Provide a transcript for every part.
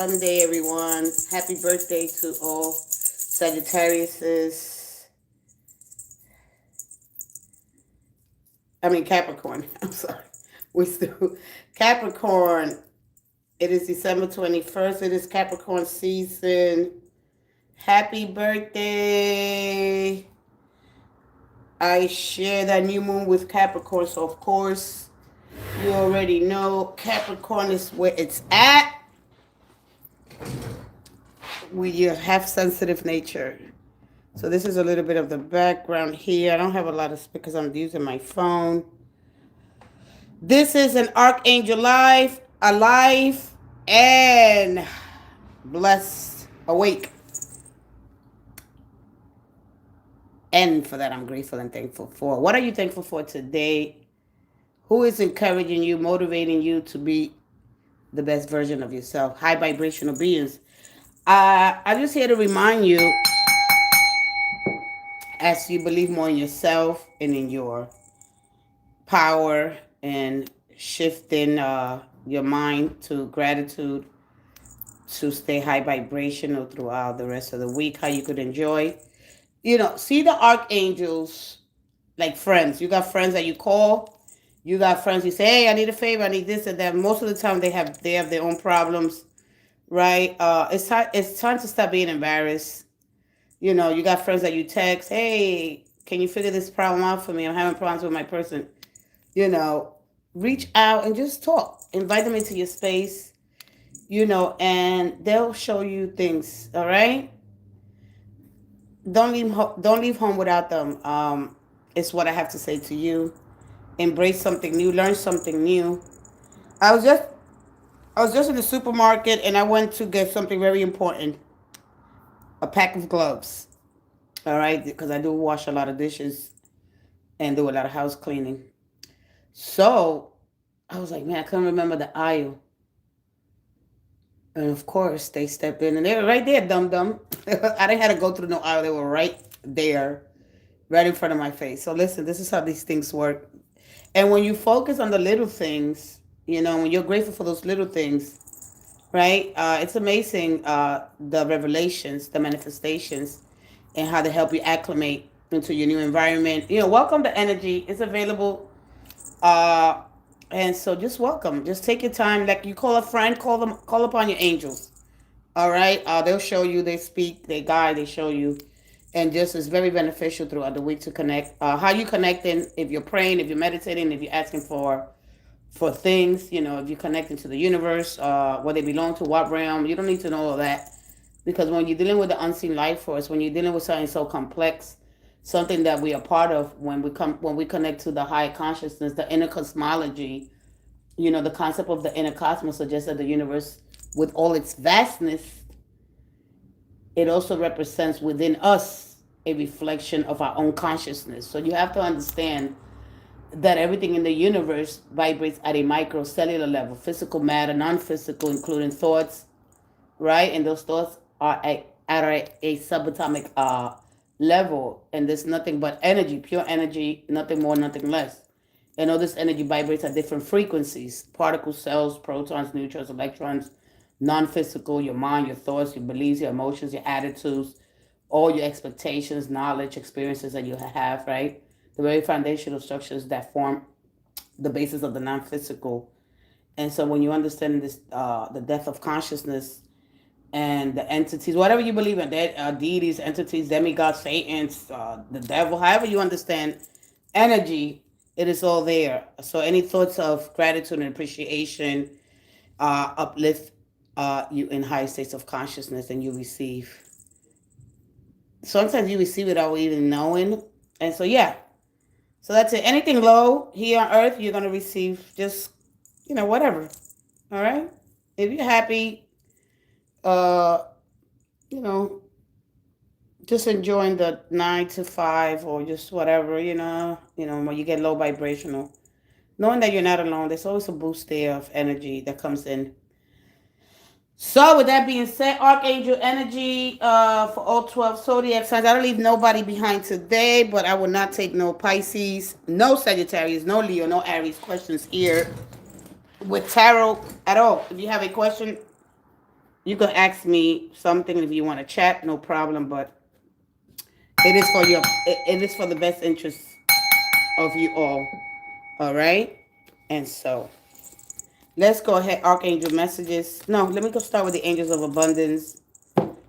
Sunday, everyone. Happy birthday to all Sagittariuses. I mean Capricorn. I'm sorry. We still Capricorn. It is December 21st. It is Capricorn season. Happy birthday. I share that new moon with Capricorn, so of course you already know Capricorn is where it's at. We have sensitive nature. So this is a little bit of the background here. I don't have a lot of because I'm using my phone. This is an Archangel Live, alive and blessed, awake. And for that, I'm grateful and thankful for. What are you thankful for today? Who is encouraging you, motivating you to be the best version of yourself? High vibrational beings. I'm just here to remind you, as you believe more in yourself and in your power and shifting your mind to gratitude to stay high vibrational throughout the rest of the week, how you could enjoy. See the archangels like friends. You got friends that you call. You got friends you say, hey, I need a favor, I need this and that. Most of the time they have their own problems, right? It's time to stop being embarrassed. You got friends that you text, hey, can you figure this problem out for me? I'm having problems with my person. Reach out and just talk. Invite them into your space, and they'll show you things, all right? Don't leave home without them. It's what I have to say to you. Embrace something new, learn something new. I was just I was just in the supermarket and I went to get something very important. A pack of gloves. All right, because I do wash a lot of dishes and do a lot of house cleaning. So I was like, man, I couldn't remember the aisle. And of course, they step in and they were right there, dum dum. I didn't have to go through no aisle. They were right there, right in front of my face. So listen, this is how these things work. And when you focus on the little things, when you're grateful for those little things, right? It's amazing the revelations, the manifestations, and how they help you acclimate into your new environment. Welcome the energy. It's available. Uh, and so just welcome. Just take your time. Like you call a friend, call upon your angels. All right. They'll show you, they speak, they guide, they show you. And just it's very beneficial throughout the week to connect. How you connecting, if you're praying, if you're meditating, if you're asking for things, if you're connecting to the universe, where they belong to, what realm. You don't need to know all that. Because when you're dealing with the unseen life force, when you're dealing with something so complex, something that we are part of, when we connect to the higher consciousness, the inner cosmology, the concept of the inner cosmos suggests that the universe, with all its vastness, it also represents within us a reflection of our own consciousness. So you have to understand that everything in the universe vibrates at a microcellular level, physical matter, non-physical, including thoughts, right? And those thoughts are at a subatomic level, and there's nothing but energy, pure energy, nothing more, nothing less. And all this energy vibrates at different frequencies: particles, cells, protons, neutrons, electrons, non-physical, your mind, your thoughts, your beliefs, your emotions, your attitudes, all your expectations, knowledge, experiences that you have, right? The very foundational structures that form the basis of the non-physical. And so when you understand this, the depth of consciousness and the entities, whatever you believe in, that deities, entities, demigods, satans, the devil, however you understand energy, it is all there. So any thoughts of gratitude and appreciation uplift you in high states of consciousness, and you receive. Sometimes you receive without even knowing. And so, yeah. So that's it. Anything low here on earth, you're going to receive just, whatever. All right? If you're happy, uh, you know, just enjoying the 9 to 5 or just whatever, when you get low vibrational. Knowing that you're not alone, there's always a boost there of energy that comes in. So with that being said, Archangel energy for all 12 zodiac signs. I don't leave nobody behind today, but I will not take no Pisces, no Sagittarius, no Leo, no Aries questions here with tarot at all. If you have a question, You can ask me something if you want to chat, no problem. But it is for your, it is for the best interest of you all right? And so let's go ahead, Archangel messages. No, let me go start with the angels of abundance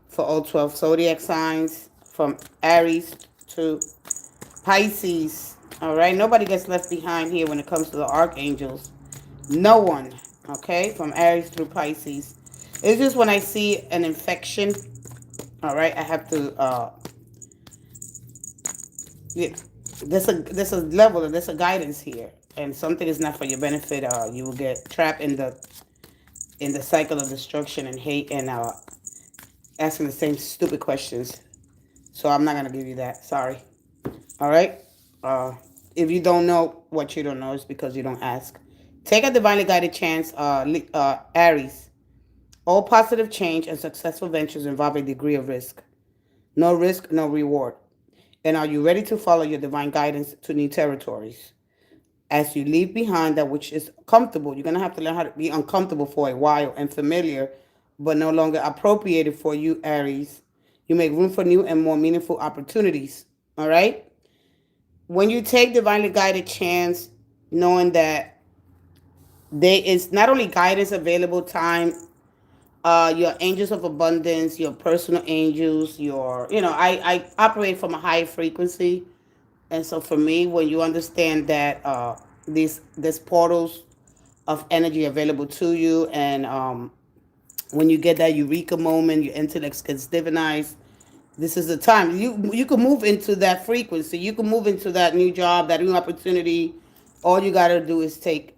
for all 12 zodiac signs from Aries to Pisces. All right, nobody gets left behind here when it comes to the archangels. No one. Okay, from Aries through Pisces. It's just when I see an infection, all right, I have to yeah, there's a level, there's a guidance here, and something is not for your benefit. You will get trapped in the cycle of destruction and hate, and asking the same stupid questions. So I'm not gonna give you that. Sorry. All right. If you don't know what you don't know, it's because you don't ask. Take a divinely guided chance, Aries. All positive change and successful ventures involve a degree of risk. No risk, no reward. And are you ready to follow your divine guidance to new territories? As you leave behind that which is comfortable, you're going to have to learn how to be uncomfortable for a while and familiar, but no longer appropriated for you, Aries. You make room for new and more meaningful opportunities. All right? When you take divinely guided chance, knowing that there is not only guidance available, time, your angels of abundance, your personal angels, I operate from a high frequency. And so for me, when you understand that these portals of energy available to you, and when you get that eureka moment, your intellect gets divinized. This is the time you can move into that frequency. You can move into that new job, that new opportunity. All you got to do is take,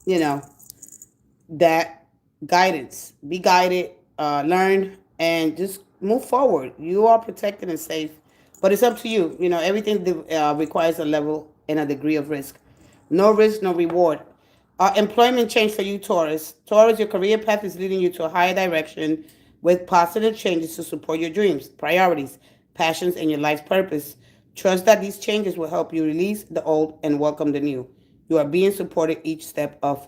you know, that guidance. Be guided, learn, and just move forward. You are protected and safe, but it's up to you. You know, everything requires a level and a degree of risk. No risk, no reward. Employment change for you, Taurus. Taurus, your career path is leading you to a higher direction with positive changes to support your dreams, priorities, passions, and your life's purpose. Trust that these changes will help you release the old and welcome the new. You are being supported each step of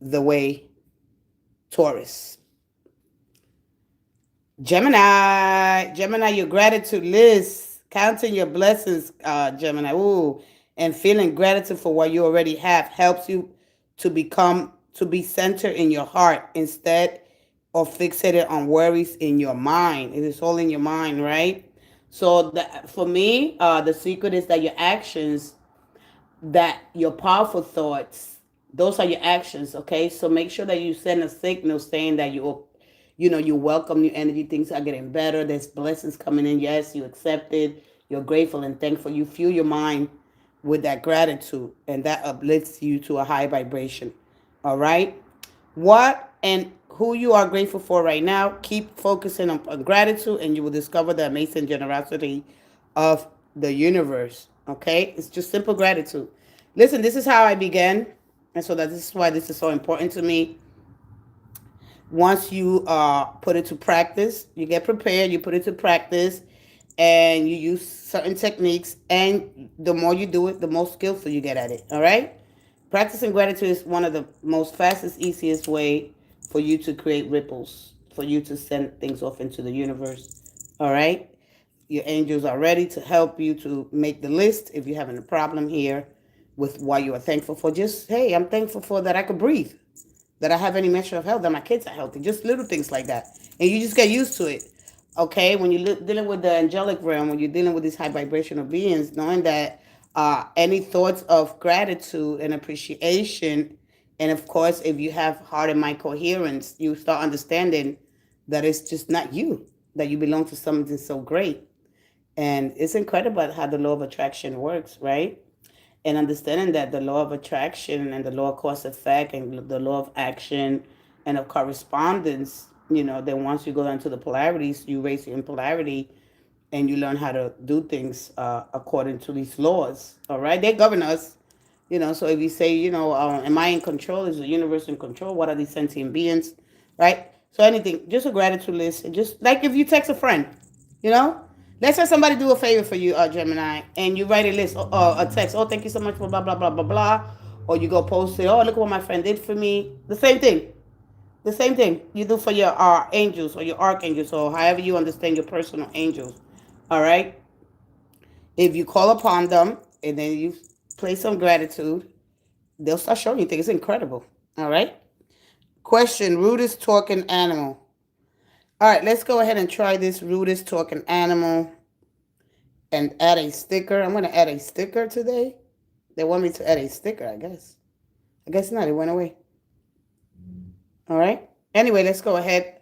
the way, Taurus. Gemini, your gratitude list, counting your blessings, Gemini, ooh, and feeling gratitude for what you already have helps you to be centered in your heart instead of fixated on worries in your mind. It is all in your mind, right? So for me, the secret is that your actions, that your powerful thoughts, those are your actions. Okay, so make sure that you send a signal saying that you welcome new energy, things are getting better, there's blessings coming in. Yes, you accept it, you're grateful and thankful, you fuel your mind with that gratitude, and that uplifts you to a high vibration. All right, what and who you are grateful for right now, keep focusing on gratitude, and you will discover the amazing generosity of the universe. Okay, it's just simple gratitude. Listen, this is how I began, and so this is why this is so important to me. Once you put it to practice, you get prepared, you put it to practice, and you use certain techniques, and the more you do it, the more skillful you get at it. All right, practicing gratitude is one of the most fastest, easiest way for you to create ripples, for you to send things off into the universe. All right, your angels are ready to help you to make the list. If you're having a problem here with what you are thankful for, just, hey, I'm thankful for that I could breathe, that I have any measure of health, that my kids are healthy, just little things like that. And you just get used to it. Okay, when you're dealing with the angelic realm, when you're dealing with these high vibrational beings, knowing that any thoughts of gratitude and appreciation, and of course, if you have heart and mind coherence, you start understanding that it's just not you, that you belong to something so great. And it's incredible how the law of attraction works, right? And understanding that the law of attraction and the law of cause effect and the law of action and of correspondence, then once you go down to the polarities, you raise your polarity, and you learn how to do things according to these laws. All right, they govern us. So if you say, am I in control? Is the universe in control? What are these sentient beings? Right? So anything, just a gratitude list. And just like if you text a friend, you know, let's say somebody do a favor for you, Gemini, and you write a list, a text. Oh, thank you so much for blah, blah, blah, blah, blah. Or you go post it. Oh, look what my friend did for me. The same thing. The same thing you do for your angels or your archangels or however you understand your personal angels. All right. If you call upon them and then you play some gratitude, they'll start showing you things. It's incredible. All right. Question: rudest talking animal. All right, let's go ahead and try this rudest talking animal and add a sticker. I'm going to add a sticker today. They want me to add a sticker, I guess. I guess not. It went away. All right. Anyway, let's go ahead.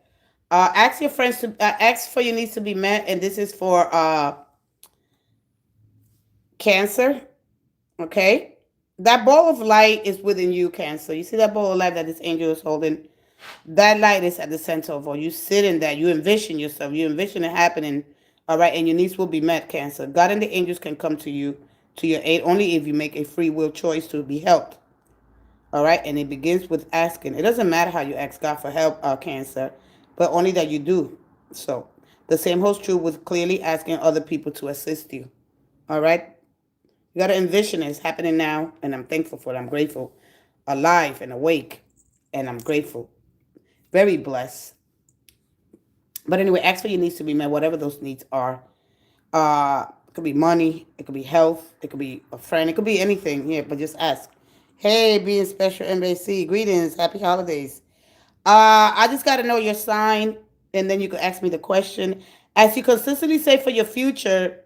Ask your friends to ask for your needs to be met, and this is for Cancer. Okay. That ball of light is within you, Cancer. You see that ball of light that this angel is holding? That light is at the center of all. You sit in that. You envision yourself. You envision it happening. All right. And your needs will be met, Cancer. God and the angels can come to you, to your aid, only if you make a free will choice to be helped. All right. And it begins with asking. It doesn't matter how you ask God for help, Cancer, but only that you do. So the same holds true with clearly asking other people to assist you. All right. You got to envision it's happening now. And I'm thankful for it. I'm grateful. Alive and awake. And I'm grateful. Very blessed. But anyway, ask for your needs to be met, whatever those needs are. It could be money, it could be health, it could be a friend, it could be anything here, but just ask. Hey, being special MBC, greetings, happy holidays. I just gotta know your sign, and then you can ask me the question. As you consistently say for your future,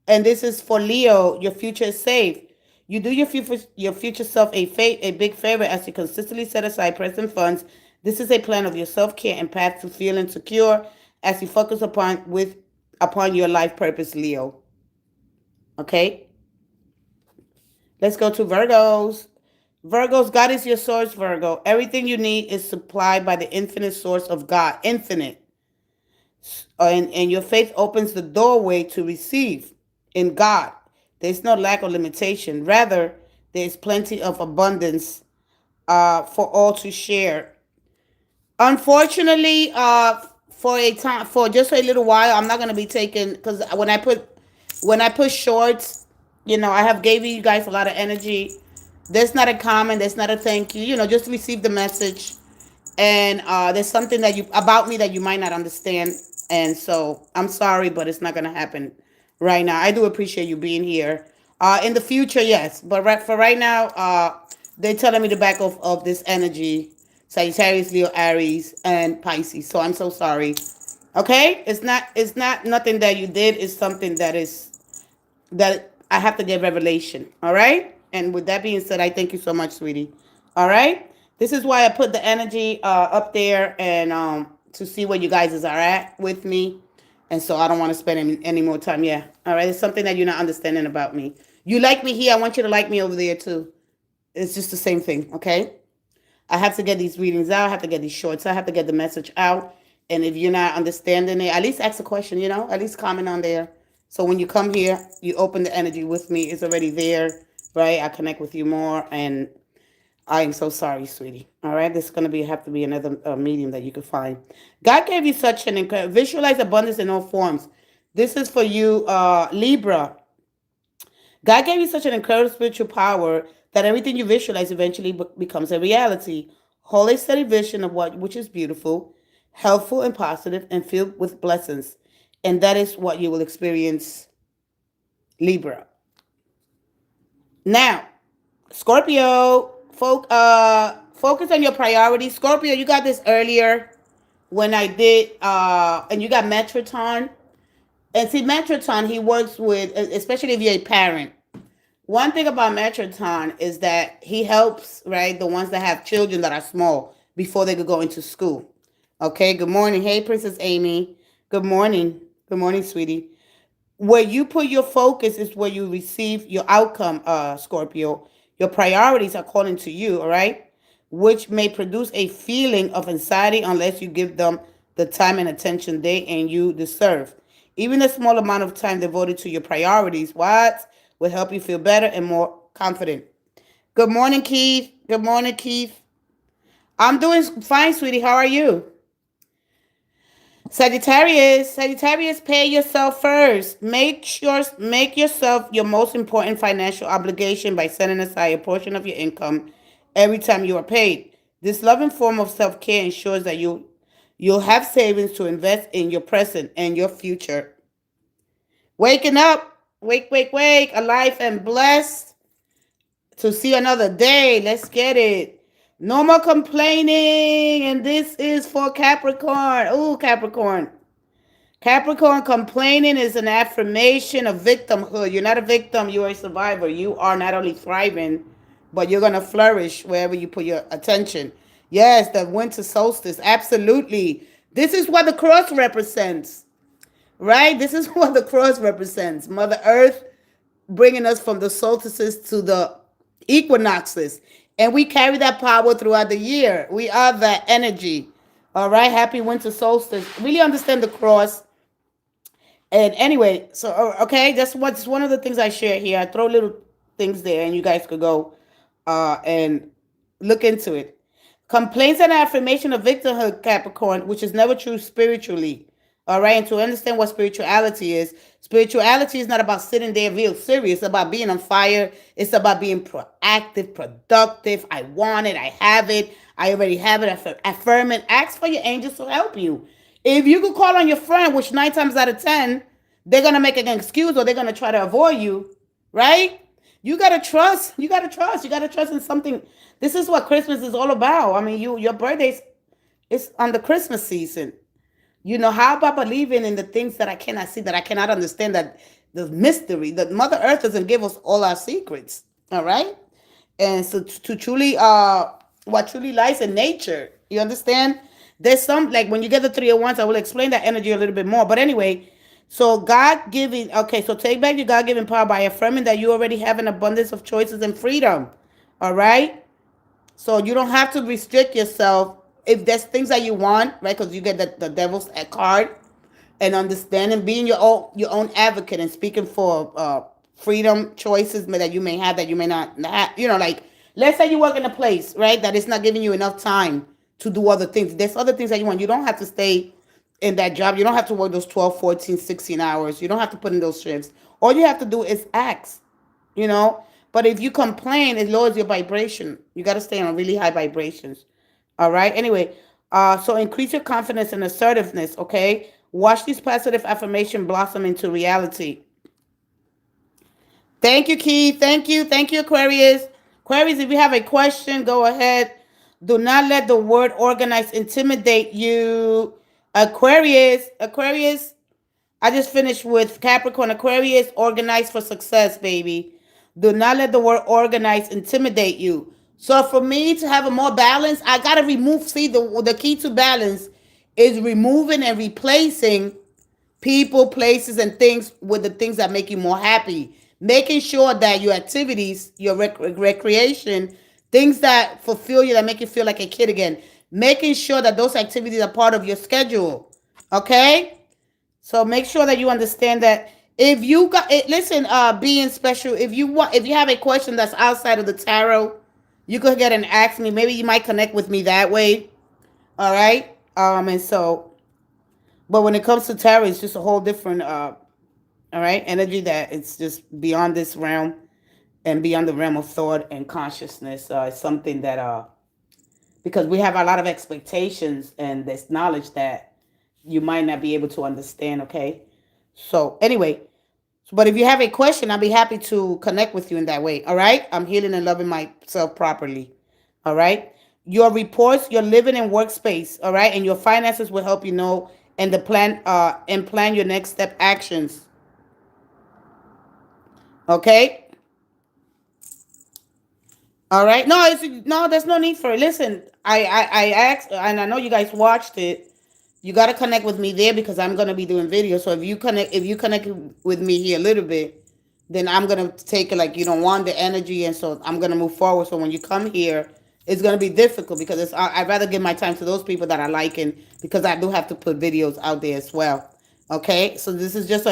and this is for Leo, your future is safe. You do your future self a big favor as you consistently set aside present funds. This is a plan of your self-care and path to feeling secure as you focus upon your life purpose, Leo. Okay? Let's go to Virgos. Virgos, God is your source, Virgo. Everything you need is supplied by the infinite source of God. Infinite. And your faith opens the doorway to receive in God. There's no lack or limitation. Rather, there's plenty of abundance for all to share. Unfortunately, for a time, for just a little while, I'm not gonna be taking, because when I put shorts, I have gave you guys a lot of energy. There's not a comment. There's not a thank you. Just receive the message, and there's something that you about me that you might not understand, and so I'm sorry, but it's not gonna happen right now. I do appreciate you being here. In the future, yes, but for right now, they're telling me to back off of this energy. Sagittarius, Leo, Aries, and Pisces. So I'm so sorry. Okay? It's not nothing that you did. It's something that I have to get revelation. All right? And with that being said, I thank you so much, sweetie. All right? This is why I put the energy up there and to see where you guys are at with me. And so I don't want to spend any more time. Yeah. All right? It's something that you're not understanding about me. You like me here. I want you to like me over there too. It's just the same thing. Okay? I have to get these readings out. I have to get these shorts. I have to get the message out. And if you're not understanding it, at least ask a question, at least comment on there. So when you come here, you open the energy with me. It's already there, right? I connect with you more. And I am so sorry, sweetie. All right? This is going to have to be another medium that you can find. God gave you such an incredible, visualize abundance in all forms. This is for you, Libra. God gave you such an incredible spiritual power that everything you visualize eventually becomes a reality. Hold a steady vision of which is beautiful, helpful, and positive, and filled with blessings. And that is what you will experience, Libra. Now, Scorpio, focus on your priorities. Scorpio, you got this earlier when I did, and you got Metroton. And see, Metroton, he works with, especially if you're a parent. One thing about Metroton is that he helps, right, the ones that have children that are small before they could go into school. Okay, good morning. Hey, Princess Amy. Good morning. Good morning, sweetie. Where you put your focus is where you receive your outcome, Scorpio. Your priorities are calling to you, all right, which may produce a feeling of anxiety unless you give them the time and attention they and you deserve. Even a small amount of time devoted to your priorities, will help you feel better and more confident. Good morning, Keith. Good morning, Keith. I'm doing fine, sweetie. How are you? Sagittarius, pay yourself first. Make yourself your most important financial obligation by setting aside a portion of your income every time you are paid. This loving form of self-care ensures that you'll have savings to invest in your present and your future. Waking up, wake, alive and blessed to see another day. Let's get it. No more complaining. And this is for Capricorn. Ooh, Capricorn. Capricorn, complaining is an affirmation of victimhood. You're not a victim, you're a survivor. You are not only thriving, but you're going to flourish wherever you put your attention. Yes, the winter solstice, absolutely. This is what the cross represents, right? This is what the cross represents. Mother Earth bringing us from the solstices to the equinoxes. And we carry that power throughout the year. We are that energy. All right, happy winter solstice. Really understand the cross. And anyway, so okay, that's what's one of the things I share here. I throw little things there, and you guys could go and look into it. Complaints and affirmation of victimhood, Capricorn, which is never true spiritually. All right, and to understand what spirituality is not about sitting there real serious. It's about being on fire. It's about being proactive, productive. I want it. I have it. I already have it. Affirm it. Ask for your angels to help you. If you could call on your friend, which 9 times out of 10, they're going to make an excuse or they're going to try to avoid you, right? You got to trust. You got to trust. You got to trust in something. This is what Christmas is all about. I mean, your birthday's it's on the Christmas season. You know, how about believing in the things that I cannot see, that I cannot understand, that the mystery, that Mother Earth doesn't give us all our secrets. All right? And so to truly, what truly lies in nature, you understand? There's some, like when you get the 301s, I will explain that energy a little bit more. But anyway, so God giving, okay, so take back your God given power by affirming that you already have an abundance of choices and freedom. All right? So you don't have to restrict yourself if there's things that you want, right? Because you get the devil's card, and understanding, being your own advocate and speaking for freedom choices that you may have, that you may not have. You know, like let's say you work in a place, right, that it's not giving you enough time to do other things. There's other things that you want. You don't have to stay in that job. You don't have to work those 12, 14, 16 hours. You don't have to put in those shifts. All you have to do is ask, you know. But if you complain, it lowers your vibration. You got to stay on really high vibrations. All right. Anyway, so increase your confidence and assertiveness. Okay. Watch these positive affirmation blossom into reality. Thank you, Keith. Thank you, Aquarius. Aquarius, if you have a question, go ahead. Do not let the word organize intimidate you. Aquarius. I just finished with Capricorn. Aquarius, organize for success, baby. Do not let the word organize intimidate you. So for me to have a more balance, I gotta remove. See, the key to balance is removing and replacing people, places, and things with the things that make you more happy. Making sure that your activities, your recreation, things that fulfill you, that make you feel like a kid again. Making sure that those activities are part of your schedule. Okay? So make sure that you understand that if you got it, listen, being special, if you have a question that's outside of the tarot, you could get and ask me. Maybe you might connect with me that way. All right. And so, but when it comes to tarot, it's just a whole different all right, energy that it's just beyond this realm and beyond the realm of thought and consciousness. It's something that because we have a lot of expectations and this knowledge that you might not be able to understand. Okay. So anyway, but if you have a question, I'll be happy to connect with you in that way. All right. I'm healing and loving myself properly. All right. Your reports, your living and workspace. All right. And your finances will help you know and plan your next step actions. Okay. All right. No, there's no need for it. Listen, I asked, and I know you guys watched it. You got to connect with me there because I'm going to be doing videos. So if you connect with me here a little bit, then I'm going to take it like you don't want the energy. And so I'm going to move forward. So when you come here, it's going to be difficult because I'd rather give my time to those people that I like, and because I do have to put videos out there as well. Okay. So this is just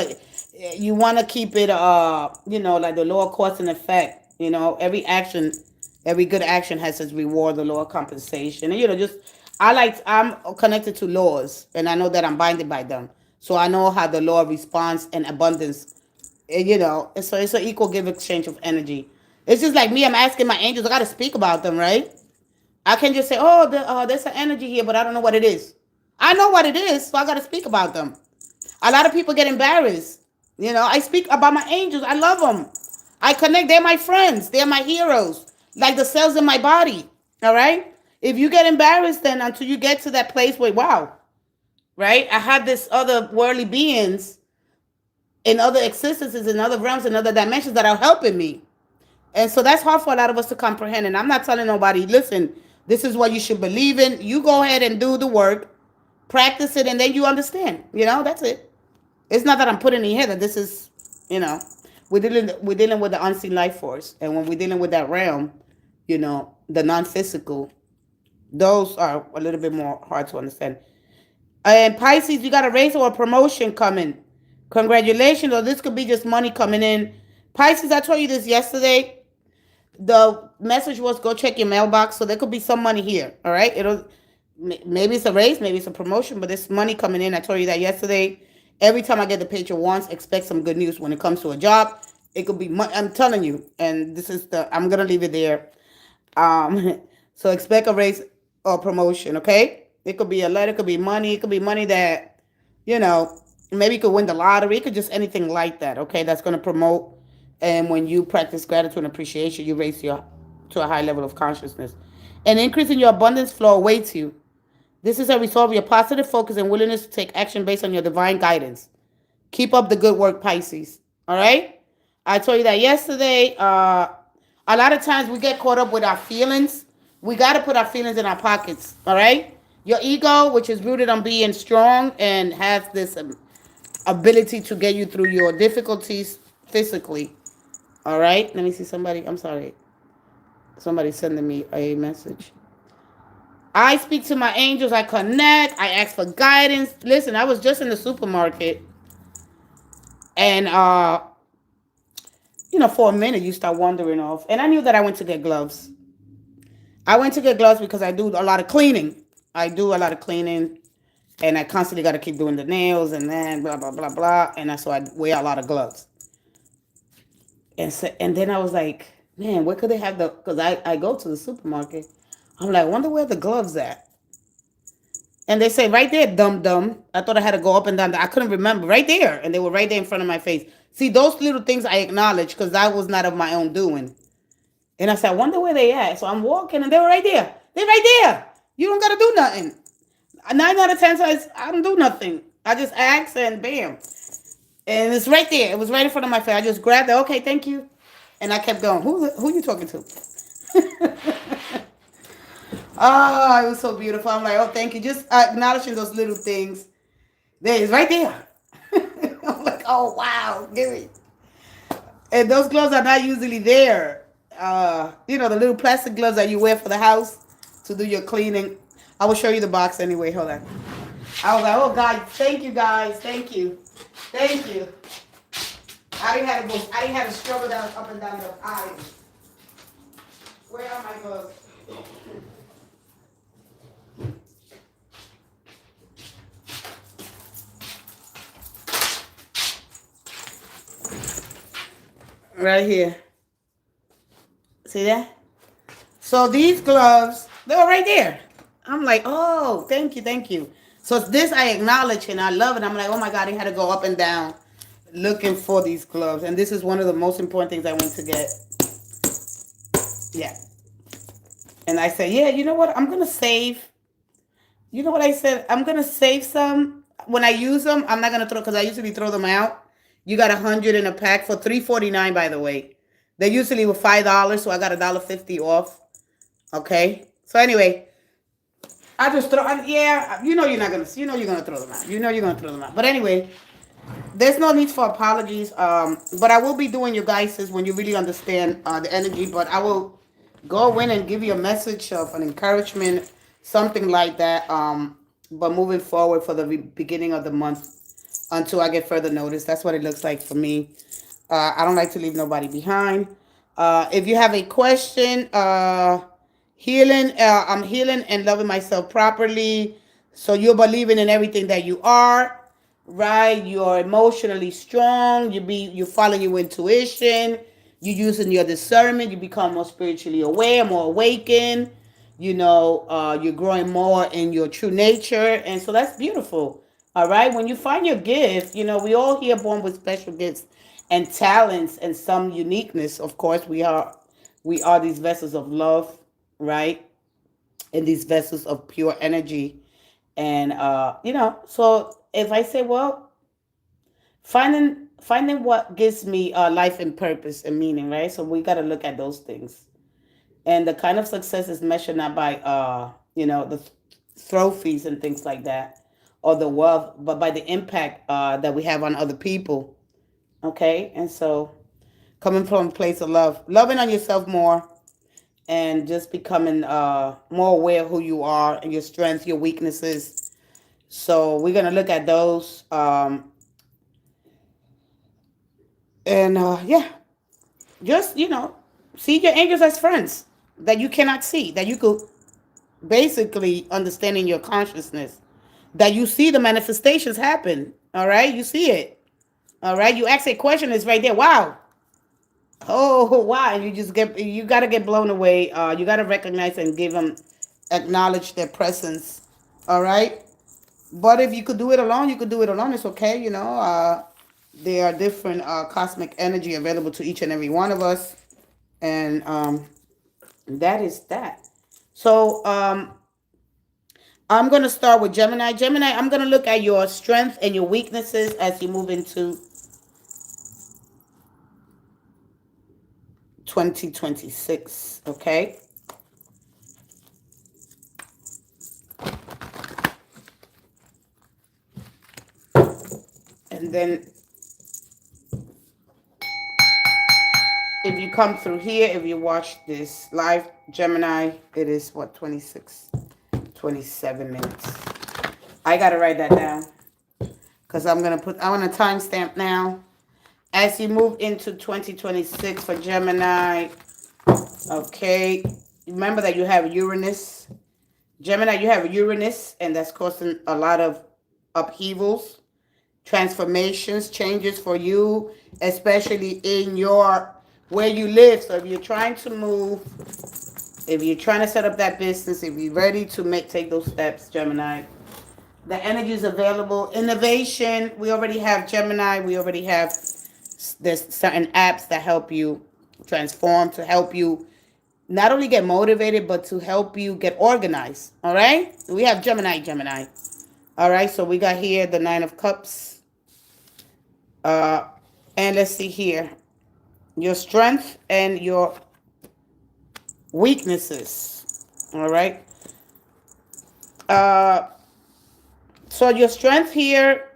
you want to keep it, like the lower cause and effect, every good action has its reward, the lower compensation. And, I'm connected to laws, and I know that I'm binded by them. So I know how the law responds and abundance, so it's an equal give exchange of energy. It's just like me, I'm asking my angels, I got to speak about them, right? I can just say, oh, there's an energy here, but I don't know what it is. I know what it is, so I got to speak about them. A lot of people get embarrassed. I speak about my angels. I love them. I connect. They're my friends. They're my heroes. Like the cells in my body. All right? If you get embarrassed, then until you get to that place where, wow, right? I had this other worldly beings in other existences, in other realms, in other dimensions that are helping me. And so that's hard for a lot of us to comprehend. And I'm not telling nobody, listen, this is what you should believe in. You go ahead and do the work, practice it, and then you understand. That's it. It's not that I'm putting in here that this is, we're dealing with the unseen life force. And when we're dealing with that realm, the non-physical, those are a little bit more hard to understand. And Pisces, you got a raise or a promotion coming. Congratulations, or this could be just money coming in. Pisces, I told you this yesterday. The message was go check your mailbox, so there could be some money here. All right, maybe it's a raise, maybe it's a promotion, but there's money coming in. I told you that yesterday. Every time I get the picture once, expect some good news when it comes to a job. It could be money. I'm telling you, and I'm gonna leave it there. So expect a raise or promotion. Okay, it could be a letter, it could be money, it could be money that maybe you could win the lottery. It could just anything like that. Okay, that's gonna promote. And when you practice gratitude and appreciation, you raise to a high level of consciousness. An increase in your abundance flow awaits you. This is a result of your positive focus and willingness to take action based on your divine guidance. Keep up the good work, Pisces. All right? I told you that yesterday. A lot of times we get caught up with our feelings. We got to put our feelings in our pockets. All right? Your ego, which is rooted on being strong and has this ability to get you through your difficulties physically. All right? Let me see somebody. I'm sorry. Somebody's sending me a message. I speak to my angels. I connect. I ask for guidance. Listen, I was just in the supermarket. And, for a minute, you start wandering off. And I knew that I went to get gloves. I went to get gloves because I do a lot of cleaning. And I constantly got to keep doing the nails and then blah, blah, blah, blah. And so I wear a lot of gloves. And then I was like, man, where could they have because I go to the supermarket. I'm like, I wonder where the gloves at. And they say, right there, dum-dum. I thought I had to go up and down. I couldn't remember. Right there. And they were right there in front of my face. See, those little things I acknowledge because that was not of my own doing. And I said, I wonder where they at. So I'm walking and they were right there. They're right there. You don't got to do nothing. 9 out of 10 times, I don't do nothing. I just ask and bam. And it's right there. It was right in front of my face. I just grabbed it. Okay, thank you. And I kept going. Who you talking to? Oh, it was so beautiful. I'm like, oh, thank you. Just acknowledging those little things. There, it's right there. I'm like, oh, wow. Give it. And those gloves are not usually there. The little plastic gloves that you wear for the house to do your cleaning. I will show you the box anyway. Hold on. I was like, oh, God, thank you, guys. Thank you. Thank you. I didn't have to struggle down up and down the aisle. Where are my gloves? Right here. See that? So these gloves, they were right there. I'm like, oh, thank you, thank you. So this I acknowledge and I love it. I'm like, oh my God, I had to go up and down looking for these gloves. And this is one of the most important things I went to get. Yeah. And I said, yeah, you know what? I'm going to save. You know what I said? I'm going to save some. When I use them, I'm not going to throw, because I usually throw them out. You got 100 in a pack for $3.49, by the way. They usually were $5, so I got $1.50 off. Okay? So anyway, I just throw, yeah, you're gonna throw them out. You're gonna throw them out. But anyway, there's no need for apologies. But I will be doing your guys' when you really understand the energy. But I will go in and give you a message of an encouragement, something like that. But moving forward for the beginning of the month until I get further notice. That's what it looks like for me. I don't like to leave nobody behind. If you have a question, healing, I'm healing and loving myself properly. So you're believing in everything that you are, right? You're emotionally strong. You follow your intuition. You're using your discernment. You become more spiritually aware, more awakened. you're growing more in your true nature. And so that's beautiful. All right. When you find your gift, we all here born with special gifts and talents and some uniqueness. Of course, we are these vessels of love, right? And these vessels of pure energy. And so if I say, well, finding what gives me life and purpose and meaning, right? So we got to look at those things. And the kind of success is measured not by the trophies and things like that, or the wealth, but by the impact that we have on other people. Okay. And so coming from a place of love, loving on yourself more, and just becoming more aware of who you are and your strengths, your weaknesses. So we're gonna look at those, and yeah, just see your angels as friends that you cannot see, that you could basically understand in your consciousness, that you see the manifestations happen. All right, you see it. All right, you ask a question, it's right there. Wow. Oh, wow. And you got to get blown away. You got to recognize and acknowledge their presence. All right. But if you could do it alone, you could do it alone. It's okay. There are different cosmic energy available to each and every one of us. And that is that. So I'm going to start with Gemini. Gemini, I'm going to look at your strength and your weaknesses as you move into 2026. Okay. And then if you come through here, if you watch this live, Gemini, it is what, 27 minutes. I got to write that down because I want a timestamp now. As you move into 2026 for Gemini, okay, remember that you have Uranus. Gemini, you have Uranus, and that's causing a lot of upheavals, transformations, changes for you, especially in where you live. So if you're trying to move, if you're trying to set up that business, if you're ready to take those steps, Gemini, the energy is available. Innovation, we already have Gemini. We already have, there's certain apps that help you transform, to help you not only get motivated, but to help you get organized. All right. We have Gemini. All right. So we got here the 9 of Cups. And let's see here. Your strength and your weaknesses. All right. So your strength here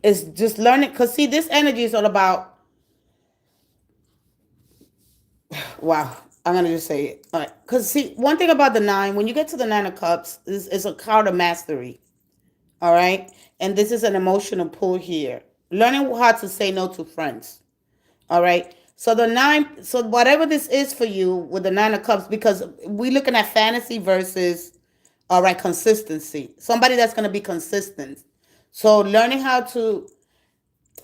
is just learning. Because see, this energy is all about, wow, I'm going to just say it. All right. Because see, one thing about the 9, when you get to the 9 of Cups, is a card of mastery. All right. And this is an emotional pull here. Learning how to say no to friends. All right. So the 9, so whatever this is for you with the 9 of Cups, because we're looking at fantasy versus, all right, consistency. Somebody that's going to be consistent. So learning how to,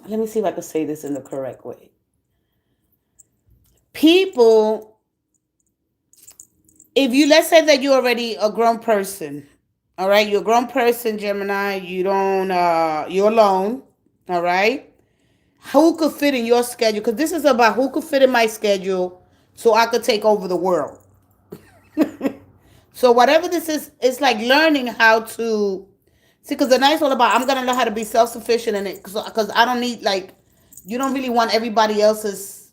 let me see if I can say this in the correct way. People, let's say that you're already a grown person. All right. You're a grown person, Gemini. You're alone. All right. Who could fit in your schedule? Because this is about who could fit in my schedule so I could take over the world. So whatever this is, it's like learning how to see, because the 9 is all about, I'm going to learn how to be self-sufficient in it, because I don't need, like, you don't really want everybody else's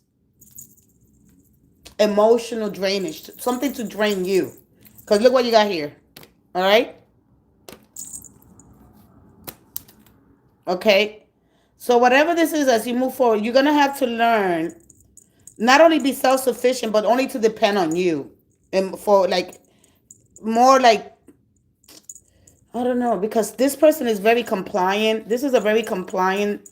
emotional drainage, something to drain you. Because look what you got here. All right. Okay. So whatever this is, as you move forward, you're going to have to learn not only be self-sufficient, but only to depend on you. And for like, more like, I don't know, because this person is very compliant. This is a very compliant.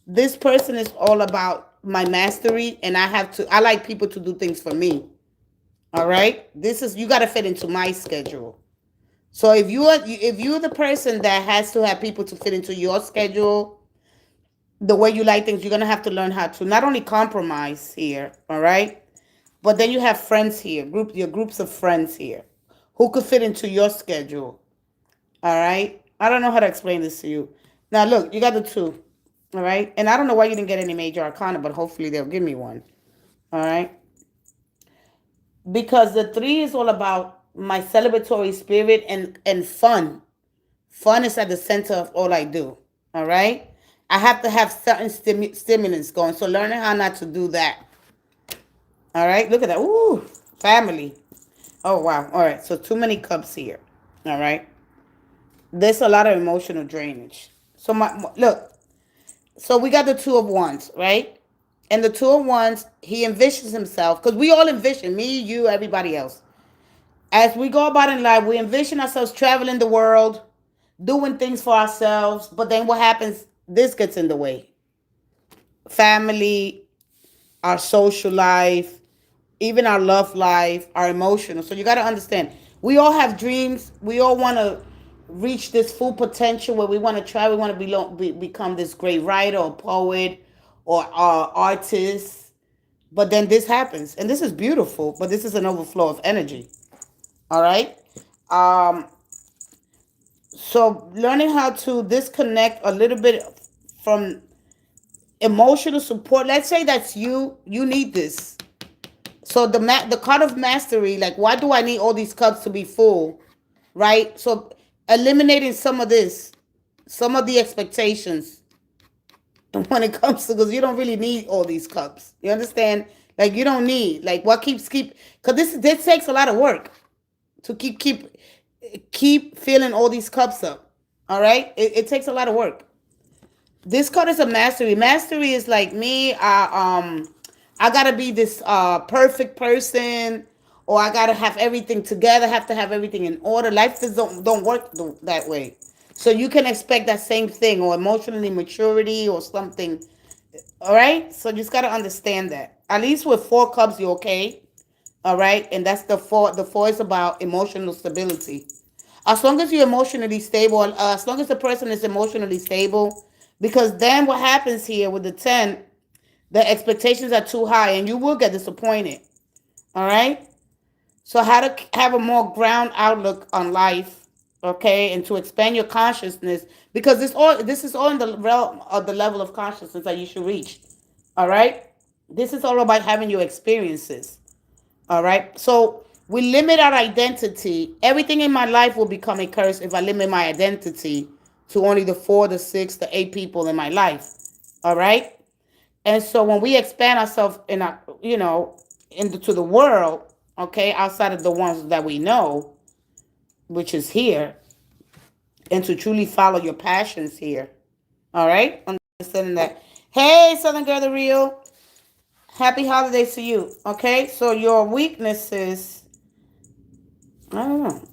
This person is all about my mastery, and I like people to do things for me. All right. You got to fit into my schedule. So if you're the person that has to have people to fit into your schedule, the way you like things, you're going to have to learn how to not only compromise here. All right. But then you have friends here, your groups of friends here, who could fit into your schedule. All right. I don't know how to explain this to you. Now look, you got the two. All right. And I don't know why you didn't get any major arcana, but hopefully they'll give me one. All right. Because the three is all about my celebratory spirit and fun. Fun is at the center of all I do. All right. I have to have certain stimulants going. So learning how not to do that. All right. Look at that. Ooh, family. Oh wow. All right. So too many cups here. All right. There's a lot of emotional drainage. So look. So we got the two of wands, right? And the two of wands, he envisions himself, because we all envision, me, you, everybody else. As we go about in life, we envision ourselves traveling the world, doing things for ourselves. But then what happens? This gets in the way. Family, our social life, even our love life, our emotional. So you got to understand, we all have dreams. We all want to reach this full potential where we want to try. We want to become this great writer or poet or artist. But then this happens, and this is beautiful. But this is an overflow of energy. All right. Um, so learning how to disconnect a little bit from emotional support. Let's say that's you. You need this. So the card of mastery, like why do I need all these cups to be full, right? So eliminating some of this, some of the expectations, when it comes to, because you don't really need all these cups. You understand? Like you don't need, like what keep because this takes a lot of work to keep filling all these cups up. All right, it takes a lot of work. This card is a mastery. Mastery is like me. I gotta be this perfect person, or I gotta have everything together. Have to have everything in order. Life just don't work that way. So you can expect that same thing, or emotional immaturity, or something. All right. So you just gotta understand that. At least with four cups, you're okay. All right, and that's the four. The four is about emotional stability. As long as you're emotionally stable, as long as the person is emotionally stable, because then what happens here with the 10, the expectations are too high and you will get disappointed. All right. So how to have a more ground outlook on life, okay, and to expand your consciousness, because this is all in the realm of the level of consciousness that you should reach. All right. This is all about having your experiences. All right. So we limit our identity. Everything in my life will become a curse if I limit my identity to only the 4, the 6, the 8 people in my life. All right. And so when we expand ourselves in our, into the world, okay, outside of the ones that we know, which is here, and to truly follow your passions here. All right. Understanding that. Hey, Southern Girl, the real. Happy holidays to you. Okay. So your weaknesses. I don't know.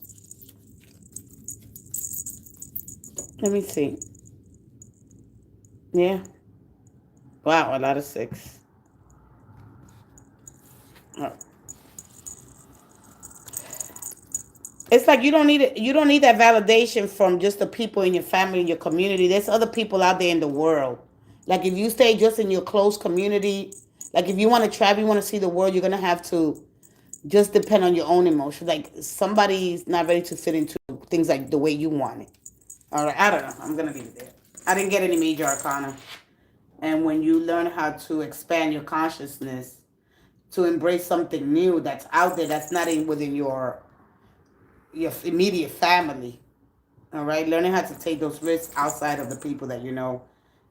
Let me see. Yeah. Wow, a lot of 6. Oh. It's like you don't need that validation from just the people in your family and your community. There's other people out there in the world. Like if you stay just in your close community, like if you want to travel, you want to see the world, you're gonna have to just depend on your own emotions. Like somebody's not ready to fit into things like the way you want it. All right, I don't know. I'm gonna leave it there. I didn't get any major arcana. And when you learn how to expand your consciousness to embrace something new that's out there, that's not in within your immediate family. All right, learning how to take those risks outside of the people that you know,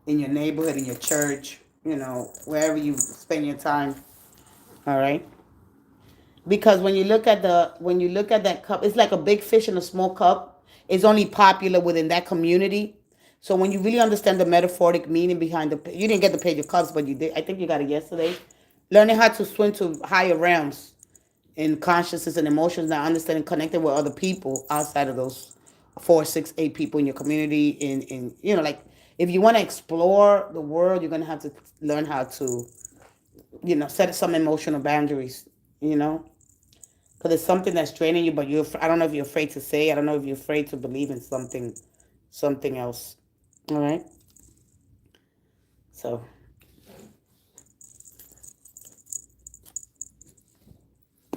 in your neighborhood, in your church, wherever you spend your time. All right, because when you look at that cup, it's like a big fish in a small cup. It's only popular within that community. So when you really understand the metaphoric meaning behind you didn't get the page of cups, but you did. I think you got it yesterday. Learning how to swim to higher realms in consciousness and emotions, now understanding connecting with other people outside of those 4, 6, 8 people in your community. In like if you want to explore the world, you're gonna have to learn how to set some emotional boundaries. Because it's something that's draining you, but I don't know if you're afraid to say. I don't know if you're afraid to believe in something else. All right. So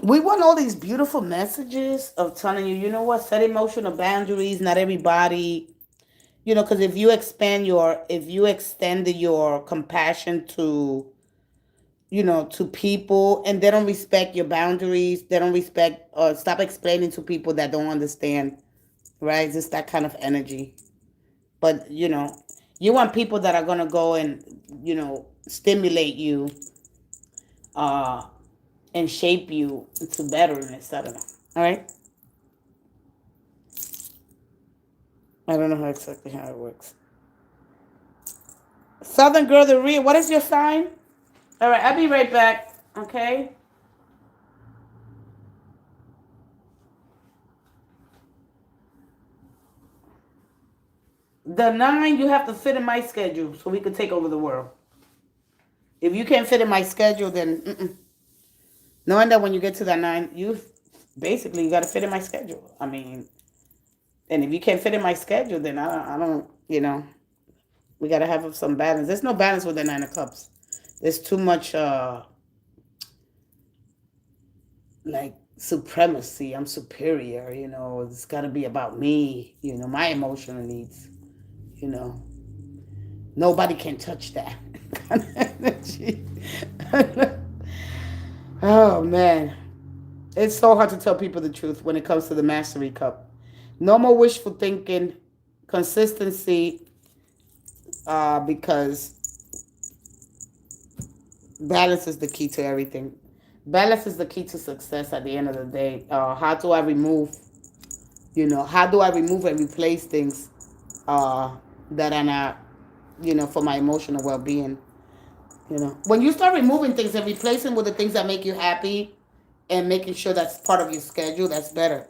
We want all these beautiful messages of telling you, you know what, set emotional boundaries. Not everybody, because if you extended your compassion to people and they don't respect your boundaries, they don't respect or stop explaining to people that don't understand, right? Just that kind of energy. But, you want people that are going to go and, stimulate you, uh, and shape you into betterness. I don't know. All right. I don't know exactly how it works. Southern Girl, the real. What is your sign? All right, I'll be right back. Okay. The 9, you have to fit in my schedule so we can take over the world. If you can't fit in my schedule, then knowing that when you get to that 9, you got to fit in my schedule. I mean, and if you can't fit in my schedule, then I don't, we got to have some balance. There's no balance with the 9 of Cups. There's too much, like, supremacy. I'm superior, it's got to be about me, my emotional needs, you know. Nobody can touch that. Oh, man. It's so hard to tell people the truth when it comes to the Mastery Cup. No more wishful thinking, consistency, because balance is the key to everything. Balance is the key to success at the end of the day. How do I remove and replace things that are not, for my emotional well being? When you start removing things and replacing with the things that make you happy and making sure that's part of your schedule, that's better.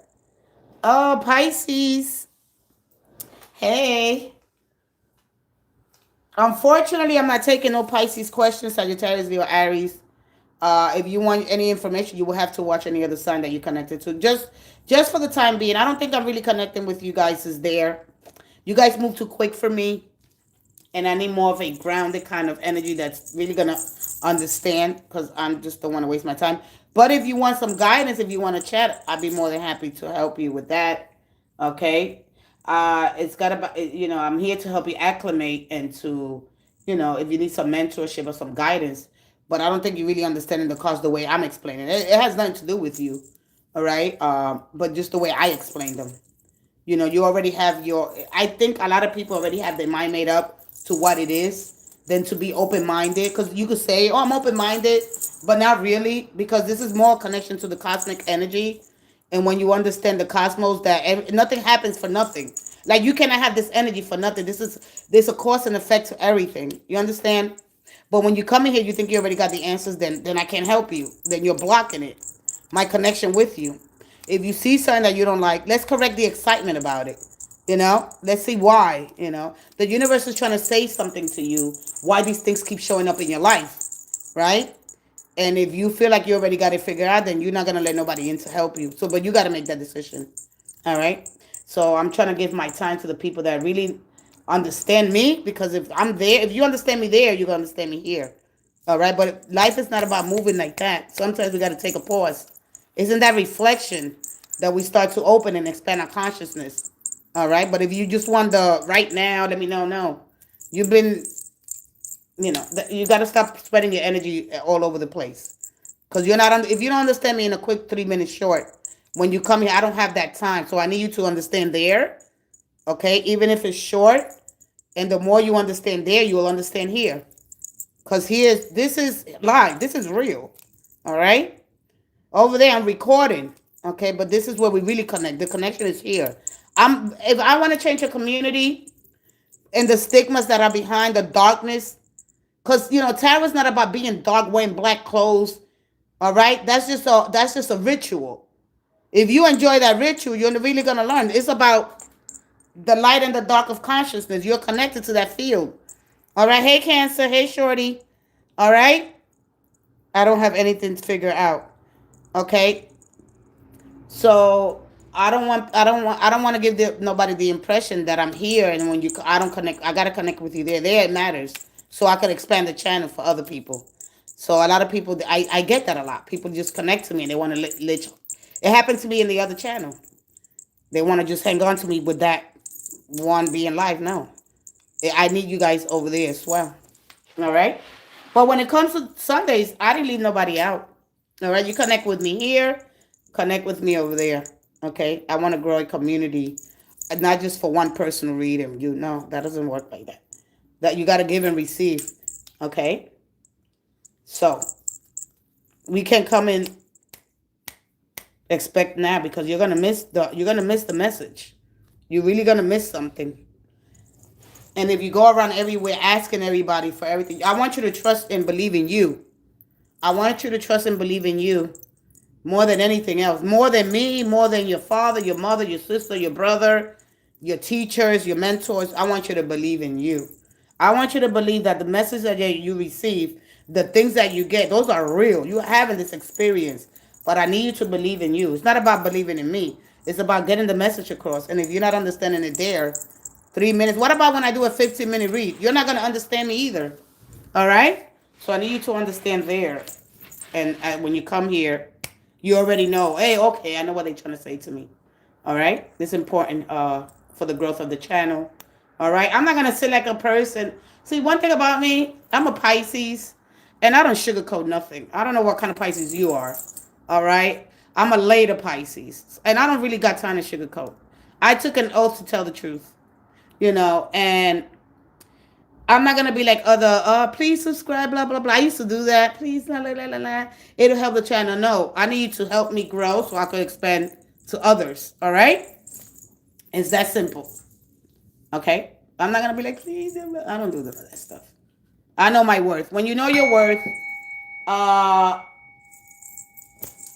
Oh, Pisces. Hey. Unfortunately, I'm not taking no Pisces questions, Sagittarius, Leo, Aries. If you want any information, you will have to watch any other sign that you're connected to. Just for the time being, I don't think I'm really connecting with you guys. Is there? You guys move too quick for me, and I need more of a grounded kind of energy that's really gonna understand. Because I'm just don't want to waste my time. But if you want some guidance, if you want to chat, I'd be more than happy to help you with that. Okay. It's got about I'm here to help you acclimate and to if you need some mentorship or some guidance. But I don't think you really understanding the cause the way I'm explaining it. It has nothing to do with you, all right? But just the way I explain them. You already have I think a lot of people already have their mind made up to what it is than to be open-minded. Because you could say, oh, I'm open-minded, but not really, because this is more connection to the cosmic energy. And when you understand the cosmos, that nothing happens for nothing. Like, you cannot have this energy for nothing. There's a cause and effect to everything. You understand? But when you come in here, you think you already got the answers, then I can't help you. Then you're blocking it. My connection with you. If you see something that you don't like, let's correct the excitement about it. Let's see why. The universe is trying to say something to you. Why these things keep showing up in your life, right? And if you feel like you already got it figured out, then you're not gonna let nobody in to help you. So, but you got to make that decision. All right. So I'm trying to give my time to the people that really understand me, because if I'm there, if you understand me there, you're gonna understand me here. All right. But life is not about moving like that. Sometimes we got to take a pause. Isn't that reflection that we start to open and expand our consciousness? All right. But if you just want the right now, let me know. No, you've been, you got to stop spreading your energy all over the place. Because if you don't understand me in a quick 3 minutes short, when you come here, I don't have that time. So I need you to understand there. Okay. Even if it's short. And the more you understand there, you will understand here. Because this is live. This is real. All right. Over there, I'm recording. Okay. But this is where we really connect. The connection is here. If I want to change a community and the stigmas that are behind the darkness, because tarot is not about being dark, wearing black clothes. All right. That's just a ritual. If you enjoy that ritual, you're really gonna learn. It's about the light and the dark of consciousness. You're connected to that field. All right. Hey, Cancer. Hey, Shorty. All right. I don't have anything to figure out. Okay. So I don't want to give nobody the impression that I'm here, and when I don't connect, I gotta connect with you there. There it matters, so I could expand the channel for other people. So a lot of people, I get that a lot. People just connect to me and they want to lit. It happened to me in the other channel. They want to just hang on to me with that one being live. No, I need you guys over there as well. All right. But when it comes to Sundays, I didn't leave nobody out. All right. You connect with me here, connect with me over there. Okay. I want to grow a community, not just for one person to read and you know that doesn't work like that. That you got to give and receive. Okay. So we can come in expect now because you're gonna miss the message. You're really gonna miss something. And if you go around everywhere asking everybody for everything, I want you to trust and believe in you. I want you to trust and believe in you more than anything else. More than me, more than your father, your mother, your sister, your brother, your teachers, your mentors. I want you to believe in you. I want you to believe that the message that you receive, the things that you get, those are real. You're having this experience. But I need you to believe in you. It's not about believing in me. It's about getting the message across. And if you're not understanding it there, 3 minutes. What about when I do a 15-minute read? You're not going to understand me either. All right? So I need you to understand there. And when you come here, you already know, hey, okay, I know what they're trying to say to me. All right? This is important for the growth of the channel. All right? I'm not going to sit like a person. See, one thing about me, I'm a Pisces, and I don't sugarcoat nothing. I don't know what kind of Pisces you are. All right? I'm a later Pisces, and I don't really got time to sugarcoat. I took an oath to tell the truth, and I'm not gonna be like other, please subscribe, blah blah blah. I used to do that. Please, la la la la la. It'll help the channel. No, I need to help me grow so I can expand to others. All right, it's that simple. Okay, I'm not gonna be like, please. I don't do that stuff. I know my worth. When you know your worth, uh,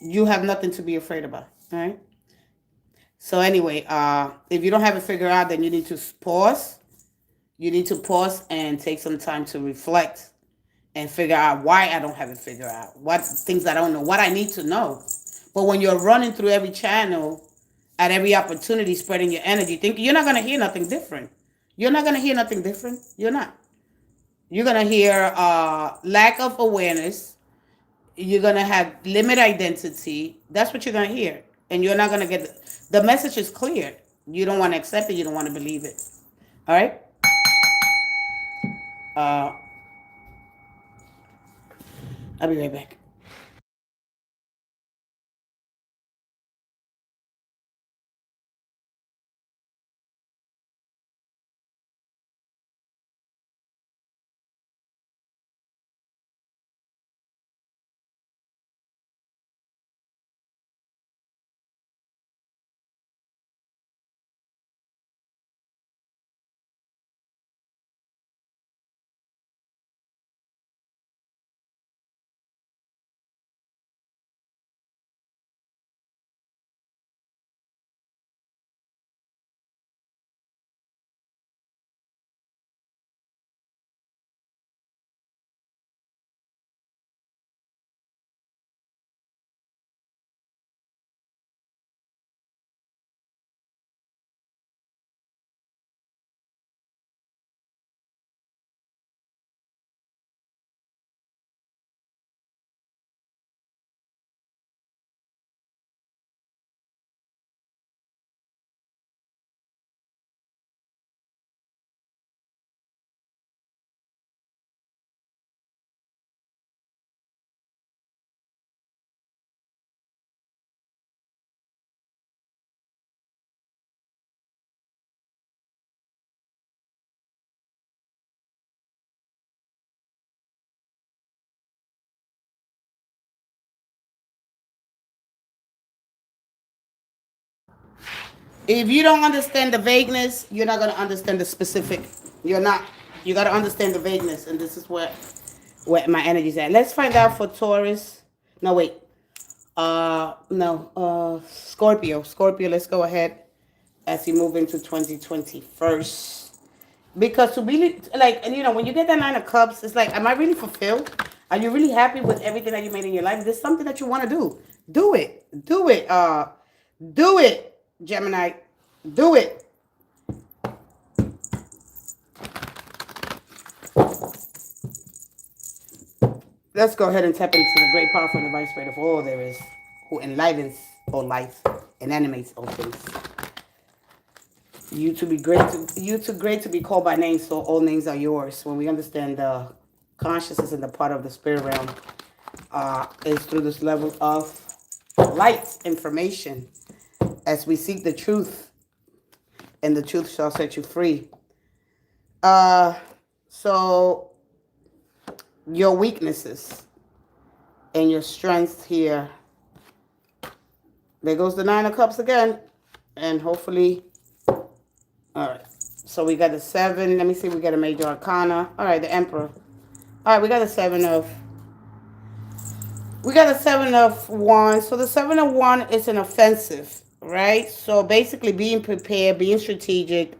you have nothing to be afraid about. All right. So anyway, if you don't have it figured out, then you need to pause. You need to pause and take some time to reflect and figure out why I don't have it figured out. What things I don't know, what I need to know. But when you're running through every channel at every opportunity, spreading your energy, think you're not gonna hear nothing different. You're not gonna hear nothing different. You're not. You're gonna hear lack of awareness. You're gonna have limit identity. That's what you're gonna hear, and you're not gonna get the message is clear. You don't want to accept it. You don't want to believe it. All right. Uh, I'll be right back. If you don't understand the vagueness, you're not gonna understand the specific. You're not. You gotta understand the vagueness, and this is where my energy's at. Let's find out for Taurus. No, wait. No. Scorpio. Scorpio. Let's go ahead as you move into 2020 first. Because to really, like, and when you get that 9 of Cups, it's like, am I really fulfilled? Are you really happy with everything that you made in your life? If there's something that you want to do. Do it. Do it. Do it, Gemini. Do it. Let's go ahead and tap into the great, powerful, and divine spirit of all there is, who enlivens all life and animates all things. You too great to be called by name, so all names are yours. When we understand the consciousness and the part of the spirit realm, is through this level of light information. As we seek the truth, and the truth shall set you free. Uh, so your weaknesses and your strengths here. There goes the Nine of Cups again, and hopefully, all right. So we got the seven. Let me see. We got a major arcana. All right, the Emperor. All right, we got the seven of. We got the seven of wands. So the seven of wands is an offensive, right? So basically, being prepared, being strategic.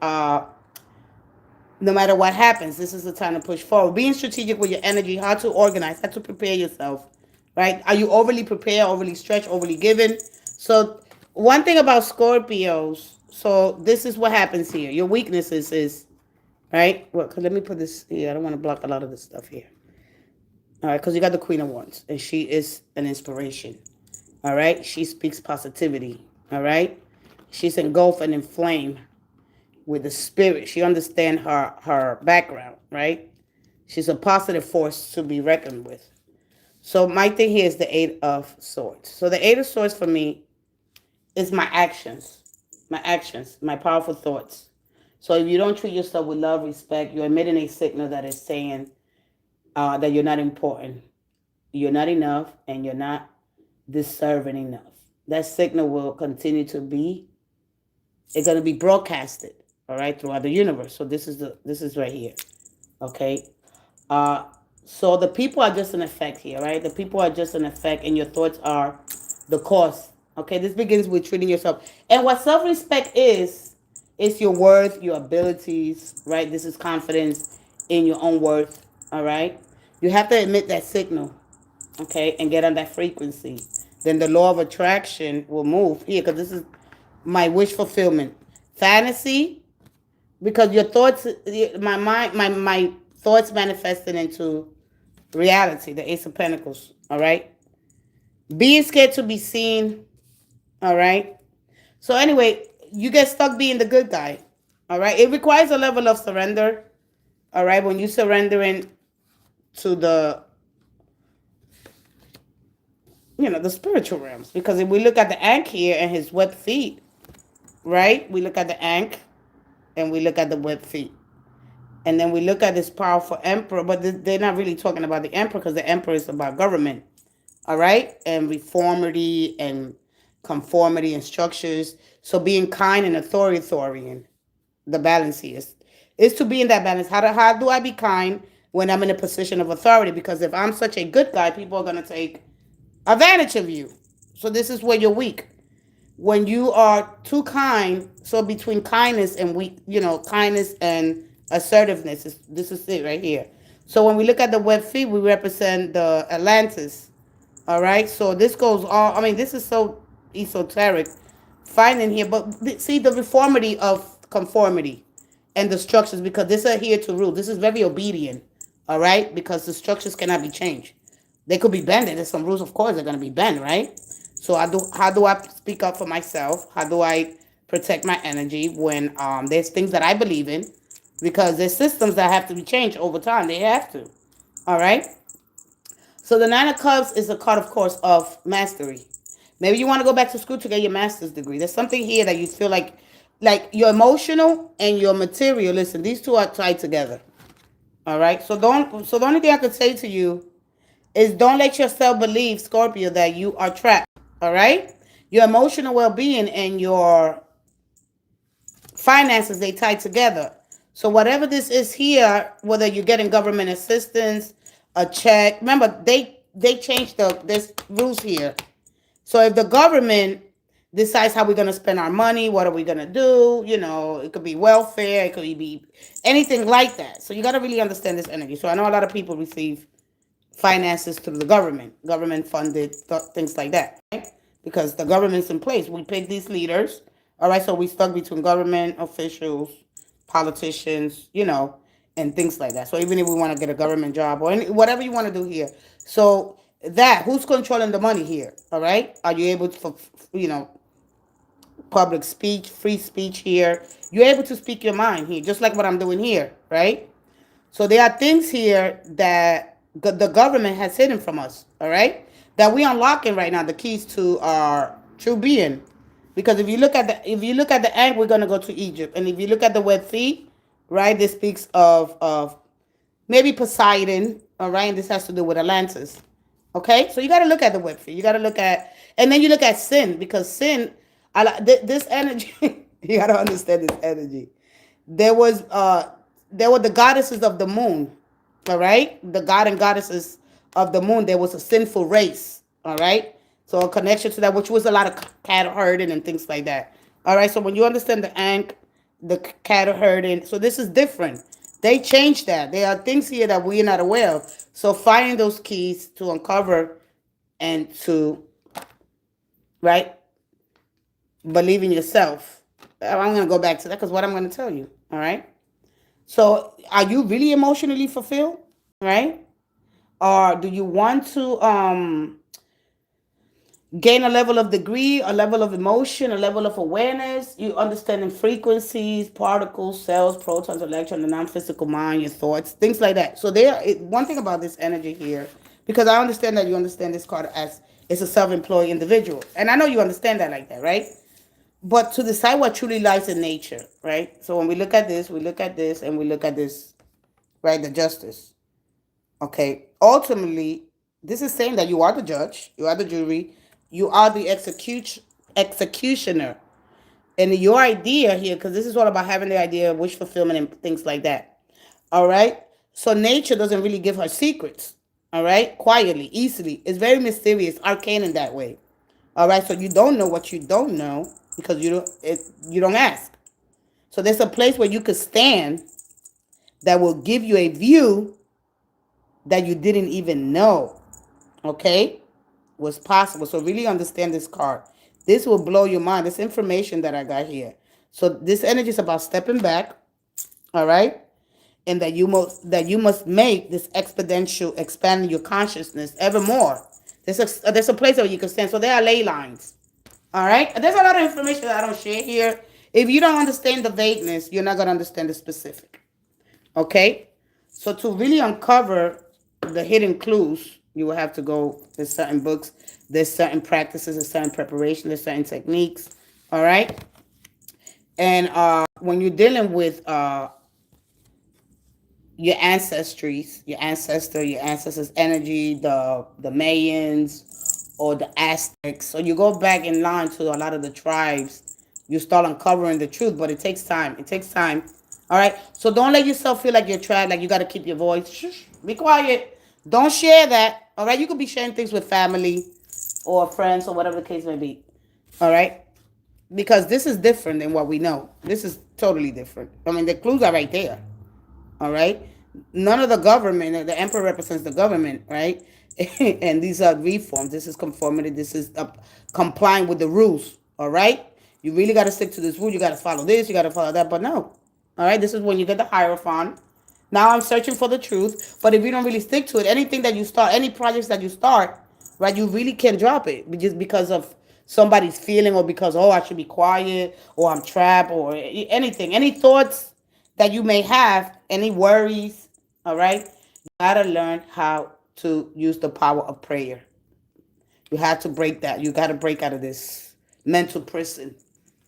No matter what happens, this is the time to push forward. Being strategic with your energy, how to organize, how to prepare yourself, right? Are you overly prepared, overly stretched, overly given? So one thing about Scorpios, so this is what happens here. Your weaknesses is, right? Well, let me put this here. I don't want to block a lot of this stuff here. All right, because you got the Queen of Wands, and she is an inspiration. All right, she speaks positivity. All right, she's engulfed and inflamed with the spirit. She understands her background, right? She's a positive force to be reckoned with. So my thing here is the Eight of Swords. So the Eight of Swords for me is my powerful thoughts. So if you don't treat yourself with love, respect, you're emitting a signal that is saying that you're not important, you're not enough, and you're not deserving enough. That signal will continue to be, it's going to be broadcasted, all right, throughout the universe. So this is right here, okay. Uh, so the people are just an effect here, right? The people are just an effect, and your thoughts are the cause. Okay, this begins with treating yourself. And what self-respect is your worth, your abilities, right? This is confidence in your own worth, all right? You have to emit that signal, okay, and get on that frequency. Then the law of attraction will move here, because this is my wish fulfillment. Fantasy, because your thoughts, my mind, my thoughts manifested into reality, the Ace of Pentacles, all right? Being scared to be seen, all right? So anyway, you get stuck being the good guy, all right? It requires a level of surrender, all right? When you surrendering to the, the spiritual realms. Because if we look at the Ankh here and his webbed feet, right? We look at the Ankh and we look at the webbed feet. And then we look at this powerful emperor, but they're not really talking about the emperor, because the emperor is about government, all right? And reformity and conformity and structures. So being kind and authoritarian, the balance here is to be in that balance. How do I be kind when I'm in a position of authority? Because if I'm such a good guy, people are going to take advantage of you. So this is where you're weak. When you are too kind, so between kindness and weak, kindness and assertiveness, this is it right here. So when we look at the web feet, we represent the Atlantis. All right. So this goes all, this is so esoteric finding here, but see the reformity of conformity and the structures, because this are here to rule. This is very obedient. All right. Because the structures cannot be changed. They could be bent. There's some rules, of course, they're going to be bent, right? So how do I speak up for myself? How do I protect my energy when there's things that I believe in? Because there's systems that have to be changed over time. They have to. All right? So the Nine of Cups is a card, of course, of mastery. Maybe you want to go back to school to get your master's degree. There's something here that you feel like your emotional and your material. Listen, these two are tied together. All right? So the only thing I could say to you is don't let yourself believe, Scorpio, that you are trapped, all right? Your emotional well-being and your finances, they tie together. So whatever this is here, whether you're getting government assistance, a check, remember, they changed there's rules here. So if the government decides how we're going to spend our money, what are we going to do, it could be welfare, it could be anything like that. So you got to really understand this energy. So I know a lot of people receive finances through the government funded things like that, right? Because the government's in place. We pick these leaders, all right? So we stuck between government officials, politicians, and things like that. So even if we want to get a government job or whatever you want to do here, so that who's controlling the money here? All right, are you able to, public speech, free speech here? You're able to speak your mind here, just like what I'm doing here, right? So there are things here that the government has hidden from us, all right? That we unlocking right now, the keys to our true being. Because if you look at the end, we're gonna go to Egypt, and if you look at the word sea, right, this speaks of maybe Poseidon, all right, and this has to do with Atlantis. Okay, so you got to look at the web feed. You got to look at, and then you look at sin, because sin, this energy. You got to understand this energy. There was there were the goddesses of the moon, all right, the god and goddesses of the moon. There was a sinful race, all right. So a connection to that, which was a lot of cattle herding and things like that. All right. So when you understand the Ankh, the cattle herding, so this is different. They changed that. There are things here that we're not aware of. So finding those keys to uncover and to, right, believe in yourself. I'm going to go back to that because what I'm going to tell you. All right. So are you really emotionally fulfilled? Right? Or do you want to gain a level of degree, a level of emotion, a level of awareness? You understanding frequencies, particles, cells, protons, electrons, the non-physical mind, your thoughts, things like that. So one thing about this energy here, because I understand that you understand this card as it's a self-employed individual. And I know you understand that like that, right? But to decide what truly lies in nature, right? So when we look at this, we look at this, and we look at this, right? The justice. Okay. Ultimately, this is saying that you are the judge, you are the jury, you are the executioner. And your idea here, because this is all about having the idea of wish fulfillment and things like that. All right. So nature doesn't really give her secrets. All right. Quietly, easily. It's very mysterious, arcane in that way. All right. So you don't know what you don't know because you don't ask. So there's a place where you could stand that will give you a view that you didn't even know. Okay. Was possible. So really understand this card. This will blow your mind. This information that I got here. So this energy is about stepping back, all right, and that you must make this exponential expanding your consciousness ever more. There's a place where you can stand. So there are ley lines, all right. There's a lot of information that I don't share here. If you don't understand the vagueness, you're not gonna understand the specific. Okay, so to really uncover the hidden clues, you will have to go. There's certain books, there's certain practices, there's certain preparation, there's certain techniques. All right. And when you're dealing with your ancestors' energy, the Mayans or the Aztecs. So you go back in line to a lot of the tribes, you start uncovering the truth, but it takes time. It takes time. All right. So don't let yourself feel like you're trapped, like you got to keep your voice. Shh, be quiet. Don't share that. All right. You could be sharing things with family or friends or whatever the case may be. All right. Because this is different than what we know. This is totally different. I mean, the clues are right there. All right. None of the government, the emperor represents the government, right? And these are reforms. This is conformity. This is complying with the rules. All right. You really got to stick to this rule. You got to follow this. You got to follow that. But no. All right. This is when you get the Hierophant. Now I'm searching for the truth. But if you don't really stick to it, anything that you start, any projects that you start, right, you really can drop it just because of somebody's feeling or because, oh, I should be quiet or I'm trapped or anything. Any thoughts that you may have, any worries, all right? You got to learn how to use the power of prayer. You have to break that. You got to break out of this mental prison,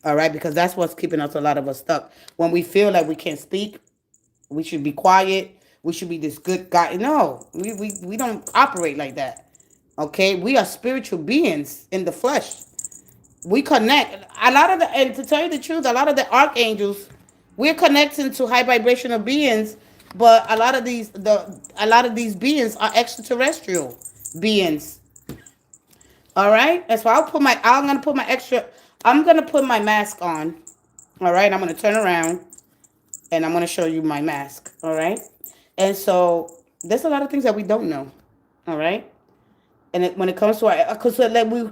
all right? Because that's what's keeping us, a lot of us, stuck. When we feel like we can't speak, we should be quiet. We should be this good guy. No, we don't operate like that, okay? We are spiritual beings in the flesh. We connect. And to tell you the truth, a lot of the archangels, we're connecting to high vibrational beings, but a lot of these beings are extraterrestrial beings. All right. That's why I'm gonna put my mask on. All right. I'm gonna turn around and I'm gonna show you my mask. All right. And so there's a lot of things that we don't know. All right. And when it comes to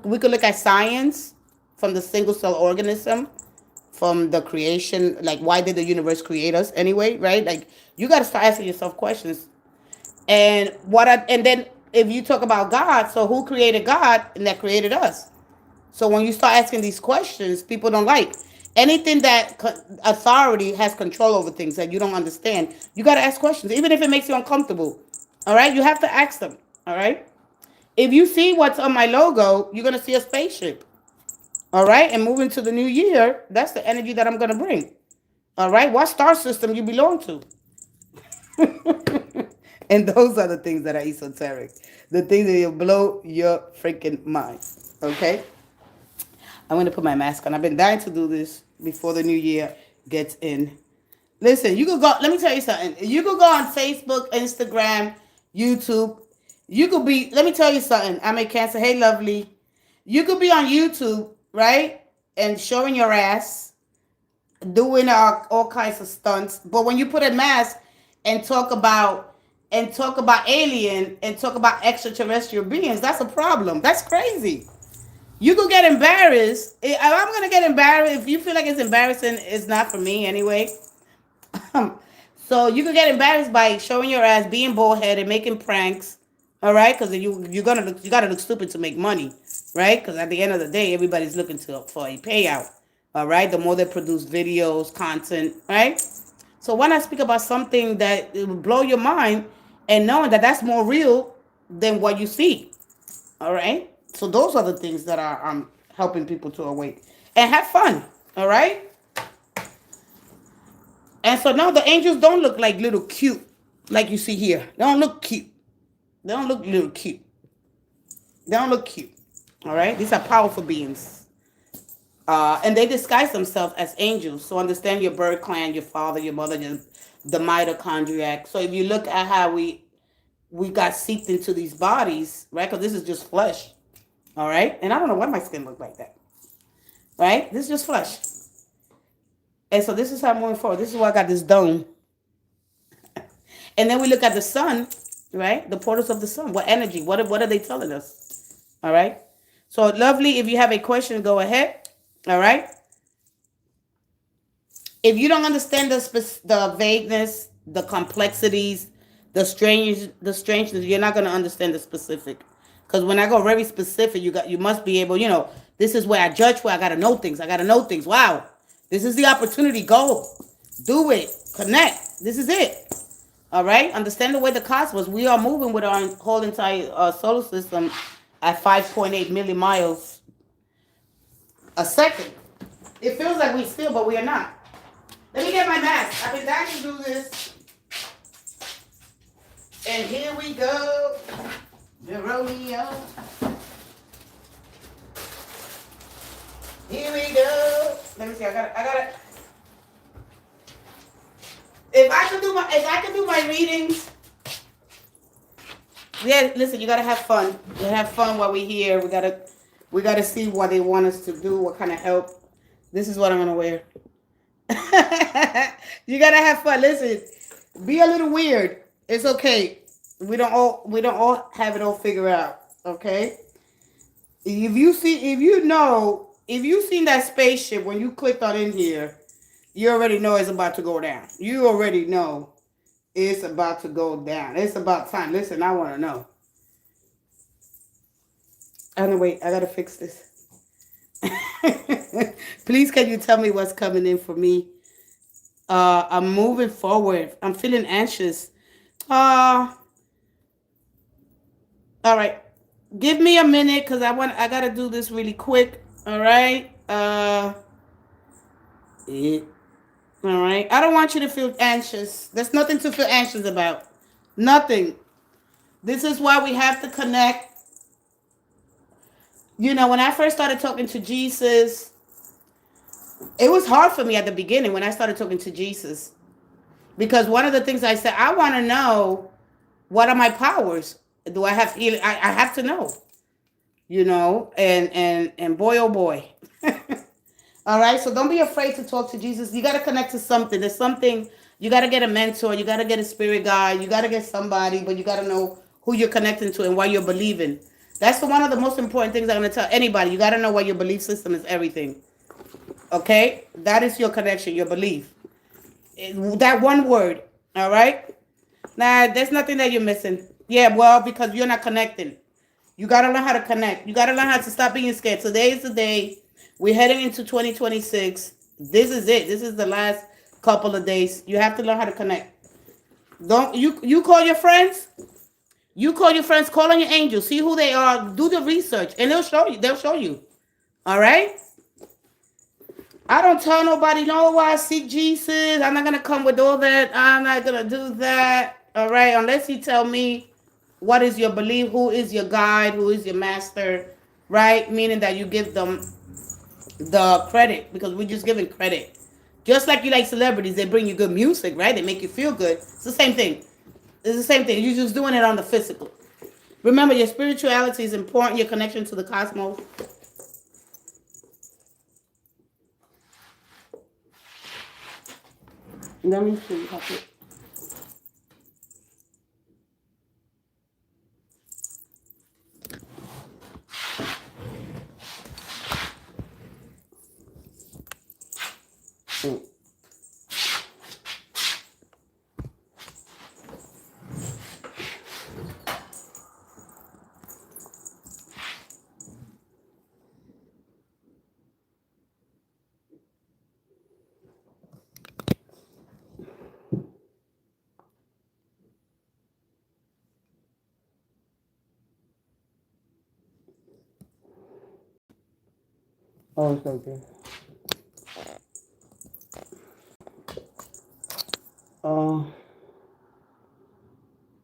we could look at science from the single cell organism, from the creation. Like, why did the universe create us anyway, right? Like, you got to start asking yourself questions. And then if you talk about God, so who created God and that created us? So when you start asking these questions, people don't like anything that authority has control over things that you don't understand. You got to ask questions, even if it makes you uncomfortable. All right, you have to ask them. All right. If you see what's on my logo, you're gonna see a spaceship. All right, and moving to the new year, that's the energy that I'm gonna bring. All right, what star system you belong to? And those are the things that are esoteric, the things that will blow your freaking mind. Okay, I'm gonna put my mask on. I've been dying to do this before the new year gets in. Listen, you could go. Let me tell you something. You could go on Facebook, Instagram, YouTube. You could be. Let me tell you something. I'm a Cancer. Hey, lovely. You could be on YouTube, right, and showing your ass, doing all kinds of stunts. But when you put a mask and talk about alien and talk about extraterrestrial beings, that's a problem. That's crazy. You could get embarrassed. If I'm gonna get embarrassed, if you feel like it's embarrassing, it's not for me anyway. So you could get embarrassed by showing your ass, being bullheaded, making pranks. All right, because you gotta look stupid to make money, right? Because at the end of the day, everybody's looking for a payout. All right, the more they produce videos, content, right? So when I speak about something that it will blow your mind, and knowing that that's more real than what you see. All right. So those are the things that are helping people to awake and have fun. All right. And so now the angels don't look like little cute, like you see here. They don't look cute. They don't look little cute. They don't look cute. All right. These are powerful beings. And they disguise themselves as angels. So understand your birth clan, your father, your mother, the mitochondriac. So if you look at how we got seeped into these bodies, right? Because this is just flesh. All right. And I don't know why my skin look like that. Right? This is just flesh. And so this is how I'm moving forward. This is why I got this dome. And then we look at the sun, right? The portals of the sun. What energy? What are they telling us? All right. So lovely. If you have a question, go ahead. All right. If you don't understand the vagueness, the complexities, the strangeness, you're not going to understand the specific. Because when I go very specific, you must be able, this is where I judge, where I got to know things. I got to know things. Wow. This is the opportunity. Go. Do it. Connect. This is it. All right. Understand the way the cosmos. We are moving with our whole entire solar system at 5.8 million miles a second. It feels like we still, but we are not. Let me get my mask. I've been dying to do this. And here we go. The rodeo. Here we go. Let me see. I got it. If I could do my readings. Yeah, listen, you gotta have fun. You gotta have fun while we're here. We gotta see what they want us to do, what kind of help. This is what I'm gonna wear. You gotta have fun. Listen, be a little weird. It's okay. We don't all have it all figured out. Okay. If you've seen that spaceship when you clicked on in here, you already know it's about to go down. You already know it's about to go down. It's about time. Listen, I want to know. Wait, I gotta fix this. Please, can you tell me what's coming in for me? I'm moving forward. I'm feeling anxious. All right. Give me a minute because I gotta do this really quick. All right. All right. I don't want you to feel anxious. There's nothing to feel anxious about. Nothing. This is why we have to connect. When I first started talking to Jesus, it was hard for me at the beginning when I started talking to Jesus. Because one of the things I said, I want to know, what are my powers? Do I have healing? I have to know. And boy, oh boy. All right, so don't be afraid to talk to Jesus. You got to connect to something. There's something, you got to get a mentor. You got to get a spirit guide. You got to get somebody, but you got to know who you're connecting to and why you're believing. That's one of the most important things I'm going to tell anybody. You got to know what your belief system is everything. Okay? That is your connection, your belief. That one word. All right? Nah, there's nothing that you're missing. Yeah, well, because you're not connecting. You got to learn how to connect. You got to learn how to stop being scared. Today is the day. We're heading into 2026. This is it. This is the last couple of days. You have to learn how to connect. Don't you call your friends? You call your friends, call on your angels, see who they are, do the research, and they'll show you. They'll show you. All right? I don't tell nobody, no, I seek Jesus. I'm not gonna come with all that. I'm not gonna do that. All right, unless you tell me what is your belief, who is your guide, who is your master, right? Meaning that you give them the credit, because we're just giving credit. Just like you like celebrities, they bring you good music, right? They make you feel good. It's the same thing. It's the same thing. You're just doing it on the physical. Remember, your spirituality is important. Your connection to the cosmos. Let me see. Oh, it's okay. Uh,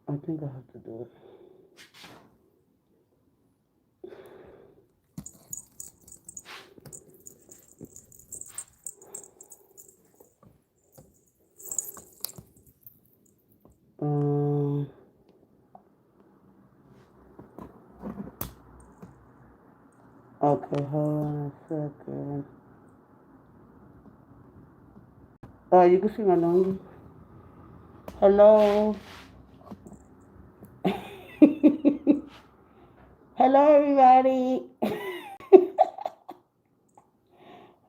I think I have to do it. Okay, hold on a second. Oh, you can see my number. Hello. Hello, everybody.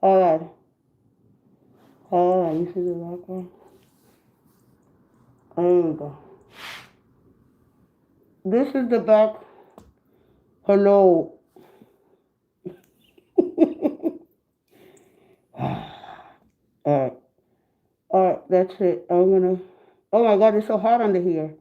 Hold on. Hold on. You see the background? There we go. This is the back. Hello. Alright. Alright, that's it. I'm gonna. Oh my god, it's so hot under here.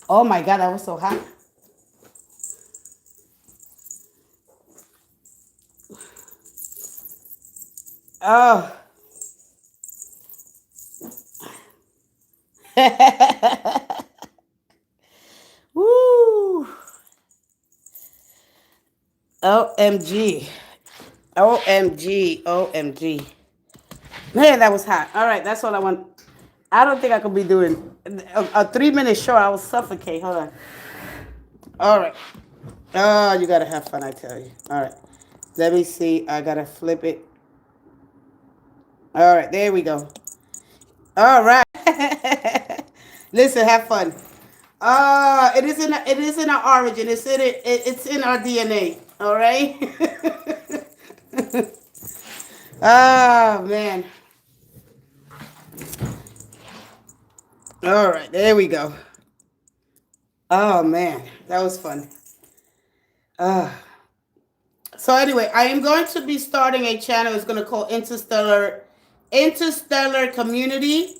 Oh my god, that was so hot. Oh. Woo. OMG. OMG. OMG. Man, that was hot. All right, that's all I want. I don't think I could be doing a 3-minute show. I will suffocate. Hold on. All right. Oh, you got to have fun, I tell you. All right. Let me see. I got to flip it. All right. There we go. All right. Listen, have fun. It is in our origin. It's in our DNA. All right. Oh man. All right, there we go. Oh man, that was fun. So anyway, I am going to be starting a channel. It's going to call Interstellar Community.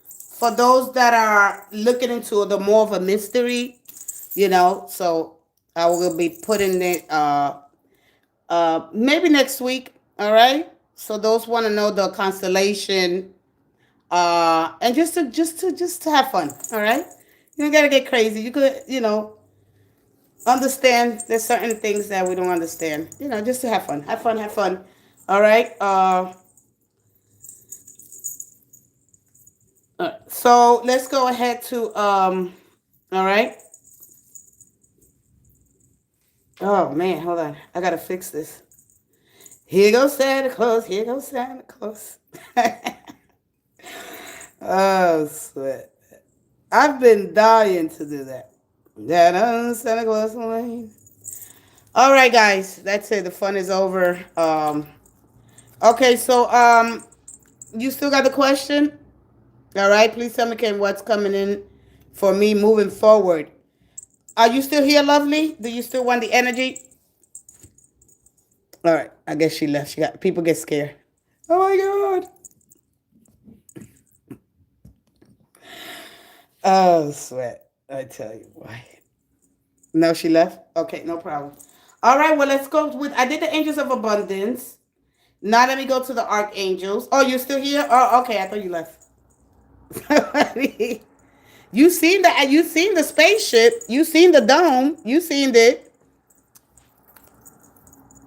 For those that are looking into the more of a mystery, so I will be putting it maybe next week. All right. So those want to know the constellation, and just to have fun. All right. You don't gotta get crazy. You could understand. There's certain things that we don't understand. Just to have fun. Have fun. Have fun. All right. So let's go ahead to all right. Oh man, hold on. I gotta fix this. Here goes Santa Claus. Here goes Santa Claus. Oh, sweat. I've been dying to do that. Santa Claus Lane. All right, guys. That's it. The fun is over. Okay, so you still got the question? All right. Please tell me, Ken, what's coming in for me moving forward. Are you still here, lovely? Do you still want the energy? All right. I guess she left. She got people get scared. Oh my God. Oh, sweat. I tell you why. No, she left? Okay, no problem. All right, well, let's go with. I did the angels of abundance. Now let me go to the archangels. Oh, you're still here? Oh, okay. I thought you left. You seen the spaceship. You seen the dome. You seen it.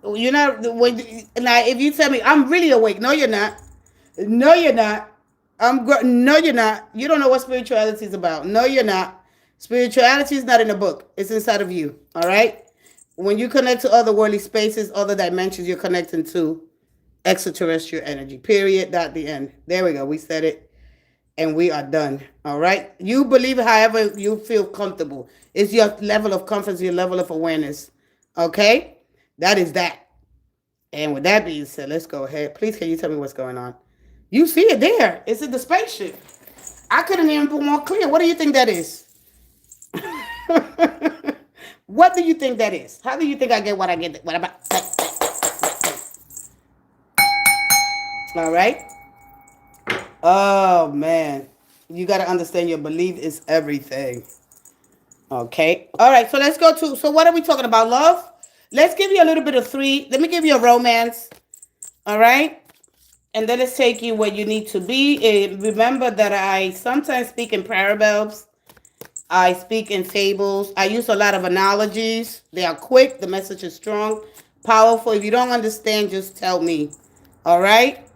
You're not when now. If you tell me I'm really awake, no, you're not. No, you're not. No, you're not. You don't know what spirituality is about. No, you're not. Spirituality is not in a book. It's inside of you. All right. When you connect to other worldly spaces, other dimensions, you're connecting to extraterrestrial energy. Period. Dot. The end. There we go. We said it, and we are done. All right. You believe however you feel comfortable. It's your level of confidence, your level of awareness. Okay. That is that. And with that being said, let's go ahead. Please, can you tell me what's going on? You see it there. It's in the spaceship. I couldn't even be more clear. What do you think that is? What do you think that is? How do you think I get what I get? What about? All right. Oh man, you got to understand your belief is everything. Okay. All right. So let's go to. So what are we talking about? Love. Let's give you a little bit of three. Let me give you a romance. All right. And then let's take you where you need to be. And remember that I sometimes speak in parables. I speak in fables. I use a lot of analogies. They are quick. The message is strong, powerful. If you don't understand, just tell me. All right?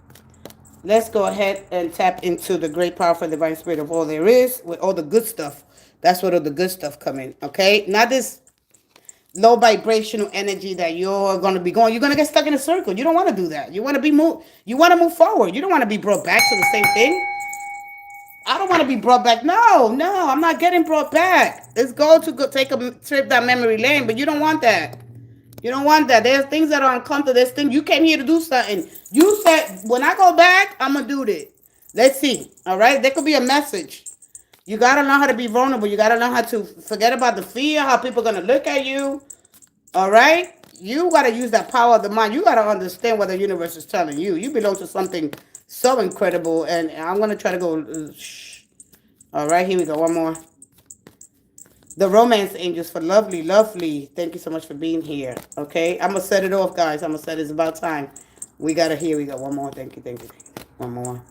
Let's go ahead and tap into the great, powerful, divine spirit of all there is with all the good stuff. That's where all the good stuff come in. Okay? Not this low vibrational energy that you're going to be going. You're going to get stuck in a circle. You don't want to do that. You want to be move. You want to move forward. You don't want to be brought back to the same thing. I don't want to be brought back. No, I'm not getting brought back. Let's go take a trip down memory lane, but you don't want that. You don't want that. There's things that are uncomfortable. There's things you came here to do something. You said when I go back, I'm gonna do this. Let's see. All right, there could be a message. You gotta learn how to be vulnerable. You gotta learn how to forget about the fear, how people are gonna look at you. All right, you gotta use that power of the mind. You gotta understand what the universe is telling you. You belong to something so incredible, and I'm gonna try to go. All right, here we go. One more. The romance angels for lovely, lovely. Thank you so much for being here. Okay, I'm gonna set it off, guys. I'm gonna set it. It's about time. We gotta. Here we go. One more. Thank you. Thank you. Thank you. One more.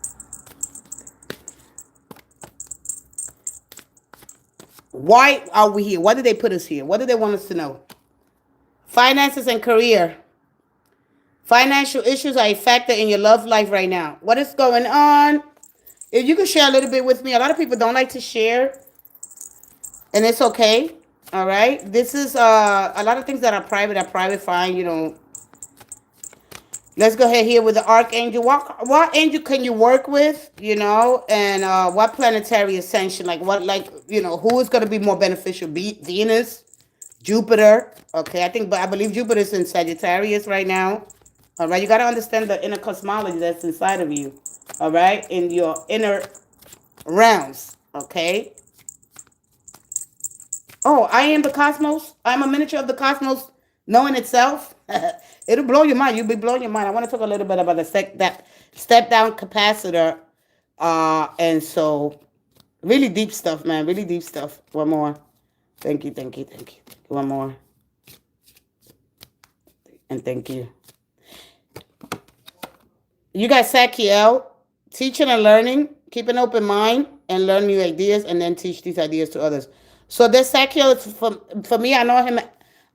Why are we here? Why did they put us here? What do they want us to know? Finances and career. Financial issues are a factor in your love life right now. What is going on? If you could share a little bit with me. A lot of people don't like to share, and it's okay. All right. This is a lot of things that are private, fine. You know. Let's go ahead here with the archangel. What angel can you work with? You know, and what planetary ascension? Who is going to be more beneficial? Venus, Jupiter. Okay, I believe Jupiter is in Sagittarius right now. All right, you got to understand the inner cosmology that's inside of you. All right, in your inner realms. Okay. Oh, I am the cosmos. I'm a miniature of the cosmos, knowing itself. It'll blow your mind. You'll be blowing your mind. I want to talk a little bit about that step down capacitor. And so really deep stuff, man. Really deep stuff. One more. Thank you. One more. And thank you. You got Sakiel, teaching and learning. Keep an open mind and learn new ideas and then teach these ideas to others. So this Sakiel, for me, I know him.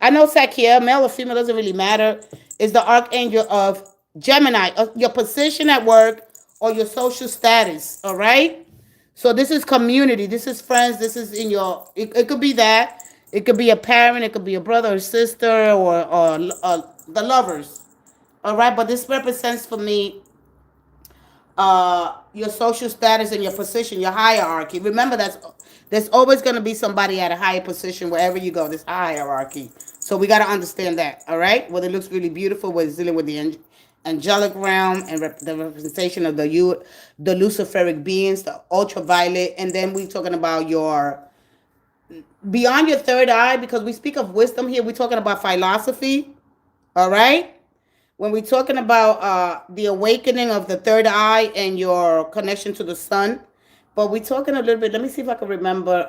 I know Sakiel, male or female, doesn't really matter. Is the archangel of Gemini, your position at work or your social status, all right? So this is community. This is friends. This is in your, it could be that. It could be a parent. It could be a brother or sister or the lovers, all right? But this represents for me your social status and your position, your hierarchy. Remember, there's always going to be somebody at a higher position wherever you go. There's a hierarchy. So we got to understand that, all right? Whether it looks really beautiful, whether it's dealing with the angelic realm and the representation of the Luciferic beings, the ultraviolet, and then we're talking about your beyond your third eye, because we speak of wisdom here. We're talking about philosophy, all right? When we're talking about the awakening of the third eye and your connection to the sun, but we're talking a little bit. Let me see if I can remember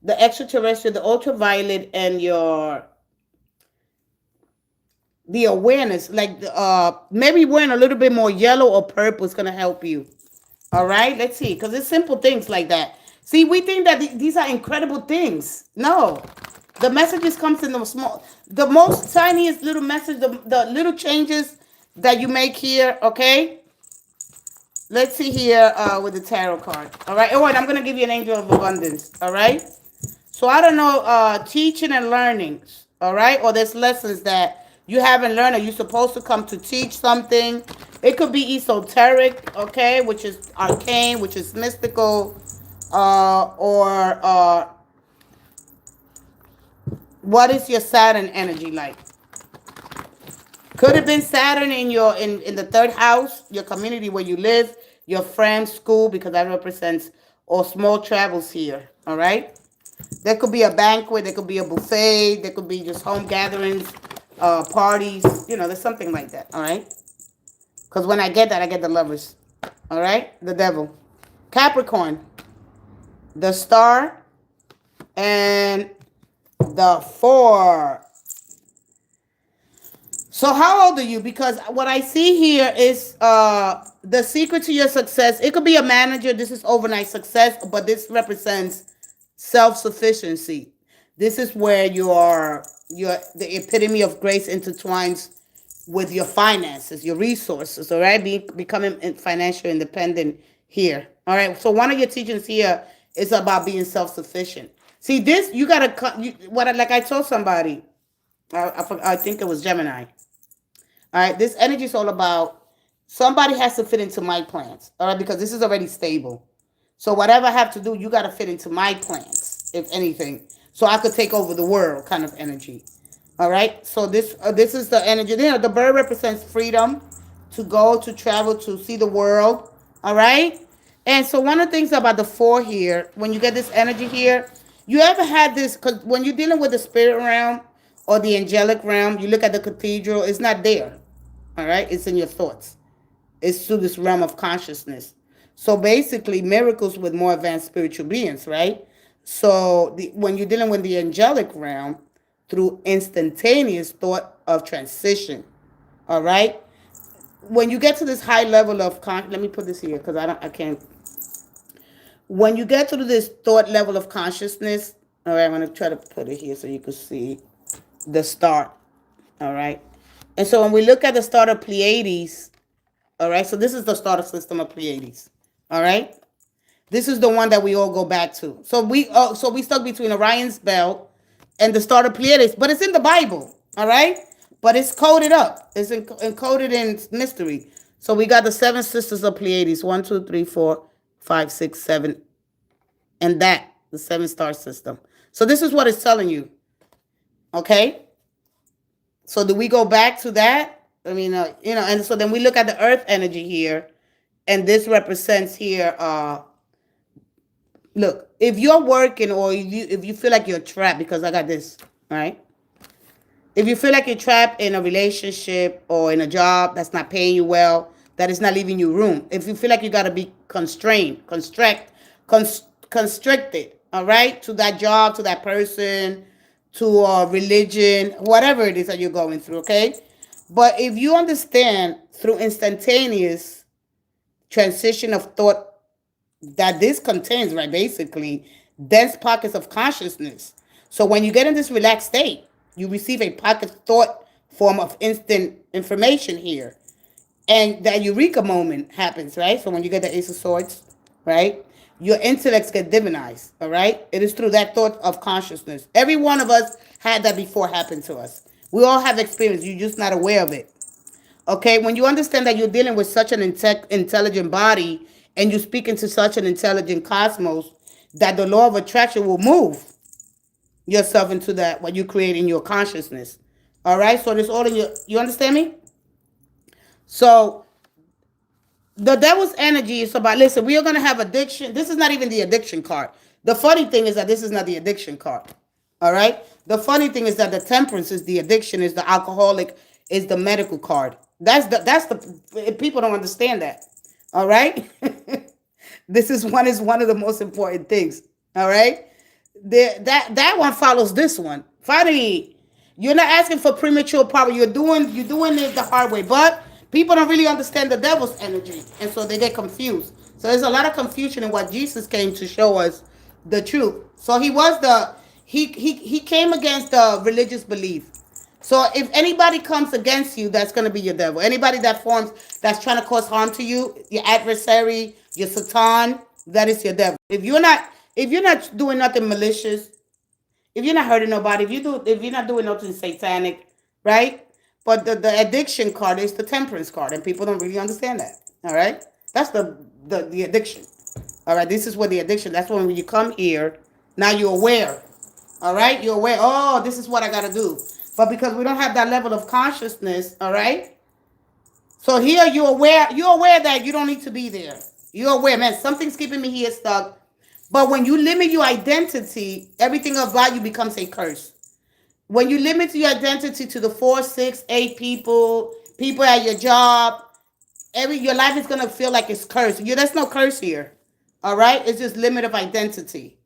the extraterrestrial, the ultraviolet, and your the awareness. Like maybe wearing a little bit more yellow or purple is gonna help you. All right, let's see, because it's simple things like that. See, we think that these are incredible things. No, the messages comes in the most tiniest little message, the little changes that you make here. Okay, let's see here with the tarot card. All right, oh, and I'm gonna give you an angel of abundance. All right, so I don't know, teaching and learnings. All right, or there's lessons that you haven't learned, or you're supposed to come to teach something. It could be esoteric, okay, which is arcane, which is mystical, or what is your Saturn energy like? Could have been Saturn in your in the third house, your community where you live, your friends, school, because that represents or small travels here. All right. There could be a banquet, there could be a buffet, there could be just home gatherings, parties. You know, there's something like that. All right. Because when I get that, I get the Lovers. All right, the Devil, Capricorn, the Star, and the 4. So how old are you? Because what I see here is the secret to your success. It could be a manager. This is overnight success, but this represents self-sufficiency. This is where the epitome of grace intertwines with your finances, your resources, all right? Becoming financially independent here, all right? So one of your teachings here is about being self-sufficient. See, this, you got to, like I told somebody, I think it was Gemini, all right? This energy is all about somebody has to fit into my plans, all right? Because this is already stable. So whatever I have to do, you got to fit into my plans, if anything, so I could take over the world kind of energy. All right, so this is the energy. You know, the bird represents freedom to go, to travel, to see the world. All right, and so one of the things about the 4 here, when you get this energy here, you ever had this? Because when you're dealing with the spirit realm or the angelic realm, you look at the cathedral. It's not there. All right, it's in your thoughts. It's through this realm of consciousness. So basically, miracles with more advanced spiritual beings, right? So when you're dealing with the angelic realm, through instantaneous thought of transition. All right. When you get to this high level of let me put this here because I can't. When you get to this thought level of consciousness, all right, I'm going to try to put it here so you can see the start. All right. And so when we look at the start of Pleiades, all right, so this is the starter system of Pleiades. All right. This is the one that we all go back to. So we stuck between Orion's belt and the start of Pleiades, but it's in the Bible, all right? But it's coded up. It's encoded in mystery. So we got the 7 sisters of Pleiades, 1, 2, 3, 4, 5, 6, 7, and the 7-star system. So this is what it's telling you, okay? So do we go back to that? I mean, and so then we look at the Earth energy here, and this represents here. Look, if you're working or if you feel like you're trapped, because I got this, right? If you feel like you're trapped in a relationship or in a job that's not paying you well, that is not leaving you room. If you feel like you got to be constrained, constricted, all right, to that job, to that person, to religion, whatever it is that you're going through, okay? But if you understand through instantaneous transition of thought that this contains, right, basically dense pockets of consciousness. So when you get in this relaxed state, you receive a pocket thought form of instant information here, and that eureka moment happens, right? So when you get the Ace of Swords, right, your intellects get divinized, all right? It is through that thought of consciousness. Every one of us had that before happen to us. We all have experience. You're just not aware of it. Okay, when you understand that you're dealing with such an intelligent body and you speak into such an intelligent cosmos, that the law of attraction will move yourself into that what you create in your consciousness. All right, so there's all in your. You understand me? So the devil's energy is about. Listen, we are gonna have addiction. This is not even the addiction card. The funny thing is that this is not the addiction card. All right. The funny thing is that the temperance is the addiction, is the alcoholic, is the medical card. That's the people don't understand that. All right. This is one of the most important things. All right. That one follows this one. Finally, you're not asking for premature power. You're doing it the hard way. But people don't really understand the devil's energy, and so they get confused. So there's a lot of confusion in what Jesus came to show us the truth. So he came against the religious belief. So if anybody comes against you, that's going to be your devil. Anybody that's trying to cause harm to you, your adversary, your satan, that is your devil. If you're not doing nothing malicious, if you're not hurting nobody, if you're not doing nothing satanic, right? But the addiction card is the temperance card, and people don't really understand that. All right, that's the addiction. All right, this is what the addiction. That's when you come here. Now you're aware. All right, you're aware. Oh, this is what I gotta do. But because we don't have that level of consciousness, all right. So here you're aware. You're aware that you don't need to be there. You're aware, man. Something's keeping me here stuck. But when you limit your identity, everything about you becomes a curse. When you limit your identity to the 4, 6, 8 people at your job, your life is gonna feel like it's cursed. There's no curse here. All right? It's just limit of identity.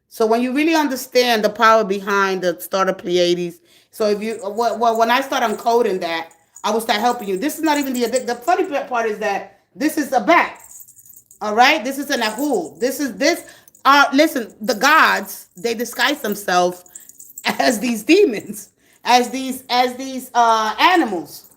So when you really understand the power behind the starter Pleiades, so if you when I start uncoding that, I will start helping you. This is not even the funny part is that this is a bat. All right, this is an ahul. This. Listen, the gods, they disguise themselves as these demons, as these animals.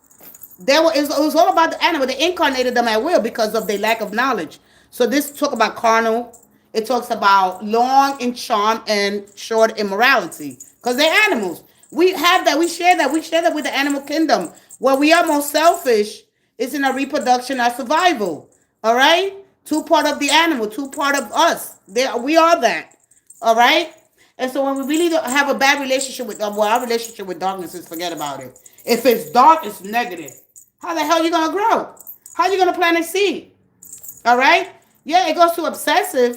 It was all about the animal. They incarnated them at will because of their lack of knowledge. So this talk about carnal. It talks about long in charm and short immorality. Because they're animals. We have that. We share that. We share that with the animal kingdom. Where we are most selfish is in our reproduction, our survival. All right? Two part of the animal, two part of us. We are that. All right? And so when we really don't have a bad relationship with, our relationship with darkness is forget about it. If it's dark, it's negative. How the hell are you going to grow? How are you going to plant a seed? All right? Yeah, it goes to obsessive.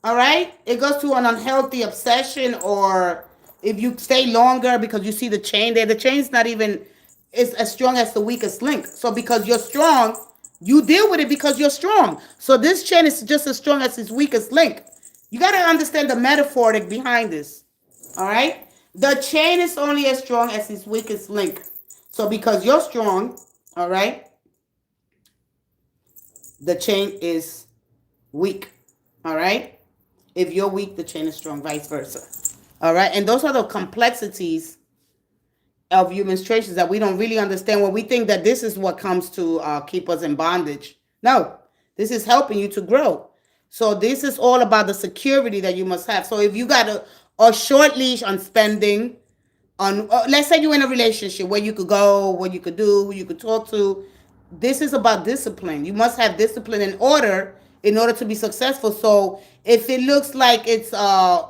All right? It goes to an unhealthy obsession, or if you stay longer because you see the chain there. The chain's not even is as strong as the weakest link. So because you're strong, you deal with it because you're strong. So this chain is just as strong as its weakest link. You got to understand the metaphoric behind this. All right? The chain is only as strong as its weakest link. So because you're strong, all right, the chain is weak. All right? If you're weak, the chain is strong, vice versa. All right? And those are the complexities of human menstruations that we don't really understand when we think that this is what comes to keep us in bondage. No, this is helping you to grow. So this is all about the security that you must have. So if you got a short leash on spending, on let's say you're in a relationship where you could go, what you could do, who you could talk to. This is about discipline. You must have discipline in order to be successful. So if it looks like it's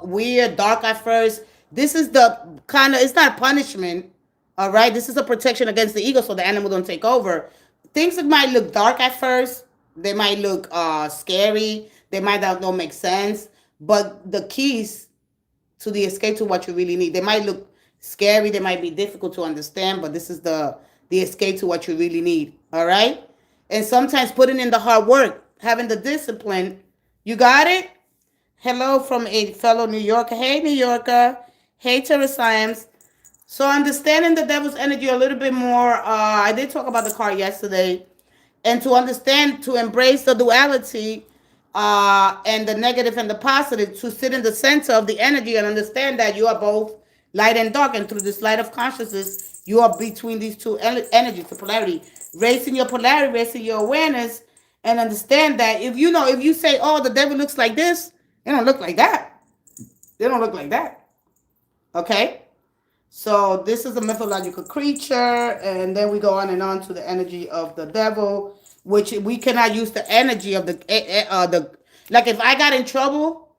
weird, dark at first, this is the kind of, it's not punishment. All right, this is a protection against the ego, so the animal don't take over. Things that might look dark at first, they might look scary, they might not don't make sense, but the keys to the escape to what you really need. They might look scary, they might be difficult to understand, but this is the escape to what you really need. All right, and sometimes putting in the hard work, having the discipline. You got it. Hello from a fellow New Yorker. Hey, New Yorker. Hey, Terrasiams. So understanding the devil's energy a little bit more, I did talk about the card yesterday, and to understand, to embrace the duality and the negative and the positive, to sit in the center of the energy and understand that you are both light and dark, and through this light of consciousness, you are between these two energies, the polarity, raising your polarity, raising your awareness, and understand that if you say, oh, the devil looks like this, they don't look like that. They don't look like that. Okay? So this is a mythological creature, and then we go on to the energy of the devil, which we cannot use the energy of the like if I got in trouble,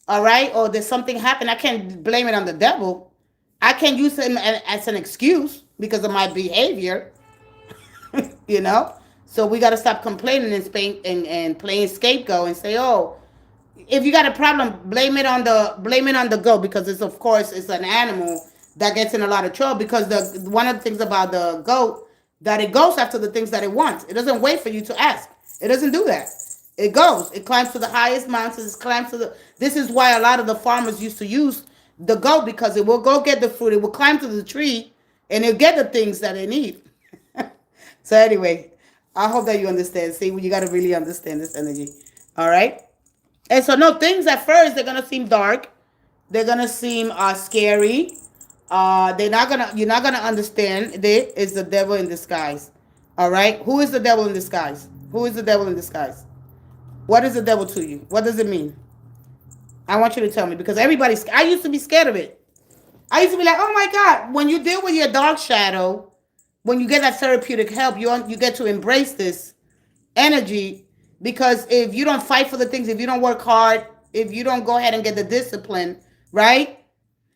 all right, or there's something happened, I can't blame it on the devil. I can use him as an excuse because of my behavior, you know. So we got to stop complaining and playing scapegoat and say, oh, if you got a problem, blame it on the goat because it's of course it's an animal that gets in a lot of trouble because the one of the things about the goat that it goes after the things that it wants. It doesn't wait for you to ask. It doesn't do that. It goes. It climbs to the highest mountains. It climbs to the. This is why a lot of the farmers used to use the goat because it will go get the fruit. It will climb to the tree and it'll get the things that they need. So anyway, I hope that you understand. See, you got to really understand this energy. All right. And so no things at first they're gonna seem dark, they're gonna seem scary. They're not gonna you're not gonna understand. There is the devil in disguise. All right, who is the devil in disguise? Who is the devil in disguise? What is the devil to you? What does it mean? I want you to tell me because everybody's. I used to be scared of it. I used to be like, oh my god. When you deal with your dark shadow, when you get that therapeutic help, you get to embrace this energy because if you don't fight for the things, if you don't work hard, if you don't go ahead and get the discipline, right?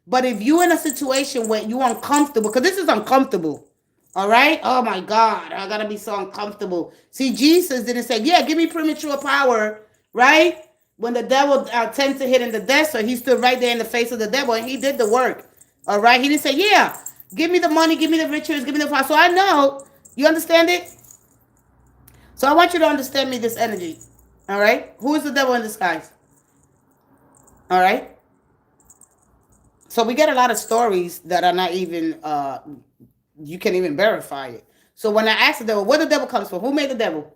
But if you're in a situation where you're uncomfortable, because this is uncomfortable, all right? Oh my God, I gotta be so uncomfortable. See, Jesus didn't say, yeah, give me premature power, right? When the devil tends to hit in the desert, he stood right there in the face of the devil and he did the work, all right? He didn't say, yeah, give me the money, give me the riches, give me the power. So I know, you understand it? So I want you to understand me this energy. All right? Who is the devil in disguise? All right? So we get a lot of stories that are not even you can't even verify it. So when I ask the devil, where the devil comes from, who made the devil?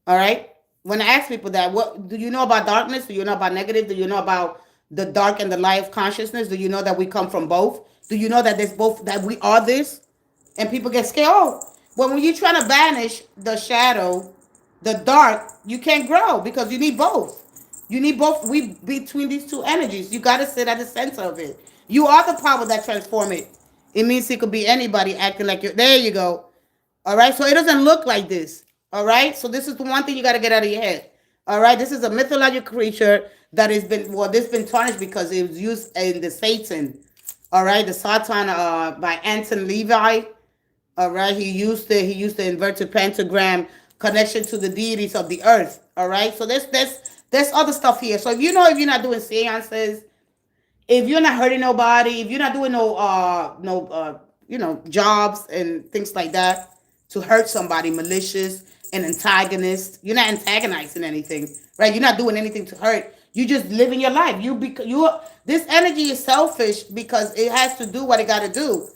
All right? When I ask people that, what do you know about darkness? Do you know about negative? Do you know about the dark and the light of consciousness? Do you know that we come from both? Do you know that there's both, that we are this? And people get scared. Oh, well, when you're trying to banish the shadow, the dark, you can't grow because you need both. You need both. We between these two energies. You got to sit at the center of it. You are the power that transform it. It means it could be anybody acting like you're. There you go. All right. So it doesn't look like this. All right. So this is the one thing you got to get out of your head. All right. This is a mythological creature that has been this been tarnished because it was used in the Satan. All right. The Satan by Anton Levi. All right, he used the inverted pentagram connection to the deities of the earth. All right, so there's other stuff here. So if you're not doing seances, if you're not hurting nobody, if you're not doing no jobs and things like that to hurt somebody malicious and antagonist, you're not antagonizing anything, right? You're not doing anything to hurt. You just living your life. This energy is selfish because it has to do what it got to do.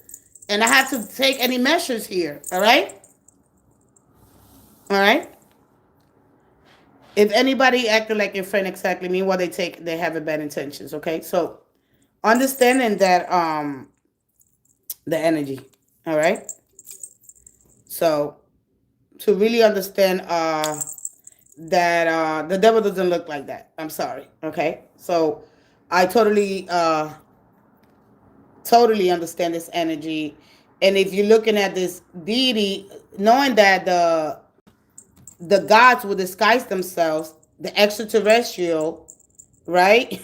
And I have to take any measures here. All right? All right? If anybody acting like your friend exactly mean what they have bad intentions. Okay? So understanding that the energy. All right? So to really understand that the devil doesn't look like that. I'm sorry. Okay? So I totally understand this energy. And if you're looking at this deity, knowing that the gods will disguise themselves, the extraterrestrial, right,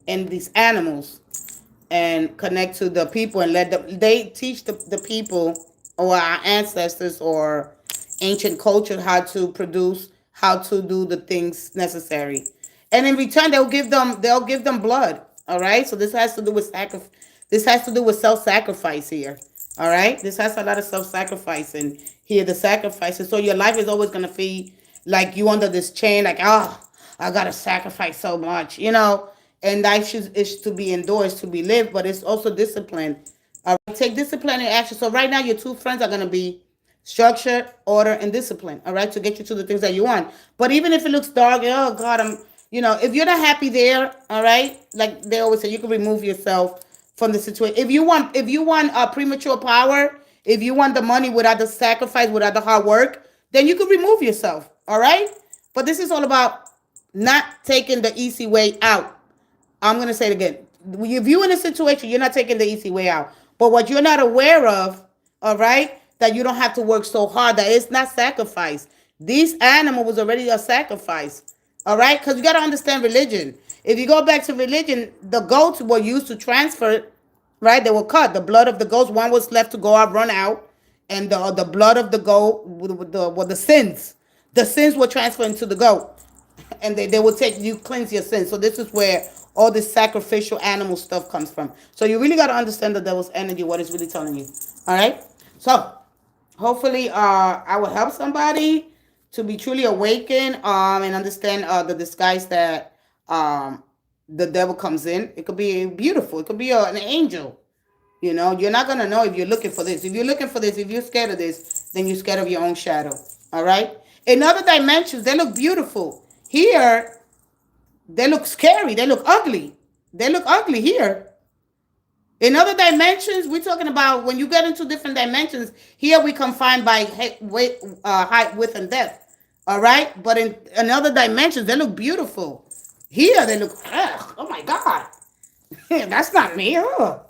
and these animals, and connect to the people and let them. They teach the people or our ancestors or ancient culture how to do the things necessary, and in return they'll give them blood. All right, so this has to do with sacrifice. This has to do with self-sacrifice here. All right, this has a lot of self-sacrifice and here the sacrifices. So your life is always gonna feel like you under this chain, like I gotta sacrifice so much, and life is to be endorsed, to be lived, but it's also discipline. All right, take discipline and action. So right now your two friends are gonna be structure, order, and discipline. All right, to get you to the things that you want. But even if it looks dark, oh God, if you're not happy there, all right, like they always say, you can remove yourself from the situation. If you want premature power, if you want the money without the sacrifice, without the hard work, then you can remove yourself. All right, but this is all about not taking the easy way out. I'm gonna say it again. If you're in a situation, you're not taking the easy way out. But what you're not aware of, all right, that you don't have to work so hard, that it's not sacrifice. This animal was already a sacrifice, all right? Because you got to understand religion. If you go back to religion, the goats were used to transfer, right? They were cut. The blood of the goats, one was left to go out, run out, and the blood of the goat, with the sins. The sins were transferred into the goat, and they will take you, cleanse your sins. So this is where all this sacrificial animal stuff comes from. So you really got to understand the devil's energy, what it's really telling you. All right. So hopefully, I will help somebody to be truly awakened, and understand the disguise that the devil comes in. It could be beautiful. It could be an angel. You know, you're not gonna know if you're looking for this. If you're looking for this, if you're scared of this, then you're scared of your own shadow. All right. In other dimensions, they look beautiful. Here, they look scary. They look ugly. They look ugly here. In other dimensions, we're talking about when you get into different dimensions. Here we confined by height, width, and depth. All right. But in other dimensions, they look beautiful. Here they look, ugh, oh my God. That's not me. Ugh.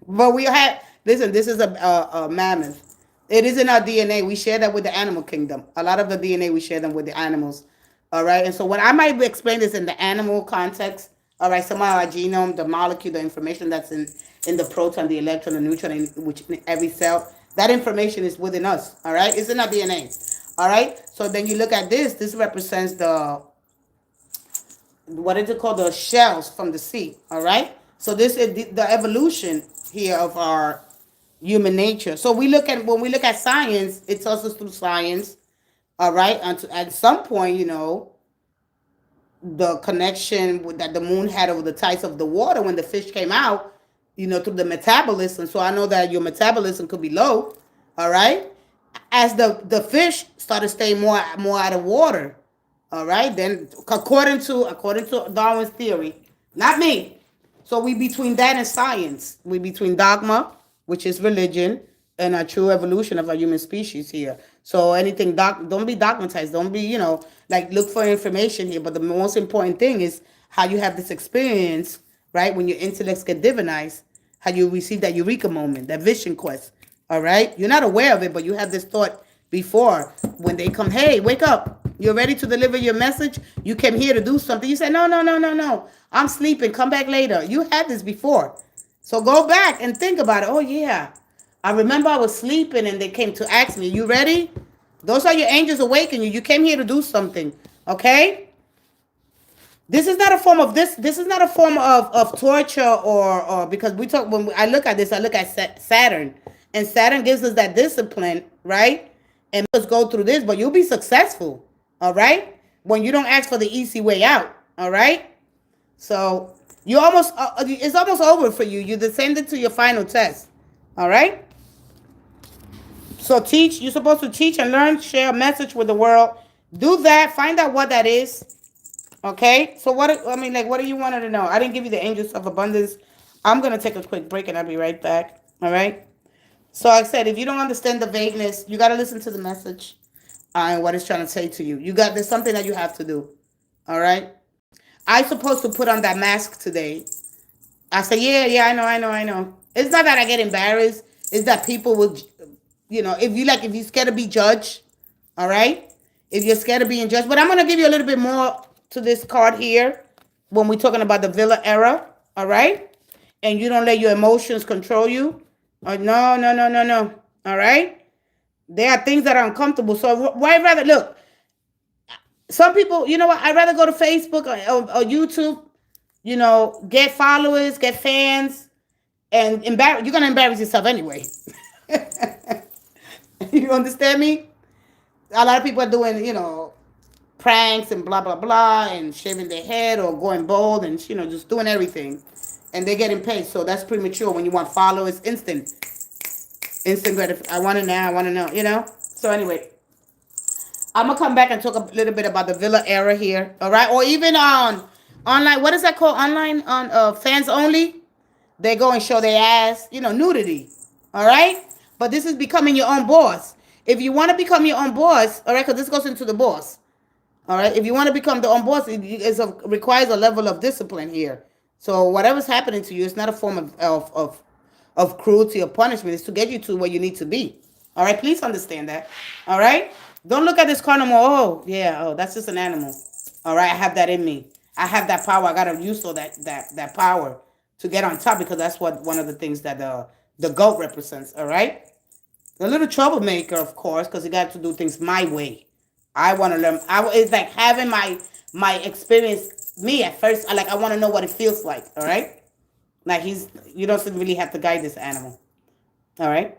But we have, listen, this is a mammoth. It is in our DNA. We share that with the animal kingdom. A lot of the DNA, we share them with the animals. All right. And so when I might explain this in the animal context, all right, some of our genome, the molecule, the information that's in the proton, the electron, the neutron, which in every cell, that information is within us. All right. It's in our DNA. All right. So then you look at this. This represents what is it called? The shells from the sea. All right. So this is the evolution here of our human nature. So when we look at science, it tells us through science. All right. And at some point, the connection that the moon had over the tides of the water when the fish came out, through the metabolism. So I know that your metabolism could be low. All right. As the fish started staying more out of water. All right. Then according to Darwin's theory, not me. So we between that and science. We between dogma, which is religion, and a true evolution of our human species here. So anything, don't be dogmatized. Don't be, look for information here. But the most important thing is how you have this experience, right? When your intellects get divinized, how you receive that eureka moment, that vision quest. All right? You're not aware of it, but you have this thought before when they come, hey, wake up. You're ready to deliver your message. You came here to do something. You say, no. I'm sleeping. Come back later. You had this before. So go back and think about it. Oh, yeah. I remember I was sleeping and they came to ask me, you ready? Those are your angels awakening you. You came here to do something. Okay? This is not a form of this is not a form of torture or because when I look at this, I look at Saturn. And Saturn gives us that discipline, right? And let's go through this, but you'll be successful. All right? When you don't ask for the easy way out. All right? So it's almost over for you. You descended to your final test. All right? So you're supposed to teach and learn, share a message with the world. Do that. Find out what that is. Okay? So what do you want to know? I didn't give you the angels of abundance. I'm going to take a quick break and I'll be right back. All right? So I said, if you don't understand the vagueness, you got to listen to the message and what it's trying to say to you. There's something that you have to do. All right? I'm supposed to put on that mask today. I say, yeah, I know. It's not that I get embarrassed. It's that people will, if you're scared to be judged, all right? If you're scared of being judged. But I'm going to give you a little bit more to this card here when we're talking about the Villa era, all right? And you don't let your emotions control you. No. All right? There are things that are uncomfortable. So why rather, look, some people, you know what? I'd rather go to Facebook or YouTube, get followers, get fans, and you're going to embarrass yourself anyway. You understand me? A lot of people are doing, pranks and blah, blah, blah, and shaving their head or going bald and, just doing everything. And they're getting paid. So that's premature. When you want followers, instant gratification. I want to know, So anyway, I'm going to come back and talk a little bit about the Villa era here. All right. Or even on online. What is that called? Online on fans only. They go and show their ass, nudity. All right. But this is becoming your own boss. If you want to become your own boss, all right, because this goes into the boss. All right. If you want to become the own boss, it requires a level of discipline here. So whatever's happening to you, it's not a form of of cruelty or punishment. It's to get you to where you need to be. All right, please understand that. All right, don't look at this card no more. Oh yeah, oh that's just an animal. All right, I have that in me. I have that power. I gotta use all that power to get on top, because that's what one of the things that the goat represents. All right, a little troublemaker, of course, because he got to do things my way. I want to learn. It's like having my experience. Me at first, I want to know what it feels like. All right, like you don't really have to guide this animal. All right.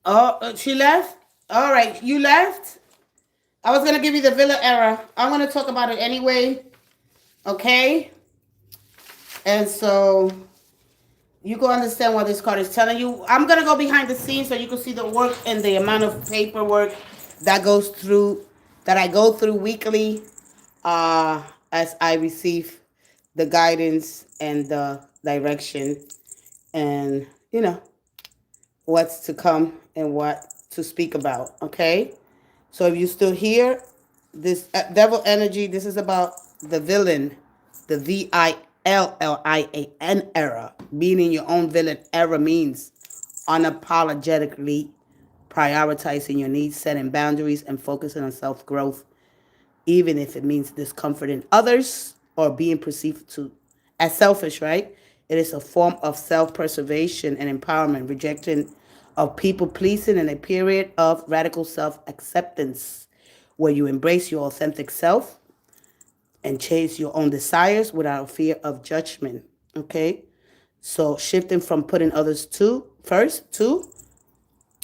Oh, she left. All right, you left. I was gonna give you the Villa era. I'm gonna talk about it anyway. Okay, and so you can understand what this card is telling you. I'm gonna go behind the scenes so you can see the work and the amount of paperwork that goes through that I go through weekly, as I receive the guidance and the direction, and what's to come and what to speak about. Okay, so if you still here, this devil energy. This is about the villain, the VILLIAN era. Meaning your own villain era means unapologetically prioritizing your needs, setting boundaries, and focusing on self growth, even if it means discomforting others or being perceived to as selfish, right? It is a form of self-preservation and empowerment, rejecting of people pleasing in a period of radical self-acceptance where you embrace your authentic self and chase your own desires without fear of judgment. Okay? So shifting from putting others to first to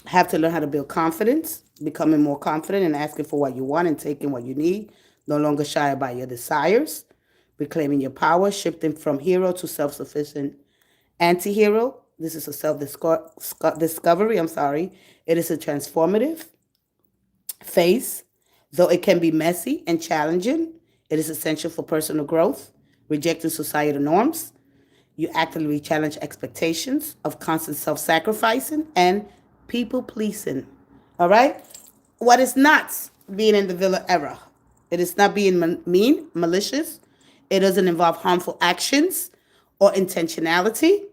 have to learn how to build confidence, becoming more confident and asking for what you want and taking what you need, no longer shy about your desires, reclaiming your power, shifting from hero to self-sufficient anti-hero. This is a self-discovery. It is a transformative phase. Though it can be messy and challenging, it is essential for personal growth, rejecting societal norms. You actively challenge expectations of constant self-sacrificing and people-pleasing. All right? What is not being in the villa era? It is not being mean, malicious. It doesn't involve harmful actions or intentionality,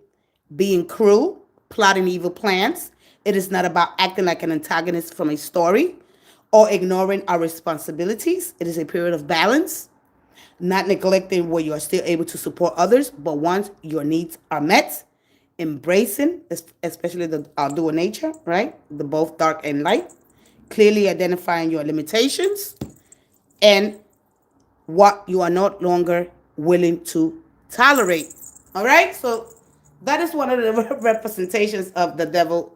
being cruel, plotting evil plans. It is not about acting like an antagonist from a story or ignoring our responsibilities. It is a period of balance, not neglecting where you are still able to support others, but once your needs are met, embracing, especially the dual nature, right? The both dark and light, clearly identifying your limitations and what you are no longer willing to tolerate. All right? So that is one of the representations of the devil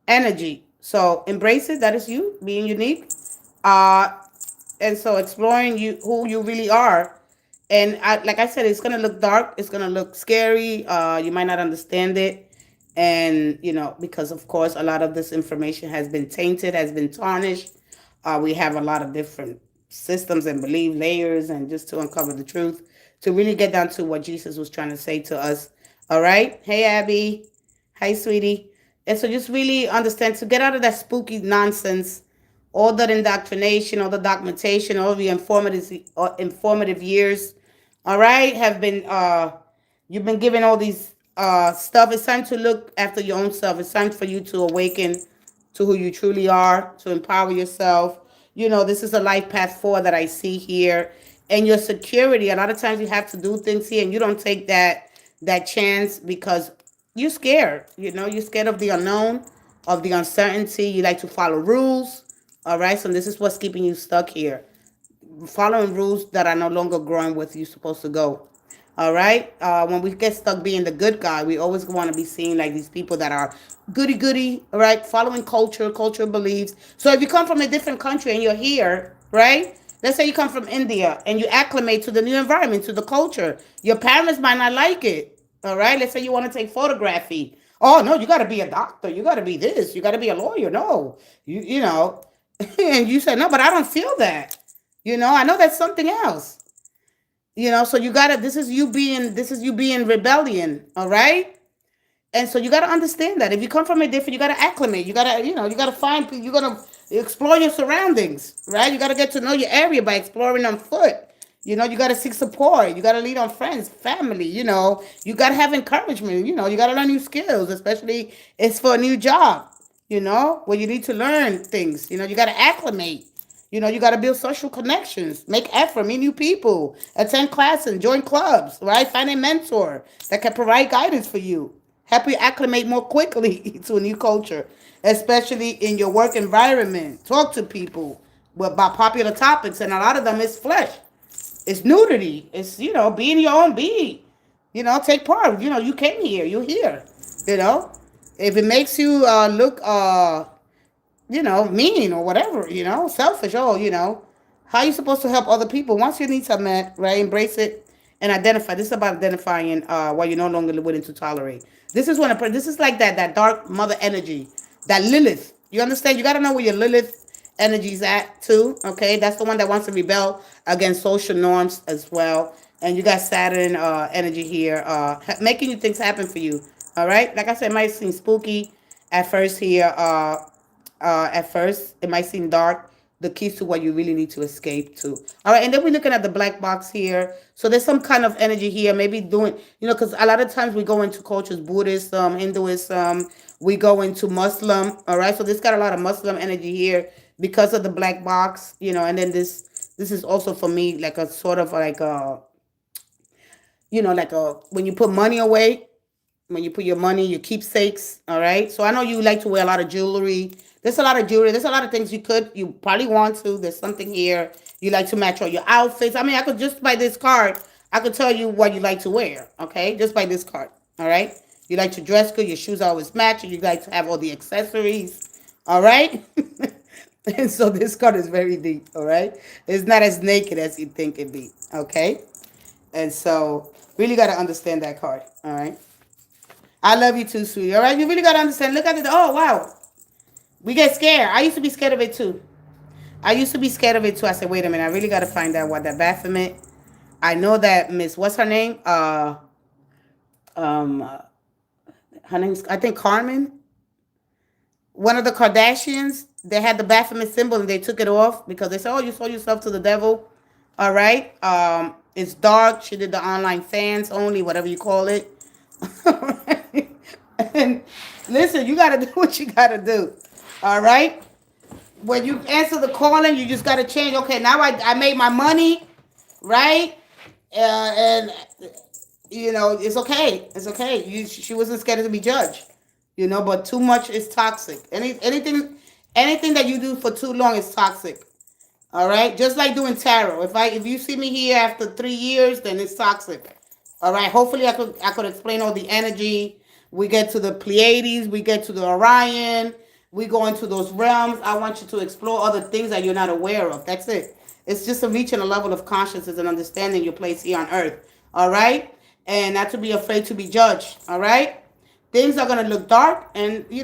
energy. So embrace it. That is you being unique. Uh, and so exploring you who you really are. And like I said, it's gonna look dark. It's gonna look scary. You might not understand it, and because of course a lot of this information has been tainted, has been tarnished. We have a lot of different systems and belief layers, and just to uncover the truth, to really get down to what Jesus was trying to say to us. All right. Hey, Abby. Hi, sweetie. And so just really understand to get out of that spooky nonsense, all that indoctrination, all the documentation, all the informative years, all right, have been you've been given all these stuff. It's time to look after your own self. It's time for you to awaken to who you truly are, to empower yourself. This is a life path forward that I see here. And your security, a lot of times you have to do things here and you don't take that chance because you're scared. You're scared of the unknown, of the uncertainty. You like to follow rules. All right. So this is what's keeping you stuck here. Following rules that are no longer growing with you supposed to go. All right. When we get stuck being the good guy, we always want to be seen like these people that are goody goody. All right. Following cultural beliefs. So if you come from a different country and you're here, right? Let's say you come from India and you acclimate to the new environment, to the culture. Your parents might not like it. All right. Let's say you want to take photography. Oh no, you got to be a doctor. You got to be this. You got to be a lawyer. No, you know, and you said no, but I don't feel that. I know that's something else. So you gotta. This is you being rebellion. All right. And so you got to understand that if you come from a different, you got to acclimate. You got to find, you got to explore your surroundings, right? You got to get to know your area by exploring on foot. You got to seek support. You got to lean on friends, family. You got to have encouragement. You got to learn new skills, especially it's for a new job, where you need to learn things. You got to acclimate. You got to build social connections, make effort, meet new people, attend classes, join clubs, right? Find a mentor that can provide guidance for you. Help you acclimate more quickly to a new culture, especially in your work environment. Talk to people about popular topics, and a lot of them is flesh. It's nudity. It's, being your own being. Take part. You came here. You're here. You know, if it makes you look mean or whatever, selfish. Oh, how are you supposed to help other people once your needs are met, right? Embrace it and identify. This is about identifying what you're no longer willing to tolerate. This is this is like that dark mother energy, that Lilith. You understand? You got to know where your Lilith energy's at too. Okay, that's the one that wants to rebel against social norms as well. And you got Saturn energy here, making you things happen for you. All right, like I said, it might seem spooky at first here. At first, it might seem dark. The keys to what you really need to escape to. All right, and then we're looking at the black box here. So there's some kind of energy here, maybe doing, because a lot of times we go into cultures, Buddhism, Hinduism, we go into Muslim. All right, so this got a lot of Muslim energy here because of the black box, and then this is also for me like a sort of like a, like a, when you put money away, when you put your money, your keepsakes, all right? So I know you like to wear a lot of jewelry. There's a lot of jewelry. There's a lot of things you probably want to. There's something here. You like to match all your outfits. I mean, I could just by this card, I could tell you what you like to wear, okay? Just by this card, all right? You like to dress good. Your shoes always match. And you like to have all the accessories, all right? And so this card is very deep, all right? It's not as naked as you think it'd be, okay? And so, really got to understand that card. All right. I love you too, sweetie. All right. You really got to understand. Look at it. Oh, wow. We get scared. I used to be scared of it too. I used to be scared of it too. I said, wait a minute. I really got to find out what that Baphomet. I know that Miss, what's her name? Um, uh, Her name's, I think, Carmen. One of the Kardashians. They had the Baphomet symbol and they took it off because they said, oh, you sold yourself to the devil. All right. It's dark. She did the online fans only, whatever you call it. And listen, you got to do what you got to do. All right. When you answer the calling, you just got to change. Okay, now I made my money, right? And it's okay. It's okay. She wasn't scared to be judged, but too much is toxic. Anything that you do for too long is toxic. All right, just like doing tarot. If you see me here after 3 years, then it's toxic. All right. Hopefully, I could explain all the energy. We get to the Pleiades. We get to the Orion. We go into those realms. I want you to explore other things that you're not aware of. That's it. It's just a reaching a level of consciousness and understanding your place here on Earth. All right, and not to be afraid to be judged. All right, things are gonna look dark, and we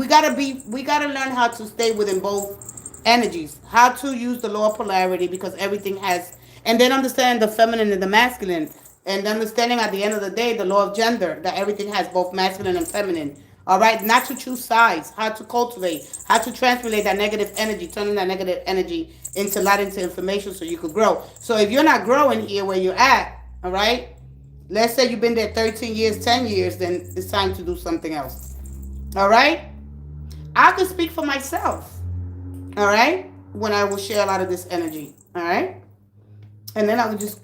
gotta learn how to stay within both energies, how to use the law of polarity because everything has, and then understand the feminine and the masculine, and understanding at the end of the day the law of gender, that everything has both masculine and feminine. All right, not to choose sides, how to cultivate, how to translate that negative energy, turning that negative energy into light, into information so you could grow. So if you're not growing here where you're at, all right, let's say you've been there 13 years, 10 years, then it's time to do something else. All right, I can speak for myself. All right, when I will share a lot of this energy. All right, and then I will just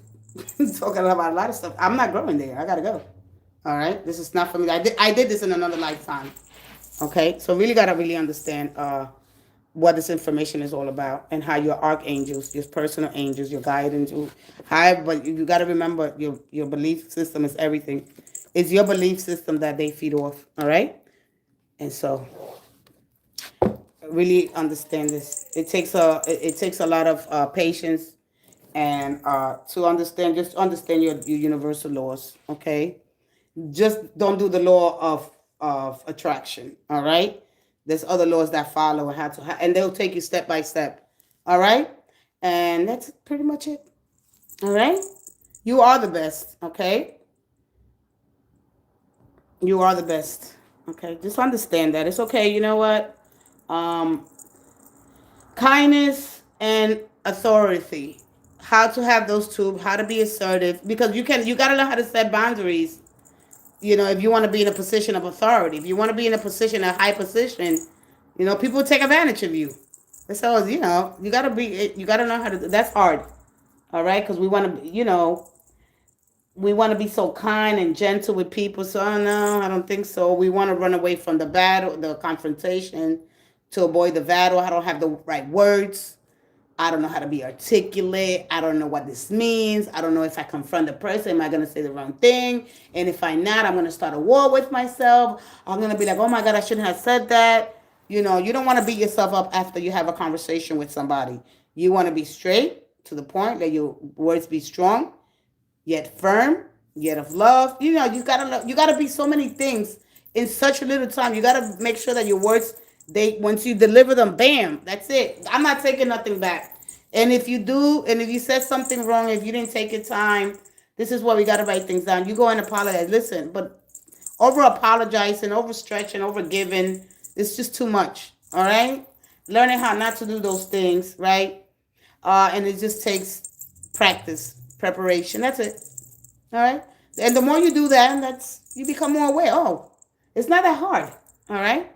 talking about a lot of stuff. I'm not growing there. I gotta go. All right, this is not for me. I did this in another lifetime. Okay, so really gotta really understand what this information is all about and how your archangels, your personal angels, your guidance, but you gotta remember your belief system is everything. It's your belief system that they feed off. All right, and so really understand this. It takes a lot of patience and to understand. Just understand your universal laws. Okay, just don't do the law of attraction. All right, there's other laws that follow and and they'll take you step by step. All right, and that's pretty much it. All right, you are the best. Okay, you are the best. Okay, just understand that it's okay. You know what? um Kindness and authority, how to have those two, how to be assertive, because you got to learn how to set boundaries. If you want to be in a position of authority, if you want to be in a position, a high position, people take advantage of you. So, you got to know how to, that's hard. All right. Because we want to be so kind and gentle with people. So, no, I don't think so. We want to run away from the battle, the confrontation, to avoid the battle. I don't have the right words. I don't know how to be articulate. I don't know what this means. I don't know if I confront the person, am I going to say the wrong thing? And if I'm not, I'm going to start a war with myself. I'm going to be like, oh my God, I shouldn't have said that. You don't want to beat yourself up after you have a conversation with somebody. You want to be straight to the point, let your words be strong, yet firm, yet of love. You gotta be so many things in such a little time. You gotta make sure that your words, they once you deliver them, bam, that's it. I'm not taking nothing back. And if you do, and if you said something wrong, if you didn't take your time, this is why we gotta write things down. You go and apologize. Listen, but over apologizing, over stretching, over giving, it's just too much. All right, learning how not to do those things, right? And it just takes practice, preparation. That's it. All right. And the more you do that, you become more aware. Oh, it's not that hard. All right.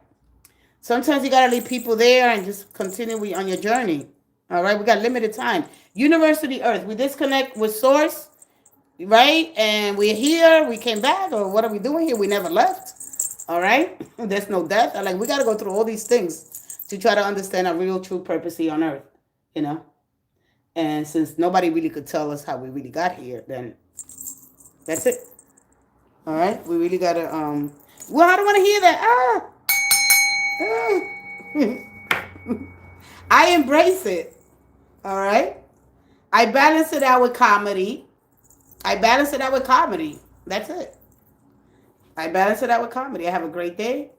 Sometimes you gotta leave people there and just continue on your journey. All right. We got limited time. University Earth. We disconnect with Source, right? And we're here. We came back, or what are we doing here? We never left. All right. There's no death. We gotta go through all these things to try to understand our real true purpose here on Earth. You know. And since nobody really could tell us how we really got here, then that's it. All right, we really gotta. Well, I don't want to hear that. I embrace it. All right, I balance it out with comedy. I balance it out with comedy. That's it. I balance it out with comedy. I have a great day.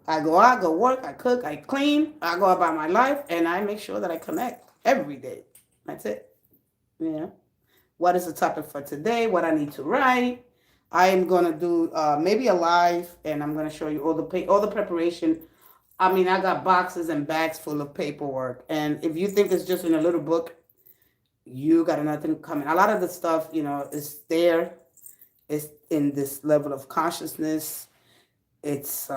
I go out, go work, I cook, I clean, I go about my life, and I make sure that I connect every day. That's it. Yeah. What is the topic for today? What I need to write? I am gonna do maybe a live, and I'm gonna show you all the preparation. I mean, I got boxes and bags full of paperwork, and if you think it's just in a little book, you got nothing coming. A lot of the stuff, is there. It's in this level of consciousness. It's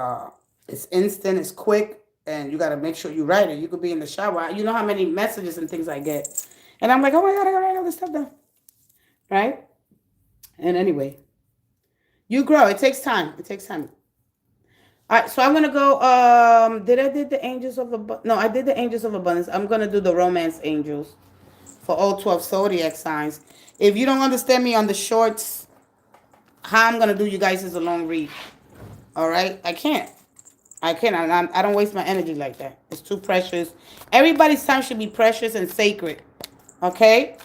instant. It's quick, and you got to make sure you write it. You could be in the shower. You know how many messages and things I get, and I'm like, oh my god, I gotta write all this stuff down, right? And anyway, you grow. It takes time. It takes time. All right, so I'm gonna go. Did the angels of abundance? No, I did the angels of abundance. I'm gonna do the romance angels for all 12 zodiac signs. If you don't understand me on the shorts, how I'm gonna do you guys is a long read. All right, I can't. I don't waste my energy like that. It's too precious. Everybody's time should be precious and sacred. Okay?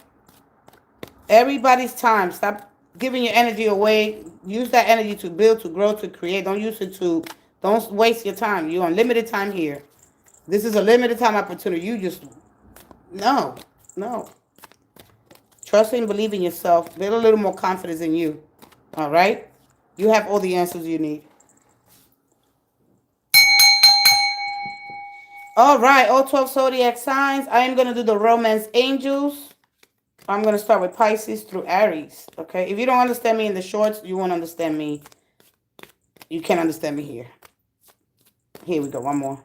Everybody's time. Stop giving your energy away. Use that energy to build, to grow, to create. Don't waste your time. You're on limited time here. This is a limited time opportunity. No. Trust and believe in yourself. Build a little more confidence in you. All right? You have all the answers you need. All right, all 12 zodiac signs. I am going to do the romance angels. I'm going to start with Pisces through Aries. Okay, if you don't understand me in the shorts, you won't understand me. You can't understand me here. Here we go. One more.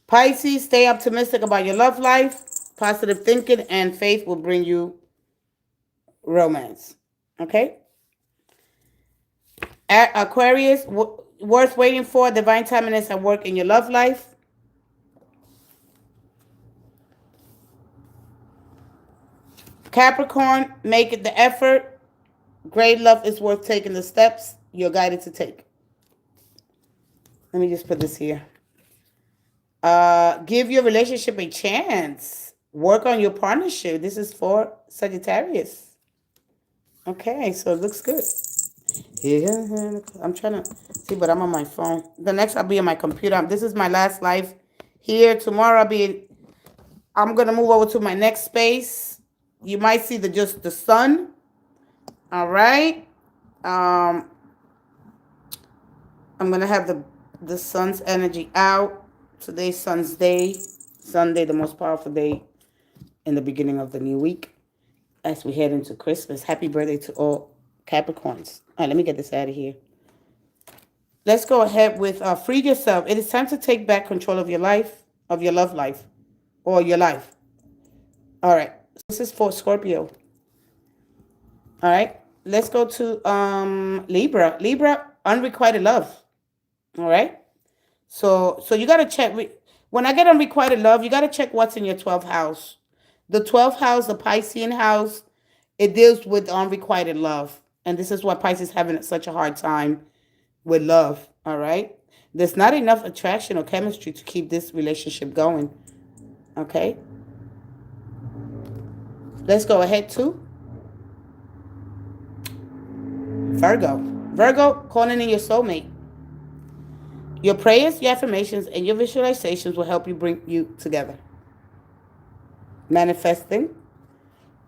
Pisces, stay optimistic about your love life. Positive thinking and faith will bring you romance. Okay? Aquarius, worth waiting for. Divine timing is at work in your love life. Capricorn, make it the effort. Great love is worth taking the steps you're guided to take. Let me just put this here. Give your relationship a chance. Work on your partnership. This is for Sagittarius. Okay, so it looks good. Yeah, I'm trying to see, but I'm on my phone. The next I'll be on my computer. This is my last live here. Tomorrow I'm gonna move over to my next space. You might see just the sun. All right. I'm gonna have the sun's energy out. Today's Sun's Day. Sunday, the most powerful day in the beginning of the new week as we head into Christmas. Happy birthday to all Capricorns. All right, let me get this out of here. Let's go ahead with free yourself. It is time to take back control of your life, of your love life, or your life. All right, this is for Scorpio. All right, let's go to Libra. Libra, unrequited love. All right. So you got to check. When I get unrequited love, you got to check what's in your 12th house. The 12th house, the Piscean house, it deals with unrequited love. And this is why Pisces having such a hard time with love. All right. There's not enough attraction or chemistry to keep this relationship going. Okay. Let's go ahead to Virgo. Virgo, calling in your soulmate. Your prayers, your affirmations, and your visualizations will help you bring you together. Manifesting.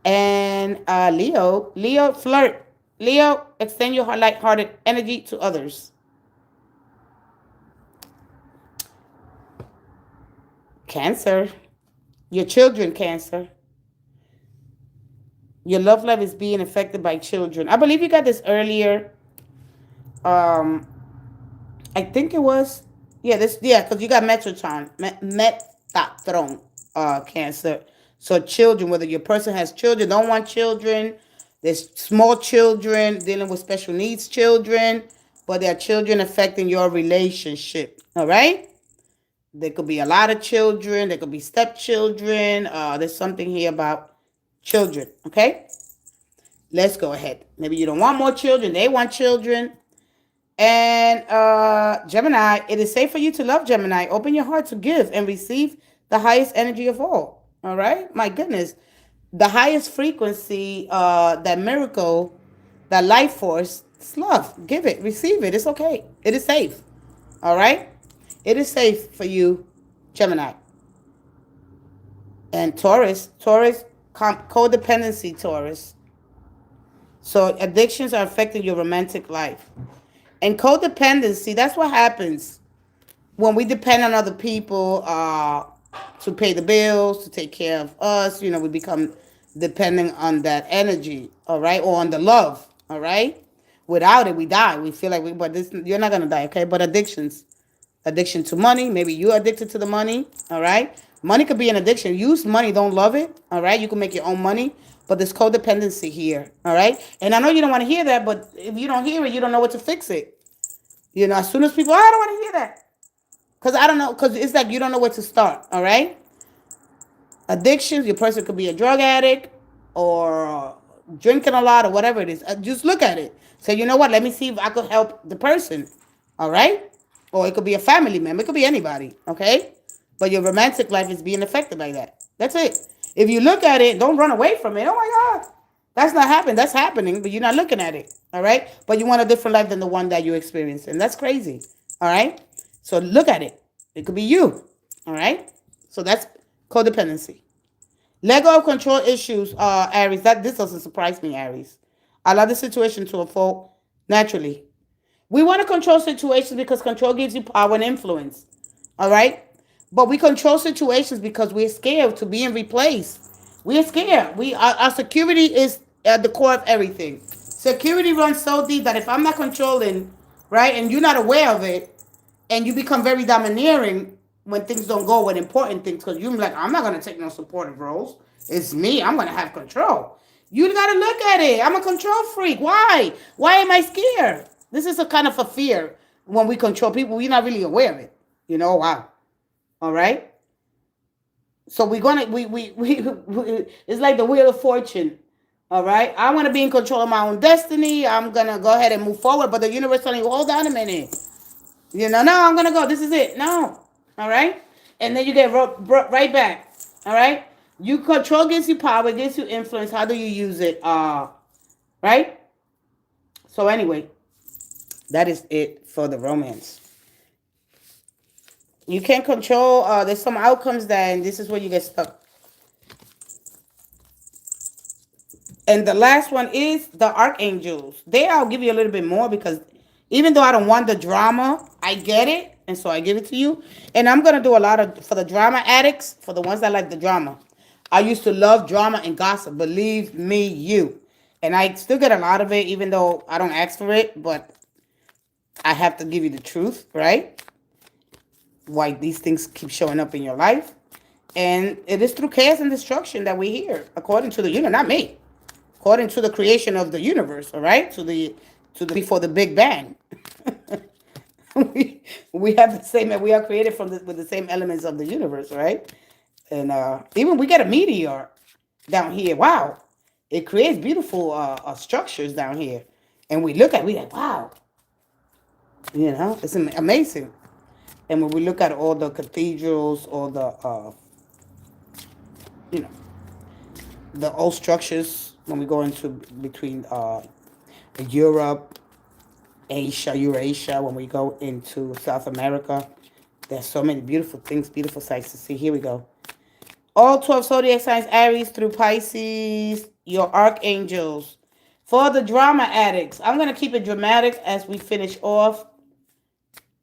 And Leo, flirt. Leo, extend your light-hearted energy to others. Cancer. Your children, Cancer. Your love life is being affected by children. I believe you got this earlier. I think it was, because you got Metatron, Cancer. So children, whether your person has children, don't want children, there's small children, dealing with special needs children, but there are children affecting your relationship, all right? There could be a lot of children, there could be stepchildren, there's something here about children, okay? Let's go ahead. Maybe you don't want more children, they want children. And Gemini, it is safe for you to love, Gemini. Open your heart to give and receive the highest energy of all. All right? My goodness. The highest frequency, that miracle, that life force, it's love. Give it, receive it. It's okay. It is safe. All right? It is safe for you, Gemini. And Taurus, codependency, Taurus. So addictions are affecting your romantic life. And codependency, that's what happens when we depend on other people to pay the bills, to take care of us. We become dependent on that energy, all right, or on the love, all right. Without it, we die. We feel like but this, you're not gonna die, okay? But addictions, addiction to money. Maybe you're addicted to the money, all right. Money could be an addiction. Use money, don't love it, all right. You can make your own money, but there's codependency here, all right. And I know you don't want to hear that, but if you don't hear it, you don't know what to fix it. As soon as people, I don't want to hear that. Because I don't know, because it's like you don't know where to start, all right? Addictions, your person could be a drug addict or drinking a lot or whatever it is. Just look at it. Say, you know what, let me see if I could help the person, all right? Or it could be a family member. It could be anybody, okay? But your romantic life is being affected by that. That's it. If you look at it, don't run away from it. Oh my God. That's not happening. That's happening, but you're not looking at it, all right? But you want a different life than the one that you experienced. And that's crazy, all right? So look at it. It could be you, all right? So that's codependency. Let go of control issues, Aries. This doesn't surprise me, Aries. Allow the situation to unfold naturally. We want to control situations because control gives you power and influence, all right? But we control situations because we're scared to being replaced. We're scared. Our security is at the core of everything. Security runs so deep that if I'm not controlling, right, and you're not aware of it, and you become very domineering when things don't go with important things, because you're like, I'm not going to take no supportive roles. It's me. I'm going to have control. You got to look at it. I'm a control freak. Why? Why am I scared? This is a kind of a fear when we control people. We're not really aware of it. Wow. All right. So we're gonna it's like the wheel of fortune. All right. I want to be in control of my own destiny. I'm gonna go ahead and move forward, but the universe telling you, hold on a minute. No, I'm gonna go. This is it. No. All right. And then you get right back. All right. You control gives you power, gives you influence. How do you use it? Right. So anyway, that is it for the romance. You can't control. There's some outcomes that, and this is where you get stuck. And the last one is the archangels. I'll give you a little bit more because even though I don't want the drama, I get it. And so I give it to you. And I'm going to do a lot for the drama addicts, for the ones that like the drama. I used to love drama and gossip. Believe me, you. And I still get a lot of it, even though I don't ask for it. But I have to give you the truth, right? Why these things keep showing up in your life. And it is through chaos and destruction that we hear, according to the not me, according to the creation of the universe, all right? Before the Big Bang. we have the same, we are created with the same elements of the universe, right? And even we get a meteor down here. Wow. It creates beautiful structures down here. And we look at we like, wow. It's amazing. And when we look at all the cathedrals, all the, the old structures, when we go into between Europe, Asia, Eurasia, when we go into South America, there's so many beautiful things, beautiful sights to see. Here we go. All 12 zodiac signs, Aries through Pisces, your archangels. For the drama addicts, I'm going to keep it dramatic as we finish off.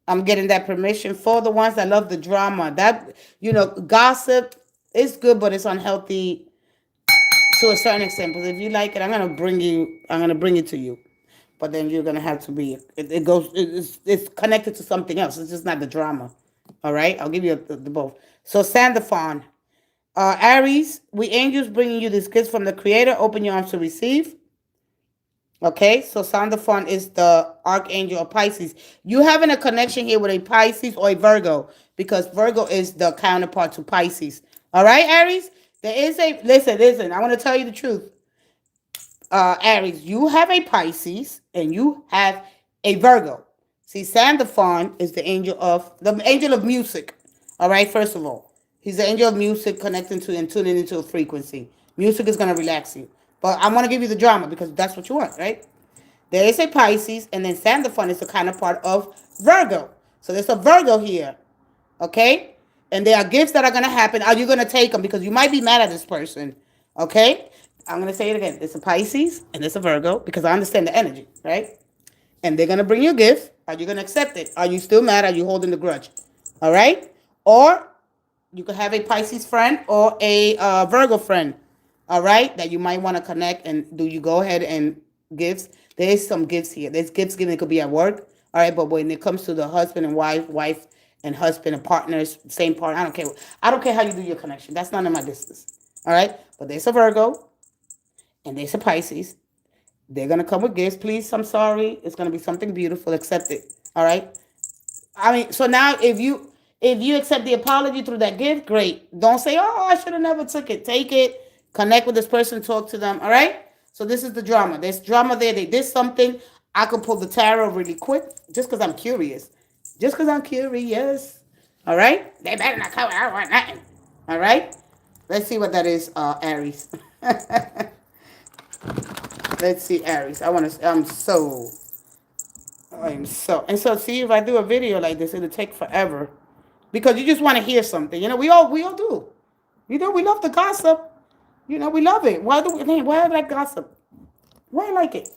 I'm getting that permission. For the ones that love the drama, that, gossip is good, but it's unhealthy to a certain extent. Because if you like it, I'm going to bring it to you. But then you're going to have to be, it's connected to something else. It's just not the drama. All right? I'll give you the both. So Sandophon. Aries, we angels bringing you this gift from the Creator. Open your arms to receive. Okay, so Sandophon is the archangel of Pisces. You having a connection here with a Pisces or a Virgo, because Virgo is the counterpart to Pisces. All right, Aries? There is listen, I want to tell you the truth. Aries, you have a Pisces and you have a Virgo. See, Sandalphon is the angel of music. All right, first of all, he's the angel of music connecting to and tuning into a frequency. Music is gonna relax you. But I want to give you the drama because that's what you want, right? There is a Pisces, and then Sandalphon is the counterpart of Virgo. So there's a Virgo here, okay? And there are gifts that are gonna happen. Are you gonna take them? Because you might be mad at this person, okay? I'm gonna say it again. It's a Pisces and it's a Virgo because I understand the energy, right? And they're gonna bring you a gift. Are you gonna accept it? Are you still mad? Are you holding the grudge? All right? Or you could have a Pisces friend or a Virgo friend. All right, that you might want to connect. And do you go ahead and gifts? There is some gifts here. There's gifts given. It could be at work. All right, but when it comes to the husband and wife and husband and partners, same partner. I don't care. I don't care how you do your connection. That's none of my business. All right, but there's a Virgo and there's a Pisces. They're gonna come with gifts. Please, I'm sorry. It's gonna be something beautiful. Accept it. All right. I mean, so now if you accept the apology through that gift, great. Don't say, "Oh, I should have never took it." Take it. Connect with this person. Talk to them. All right. So this is the drama. There's drama there. They did something. I could pull the tarot really quick, just because I'm curious. Just because I'm curious. All right. They better not come. I don't want nothing. All right. Let's see what that is, Aries. Let's see, Aries. And so see, if I do a video like this, it'll take forever because you just want to hear something. We all do. We love the gossip. We love it. Why I like gossip? Why I like it?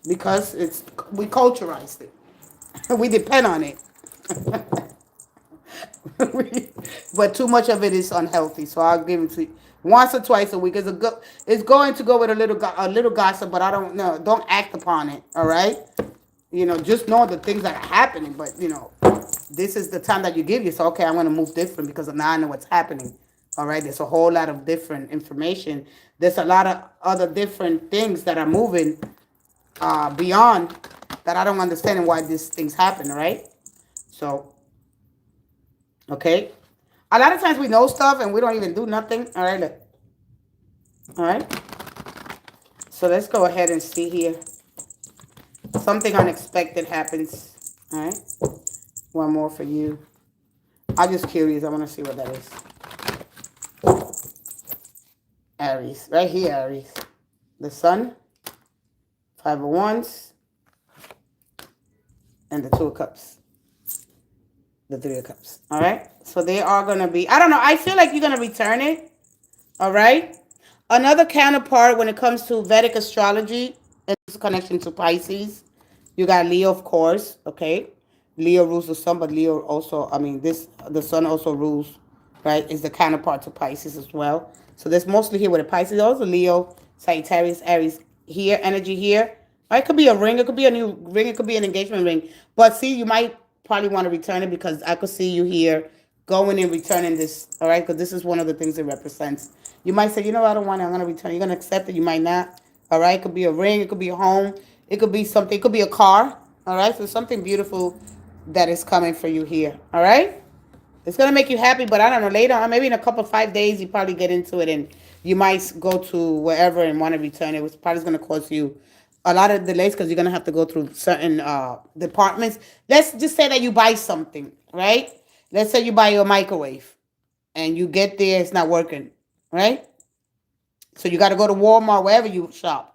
Because we culturized it. We depend on it. But too much of it is unhealthy. So I'll give it to you once or twice a week. It's going to go with a little gossip, but I don't know. Don't act upon it. All right. Just know the things that are happening. But this is the time that you give yourself. Okay, I'm going to move different because now I know what's happening. All right. There's a whole lot of different information. There's a lot of other different things that are moving beyond that I don't understand and why these things happen. All right. So. Okay. A lot of times we know stuff and we don't even do nothing. All right. Look. All right. So let's go ahead and see here. Something unexpected happens. All right. One more for you. I'm just curious. I want to see what that is. Aries. Right here, Aries. The Sun. Five of Wands. And the Two of Cups. The Three of Cups. All right. So they are going to be, I don't know. I feel like you're going to return it. All right. Another counterpart when it comes to Vedic astrology and its connection to Pisces. You got Leo, of course. Okay. Leo rules the sun, but Leo also, the sun also rules, right? Is the counterpart to Pisces as well. So there's mostly here with the Pisces. Also Leo, Sagittarius, Aries here, energy here. Right? It could be a ring. It could be a new ring. It could be an engagement ring. But see, you might probably want to return it because I could see you here going and returning this, all right? Because this is one of the things it represents. You might say, I don't want it. I'm going to return it. You're going to accept it. You might not, all right? It could be a ring. It could be a home. It could be something. It could be a car, all right? So something beautiful that is coming for you here, all right? It's going to make you happy, but I don't know, later on, maybe in a couple, 5 days, you probably get into it and you might go to wherever and want to return it. It's probably going to cost you a lot of delays because you're going to have to go through certain departments. Let's just say that you buy something, right? Let's say you buy your microwave and you get there, it's not working, right? So you got to go to Walmart, wherever you shop.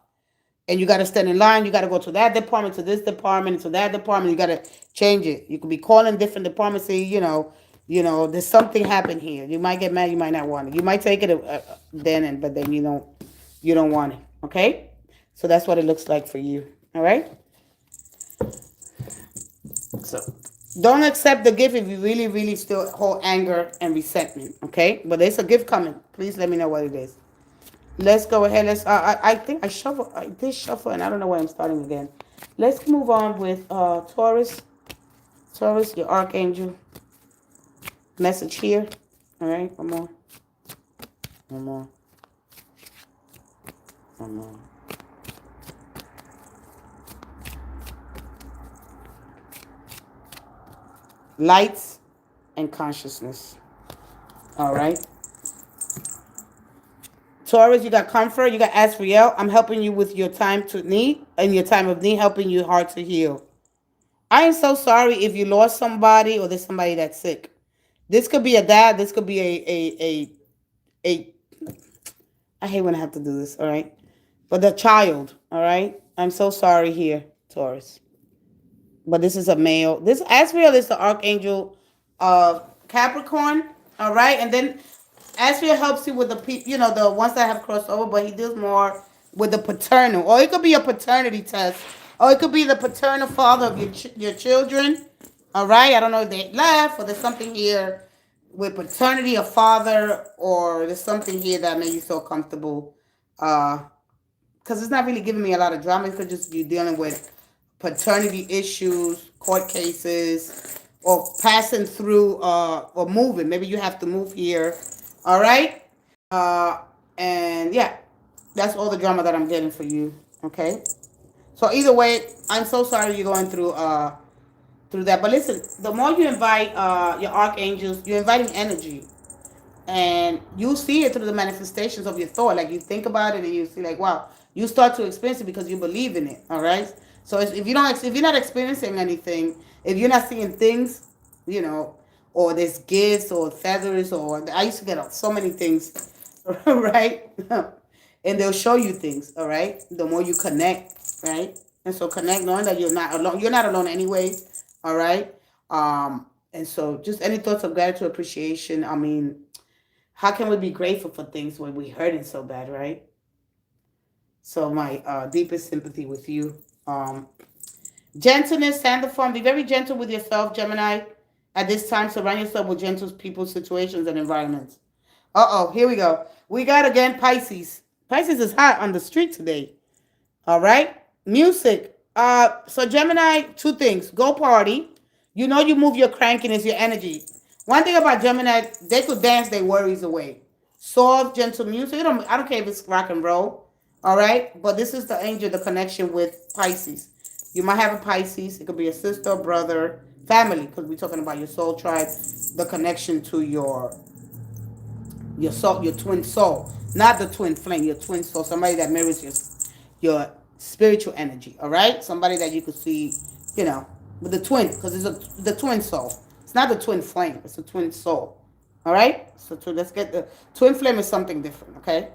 And you got to stand in line. You got to go to that department, to this department, to that department. You got to change it. You could be calling different departments, say, there's something happened here. You might get mad. You might not want it. You might take it but then you don't want it. Okay? So that's what it looks like for you. All right? So don't accept the gift if you really, really still hold anger and resentment. Okay? But there's a gift coming. Please let me know what it is. Let's go ahead. I think I did shuffle and I don't know why I'm starting again. Let's move on with Taurus. Taurus, your archangel. Message here. All right, one more. One more. One more. Lights and consciousness. All right. Taurus, you got comfort. You got Asriel. I'm helping you with your time to need and your time of need, helping you hard to heal. I am so sorry if you lost somebody or there's somebody that's sick. This could be a dad. This could be a I hate when I have to do this, all right? But the child, all right? I'm so sorry here, Taurus. But this is a male. This Asriel is the archangel of Capricorn, all right? And then Asriel helps you with the people, the ones that have crossed over, but he deals more with the paternal. Or it could be a paternity test. Or it could be the paternal father of your children, all right? I don't know if they left or there's something here with paternity or father, or there's something here that made you so comfortable. Because it's not really giving me a lot of drama. It could just be dealing with paternity issues, court cases, or passing through or moving. Maybe you have to move here. All right? And yeah, that's all the drama that I'm getting for you. Okay? So either way, I'm so sorry you're going through that. But listen, the more you invite your archangels, you're inviting energy. And you see it through the manifestations of your thought. Like you think about it and you see like, wow, you start to experience it because you believe in it. All right. So if you're not experiencing anything, if you're not seeing things, or there's gifts or feathers, or I used to get so many things, right? And they'll show you things. All right. The more you connect, right? And so connect, knowing that you're not alone. You're not alone anyway. All right. And so just any thoughts of gratitude, appreciation. I mean, how can we be grateful for things when we hurting so bad, right? So my deepest sympathy with you. Gentleness, stand the form. Be very gentle with yourself, Gemini. At this time, surround yourself with gentle people, situations, and environments. Here we go. We got again Pisces. Pisces is hot on the street today. All right. Music. So Gemini, two things. Go party. You move your crankiness, your energy. One thing about Gemini, they could dance their worries away. Soft, gentle music. I don't care if it's rock and roll. All right. But this is the angel, the connection with Pisces. You might have a Pisces. It could be a sister, brother, family, because we're talking about your soul tribe, the connection to your soul, your twin soul, not the twin flame, your twin soul, somebody that mirrors your spiritual energy. All right, somebody that you could see, with the twin, because it's the twin soul. It's not the twin flame; it's a twin soul. All right, so let's get the twin flame is something different. Okay,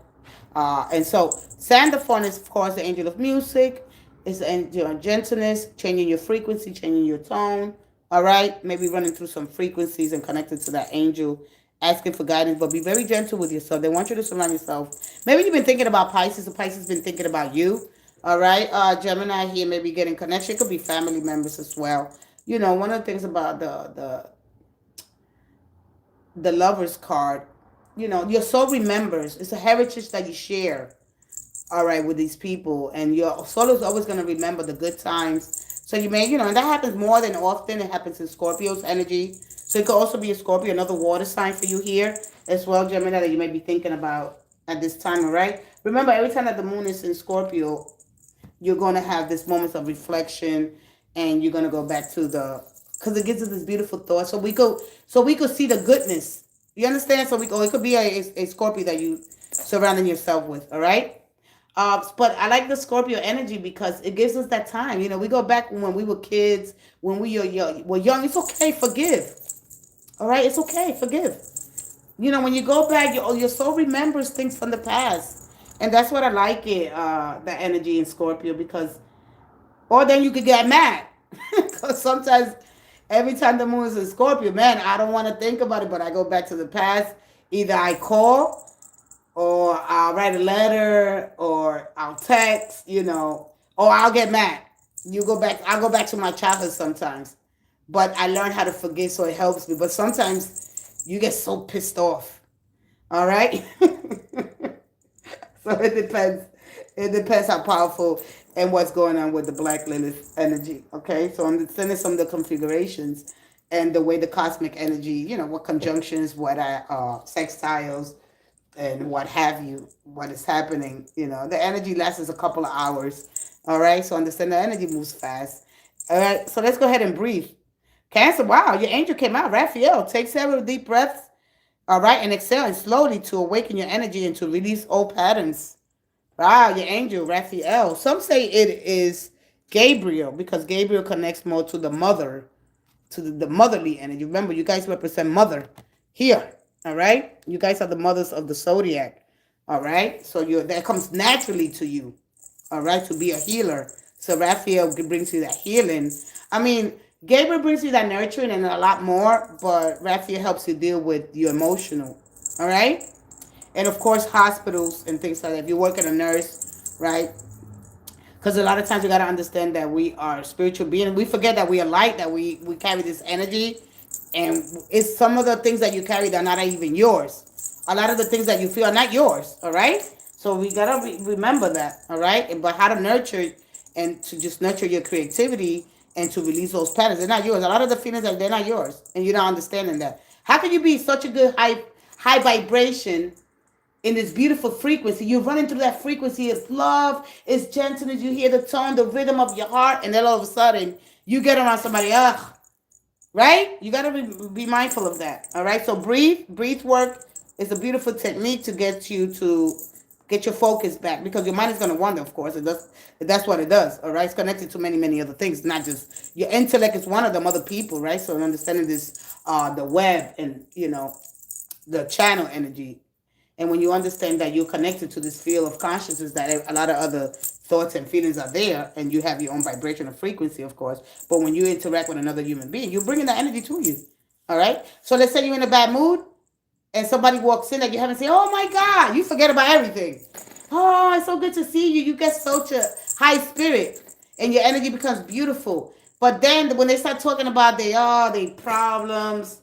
and so Sandalphon is of course the angel of music. It's the angel of gentleness, changing your frequency, changing your tone. All right, maybe running through some frequencies and connected to that angel, asking for guidance, but be very gentle with yourself. They want you to surround yourself. Maybe you've been thinking about Pisces, or Pisces been thinking about you. All right, Gemini here, maybe getting connection. It could be family members as well. One of the things about the Lover's card, your soul remembers. It's a heritage that you share. All right, with these people, and your soul is always going to remember the good times. So you may, and that happens more than often. It happens in Scorpio's energy. So it could also be a Scorpio, another water sign for you here as well, Gemini, that you may be thinking about at this time. All right. Remember, every time that the moon is in Scorpio, you're going to have this moments of reflection, and you're going to go back to because it gives us this beautiful thought. So we could see the goodness. You understand? So it could be a Scorpio that you surrounding yourself with. All right. But I like the Scorpio energy because it gives us that time. We go back when we were kids, when we were young. It's okay, forgive. All right, it's okay, forgive. When you go back, your soul remembers things from the past, and that's what I like it. The energy in Scorpio because, or then you could get mad because sometimes, every time the moon is in Scorpio, man, I don't want to think about it, but I go back to the past. Either I call, or I'll write a letter, or I'll text, or I'll get mad. I'll go back to my childhood sometimes. But I learned how to forgive, so it helps me. But sometimes you get so pissed off. All right? So it depends. It depends how powerful and what's going on with the Black Lilith energy. Okay? So I'm sending some of the configurations and the way the cosmic energy, what conjunctions, what sextiles, and what have you, what is happening. The energy lasts a couple of hours. All right, so understand the energy moves fast. All right, so let's go ahead and breathe. Cancer, wow, your angel came out. Raphael, take several deep breaths. All right, and exhale and slowly to awaken your energy and to release old patterns. Wow, your angel, Raphael. Some say it is Gabriel, because Gabriel connects more to the mother, to the motherly energy. Remember, you guys represent mother here. All right, you guys are the mothers of the zodiac. All right, so you that comes naturally to you. All right, to be a healer. So Raphael brings you that healing. I mean, Gabriel brings you that nurturing and a lot more, but Raphael helps you deal with your emotional. All right, and of course hospitals and things like that. If you work as a nurse, right? Because a lot of times we got to understand that we are spiritual beings. We forget that we are light, that we carry this energy. And it's some of the things that you carry that are not even yours. A lot of the things that you feel are not yours, all right? So we got to remember that, all right? But how to nurture and to just nurture your creativity and to release those patterns. They're not yours. A lot of the feelings, that they're not yours. And you're not understanding that. How can you be such a good high vibration in this beautiful frequency? You're running through that frequency. It's love, it's gentleness. You hear the tone, the rhythm of your heart, and then all of a sudden you get around somebody, right? You got to be mindful of that. All right. So breathe work is a beautiful technique to get your focus back, because your mind is going to wander. Of course, it does. That's what it does. All right. It's connected to many other things, not just your intellect. Is one of them. Other people, right? So understanding this, the web, and the channel energy. And when you understand that you're connected to this field of consciousness, that a lot of other thoughts and feelings are there, and you have your own vibrational frequency, of course. But when you interact with another human being, you're bringing that energy to you. All right? So let's say you're in a bad mood, and somebody walks in that you haven't seen. Oh my God, you forget about everything. Oh, it's so good to see you. You get such a high spirit, and your energy becomes beautiful. But then when they start talking about their problems,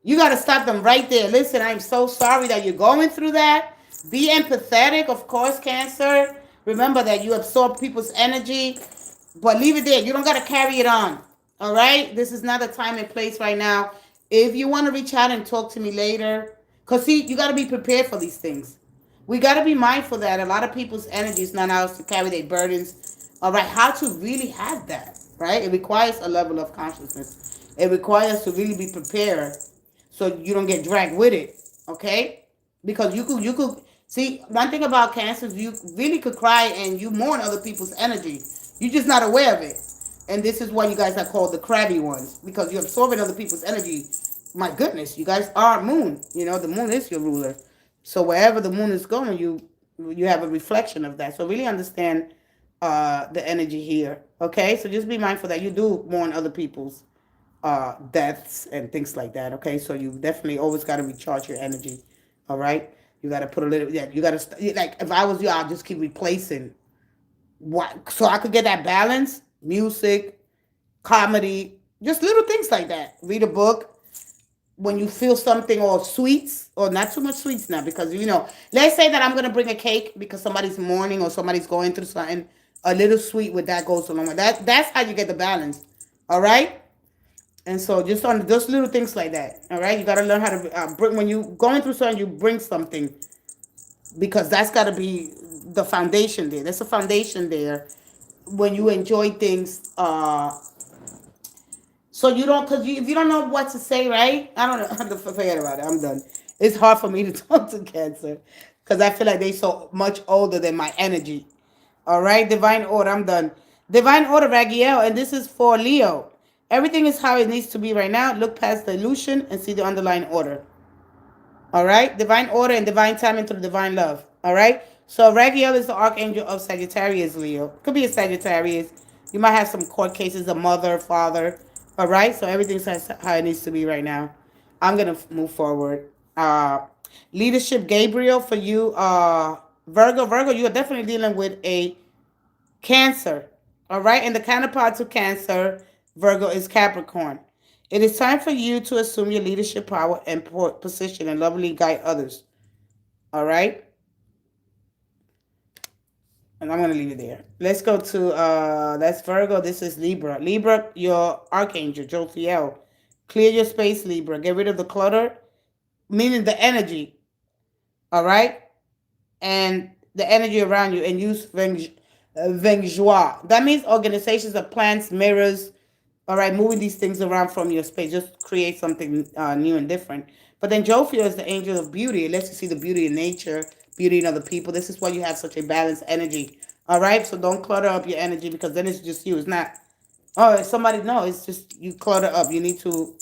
you got to stop them right there. Listen, I'm so sorry that you're going through that. Be empathetic, of course, Cancer. Remember that you absorb people's energy, but leave it there. You don't got to carry it on. All right? This is not a time and place right now. If you want to reach out and talk to me later, because see, you got to be prepared for these things. We got to be mindful that a lot of people's energy is not ours to carry their burdens. All right? How to really have that, right? It requires a level of consciousness. It requires to really be prepared so you don't get dragged with it, okay? Because you could see, one thing about Cancer is you really could cry and you mourn other people's energy. You're just not aware of it. And this is why you guys are called the crabby ones, because you're absorbing other people's energy. My goodness, you guys are moon. The moon is your ruler. So wherever the moon is going, you have a reflection of that. So really understand the energy here, okay? So just be mindful that you do mourn other people's deaths and things like that. Okay, so you definitely always got to recharge your energy. All right, you got to put a little. Yeah, you got to like. If I was you, I'll just keep replacing what, so I could get that balance. Music, comedy, just little things like that. Read a book when you feel something, or sweets, or not too much sweets now, because let's say that I'm gonna bring a cake because somebody's mourning or somebody's going through something. A little sweet with that goes along with that. That's how you get the balance. All right. And so just on those little things like that, all right? You got to learn how to bring, when you going through something, you bring something, because that's got to be the foundation there. There's a foundation there when you enjoy things. So you don't, because if you don't know what to say, right? I don't know. I have to forget about it. I'm done. It's hard for me to talk to Cancer because I feel like they're so much older than my energy. All right, divine order. I'm done. Divine order, Ragiel, and this is for Leo. Everything is how it needs to be right now. Look past the illusion and see the underlying order. All right, divine order and divine timing to the divine love. All right. So Ragiel is the archangel of Sagittarius, Leo. Could be a Sagittarius. You might have some court cases, a mother, father. All right. So everything's how it needs to be right now. I'm gonna move forward. Leadership, Gabriel, for you. Virgo, you are definitely dealing with a Cancer. All right. And the counterpart to Cancer, Virgo, is Capricorn. It is time for you to assume your leadership power and position and lovingly guide others. All right. And I'm going to leave it there. Let's go to, that's Virgo. This is Libra. Libra, your archangel, Jophiel. Clear your space, Libra. Get rid of the clutter, meaning the energy. All right. And the energy around you, and use Feng Joie. That means organizations of plants, mirrors. All right, moving these things around from your space. Just create something new and different. But then Jophiel is the angel of beauty. It lets you see the beauty in nature, beauty in other people. This is why you have such a balanced energy. All right, so don't clutter up your energy because then it's just you. It's not. Oh, it's somebody. No, it's just you clutter up. You need to.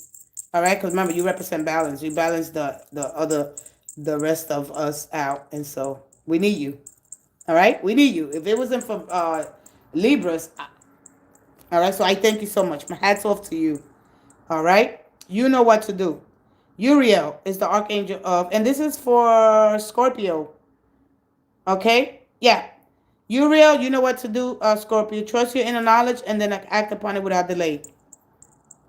All right, because remember, you represent balance. You balance the rest of us out, and so we need you. All right, we need you. If it wasn't for Libras, all right. So I thank you so much. My hats off to you. All right, you know what to do. Uriel is the archangel of, and this is for Scorpio. Okay, yeah. Uriel, you know what to do, Scorpio. Trust your inner knowledge and then act upon it without delay.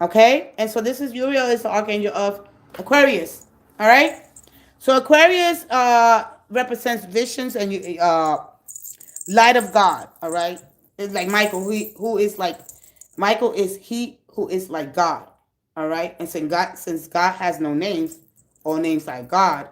Okay, and so this is Uriel is the archangel of Aquarius. All right. So Aquarius represents visions and light of God. All right. It's like Michael, who is like Michael is he who is like God. All right. And since God has no names, all names like God,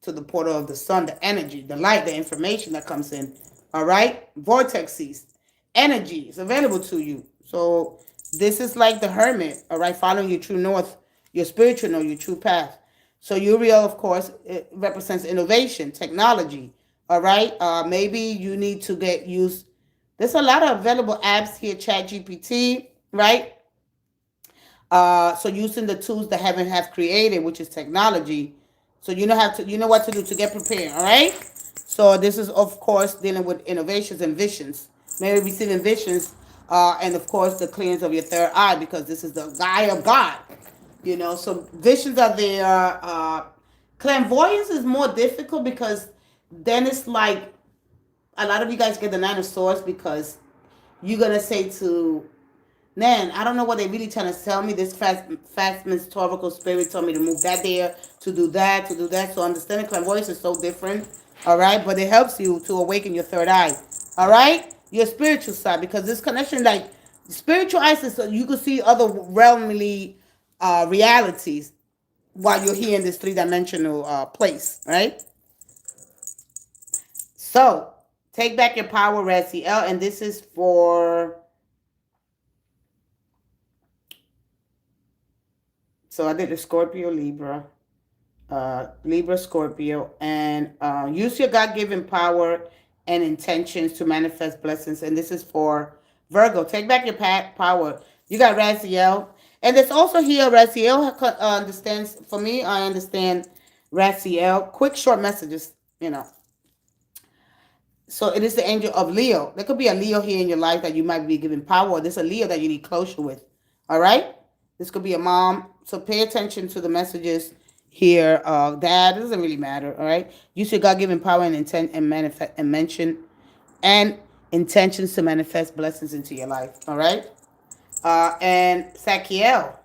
to the portal of the sun, the energy, the light, the information that comes in. All right. Vortexes, energy is available to you. So this is like the hermit. All right. Following your true north, your spiritual north, your true path. So Uriel, of course, it represents innovation, technology. All right. Maybe you need to get used. There's a lot of available apps here, Chat GPT, right? So using the tools that heaven have created, which is technology. So you know what to do to get prepared. All right. So this is of course dealing with innovations and visions. Maybe receiving visions, and of course the clearance of your third eye because this is the eye of God. You know, so visions are there. Clairvoyance is more difficult because then it's like a lot of you guys get the Nine of Swords because you're gonna say to man, I don't know what they really trying to tell me. This fast metaphorical spirit told me to move that there, to do that, to do that. So understanding clairvoyance is so different. All right, but it helps you to awaken your third eye. All right, your spiritual side because this connection, like spiritual eyes, is so you can see other realmly realities while you're here in this three-dimensional place. Right. So take back your power, Raziel, and this is for. So I did the Scorpio, Libra, Libra, Scorpio, and use your God-given power and intentions to manifest blessings. And this is for Virgo. Take back your power. You got Raziel. And there's also here, Raziel understands, for me, I understand Raziel. Quick, short messages, you know. So it is the angel of Leo. There could be a Leo here in your life that you might be giving power. Or there's a Leo that you need closure with. All right? This could be a mom. So pay attention to the messages here. Dad, it doesn't really matter. All right? Use your God-given power and intent and manifest and mention and intentions to manifest blessings into your life. All right? And Sakiel,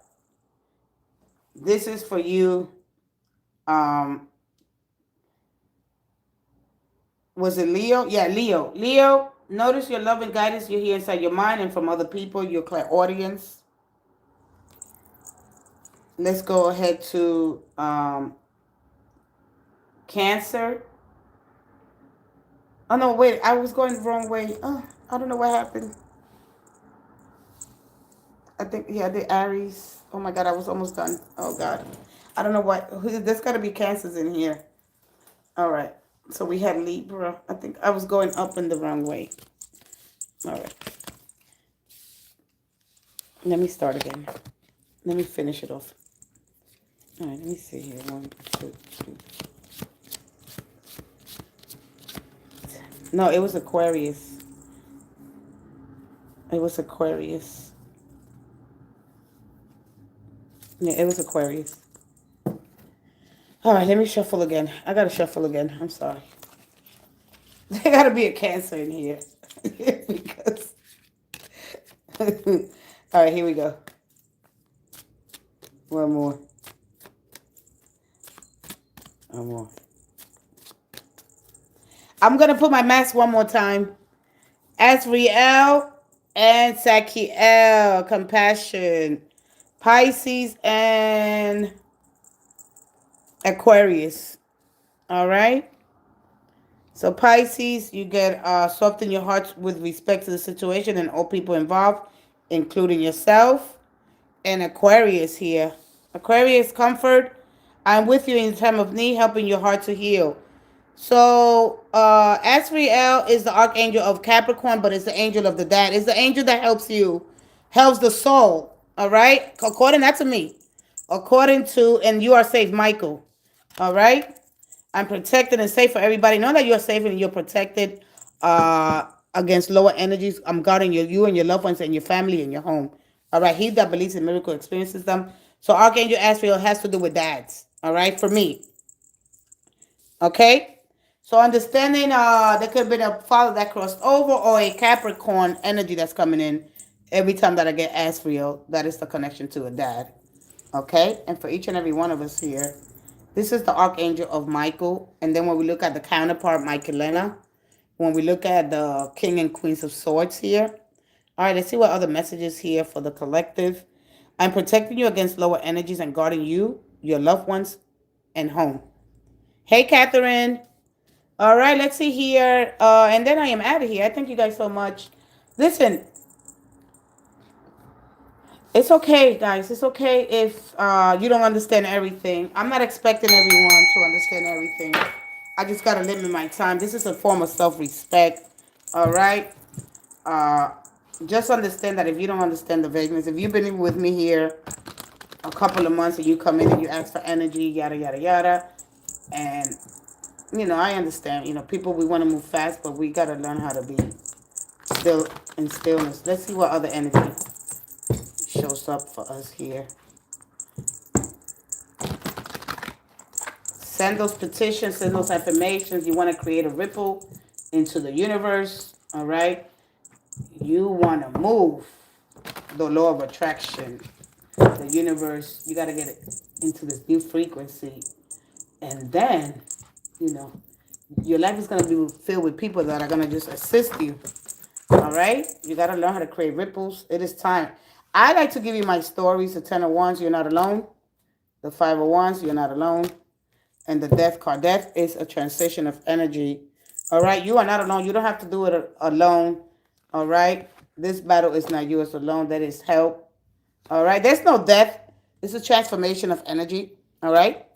this is for you. Was it Leo? Yeah, Leo. Leo, notice your love and guidance you hear inside your mind and from other people, your clairaudience. Let's go ahead to Cancer. Oh, no, wait. I was going the wrong way. Oh, I don't know what happened. I think, yeah, the Aries. Oh, my God. I was almost done. Oh, God. I don't know what. There's got to be Cancers in here. All right. So we had Libra. I think I was going up in the wrong way. All right. Let me start again. Let me finish it off. All right. Let me see here. 1, 2, 3. No, it was Aquarius. It was Aquarius. Yeah, it was Aquarius. All right, let me shuffle again. I got to shuffle again. I'm sorry. There got to be a Cancer in here. Because... All right, here we go. One more. One more. I'm going to put my mask one more time. Asriel and Sakiel. Compassion. Pisces and Aquarius. All right. So Pisces, you get soften your heart with respect to the situation and all people involved, including yourself. And Aquarius here. Aquarius, comfort. I'm with you in time of need, helping your heart to heal. So Asriel is the archangel of Capricorn, but it's the angel of the dad. It's the angel that helps you, helps the soul. All right, according not to me, according to, and you are safe, Michael. All right, I'm protected and safe for everybody. Know that you are safe and you're protected against lower energies. I'm guarding you and your loved ones and your family and your home. All right, he that believes in miracle experiences them. So Archangel Asriel has to do with dads. All right, for me. Okay. So understanding there could have been a father that crossed over or a Capricorn energy that's coming in every time that I get Asriel. That is the connection to a dad. Okay. And for each and every one of us here, this is the Archangel of Michael. And then when we look at the counterpart, Michaelena, when we look at the King and Queens of Swords here. All right, let's see what other messages here for the collective. I'm protecting you against lower energies and guarding you, your loved ones, and home. Hey, Catherine. All right, let's see here. And then I am out of here. I thank you guys so much. Listen, it's okay, guys. It's okay if you don't understand everything. I'm not expecting everyone to understand everything. I just got to limit my time. This is a form of self-respect. All right? Uh, just understand that if you don't understand the vagueness, if you've been with me here a couple of months and you come in and you ask for energy, yada, yada, yada, and I understand. People, we want to move fast, but we got to learn how to be still in stillness. Let's see what other energy shows up for us here. Send those petitions, send those affirmations. You want to create a ripple into the universe, all right? You want to move the law of attraction, the universe. You got to get it into this new frequency. And then, you know, your life is going to be filled with people that are going to just assist you. All right? You got to learn how to create ripples. It is time. I like to give you my stories. The 10 of Wands, you're not alone. The 5 of Wands, you're not alone. And the Death card. Death is a transition of energy. All right? You are not alone. You don't have to do it alone. All right? This battle is not yours alone. That is help. All right? There's no death. It's a transformation of energy. All right?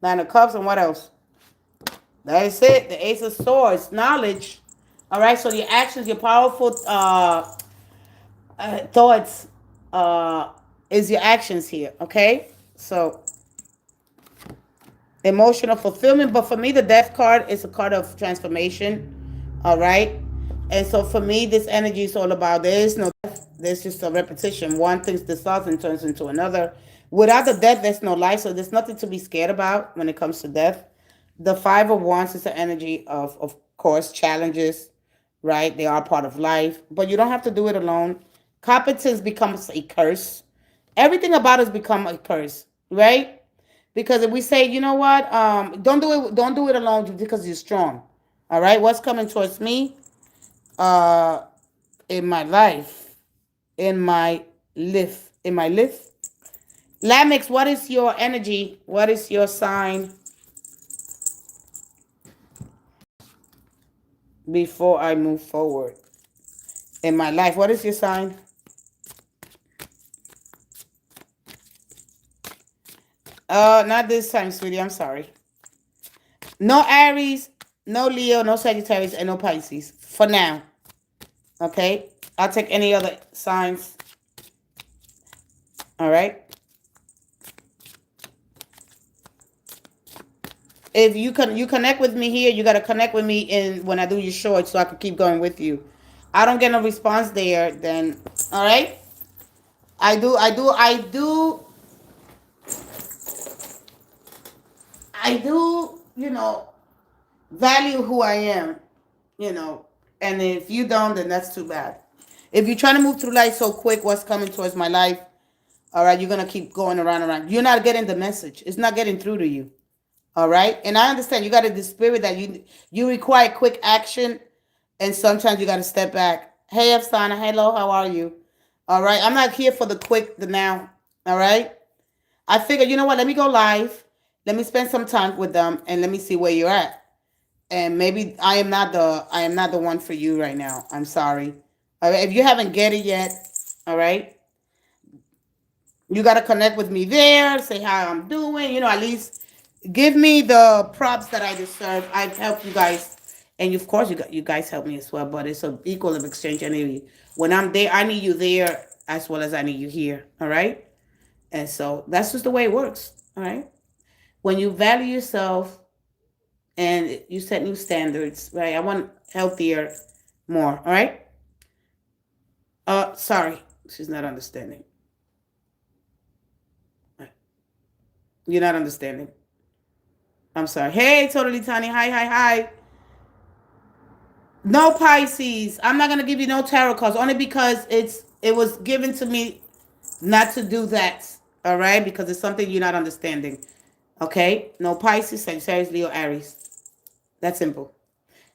9 of Cups, and what else? That is it. The Ace of Swords, knowledge. All right, so your actions, your powerful thoughts is your actions here, okay? So emotional fulfillment, but for me, the Death card is a card of transformation, all right? And so for me, this energy is all about, there is no death. There's just a repetition. One thing dissolves and turns into another. Without the death, there's no life, so there's nothing to be scared about when it comes to death. The 5 of Wands is the energy of course, challenges, right? They are part of life, but you don't have to do it alone. Competence becomes a curse. Everything about us become a curse, right? Because if we say, you know what, don't do it alone because you're strong. All right, what's coming towards me? In my life, in my life. Lamix, what is your energy? What is your sign before I move forward? In my life, what is your sign? Not this time, sweetie. I'm sorry. No Aries, no Leo, no Sagittarius, and no Pisces for now. Okay, I'll take any other signs. All right. If you connect with me here, you gotta connect with me in when I do your short, so I can keep going with you. I don't get no response there, then all right. I do, value who I am, and if you don't, then that's too bad. If you're trying to move through life so quick, what's coming towards my life, all right, you're going to keep going around. You're not getting the message. It's not getting through to you, all right? And I understand you got the spirit that you require quick action, and sometimes you got to step back. Hey, Afsana, hello, how are you? All right, I'm not here for the now, all right? I figured, you know what, let me go live. Let me spend some time with them, and let me see where you're at. And maybe I am not the one for you right now. I'm sorry. All right, if you haven't get it yet, all right, you got to connect with me there, say how I'm doing, at least, Give me the props that I deserve. I've helped you guys, and of course you guys help me as well. But it's an equal of exchange. Anyway, when I'm there, I need you there as well as I need you here. All right, and so that's just the way it works. All right, when you value yourself and you set new standards, right? I want healthier, more. All right. Sorry, she's not understanding. You're not understanding. I'm sorry. Hey, totally Tani. Hi, hi, hi. No Pisces. I'm not gonna give you no tarot cards only because it was given to me not to do that. All right, because it's something you're not understanding. Okay, no Pisces, Sagittarius, Leo, Aries. That's simple.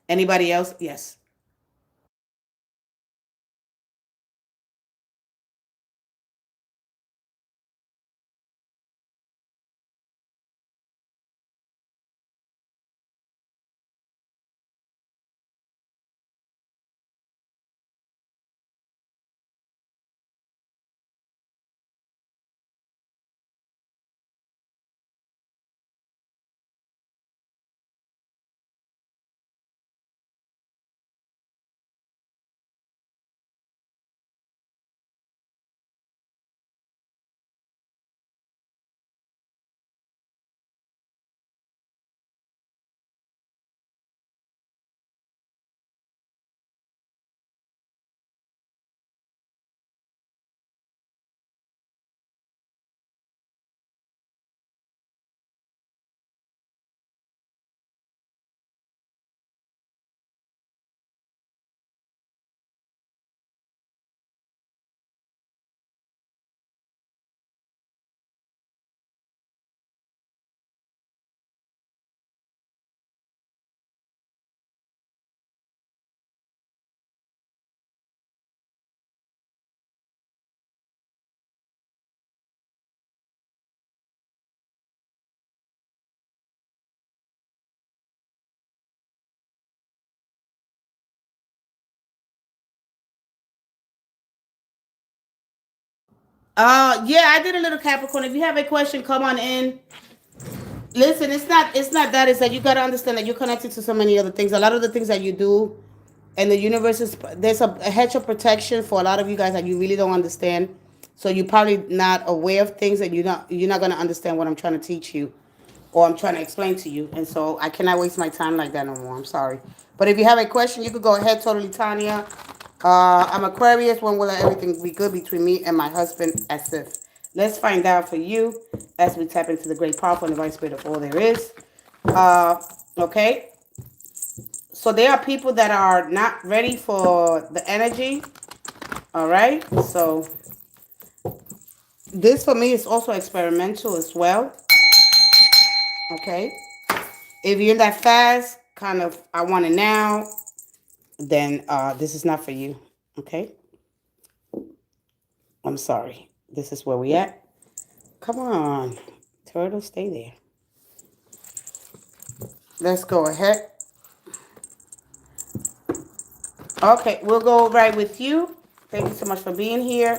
Anybody else? Yes. Yeah, I did a little Capricorn. If you have a question, come on in. Listen, it's not that. It's that you gotta understand that you're connected to so many other things. A lot of the things that you do, and the universe is there's a hedge of protection for a lot of you guys that you really don't understand. So you're probably not aware of things, and you're not gonna understand what I'm trying to teach you, or I'm trying to explain to you. And so I cannot waste my time like that no more. I'm sorry. But if you have a question, you could go ahead. Totally, Tanya. I'm Aquarius. When will everything be good between me and my husband? As if. Let's find out for you as we tap into the great powerful and divine spirit of all there is. Okay. So there are people that are not ready for the energy. All right. So this for me is also experimental as well. Okay. If you're in that fast, kind of, I want it now, then this is not for you. Okay. I'm sorry. This is where we at. Come on. Turtle, stay there. Let's go ahead. Okay, we'll go right with you. Thank you so much for being here.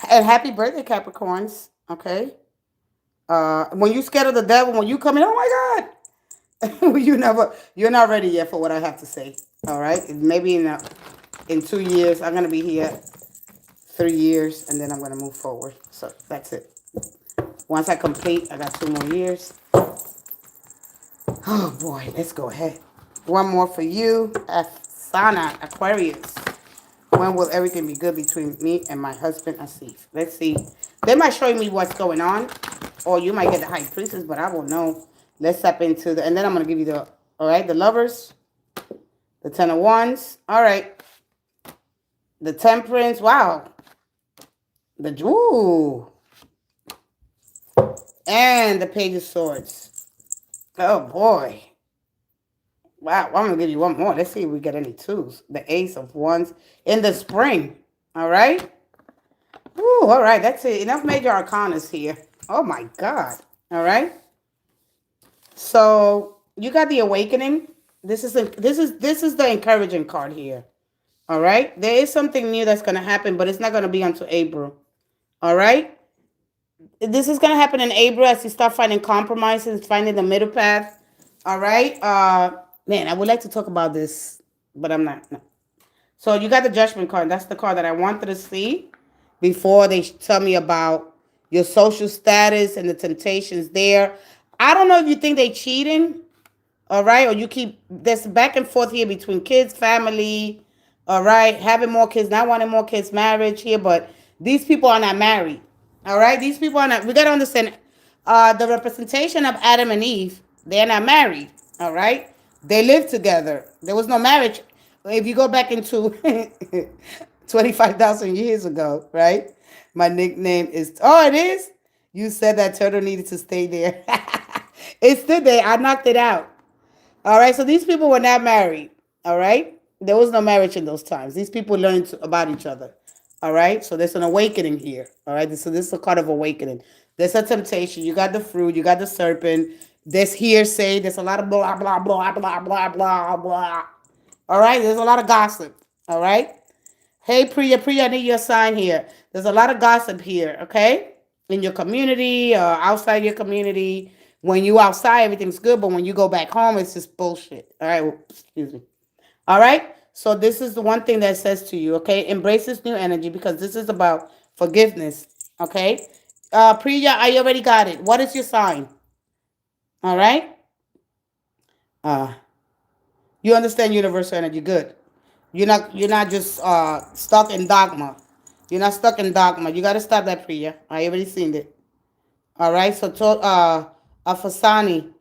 And happy birthday, Capricorns. Okay. When you scared of the devil, when you come in, oh my God. You're not ready yet for what I have to say. All right. Maybe in 2 years, I'm gonna be here 3 years, and then I'm gonna move forward. So that's it. Once I complete, I got 2 more years. Oh boy, let's go ahead. One more for you, Asana Aquarius. When will everything be good between me and my husband, Asif? Let's see. They might show me what's going on, or you might get the high priestess, but I won't know. Let's step into and then I'm going to give you all right, the lovers, the 10 of Wands. All right. The temperance. Wow. Ooh. And the Page of Swords. Oh, boy. Wow. I'm going to give you one more. Let's see if we get any twos. The Ace of Wands in the spring. All right. Ooh, all right. That's it. Enough major arcanas here. Oh, my God. All right. So you got the awakening. This is the encouraging card here. All right. There is something new that's going to happen, but it's not going to be until April. All right. This is gonna happen in April as you start finding compromises, finding the middle path. All right. Man, I would like to talk about this, but I'm not. No. So you got the judgment card. That's the card that I wanted to see before they tell me about your social status and the temptations there. I don't know if you think they cheating, all right, or you keep this back and forth here between kids, family, all right, having more kids, not wanting more kids, marriage here, but these people are not married, all right. These people are not. We gotta understand, the representation of Adam and Eve. They're not married, all right. They lived together. There was no marriage. If you go back into 25,000 years ago, right? My nickname is. Oh, it is. You said that turtle needed to stay there. It's still there. I knocked it out. All right, so these people were not married. All right, there was no marriage in those times. These people learned about each other. All right, so there's an awakening here. All right, so this is a card of awakening. There's a temptation. You got the fruit. You got the serpent. There's hearsay. There's a lot of blah blah blah blah blah blah blah. All right, there's a lot of gossip. All right. Hey Priya, I need your sign here. There's a lot of gossip here. Okay, in your community, outside your community. When you outside, everything's good, but when you go back home, it's just bullshit. All right, well, excuse me. All right, so this is the one thing that says to you, okay, embrace this new energy because this is about forgiveness. Okay, Priya, I already got it. What is your sign? All right, uh, you understand universal energy. Good. You're not just stuck in dogma. You're not stuck in dogma. You got to stop that, Priya. I already seen it. All right, so Afasani.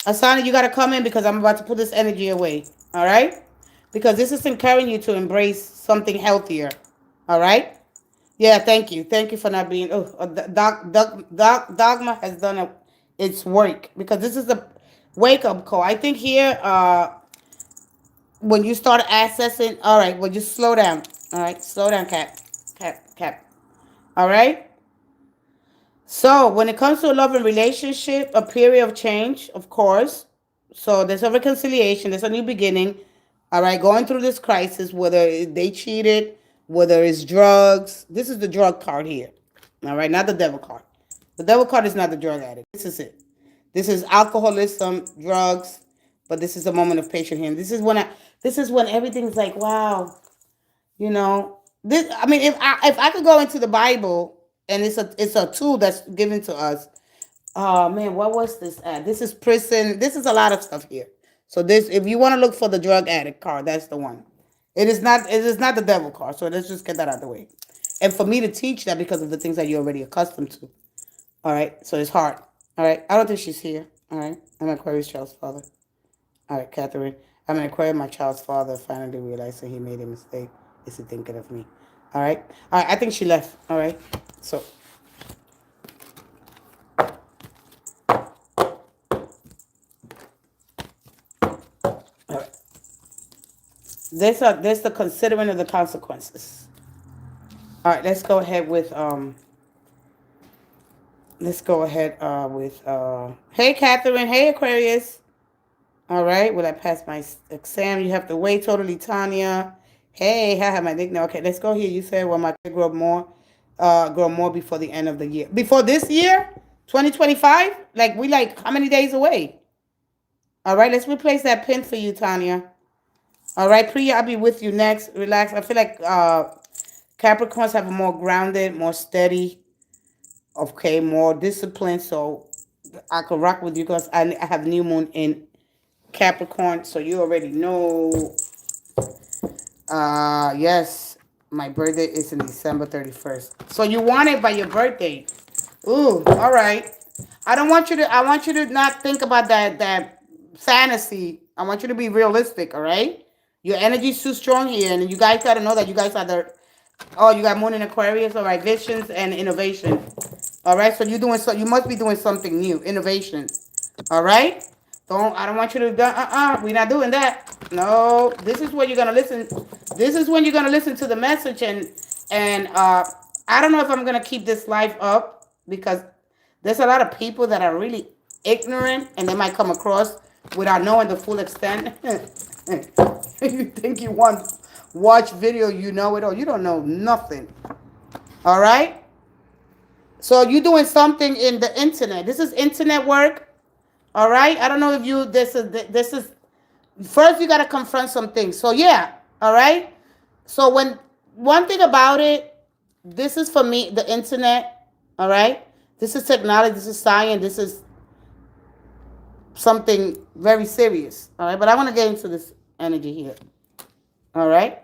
Asana, you got to come in because I'm about to put this energy away. All right? Because this is encouraging you to embrace something healthier. All right? Yeah, thank you. Thank you for not being. Oh, Dogma has done its work because this is a wake up call. I think here, when you start accessing, all right, well, just slow down. All right? Slow down, cat. Cat. All right? So when it comes to a love and relationship, a period of change, of course. So there's a reconciliation, there's a new beginning. All right, going through this crisis, whether they cheated, whether it's drugs. This is the drug card here. All right, not the devil card. The devil card is not the drug addict. This is it. This is alcoholism, drugs, but this is a moment of patient healing. This is when everything's like, wow, you know, this. I mean, if I could go into the Bible and it's a tool that's given to us. Oh man, what was this at? This is prison. This is a lot of stuff here. So this, if you want to look for the drug addict card, that's the one. It is not. It is not the devil card. So let's just get that out of the way. And for me to teach that because of the things that you're already accustomed to. All right. So it's hard. All right. I don't think she's here. All right. I'm an Aquarius child's father. All right, Catherine. I'm an Aquarius. My child's father finally realized that he made a mistake. Is he thinking of me? All right. All right. I think she left. All right. So. All right. There's the considering of the consequences. All right. Let's go ahead with hey Catherine, hey Aquarius. All right, will I pass my exam? You have to wait. Totally, Tanya. Hey, I have my nickname. Okay, let's go here. You said, well, my kid grow more before the end of the year. Before this year, 2025. Like we like how many days away? All right, let's replace that pin for you, Tanya. All right, Priya, I'll be with you next. Relax. I feel like Capricorns have a more grounded, more steady, okay, more disciplined. So I could rock with you because I have new moon in Capricorn, so you already know. Yes, my birthday is in December 31st. So you want it by your birthday. Ooh, all right. I want you to not think about that fantasy. I want you to be realistic, all right? Your energy's too strong here, and you guys got to know that you guys are you got moon in Aquarius, all right, visions and innovation. All right, so you must be doing something new, innovation. All right? I don't want you to do, we're not doing that. No, this is when you're going to listen. This is when you're going to listen to the message and I don't know if I'm going to keep this live up because there's a lot of people that are really ignorant and they might come across without knowing the full extent. You think you want watch video, you know it all. You don't know nothing. All right? So you're doing something in the internet. This is internet work. All right. I don't know if you. This is first you gotta confront some things. So yeah. All right. So when one thing about it, this is for me the internet. All right. This is technology. This is science. This is something very serious. All right. But I want to get into this energy here. All right.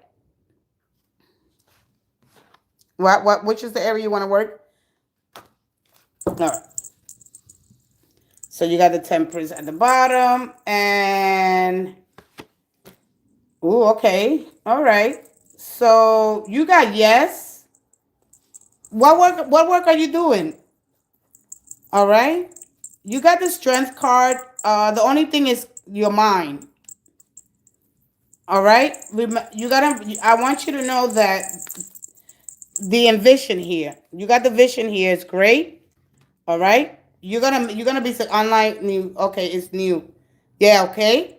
Which is the area you want to work? All right. So you got the Temperance at the bottom, and ooh, okay, all right. So you got yes. What work? What work are you doing? All right. You got the Strength card. The only thing is your mind. All right. You gotta. I want you to know that the envision here. You got the vision here. It's great. All right. You're gonna be online new. Okay, it's new. Yeah. Okay.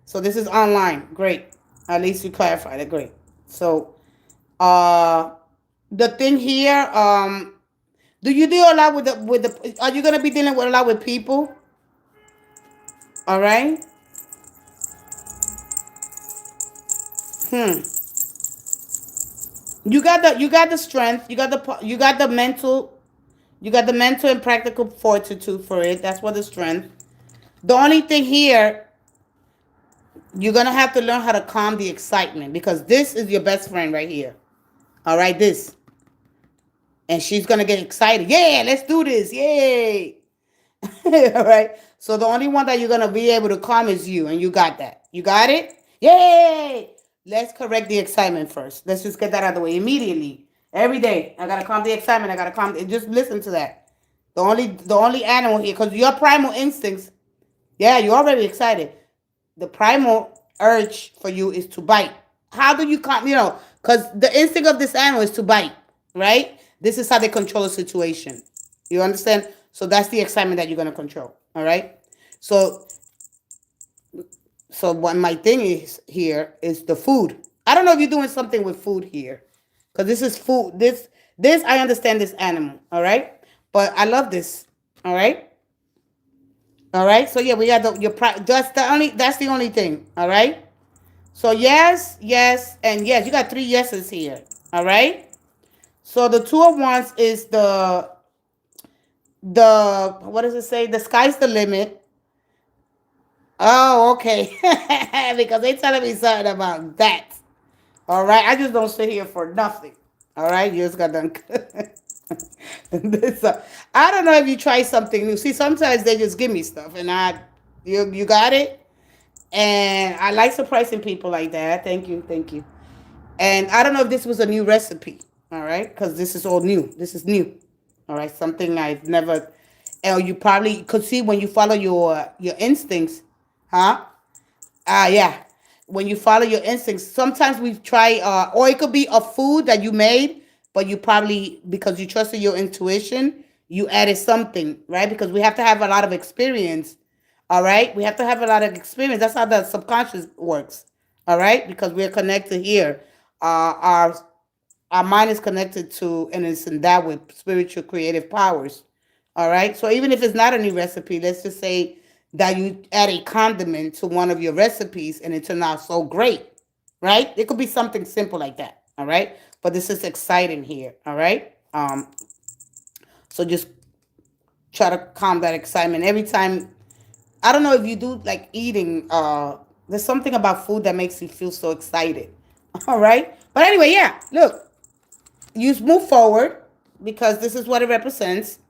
So this is online. Great. At least you clarified it. Great. So uh the thing here, do you deal a lot with the are you gonna be dealing with a lot with people? All right. Hmm. You got the strength. You got the mental and practical fortitude for it. That's what the strength. The only thing here, you're gonna have to learn how to calm the excitement because this is your best friend right here. All right, this. And she's gonna get excited. Yeah, let's do this. Yay. All right. So the only one that you're gonna be able to calm is you, and you got that. You got it? Yay! Let's correct the excitement first. Let's just get that out of the way immediately. Every day, I gotta calm the excitement. I gotta calm. Just listen to that. The only animal here, because your primal instincts. Yeah, you're already excited. The primal urge for you is to bite. How do you calm? Because the instinct of this animal is to bite, right? This is how they control a situation. You understand? So that's the excitement that you're gonna control. All right. So so what my thing is here is the food. I don't know if you're doing something with food here, because this is food. This I understand this animal. All right, but I love this. All right. All right. So yeah, we got that's the only thing. All right. So yes, yes, and yes. You got three yeses here. All right. So the two of wands is the what does it say? The sky's the limit. Oh, okay. Because they telling me something about that. All right. I just don't sit here for nothing. All right. You just got done. I don't know if you try something new. See, sometimes they just give me stuff, and you got it. And I like surprising people like that. Thank you, thank you. And I don't know if this was a new recipe. All right, because this is all new. This is new. All right, something I've never. And you probably could see when you follow your instincts, huh? Yeah. When you follow your instincts, sometimes we try, or it could be a food that you made, but you probably, because you trusted your intuition, you added something, right? Because we have to have a lot of experience, all right? We have to have a lot of experience. That's how the subconscious works, all right? Because we're connected here. Our mind is connected to and it's endowed with spiritual creative powers. All right. So even if it's not a new recipe, let's just say that you add a condiment to one of your recipes and it turned out so great. Right? It could be something simple like that. All right. But this is exciting here. All right. So just try to calm that excitement every time. I don't know if you do like eating. There's something about food that makes you feel so excited. All right. But anyway, yeah. Look, you move forward because this is what it represents.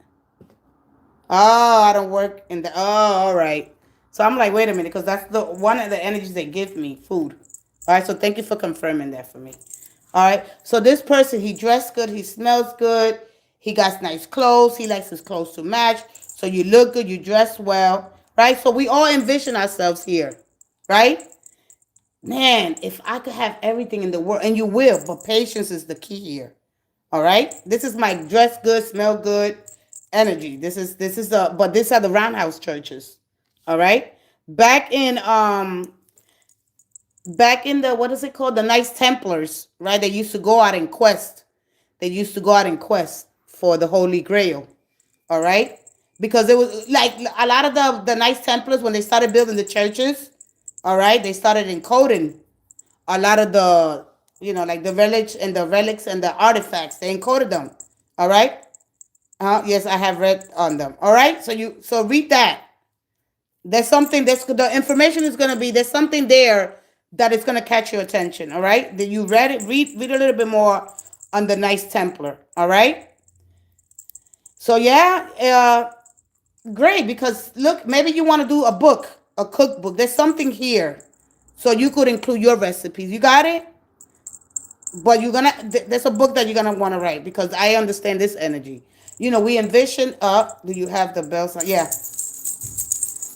Oh, I don't work in the. Oh, all right. So I'm like, wait a minute, because that's the one of the energies they give me, food. All right. So thank you for confirming that for me. All right. So this person, he dressed good, he smells good, he got nice clothes, he likes his clothes to match. So you look good, you dress well, right? So we all envision ourselves here, right? Man, if I could have everything in the world, and you will, but patience is the key here. All right. This is my dress good, smell good energy. This is the but these are the roundhouse churches. All right. Back in the what is it called? The Knights Templars, right? They used to go out and quest. They used to go out and quest for the Holy Grail. All right, because it was like a lot of the Knights Templars when they started building the churches. All right, they started encoding a lot of the, like the relics and the artifacts. They encoded them. All right. Yes, I have read on them. All right. So read that. There's something that's the information is going to be, there's something there that is going to catch your attention. All right. That you read it. Read a little bit more on the Knights Templar. All right. So yeah, great, because look, maybe you want to do a book, a cookbook. There's something here, so you could include your recipes. You got it. But there's a book that you're gonna want to write, because I understand this energy. We envision. Do you have the bells on? Yeah.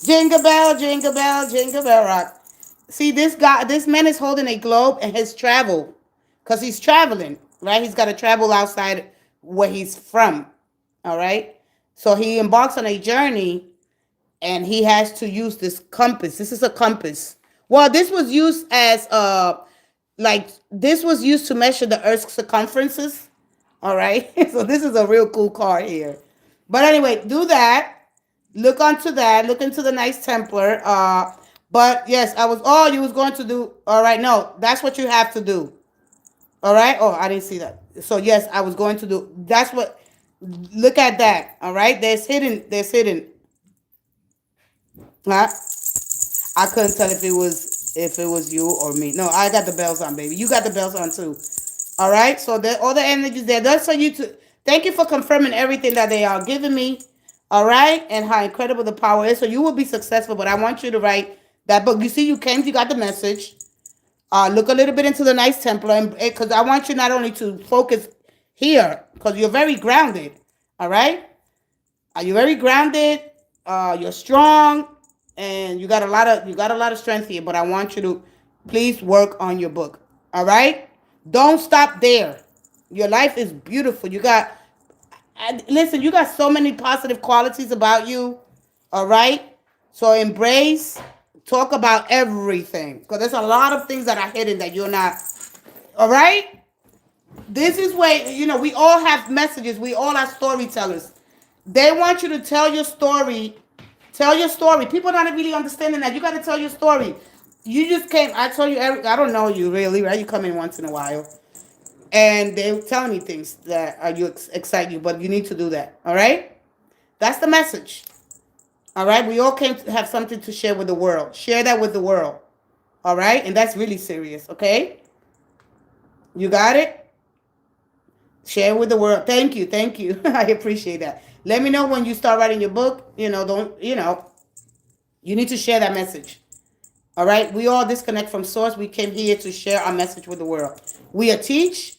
Jingle bell, jingle bell, jingle bell rock. See, this man is holding a globe and his travel, because he's traveling, right? He's got to travel outside where he's from. All right. So he embarks on a journey, and he has to use this compass. This is a compass. Well, this was used as this was used to measure the Earth's circumferences. All right. So this is a real cool card here. But anyway, do that. Look onto that. Look into the Knights Templar. But yes, you was going to do. All right. No, that's what you have to do. All right. Oh, I didn't see that. So yes, I was going to do. That's what. Look at that. All right. There's hidden. Huh? I couldn't tell if it was you or me. No, I got the bells on, baby. You got the bells on too. All right. So all the energies there. That's for you to. Thank you for confirming everything that they are giving me. All right, and how incredible the power is. So you will be successful. But I want you to write that book. You see, you got the message. Look a little bit into the Knights Templar, because I want you not only to focus here, because you're very grounded. All right, are you very grounded? You're strong, and you got a lot of strength here. But I want you to please work on your book. All right, don't stop there. Your life is beautiful. Listen, you got so many positive qualities about you. All right, so embrace. Talk about everything, because there's a lot of things that are hidden that you're not. All right. This is where, we all have messages. We all are storytellers. They want you to tell your story. Tell your story. People are not really understanding that. You got to tell your story. You just came. I told you, I don't know you really, right? You come in once in a while. And they're telling me things that excite you, but you need to do that. All right? That's the message. All right? We all came to have something to share with the world. Share that with the world. All right? And that's really serious, okay? You got it? Share with the world. Thank you. Thank you. I appreciate that. Let me know when you start writing your book. You need to share that message. All right? We all disconnect from source. We came here to share our message with the world. We teach,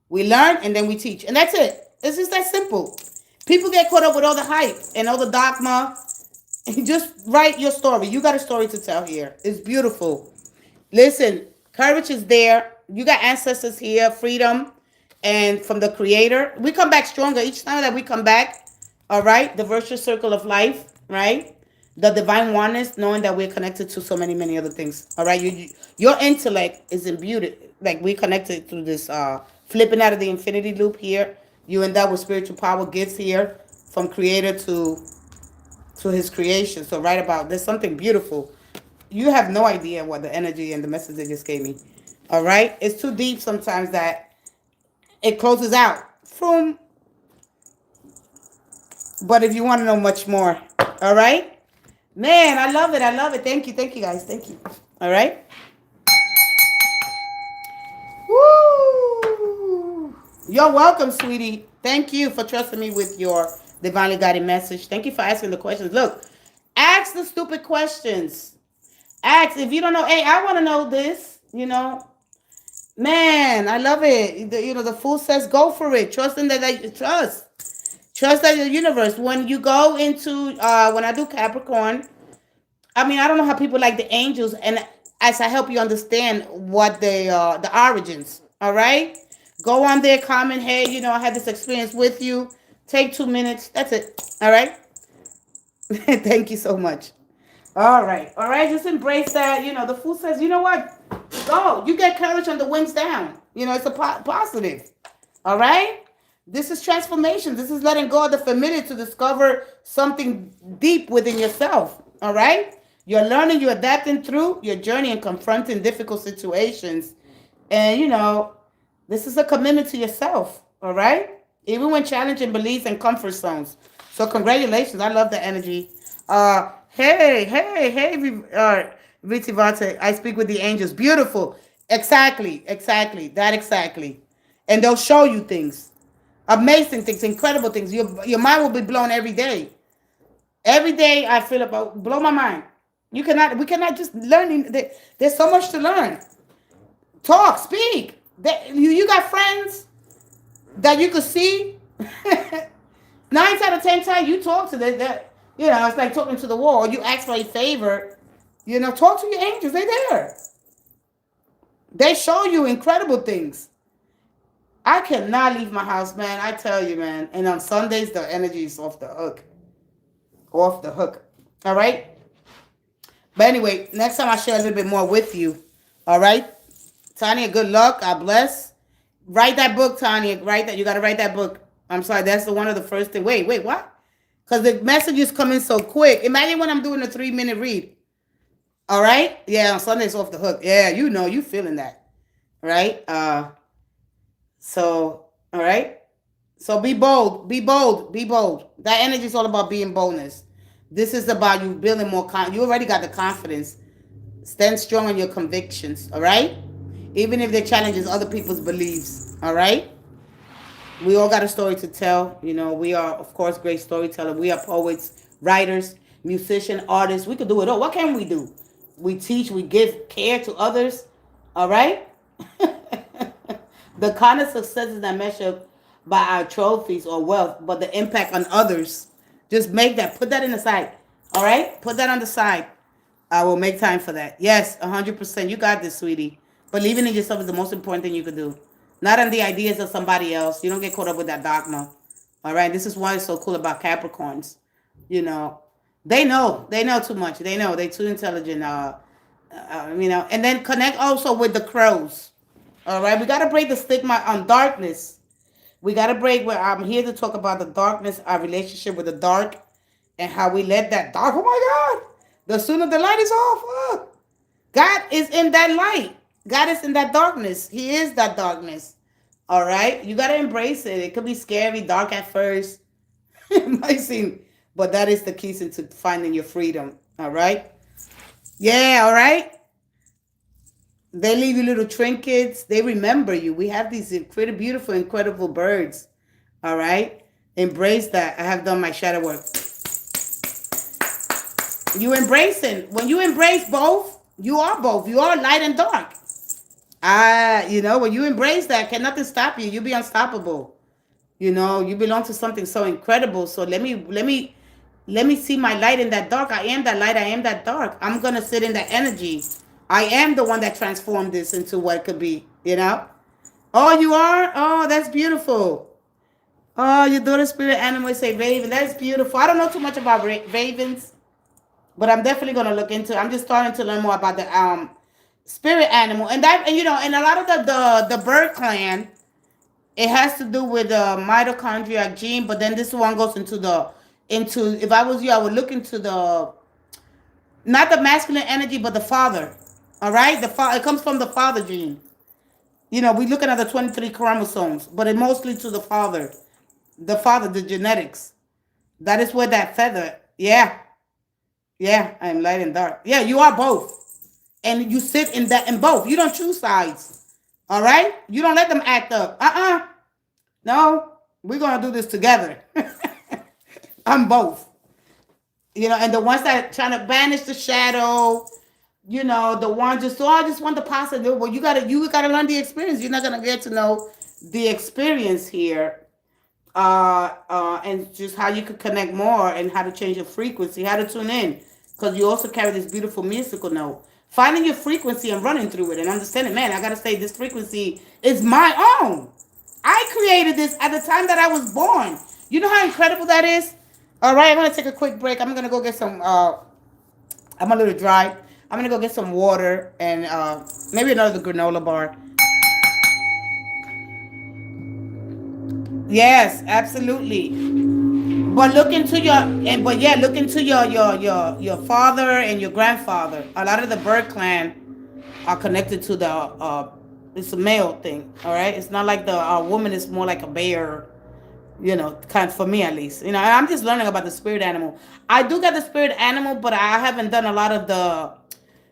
we learn, and then we teach. And that's it. It's just that simple. People get caught up with all the hype and all the dogma. Just write your story. You got a story to tell here. It's beautiful. Listen, courage is there. You got ancestors here, freedom, and from the Creator. We come back stronger each time that we come back. All right? The virtuous circle of life, right? The divine oneness, knowing that we're connected to so many other things. All right? Your intellect is imbued. Like, we connected through this flipping out of the infinity loop here. You end up with spiritual power gifts here from Creator to his creation. So there's something beautiful. You have no idea what the energy and the message they just gave me. All right? It's too deep sometimes that it closes out. Boom. But if you want to know much more, all right? Man, I love it. I love it. Thank you. Thank you, guys. Thank you. All right? Woo! You're welcome, sweetie. Thank you for trusting me with your divinely guided message. Thank you for asking the questions. Look, ask the stupid questions. Ask if you don't know. Hey, I want to know this. Man, I love it. The Fool says go for it. Trust in that. Trust that the universe. When you go into when I do Capricorn, I don't know how people like the angels, and as I help you understand what the origins. All right, go on there, comment. Hey, I had this experience with you. Take 2 minutes. That's it. All right. Thank you so much. All right. Just embrace that. The Fool says, you know what? Go. You get courage on the wings down. It's a positive. All right. This is transformation. This is letting go of the familiar to discover something deep within yourself. All right? You're learning, you're adapting through your journey and confronting difficult situations. And, this is a commitment to yourself. All right? Even when challenging beliefs and comfort zones. So, congratulations. I love the energy. Hey, Vitivate. I speak with the angels. Beautiful. Exactly. That exactly. And they'll show you things. Amazing things, incredible things. Your mind will be blown every day. Every day I feel about blow my mind. We cannot just learn. There's so much to learn. Talk, speak. You got friends that you could see. 9 out of 10 times you talk to them. It's like talking to the wall. You ask for a favor. Talk to your angels. They're there. They show you incredible things. I cannot leave my house, man. I tell you, man. And on Sundays, the energy is off the hook. Off the hook. All right? But anyway, next time I share a little bit more with you. All right? Tanya, good luck. God bless. Write that book, Tanya. Write that. You got to write that book. I'm sorry. That's one of the first things. Wait, what? Because the messages come in so quick. Imagine when I'm doing a 3-minute read. All right? Yeah, on Sundays off the hook. Yeah, you feeling that. Right? So, all right? So be bold. That energy is all about being boldness. This is about you building more you already got the confidence. Stand strong on your convictions, all right? Even if they challenges other people's beliefs, all right? We all got a story to tell. We are, of course, great storytellers. We are poets, writers, musicians, artists. We could do it all. What can we do? We teach, we give care to others, all right? The kind of success is not measured by our trophies or wealth, but the impact on others. Just make that. Put that in the side. All right? Put that on the side. I will make time for that. Yes, 100%. You got this, sweetie. Believing in yourself is the most important thing you could do. Not on the ideas of somebody else. You don't get caught up with that dogma. All right? This is why it's so cool about Capricorns. They know. They know too much. They know. They're too intelligent. And then connect also with the crows. All right? We got to break the stigma on darkness. We got to break where I'm here to talk about the darkness, our relationship with the dark, and how we let that dark, oh my God, the sooner the light is off. God is in that light. God is in that darkness. He is that darkness. All right? You got to embrace it. It could be scary, dark at first. It might seem, but that is the keys into finding your freedom. All right? Yeah, all right? They leave you little trinkets. They remember you. We have these pretty beautiful, incredible birds. All right? Embrace that. I have done my shadow work. You embracing. When you embrace both, you are both. You are light and dark. When you embrace that, can nothing stop you. You be unstoppable. You belong to something so incredible. So let me see my light in that dark. I am that light. I am that dark. I'm going to sit in that energy. I am the one that transformed this into what it could be, Oh, you are? Oh, that's beautiful. Oh, your daughter's spirit animal say raven. That's beautiful. I don't know too much about ravens, but I'm definitely going to look into it. I'm just starting to learn more about the spirit animal. And and a lot of the bird clan, it has to do with the mitochondria gene, but then this one goes into if I was you, I would look into not the masculine energy, but the father. All right? It comes from the father gene. We're looking at the 23 chromosomes, but it mostly to the father. The genetics. That is where that feather. Yeah. Yeah, I am light and dark. Yeah, you are both. And you sit in both. You don't choose sides. All right? You don't let them act up. No, we're going to do this together. I'm both. And the ones that trying to banish the shadow, the ones I just want the positive. Well, you gotta learn the experience. You're not gonna get to know the experience here. And just how you could connect more and how to change your frequency, how to tune in. Because you also carry this beautiful musical note. Finding your frequency and running through it and understanding, man, I gotta say this frequency is my own. I created this at the time that I was born. You know how incredible that is? All right, I'm going to take a quick break. I'm going to go get some, I'm a little dry. I'm going to go get some water and maybe another granola bar. Yes, absolutely. But look into your and but yeah, look into your father and your grandfather. A lot of the bird clan are connected to the it's a male thing. All right, it's not like the woman is more like a bear. You know, kind of, for me at least. You know, I'm just learning about the spirit animal. I do got the spirit animal, but I haven't done a lot of the.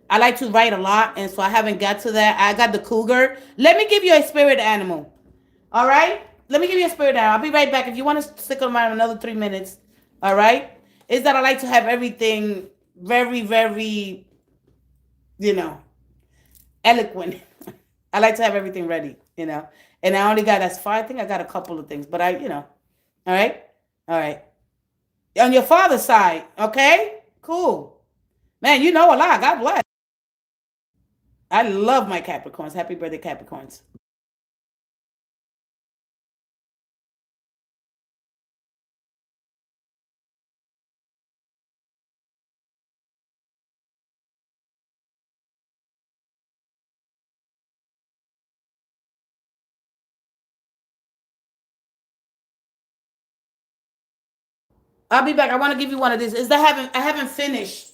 I like to write a lot, and so I haven't got to that. I got the cougar. Let me give you a spirit animal. All right? Let me give you a spirit animal. I'll be right back. If you want to stick around another 3 minutes, all right? Is that I like to have everything very, very, you know, eloquent. I like to have everything ready, you know. And I only got that's far. I think I got a couple of things, but all right, all right. On your father's side, okay, cool, man. You know a lot. God bless. I love my Capricorns. Happy birthday, Capricorns. I'll be back. I want to give you one of these. Is that I haven't finished.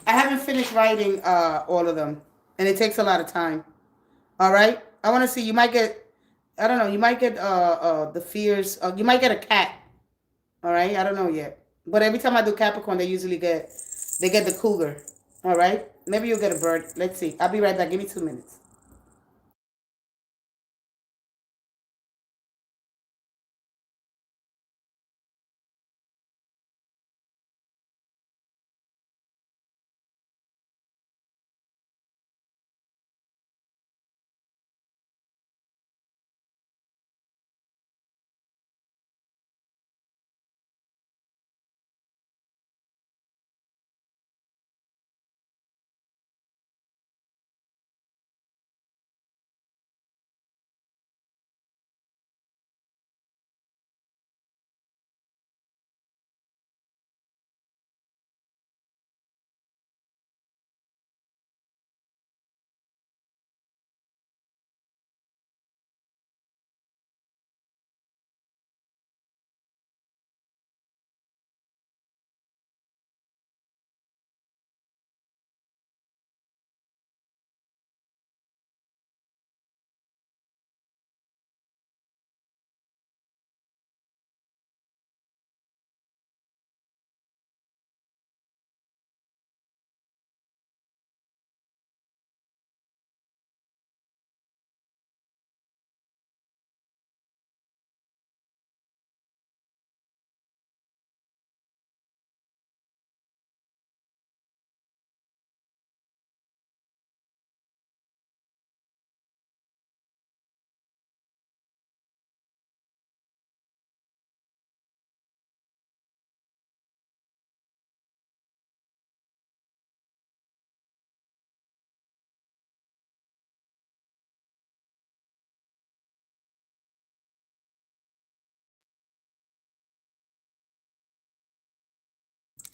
I haven't finished writing all of them, and it takes a lot of time. All right. I want to see. You might get. I don't know. You might get the fears. You might get a cat. All right. I don't know yet. But every time I do Capricorn, they get the cougar. All right. Maybe you'll get a bird. Let's see. I'll be right back. Give me 2 minutes.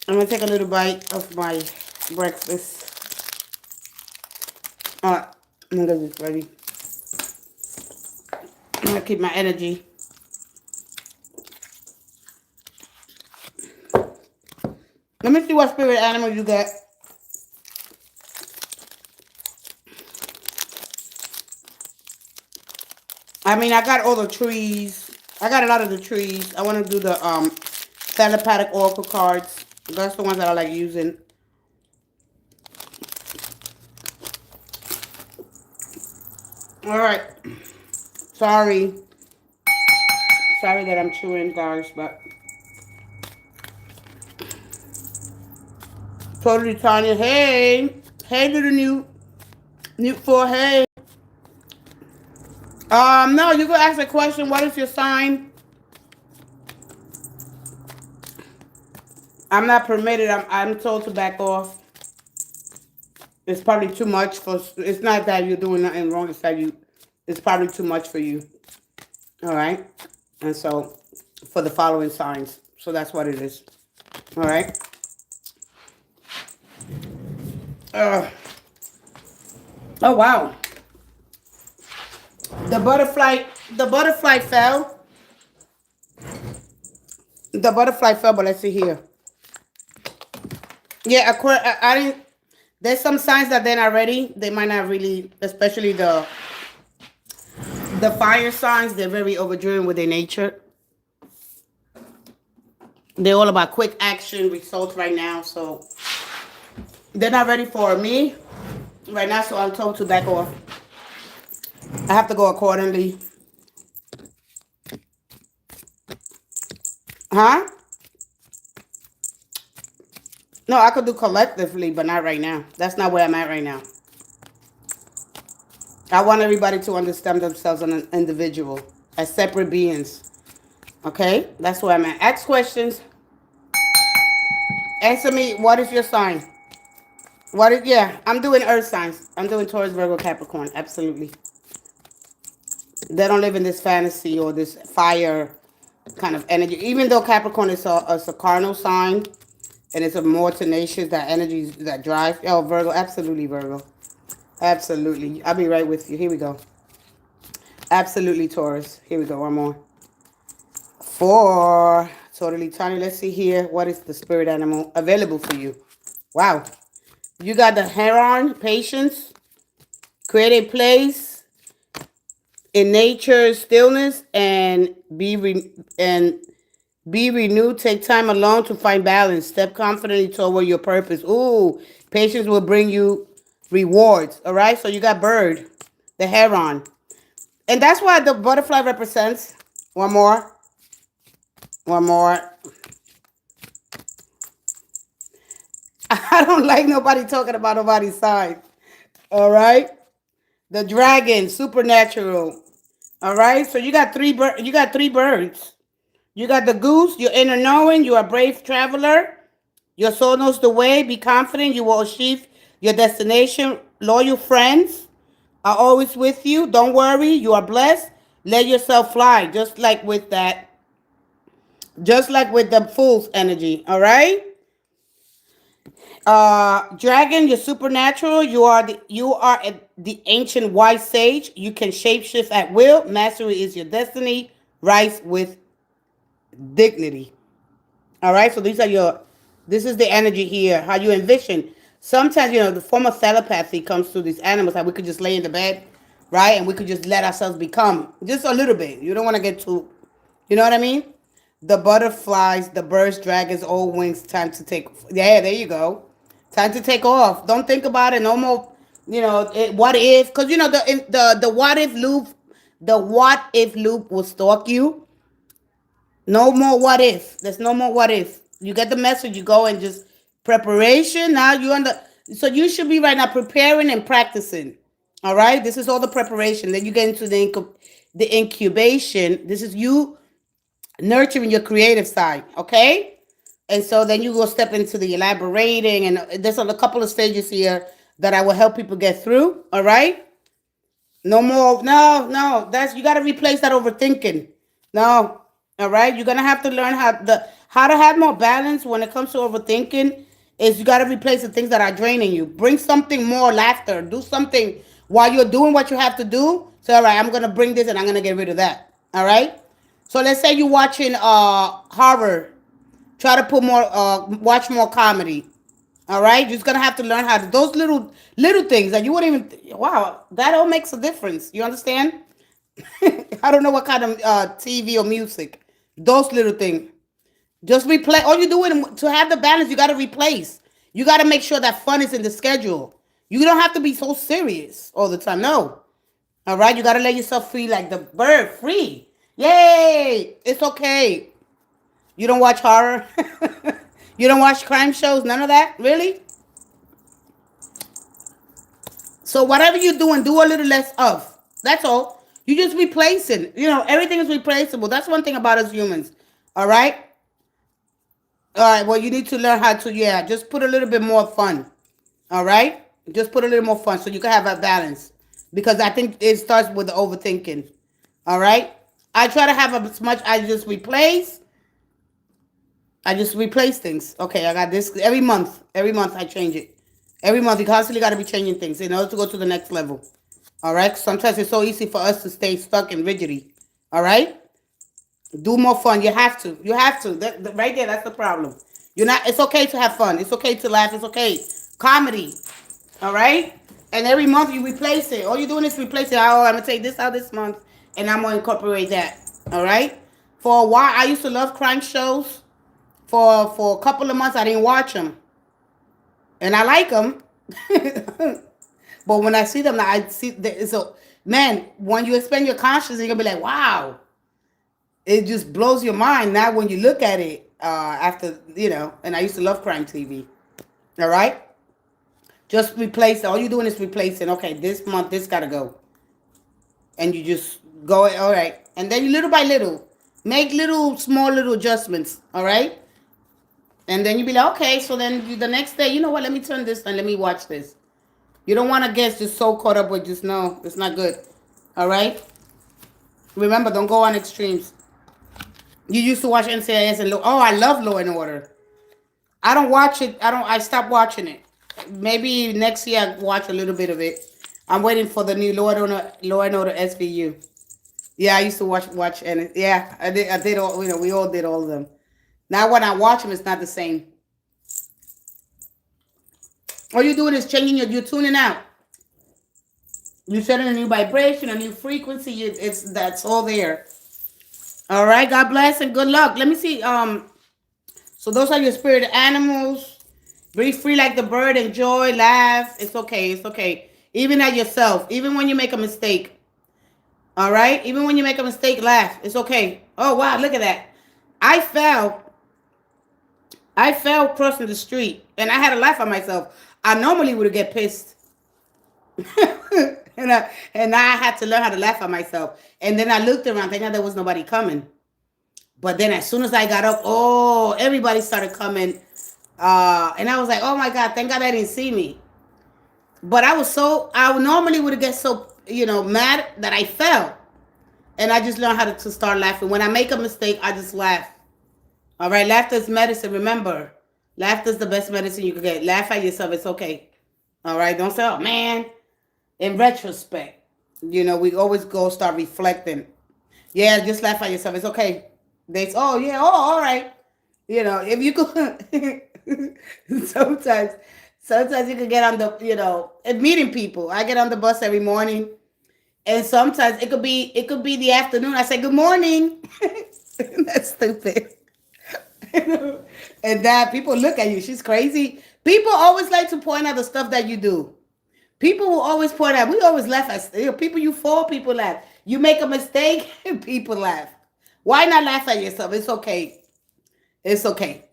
I'm gonna take a little bite of my breakfast. All right. I'm gonna get this ready. I'm gonna keep my energy. Let me see what spirit animal you get. I mean, I got all the trees. I got a lot of the trees. I want to do the telepathic oracle cards. That's the ones that I like using. All right. Sorry. Sorry that I'm chewing, guys, but totally Tanya. Hey. Hey, little new four. Hey. No, you can ask a question. What is your sign? I'm not permitted. I'm told to back off. It's probably too much for. It's not that you're doing nothing wrong. It's that you. It's probably too much for you. All right. And so, for the following signs. So that's what it is. All right. Uh, oh wow. The butterfly. The butterfly fell. The butterfly fell, but let's see here. Yeah, I didn't. There's some signs that they're not ready. They might not really, especially the fire signs. They're very overdriven with their nature. They're all about quick action results right now, so they're not ready for me right now. So I'm told to back off. I have to go accordingly. Huh? No, I could do collectively, but not right now. That's not where I'm at right now. I want everybody to understand themselves as an individual, as separate beings. Okay? That's where I'm at. Ask questions. Answer me, what is your sign? Yeah, I'm doing earth signs. I'm doing Taurus, Virgo, Capricorn. Absolutely. They don't live in this fantasy or this fire kind of energy. Even though Capricorn is a cardinal sign and it's a more tenacious, that energy that drives. Oh, Virgo. Absolutely, Virgo. Absolutely. I'll be right with you. Here we go. Absolutely, Taurus. Here we go. One more. 4. Totally tiny. Let's see here. What is the spirit animal available for you? Wow. You got the heron, patience, create a place in nature's stillness, and be renewed. Take time alone to find balance. Step confidently toward your purpose. Ooh, patience will bring you rewards. All right. So you got bird, the heron, and that's what the butterfly represents. One more. One more. I don't like nobody talking about nobody's side. All right. The dragon, supernatural. All right. So you got you got 3 birds. You got the goose, your inner knowing. You are a brave traveler. Your soul knows the way. Be confident. You will achieve your destination. Loyal friends are always with you. Don't worry. You are blessed. Let yourself fly. Just like with that. Just like with the fool's energy. All right. Dragon, you're supernatural. You are the ancient wise sage. You can shapeshift at will. Mastery is your destiny. Rise with dignity. All right. So this is the energy here. How you envision. Sometimes, the form of telepathy comes through these animals. Like we could just lay in the bed, right? And we could just let ourselves become just a little bit. You don't want to get too, you know what I mean? The butterflies, the birds, dragons, all wings. Time to take. Yeah, there you go. Time to take off. Don't think about it no more. What if? Because the what if loop, will stalk you. No more what if. There's no more what if. You get the message. You go and just preparation. Now you So you should be right now preparing and practicing. All right. This is all the preparation. Then you get into the incubation. This is you nurturing your creative side. Okay. And so then you go step into the elaborating, and there's a couple of stages here that I will help people get through. All right. No more. No. You got to replace that overthinking. No. All right. You're gonna have to learn how to have more balance when it comes to overthinking. Is you got to replace the things that are draining you. Bring something more laughter. Do something while you're doing what you have to do. So all right, I'm gonna bring this and I'm gonna get rid of that. All right. So let's say you're watching horror. Try to watch more comedy. All right, you're just gonna have to learn how to those little things that you wouldn't even. Wow, that all makes a difference. You understand? I don't know what kind of TV or music. Those little things. Just replay. All you doing to have the balance, you got to replace. You got to make sure that fun is in the schedule. You don't have to be so serious all the time. No. All right, you got to let yourself free like the bird, free. Yay! It's okay. You don't watch horror? You don't watch crime shows? None of that? Really? So whatever you're doing, do a little less of. That's all. You just replacing. Everything is replaceable. That's one thing about us humans. All right? All right. Well, you need to learn how to, just put a little bit more fun. All right? Just put a little more fun so you can have a balance. Because I think it starts with the overthinking. All right? I try to have as much, I just replace things. Okay, I got this. Every month I change it. Every month you constantly got to be changing things in order to go to the next level. All right? Sometimes it's so easy for us to stay stuck in rigidity. All right? Do more fun. You have to. You have to. Right there, that's the problem. You're not. It's okay to have fun. It's okay to laugh. It's okay. Comedy. All right. And every month you replace it. All you're doing is replace it. Oh, I'm gonna take this out this month, and I'm gonna incorporate that. All right. For a while, I used to love crime shows. For a couple of months, I didn't watch them, and I like them. But when I see them, I see that so man. When you expand your consciousness, you're gonna be like, wow. It just blows your mind now when you look at it after, and I used to love crime TV. All right? Just replace. All you're doing is replacing. Okay, this month, this got to go. And you just go, all right. And then you little by little, make small little adjustments. All right? And then you be like, okay, so then the next day, you know what? Let me turn this and let me watch this. You don't want to get just so caught up with just, no, it's not good. All right? Remember, don't go on extremes. You used to watch NCIS and I love Law and Order. I don't watch it. I stopped watching it. Maybe next year I'll watch a little bit of it. I'm waiting for the new Law and Order SVU. Yeah, I used to watch and yeah, I did all, we all did all of them. Now when I watch them, it's not the same. All you're doing is changing you're tuning out. You're setting a new vibration, a new frequency. That's all there. All right, God bless and good luck. Let me see. So those are your spirit animals. Breathe free like the bird. Enjoy, laugh. It's okay. It's okay. Even at yourself. Even when you make a mistake. All right. Even when you make a mistake, laugh. It's okay. Oh wow, look at that. I fell crossing the street, and I had to laugh at myself. I normally would get pissed. and I had to learn how to laugh at myself. And then I looked around, thinking there was nobody coming. But then as soon as I got up, everybody started coming. And I was like, oh my God, thank God I didn't see me. But I normally would get so, mad that I fell. And I just learned how to start laughing. When I make a mistake, I just laugh. All right, laughter is medicine. Remember, laughter is the best medicine you can get. Laugh at yourself. It's okay. All right, don't say, oh man. In retrospect, we always start reflecting. Yeah, just laugh at yourself. It's okay. All right. If you could, sometimes you could get on the, meeting people. I get on the bus every morning, and sometimes it could be the afternoon. I say good morning. That's stupid. And that people look at you. She's crazy. People always like to point out the stuff that you do. People will always point out. We always laugh at people. You fall, people laugh. You make a mistake, people laugh. Why not laugh at yourself? It's okay. It's okay.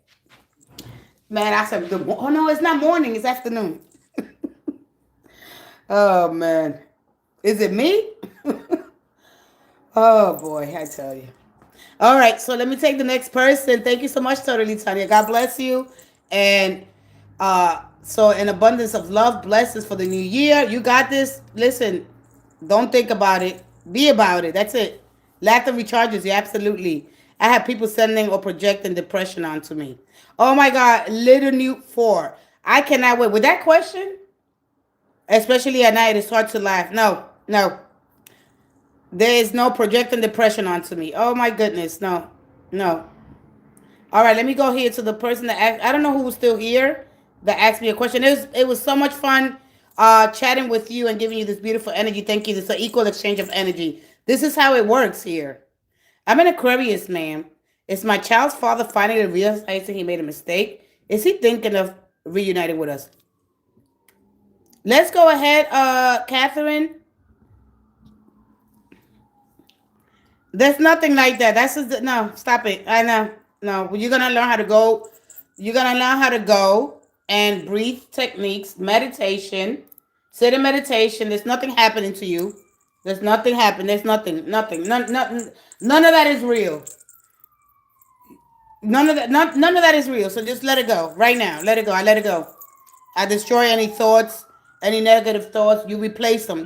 Man, I said, oh no, it's not morning. It's afternoon. Oh man, is it me? Oh boy, I tell you. All right, so let me take the next person. Thank you so much, Totally Tanya. God bless you, and so an abundance of love, blessings for the new year. You got this. Listen, don't think about it. Be about it. That's it. Laughter recharges you. Absolutely. I have people sending or projecting depression onto me. Oh my God, Little Newt 4. I cannot wait. With that question, especially at night, it's hard to laugh. No. There is no projecting depression onto me. Oh my goodness. No. All right, let me go here to the person that asked. I don't know who was still here that asked me a question. It was so much fun chatting with you and giving you this beautiful energy. Thank you. It's an equal exchange of energy. This is how it works here. I'm an Aquarius, ma'am. Is my child's father finally realizing he made a mistake? Is he thinking of reuniting with us? Let's go ahead, Catherine. There's nothing like that. No, stop it. I know. No, you're going to learn how to go. You're going to learn how to go and breathe techniques, meditation, sit in meditation. There's nothing happening to you. There's nothing happening. There's nothing. None of that is real. None of that is real. So just let it go right now. Let it go. I let it go. I destroy any thoughts, any negative thoughts. You replace them.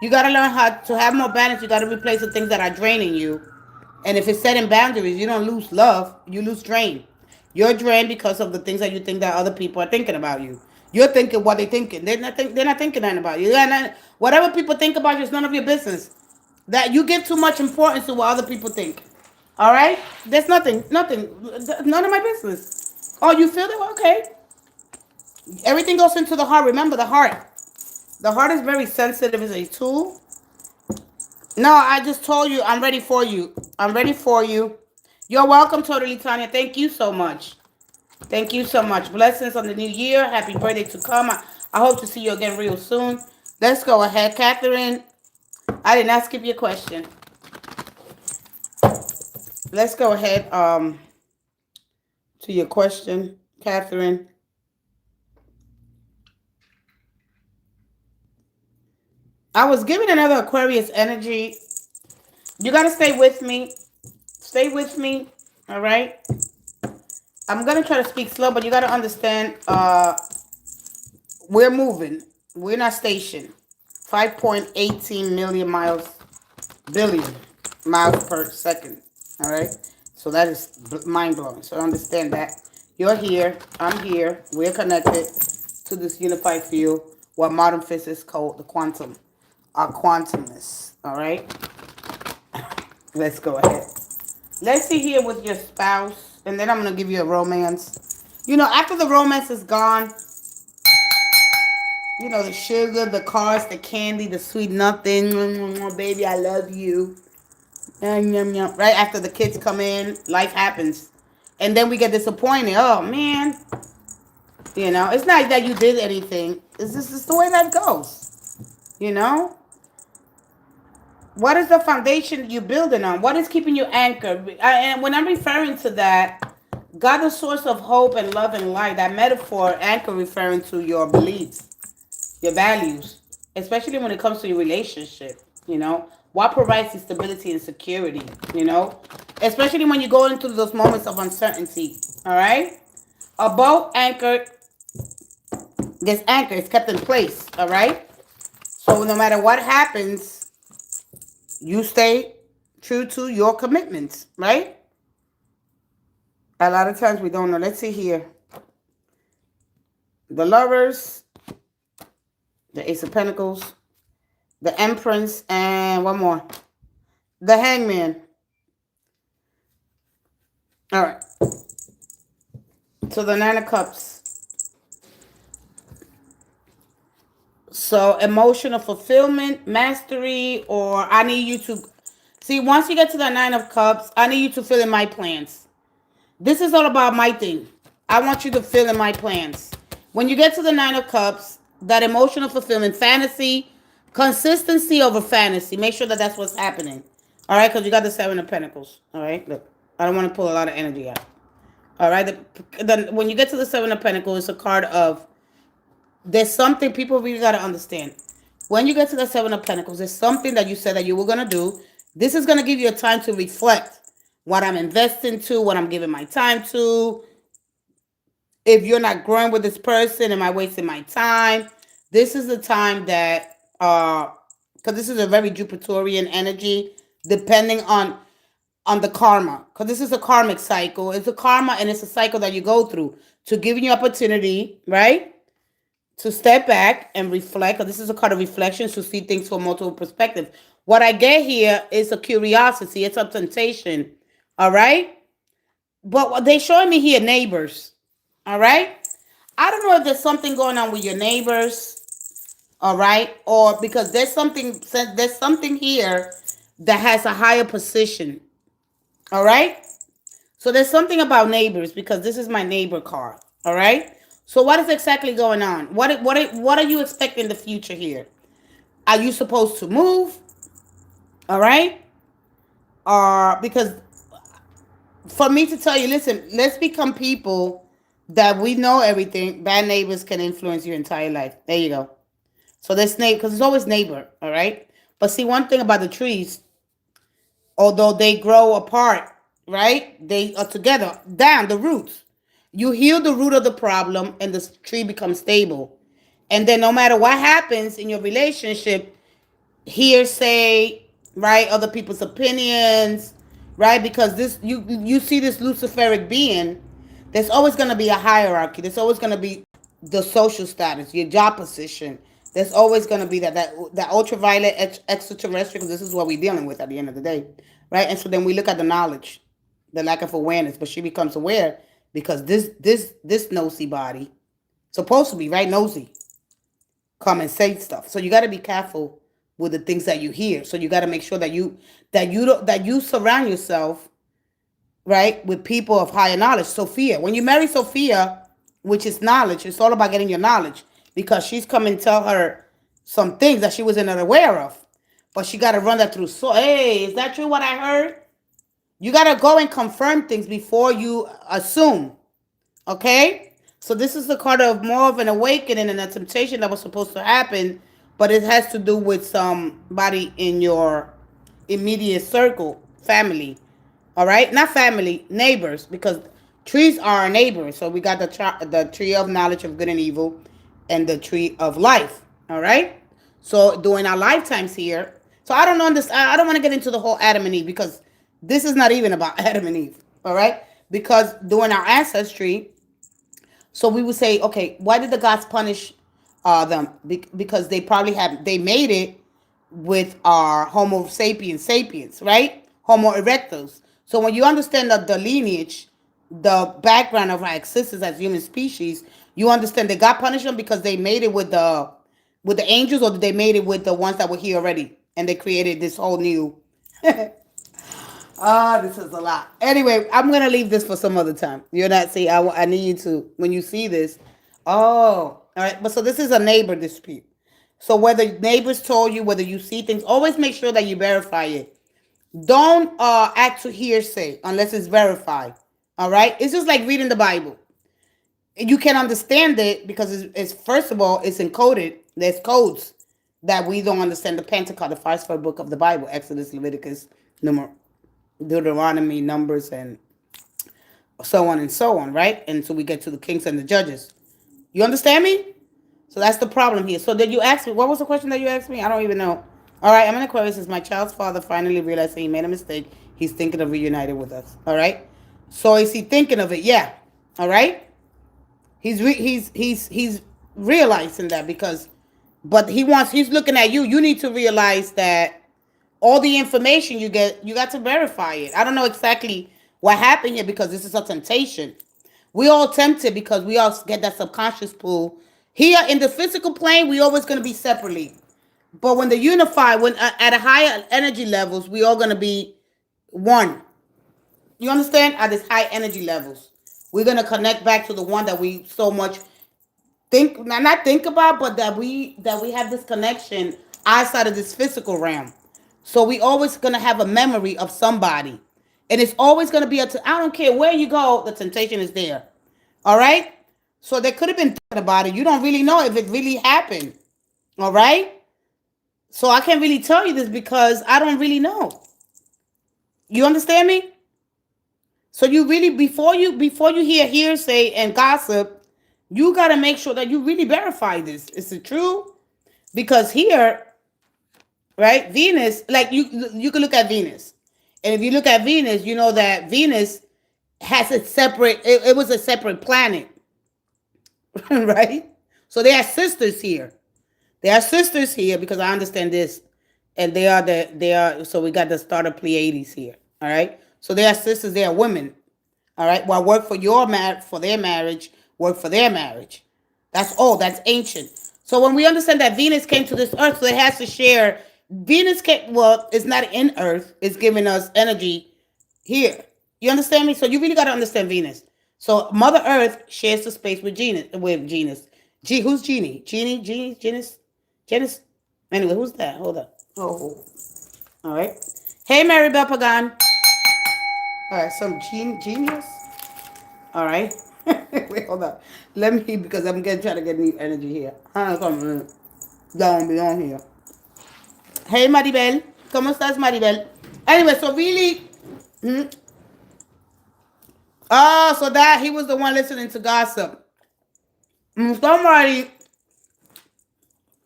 You got to learn how to have more balance. You got to replace the things that are draining you. And if it's setting boundaries, you don't lose love. You lose drain. You're drained because of the things that you think that other people are thinking about you. You're thinking what they're thinking. They're not thinking that about you. Whatever people think about you is none of your business. That you give too much importance to what other people think. All right? There's nothing, none of my business. Oh, you feel it? Okay. Everything goes into the heart. Remember the heart. The heart is very sensitive as a tool. No, I just told you I'm ready for you. I'm ready for you. You're welcome, Totally Tanya. Thank you so much. Thank you so much. Blessings on the new year. Happy birthday to come. I hope to see you again real soon. Let's go ahead. Catherine, I didn't ask you a question. Let's go ahead to your question, Catherine. I was given another Aquarius energy. You got to stay with me. Stay with me. All right? I'm going to try to speak slow, but you got to understand we're moving. We're not stationed. 5.18 million miles, billion miles per second. All right? So that is mind-blowing. So understand that. You're here. I'm here. We're connected to this unified field, what modern physics call the quantum. Our quantumness. All right? Let's go ahead. Let's see here with your spouse. And then I'm going to give you a romance. You know, after the romance is gone, you know, the sugar, the cars, the candy, the sweet nothing. Baby, I love you. Right after the kids come in, life happens. And then we get disappointed. Oh, man. You know, it's not that you did anything. It's just the way that goes. You know? What is the foundation you're building on? What is keeping you anchored? And when I'm referring to that, God, the source of hope and love and light, that metaphor, anchor referring to your beliefs, your values, especially when it comes to your relationship, you know? What provides you stability and security, you know? Especially when you go into those moments of uncertainty, all right? A boat anchored gets anchored, it's kept in place, all right? So no matter what happens, you stay true to your commitments, right? A lot of times we don't know. Let's see here. The Lovers, the Ace of Pentacles, the Empress, and one more. The Hangman. All right. So the Nine of Cups. So emotional fulfillment, mastery, or I need you to... See, once you get to the Nine of Cups, I need you to fill in my plans. This is all about my thing. I want you to fill in my plans. When you get to the Nine of Cups, that emotional fulfillment, fantasy, consistency over fantasy. Make sure that that's what's happening. All right, because you got the Seven of Pentacles. All right, look. I don't want to pull a lot of energy out. All right, when you get to the Seven of Pentacles, it's a card of... There's something people really got to understand. When you get to the Seven of Pentacles, there's something that you said that you were going to do. This is going to give you a time to reflect what I'm investing to, what I'm giving my time to. If you're not growing with this person, am I wasting my time? This is the time that, because this is a very Jupiterian energy, depending on the karma. Because this is a karmic cycle. It's a karma and it's a cycle that you go through to give you opportunity, right? To step back and reflect, because this is a card of reflection, to see things from multiple perspectives. What I get here is a curiosity. It's a temptation. All right? But what they're showing me here, neighbors. All right? I don't know if there's something going on with your neighbors. All right? Or because there's something here that has a higher position. All right? So there's something about neighbors, because this is my neighbor card. All right? So what is exactly going on? What are you expecting in the future here? Are you supposed to move? All right? Because for me to tell you, listen, let's become people that we know everything. Bad neighbors can influence your entire life. There you go. So this neighbor, because it's always neighbor, all right? But see, one thing about the trees, although they grow apart, right? They are together, down the roots. You heal the root of the problem and the tree becomes stable. And then no matter what happens in your relationship, hearsay, right? Other people's opinions, right? Because this you see this Luciferic being, there's always going to be a hierarchy. There's always going to be the social status, your job position, There's always going to be that ultraviolet extraterrestrial, because this is what we're dealing with at the end of the day, right? And so then we look at the knowledge, the lack of awareness, but she becomes aware because this nosy body, supposed to be right nosy, come and say stuff. So you got to be careful with the things that you hear. So you got to make sure that you surround yourself, right, with people of higher knowledge. Sophia, when you marry Sophia, which is knowledge, it's all about getting your knowledge, because she's coming to tell her some things that she wasn't aware of, but she got to run that through. So, hey, is that true what I heard? You got to go and confirm things before you assume. Okay? So this is the card of more of an awakening and a temptation that was supposed to happen, but it has to do with somebody in your immediate circle, family. All right? Not family, neighbors, because trees are our neighbors. So we got the tree of knowledge of good and evil and the tree of life. All right? So during our lifetimes here, so I don't understand. I don't want to get into the whole Adam and Eve, because this is not even about Adam and Eve. All right? Because during our ancestry, so we would say, okay, why did the gods punish them? Because they made it with our Homo sapiens, right? Homo erectus. So when you understand the lineage, the background of our existence as human species, you understand that God punished them because they made it with the angels, or they made it with the ones that were here already, and they created this whole new. This is a lot. Anyway, I'm gonna leave this for some other time. You're not see. I need you to, when you see this. Oh, all right. But so this is a neighbor dispute. So whether neighbors told you, whether you see things, always make sure that you verify it. Don't act to hearsay unless it's verified. All right. It's just like reading the Bible. You can understand it because it's first of all, it's encoded. There's codes that we don't understand. The Pentateuch, the first book of the Bible: Exodus, Leviticus, Deuteronomy, Numbers, and so on, right? And so we get to the kings and the judges. You understand me? So that's the problem here. So did you ask me, what was the question that you asked me? I don't even know. All right, I'm in Aquarius. Says my child's father finally realized that he made a mistake. He's thinking of reuniting with us. All right. So is he thinking of it? Yeah. All right. He's realizing that, because, but he's looking at you. You need to realize that all the information you get, you got to verify it. I don't know exactly what happened here, because this is a temptation. We all tempted because we all get that subconscious pull. Here in the physical plane, we always going to be separately. But when the unify, when at a higher energy levels, we all going to be one. You understand? At this high energy levels, we're going to connect back to the one that we so much not think about, but that we have this connection outside of this physical realm. So we always going to have a memory of somebody. And it's always going to be I don't care where you go, the temptation is there. All right? So they could have been thinking about it. You don't really know if it really happened. All right? So I can't really tell you this because I don't really know. You understand me? So you really, before you hear hearsay and gossip, you got to make sure that you really verify this. Is it true? Because here, right, Venus, like you can look at Venus. And if you look at Venus, you know that Venus has a separate, it was a separate planet. Right? So they are sisters here. They are sisters here, because I understand this. And they are, so we got the starter Pleiades here. All right? So they are sisters, they are women. All right? Well, work for for their marriage, work for their marriage. That's all. That's ancient. So when we understand that Venus came to this earth, so it has to share. Venus it's not in Earth. It's giving us energy here. You understand me? So you really got to understand Venus. So Mother Earth shares the space with Venus. Who's Genie? Genus? Anyway, who's that? Hold up. Oh. All right. Hey, Maribel Pagan. All right, some genius. All right. Wait, hold up. Let me, because I'm trying to get new energy here. Come on here. Hey, Maribel. ¿Cómo estás, Maribel? Anyway, so really... so that he was the one listening to gossip. Somebody...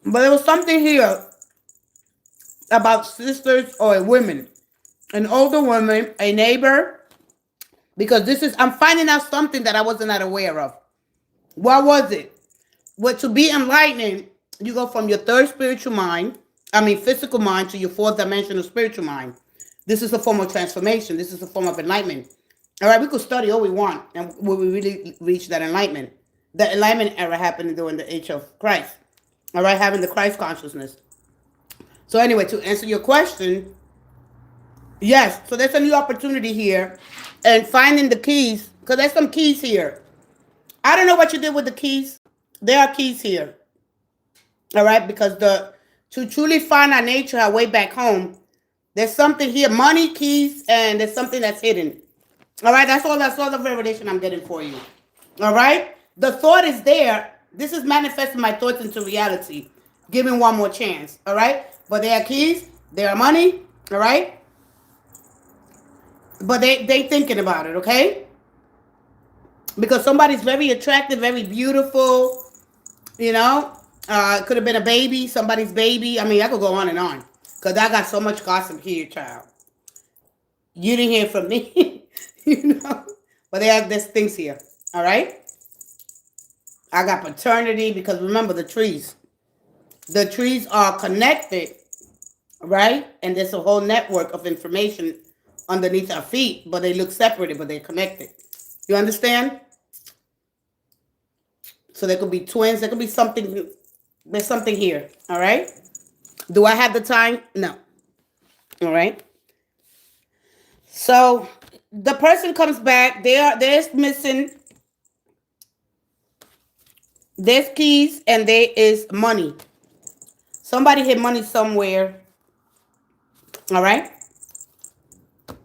But there was something here about sisters or women. An older woman, a neighbor. Because I'm finding out something that I wasn't aware of. What was it? Well, to be enlightening, You go from your third spiritual mind, physical mind, to your fourth dimensional spiritual mind. This is a form of transformation. This is a form of enlightenment. All right, we could study all we want, and will we really reach that enlightenment? The enlightenment era happened during the age of Christ. All right, having the Christ consciousness. So anyway, to answer your question, yes. So there's a new opportunity here, and finding the keys, because there's some keys here. I don't know what you did with the keys. There are keys here. All right, because to truly find our nature, our way back home, there's something here, money, keys, and there's something that's hidden. All right, that's all the revelation I'm getting for you. All right, the thought is there. This is manifesting my thoughts into reality, giving one more chance. All right, but there are keys, there are money. All right, but they thinking about it. Okay, because somebody's very attractive, very beautiful. You know, it could have been a baby, somebody's baby. I mean, I could go on and on. Because I got so much gossip here, child. You didn't hear from me. You know? But there's things here. All right? I got paternity, because remember the trees. The trees are connected, right? And there's a whole network of information underneath our feet, but they look separated, but they're connected. You understand? So there could be twins. There could be something. There's something here. All right? Do I have the time? No. All right? So the person comes back. There's missing. There's keys and there is money. Somebody hid money somewhere. All right?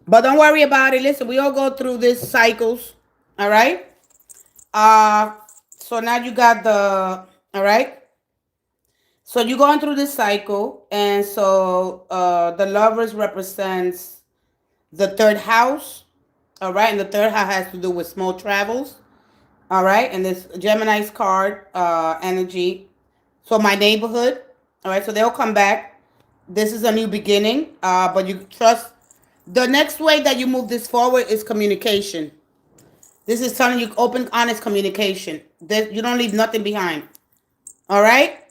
But don't worry about it. Listen, we all go through these cycles. All right? So now you got all right? So you're going through this cycle. And so the lovers represents the third house. All right? And the third house has to do with small travels. All right? And this Gemini's card energy. So my neighborhood. All right? So they'll come back. This is a new beginning. But you trust. The next way that you move this forward is communication. This is telling you open, honest communication. That you don't leave nothing behind. All right?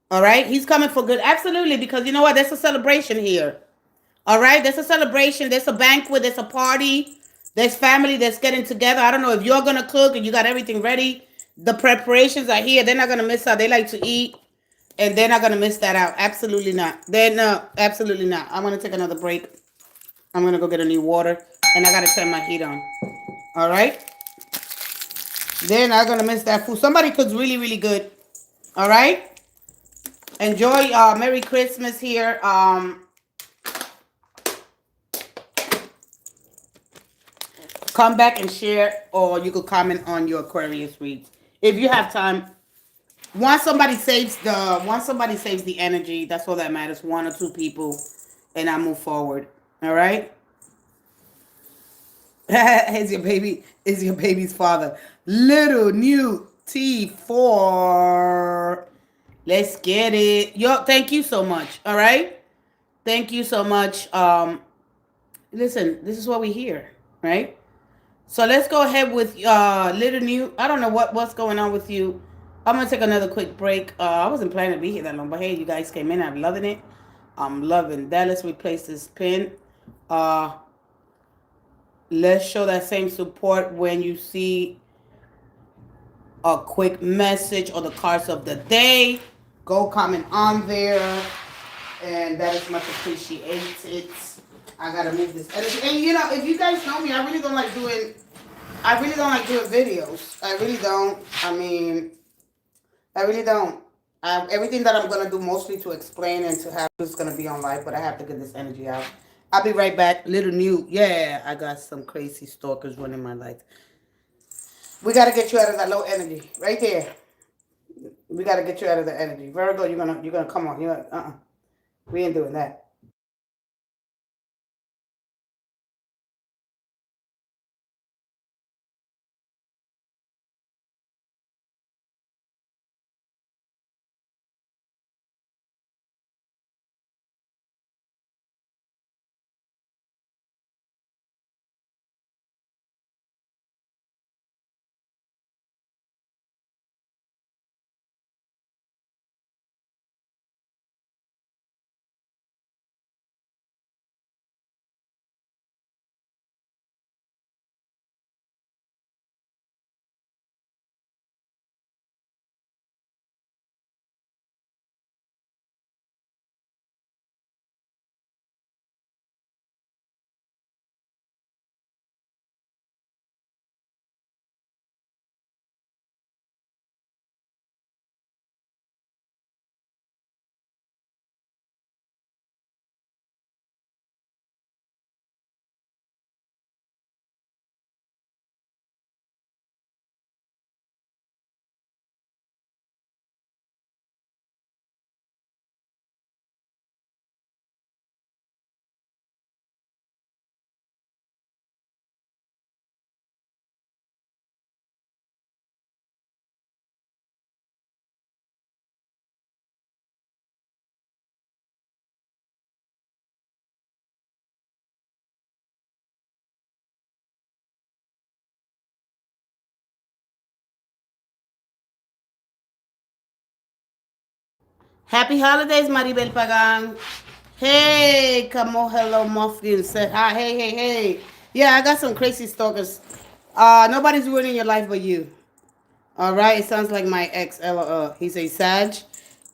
All right? He's coming for good. Absolutely. Because you know what? There's a celebration here. All right? There's a celebration. There's a banquet. There's a party. There's family that's getting together. I don't know if you're going to cook and you got everything ready. The preparations are here. They're not going to miss out. They like to eat. And they're not going to miss that out. Absolutely not. No, absolutely not. I'm going to take another break. I'm going to go get a new water. And I got to turn my heat on. All right? They're not going to miss that food. Somebody cooks really, really good. All right? Enjoy. Merry Christmas here. Come back and share, or you could comment on your Aquarius reads if you have time. Once somebody saves the energy, that's all that matters. One or two people, and I move forward. All right. Is your baby's father? Little new T4. Let's get it. Yo, thank you so much. All right. Thank you so much. Listen, this is what we hear, right? So let's go ahead with little new. I don't know what's going on with you. I'm gonna take another quick break. I wasn't planning to be here that long, but hey, you guys came in. I'm loving it. I'm loving that. Let's replace this pin. Let's show that same support when you see a quick message or the cards of the day. Go comment on there, and that is much appreciated. I gotta move this energy. And you know, if you guys know me, I really don't like doing videos. I really don't. I really don't. Everything that I'm gonna do mostly to explain and to have is gonna be on live, but I have to get this energy out. I'll be right back. Little new. Yeah, I got some crazy stalkers running my life. We gotta get you out of that low energy. Right there. We gotta get you out of the energy. Virgo, you're gonna come on. We ain't doing that. Happy holidays, Maribel Pagan. Hey, come on, hello, Muffin. Said hi. Hey, hey, hey. Yeah, I got some crazy stalkers. Nobody's ruining your life but you. All right. It sounds like my ex. He's a Sag,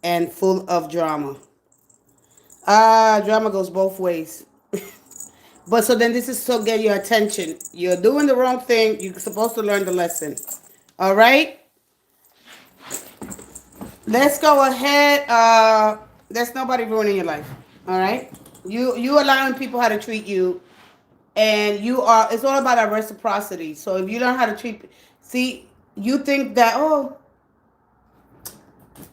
and full of drama. Drama goes both ways. But so then this is to get your attention. You're doing the wrong thing. You're supposed to learn the lesson. All right. Let's go ahead. There's nobody ruining your life. All right. You allowing people how to treat you, and you are. It's all about our reciprocity. So if you learn how to treat, see, you think that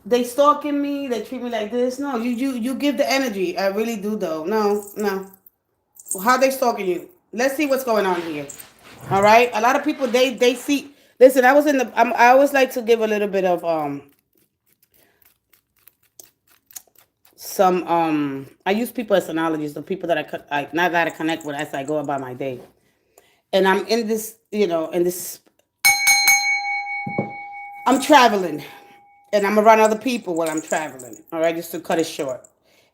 they stalking me, they treat me like this. No, you give the energy. I really do though. No, no. How they stalking you? Let's see what's going on here. All right. A lot of people they see. Listen, I was in the. I always like to give a little bit of some I use people as analogies, the people that I not that I connect with as I go about my day. And I'm in this, in this I'm traveling and I'm around other people while I'm traveling. All right, just to cut it short.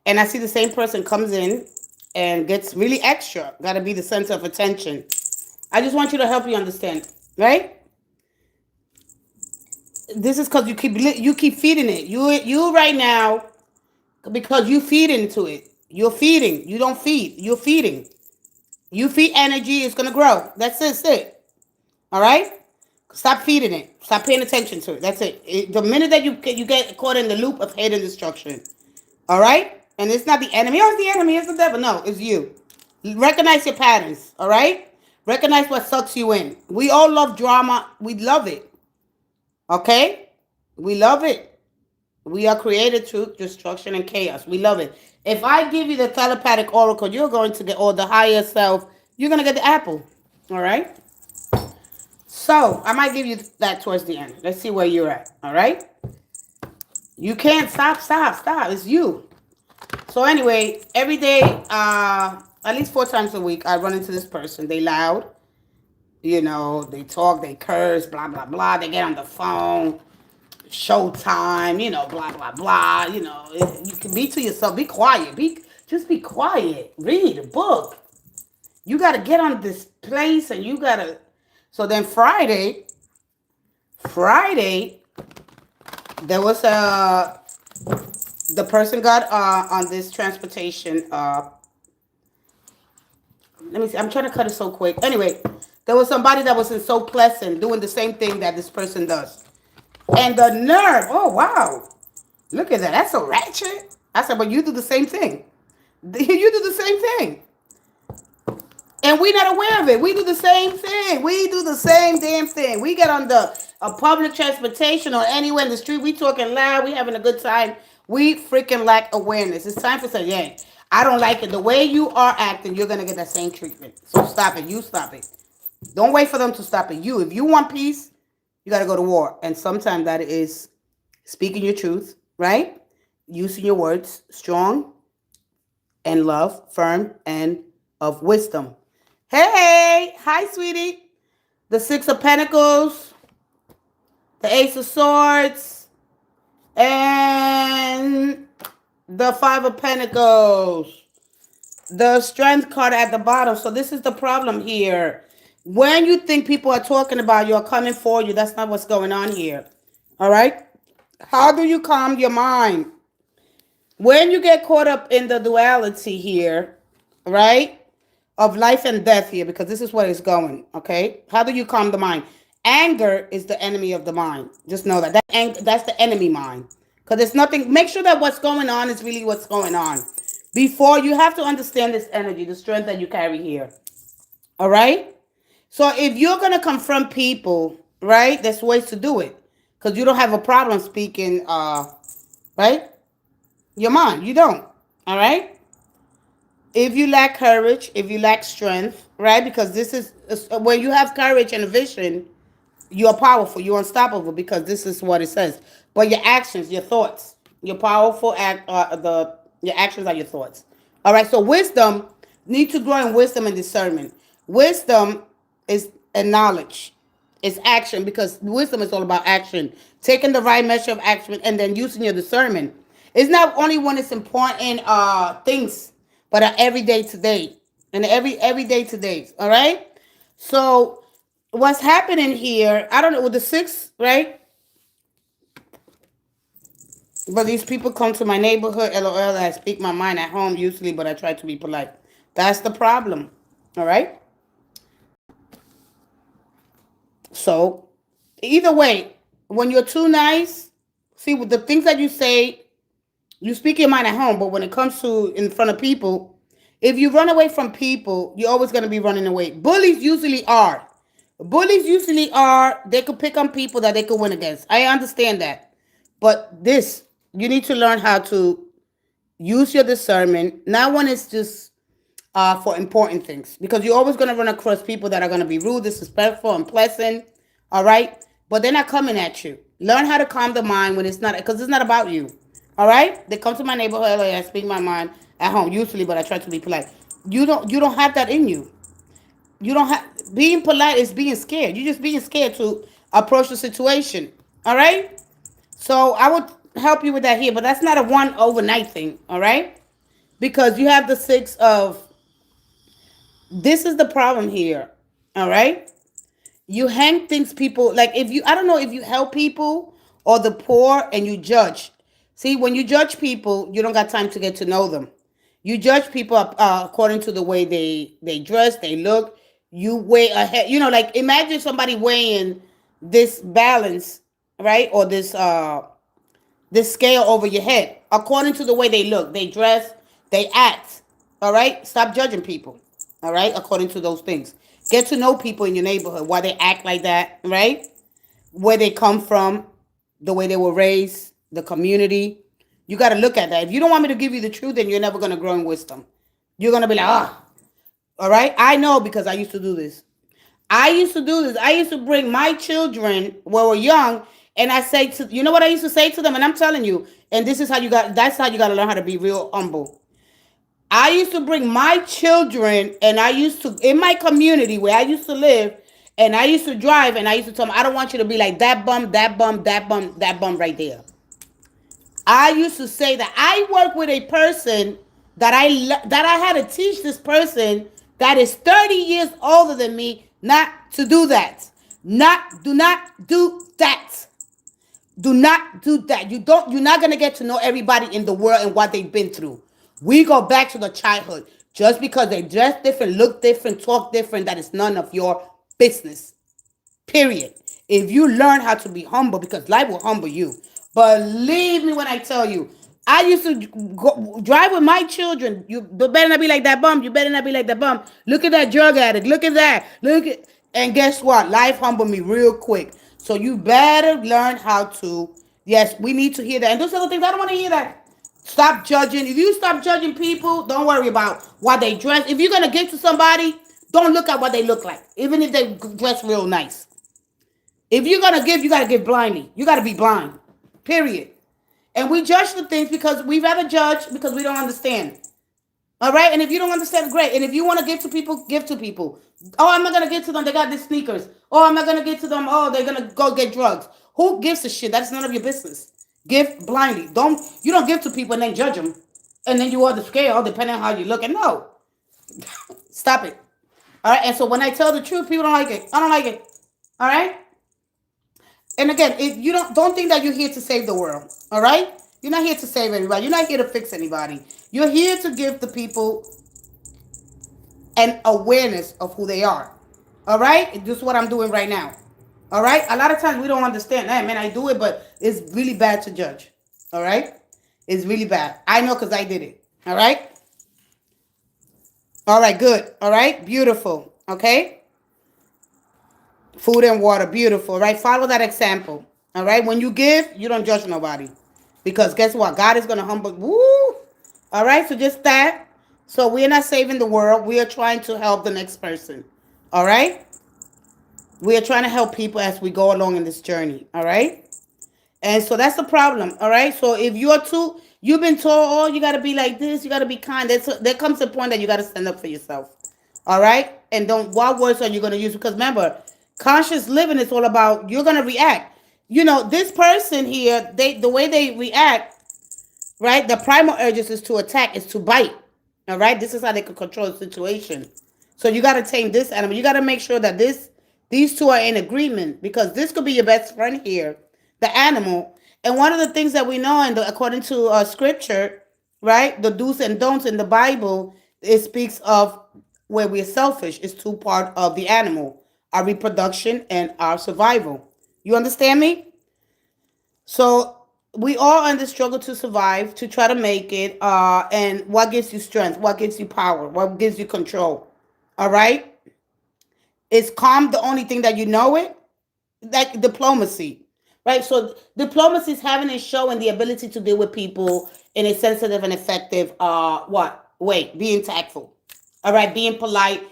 And I see the same person comes in and gets really extra, got to be the center of attention. I just want you to help you understand, right? This is because you keep feeding it. You right now, because you feed into it. You're feeding. You don't feed. You're feeding. You feed energy, it's gonna grow. That's it. That's it. All right. Stop feeding it. Stop paying attention to it. That's it. The minute that you get caught in the loop of hate and destruction, all right. And it's not the enemy. Oh, it's the enemy. It's the devil. No, it's you. Recognize your patterns. All right. Recognize what sucks you in. We all love drama. We love it. Okay. We love it. We are created to destruction and chaos. We love it. If I give you the telepathic oracle, you're going to get, or the higher self, you're going to get the apple. All right? So, I might give you that towards the end. Let's see where you're at. All right? You can't stop. It's you. So, anyway, every day, at least 4 times a week, I run into this person. They loud. They talk, they curse, blah, blah, blah. They get on the phone. Showtime, blah blah blah. You can be to yourself. Be quiet. Just be quiet. Read a book. You got to get on this place, and you got to. So then Friday, there was the person got on this transportation. Let me see. I'm trying to cut it so quick. Anyway, there was somebody that was in So Pleasant doing the same thing that this person does. And the nerve, oh wow, look at that. That's so ratchet. I said, but you do the same thing. You do the same thing. And we're not aware of it. We do the same thing. We do the same damn thing. We get on a public transportation or anywhere in the street. We talking loud. We having a good time. We freaking lack awareness. It's time for say, yeah, I don't like it. The way you are acting, you're going to get that same treatment. So stop it. You stop it. Don't wait for them to stop it. If you want peace, you got to go to war. And sometimes that is speaking your truth, right? Using your words, strong and love, firm and of wisdom. Hey, hi, sweetie. The Six of Pentacles, the Ace of Swords, and the Five of Pentacles. The Strength card at the bottom. So this is the problem here. When you think people are talking about you or coming for you, that's not what's going on here. All right? How do you calm your mind? When you get caught up in the duality here, right, of life and death here, because this is where it's going, okay? How do you calm the mind? Anger is the enemy of the mind. Just know that. That's the enemy mind. Because there's nothing. Make sure that what's going on is really what's going on. Before, you have to understand this energy, the strength that you carry here. All right? So if you're going to confront people, right, there's ways to do it. Because you don't have a problem speaking, right? Your mind. You don't. All right? If you lack courage, if you lack strength, right? Because this is, when you have courage and a vision, you are powerful. You're unstoppable because this is what it says. But your actions, your thoughts, your powerful your actions are your thoughts. All right. So wisdom, need to grow in wisdom and discernment. Wisdom is a knowledge. It's action, because wisdom is all about action. Taking the right measure of action and then using your discernment. It's not only when it's important things, but every day to day, and every day to day. All right. So what's happening here? I don't know with the six, right? But these people come to my neighborhood. LOL. I speak my mind at home usually, but I try to be polite. That's the problem. All right. So either way, when you're too nice, see with the things that you say, you speak your mind at home, but when it comes to in front of people, if you run away from people, you're always going to be running away. Bullies usually are. Bullies usually are. They could pick on people that they could win against. I understand that. But this, you need to learn how to use your discernment. Not when it's just for important things. Because you're always going to run across people that are going to be rude, disrespectful, unpleasant. All right? But they're not coming at you. Learn how to calm the mind when it's not, because it's not about you. All right? They come to my neighborhood. I speak my mind at home usually, but I try to be polite. You don't have that in you. You don't have being polite is being scared. You're just being scared to approach the situation. All right? So I would help you with that here, but that's not a one overnight thing. All right? Because you have the six of this is the problem here. All right? You hang things people like if you I don't know if you help people or the poor and you judge. See, when you judge people, you don't got time to get to know them. You judge people according to the way they dress, they look. You weigh ahead. You know, like imagine somebody weighing this balance, right, or this scale over your head according to the way they look, they dress, they act. All right, stop judging people. All right, according to those things. Get to know people in your neighborhood, why they act like that, right? Where they come from, the way they were raised, the community. You got to look at that. If you don't want me to give you the truth, then you're never going to grow in wisdom. You're going to be like, all right? I know because I used to do this. I used to do this. I used to bring my children when we were young, and I say to, you know what I used to say to them? And I'm telling you, and this is how that's how you got to learn how to be real humble. I used to bring my children, and I used to, in my community where I used to live, and I used to drive, and I used to tell them, I don't want you to be like that bum, that bum, that bum, that bum right there. I used to say that I work with a person that I had to teach this person that is 30 years older than me not to do that. Do not do that. Do not do that. You're not gonna get to know everybody in the world and what they've been through. We go back to the childhood. Just because they dress different, look different, talk different, that is none of your business. Period. If you learn how to be humble, because life will humble you. Believe me when I tell you, I used to drive with my children. You better not be like that bum. You better not be like that bum. Look at that drug addict. Look at that. And guess what? Life humbled me real quick. So you better learn how to. Yes, we need to hear that. And those other things, I don't want to hear that. Stop judging. If you stop judging people, don't worry about what they dress. If you're gonna give to somebody, don't look at what they look like, even if they dress real nice. If you're gonna give, you gotta give blindly. You gotta be blind. Period. And we judge the things because we rather judge because we don't understand. All right? And if you don't understand, great. And if you want to give to people, give to people. Oh, I'm not going to give to them. They got these sneakers. Oh, I'm not going to give to them. Oh, they're going to go get drugs. Who gives a shit? That's none of your business. Give blindly. You don't give to people and then judge them. And then you are the scale depending on how you look. And no. Stop it. All right? And so when I tell the truth, people don't like it. I don't like it. All right? And again, if you don't think that you're here to save the world, all right? You're not here to save everybody. You're not here to fix anybody. You're here to give the people an awareness of who they are, all right? This is what I'm doing right now, all right? A lot of times we don't understand. Hey, man, I do it, but it's really bad to judge, all right? It's really bad. I know because I did it, all right? All right, good, all right? Beautiful, okay? Food and water, beautiful, right? Follow that example, all right? When you give, you don't judge nobody. Because guess what? God is going to humble. Woo! All right, so just that. So we're not saving the world. We are trying to help the next person. All right? We are trying to help people as we go along in this journey. All right? And so that's the problem. All right? So if you've been told, oh, you got to be like this, you got to be kind. There comes a point that you got to stand up for yourself. All right? And what words are you going to use? Because remember, conscious living is all about you're going to react. You know, this person here, the way they react, right? The primal urges is to attack, is to bite. All right, this is how they can control the situation. So you got to tame this animal. You got to make sure that these two are in agreement, because this could be your best friend here, the animal. And one of the things that we know, according to scripture, right, the do's and don'ts in the Bible, it speaks of where we're selfish. It's two part of the animal: our reproduction and our survival. You understand me? So we all in the struggle to survive, to try to make it. And what gives you strength? What gives you power? What gives you control? All right. Is calm the only thing that you know it? Like diplomacy, right? So diplomacy is having a show and the ability to deal with people in a sensitive and effective what way? Being tactful. All right, being polite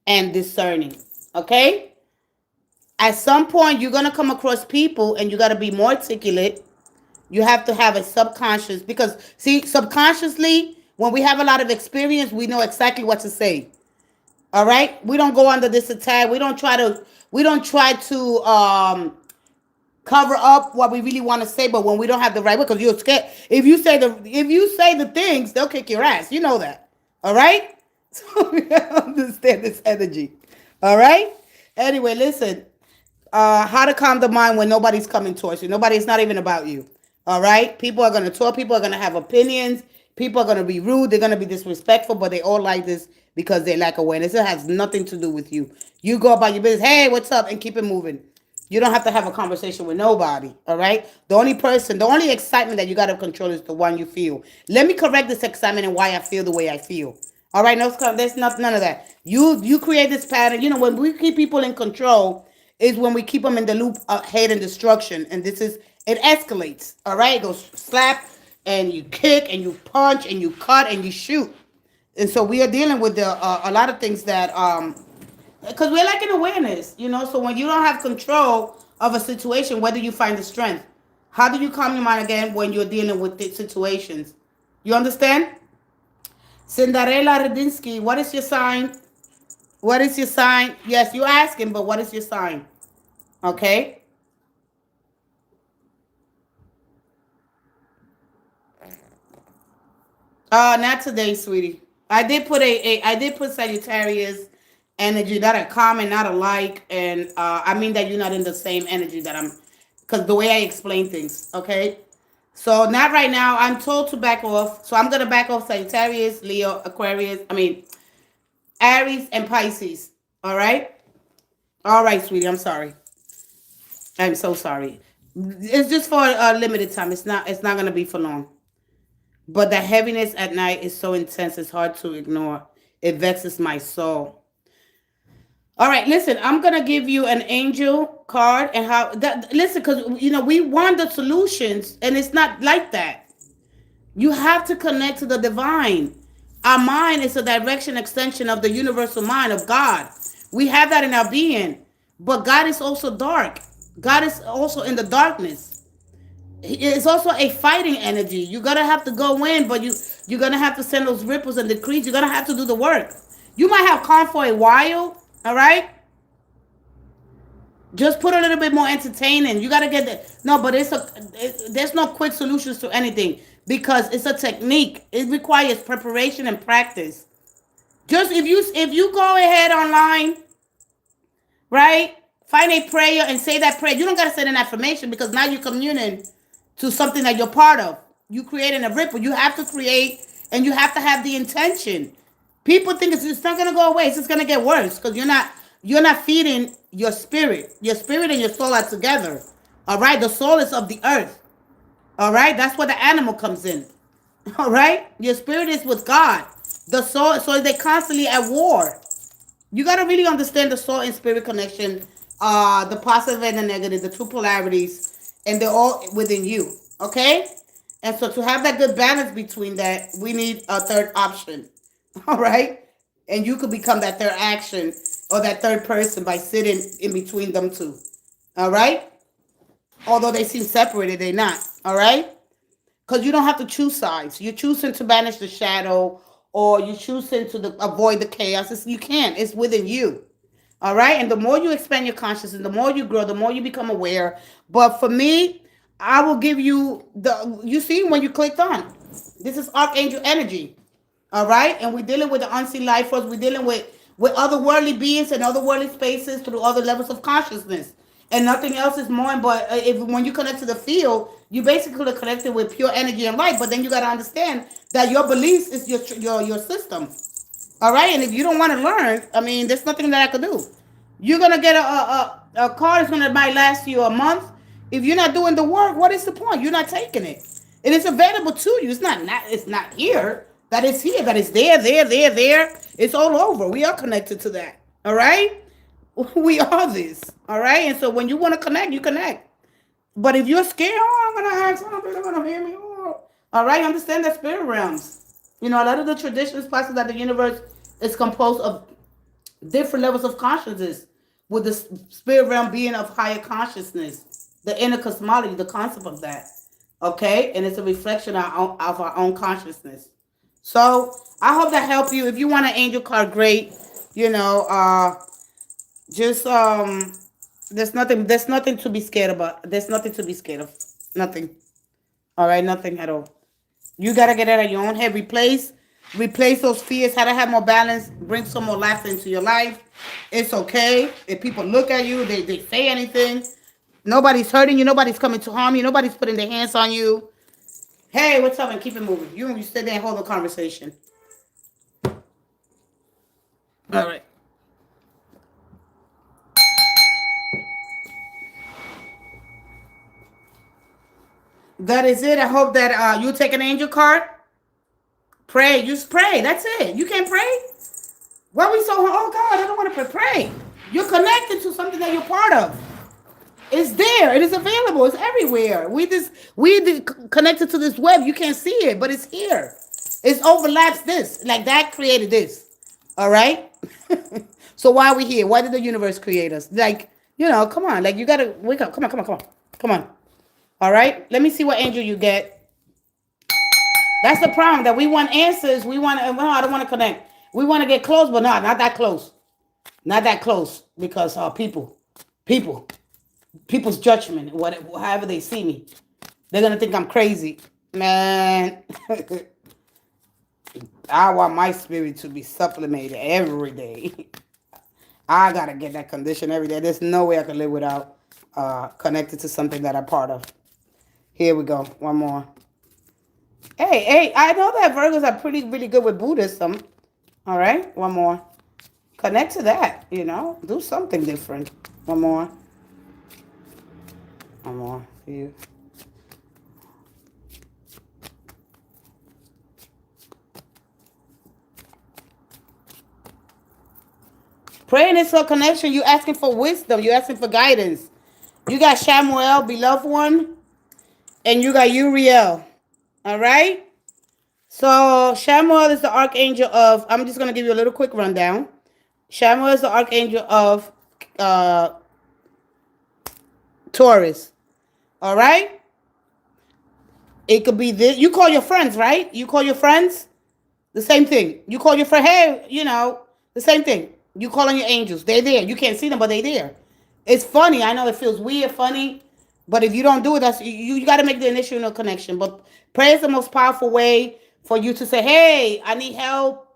and discerning. Okay. At some point, you're gonna come across people, and you got to be more articulate. You have to have a subconscious, because see, subconsciously, when we have a lot of experience, we know exactly what to say. All right, we don't go under this attack. We don't try to cover up what we really want to say, but when we don't have the right word, because you're scared. If you say the things, they'll kick your ass. You know that. All right. So we understand this energy. All right. Anyway, listen. How to calm the mind when nobody's coming towards you. Nobody's not even about you. All right. People are gonna talk. People are gonna have opinions. People are gonna be rude. They're gonna be disrespectful. But they all like this because they lack awareness. It has nothing to do with you. You go about your business. Hey, what's up? And keep it moving. You don't have to have a conversation with nobody. All right. The only excitement that you got to control is the one you feel. Let me correct this excitement and why I feel the way I feel. All right. No, there's none of that. You create this pattern. When we keep people in control, is when we keep them in the loop of hate and destruction. And it escalates. All right. It goes slap, and you kick, and you punch, and you cut, and you shoot. And so we are dealing with a lot of things that because we're lacking awareness. So when you don't have control of a situation, where do you find the strength? How do you calm your mind again when you're dealing with the situations? You understand? Cinderella Redinsky, what is your sign? What is your sign? Yes, you're asking, but what is your sign? Okay. Not today, sweetie. I did put Sagittarius energy, not a common, not alike, and I mean that you're not in the same energy that I'm, because the way I explain things. Okay. So not right now. I'm told to back off. So I'm gonna back off Sagittarius, Leo, Aquarius. I mean Aries and Pisces. All right. All right, sweetie. I'm sorry. I'm so sorry. It's just for a limited time. It's not. It's not gonna be for long. But the heaviness at night is so intense, it's hard to ignore. It vexes my soul. All right, listen, I'm going to give you an angel card, and how that, listen, because, we want the solutions, and it's not like that. You have to connect to the divine. Our mind is a direction extension of the universal mind of God. We have that in our being. But God is also dark. God is also in the darkness. It's also a fighting energy. You're gonna have to go in, but you're gonna have to send those ripples and decrees. You're gonna have to do the work. You might have calm for a while, all right? Just put a little bit more entertaining. You gotta get that. No, but there's no quick solutions to anything, because it's a technique. It requires preparation and practice. Just if you go ahead online, right? Find a prayer and say that prayer. You don't gotta say an affirmation, because now you're communing to something that you're part of. You creating a ripple. You have to create, and you have to have the intention. People think it's not gonna go away. It's just gonna get worse, because you're not feeding your spirit. Your spirit and your soul are together. All right. The soul is of the earth. All right. That's where the animal comes in. All right. Your spirit is with God. The soul. So they constantly at war. You got to really understand the soul and spirit connection, the positive and the negative, the two polarities, and they're all within you. Okay? And so to have that good balance between that, we need a third option. All right? And you could become that third action or that third person by sitting in between them two. All right? Although they seem separated, they're not. All right? Because you don't have to choose sides. You're choosing to banish the shadow, or you're choosing to avoid the chaos. You can't. It's within you. All right? And the more you expand your consciousness, the more you grow, the more you become aware. But for me, I will give you you see when you clicked on. This is archangel energy. All right, and we're dealing with the unseen life force. We're dealing with other worldly beings and other worldly spaces through other levels of consciousness, and nothing else is more. But if when you connect to the field, you basically connected with pure energy and light. But then you got to understand that your beliefs is your system. All right, and if you don't want to learn, I mean, there's nothing that I could do. You're gonna get a car that's gonna might last you a month. If you're not doing the work, what is the point? You're not taking it, and it's available to you. It's not here. That is here. That is there. It's all over. We are connected to that. All right, we are this. All right, and so when you want to connect, you connect. But if you're scared, oh, I'm gonna ask something, they're gonna hear me. Oh. All right, understand the spirit realms. You know, a lot of the traditions, places that the universe is composed of different levels of consciousness, with the spirit realm being of higher consciousness, the inner cosmology, the concept of that. Okay, and it's a reflection of our own consciousness. So I hope that helped you. If you want an angel card, great. You know, just there's nothing to be scared about. There's nothing to be scared of. Nothing. All right, nothing at all. You gotta get out of your own head. Replace those fears. How to have more balance. Bring some more laughter into your life. It's okay if people look at you. They say anything. Nobody's hurting you. Nobody's coming to harm you. Nobody's putting their hands on you. Hey, what's up? And keep it moving. You stay there and hold the conversation. All right. That is it. I hope that you take an angel card. Pray. Just pray. That's it. You can't pray? Why we so, oh God, I don't want to pray. You're connected to something that you're part of. It's there. It is available. It's everywhere. We connected to this web. You can't see it, but it's here. It overlaps this. Like that created this. All right? So why are we here? Why did the universe create us? Like, come on. Like, you got to wake up. Come on. Come on. All right? Let me see what angel you get. That's the problem, that we want answers. We want to, well, I don't want to connect. We want to get close, but not that close. Not that close, because people's judgment, however they see me, they're going to think I'm crazy. Man, I want my spirit to be supplemented every day. I got to get that condition every day. There's no way I can live without connected to something that I'm part of. Here we go. One more. Hey, I know that Virgos are really good with Buddhism. All right, one more. Connect to that, do something different. One more. One more for you. Praying is for connection. You're asking for wisdom. You're asking for guidance. You got Shamuel, beloved one, and you got Uriel. All right? So Shamuel is the archangel of, I'm just going to give you a little quick rundown. Shamuel is the archangel of Taurus. All right? It could be this. You call your friends, right? You call your friends? The same thing. You call your friend, hey, the same thing. You call on your angels. They're there. You can't see them, but they're there. It's funny. I know it feels weird, funny. But if you don't do it, that's you got to make the initial connection. But prayer is the most powerful way for you to say, hey, I need help,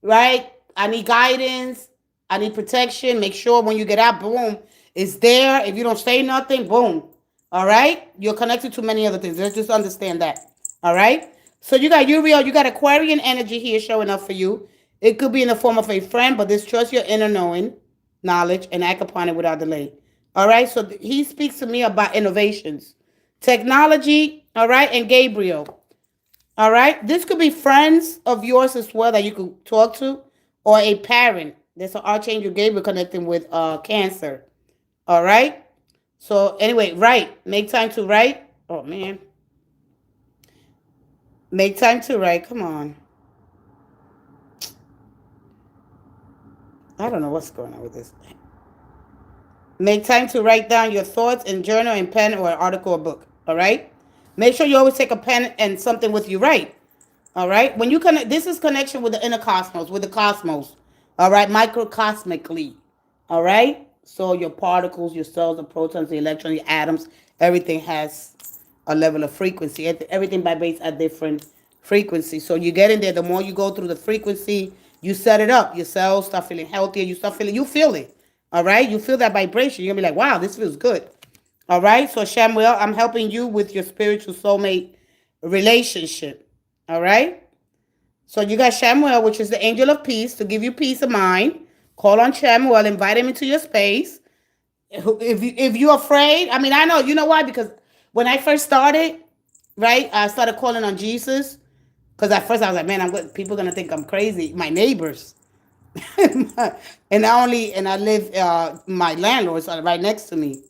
right? I need guidance. I need protection. Make sure when you get out, boom, it's there. If you don't say nothing, boom. All right? You're connected to many other things. Let's just understand that. All right? So you got Uriel. You got Aquarian energy here showing up for you. It could be in the form of a friend, but this trust your inner knowledge, and act upon it without delay. All right? So he speaks to me about innovations, technology, all right, and Gabriel. All right? This could be friends of yours as well that you could talk to, or a parent. There's an Archangel Gabriel connecting with Cancer. All right? So anyway, write. Make time to write. Oh, man. Make time to write. Come on. I don't know what's going on with this. Make time to write down your thoughts in journal and pen or an article or book. All right? Make sure you always take a pen and something with you, right? All right? When you connect, this is connection with the inner cosmos, with the cosmos. All right? Microcosmically. All right? So your particles, your cells, the protons, the electrons, the atoms, everything has a level of frequency. Everything vibrates at different frequency. So you get in there, the more you go through the frequency, you set it up. Your cells start feeling healthier. You feel it. All right? You feel that vibration. You're going to be like, wow, this feels good. All right? So, Shamuel, I'm helping you with your spiritual soulmate relationship. All right? So you got Shamuel, which is the angel of peace, to give you peace of mind. Call on Shamuel, invite him into your space. If you're afraid, I mean, I know, you know why? Because when I first started, right, I started calling on Jesus. Because at first I was like, man, people are gonna think I'm crazy. My neighbors, and I live, my landlord's right next to me,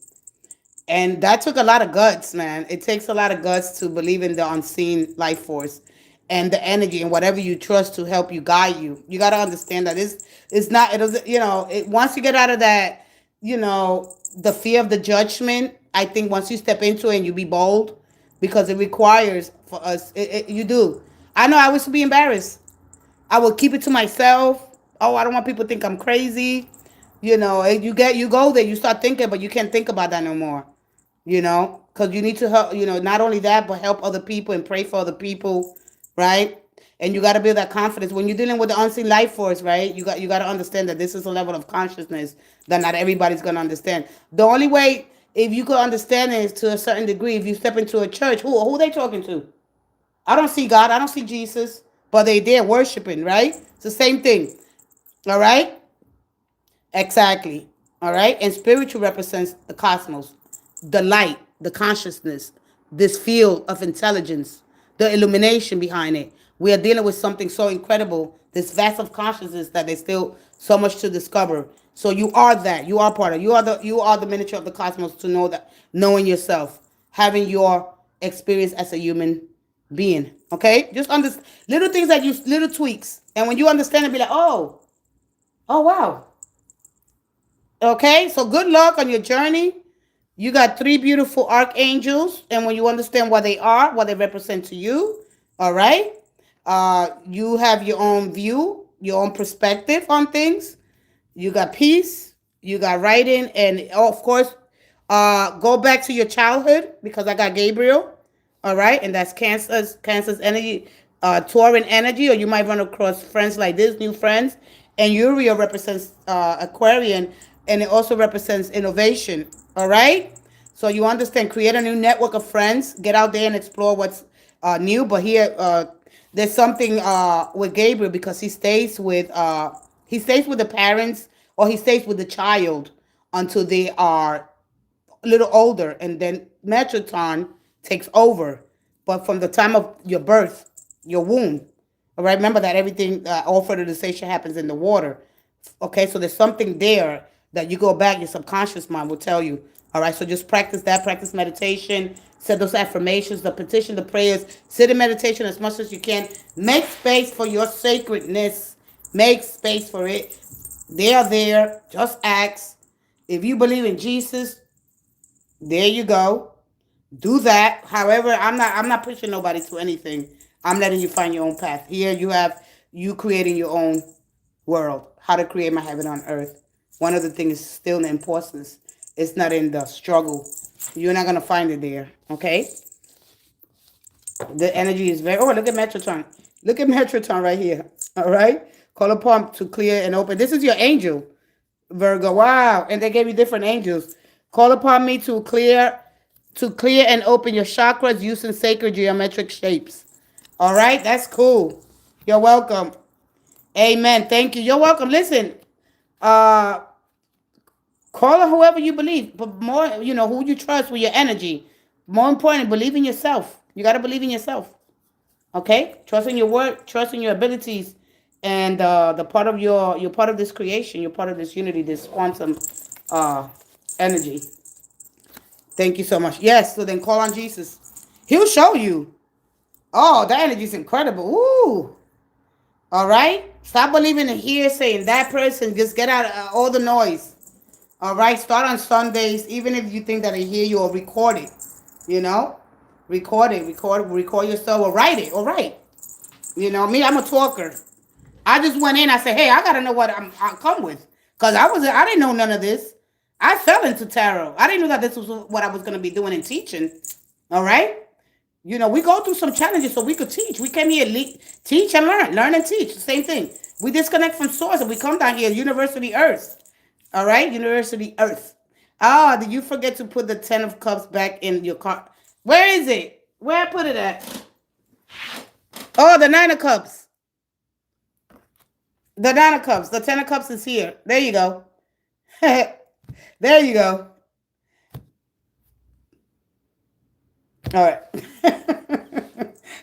and that took a lot of guts, man. It takes a lot of guts to believe in the unseen life force and the energy and whatever you trust to help you guide you. You got to understand that it's not, it doesn't, once you get out of that, the fear of the judgment, I think once you step into it and you be bold, because it requires for us, you do. I know I used to be embarrassed. I would keep it to myself. Oh, I don't want people to think I'm crazy. You go there, you start thinking, but you can't think about that no more. Because you need to help. Not only that, but help other people and pray for other people, right? And you got to build that confidence when you're dealing with the unseen life force, right? You got to understand that this is a level of consciousness that not everybody's gonna understand. The only way, if you could understand it, is to a certain degree. If you step into a church, who are they talking to? I don't see God. I don't see Jesus. But they're worshiping, right? It's the same thing. All right? Exactly. All right? And spiritual represents the cosmos, the light, the consciousness, this field of intelligence, the illumination behind it. We are dealing with something so incredible, this vast of consciousness that there's still so much to discover. So you are that. You are part of. You are the miniature of the cosmos to know that, knowing yourself, having your experience as a human being. Okay? Just understand little things that little tweaks. And when you understand it, be like, oh wow. Okay, so good luck on your journey. You got three beautiful archangels, and when you understand what they are, what they represent to you, all right, you have your own view, your own perspective on things. You got peace, you got writing, and of course, go back to your childhood because I got Gabriel, all right, and that's Cancer's energy, Tauran energy, or you might run across friends like this, new friends, and Uriel represents Aquarian, and it also represents innovation, all right. So you understand, create a new network of friends, get out there and explore what's new. But here, there's something with Gabriel because he stays with the parents or he stays with the child until they are a little older, and then Metatron takes over. But from the time of your birth, your womb, all right, remember that everything, all fertilization happens in the water. Okay, so there's something there that you go back, your subconscious mind will tell you. All right, so just practice that, practice meditation, set those affirmations, the petition, the prayers, sit in meditation as much as you can. Make space for your sacredness. Make space for it. They are there. Just ask. If you believe in Jesus, there you go. Do that. However, I'm not pushing nobody to anything. I'm letting you find your own path. Here you have you creating your own world. How to create my heaven on earth. One of the things is still in the importance. It's not in the struggle. You're not gonna find it there. Okay? The energy is very. Oh, look at Metrotron. Look at Metrotron right here. All right. Call upon to clear and open. This is your angel, Virgo. Wow. And they gave you different angels. Call upon me to clear and open your chakras using sacred geometric shapes. All right. That's cool. You're welcome. Amen. Thank you. You're welcome. Listen. Call on whoever you believe, but more, who you trust with your energy. More important, believe in yourself. You got to believe in yourself. Okay? Trust in your work, trust in your abilities, and the part of you're part of this creation, you're part of this unity, this quantum energy. Thank you so much. Yes, so then call on Jesus. He'll show you. Oh, that energy is incredible. Ooh. All right? Stop believing in hearsay and that person. Just get out all the noise. All right? Start on Sundays, even if you think that I hear you, or record it. Record it. Record yourself or write it. All right. Me, I'm a talker. I just went in. I said, hey, I got to know what I come with. Because I didn't know none of this. I fell into tarot. I didn't know that this was what I was going to be doing and teaching. All right? We go through some challenges so we could teach. We came here teach and learn and teach. Same thing. We disconnect from source and we come down here, University Earth. All right, University Earth. Ah, did you forget to put the 10 of Cups back in your car? Where is it? Where I put it at? Oh, the 9 of Cups. The 9 of Cups. The 10 of Cups is here. There you go. There you go. All right.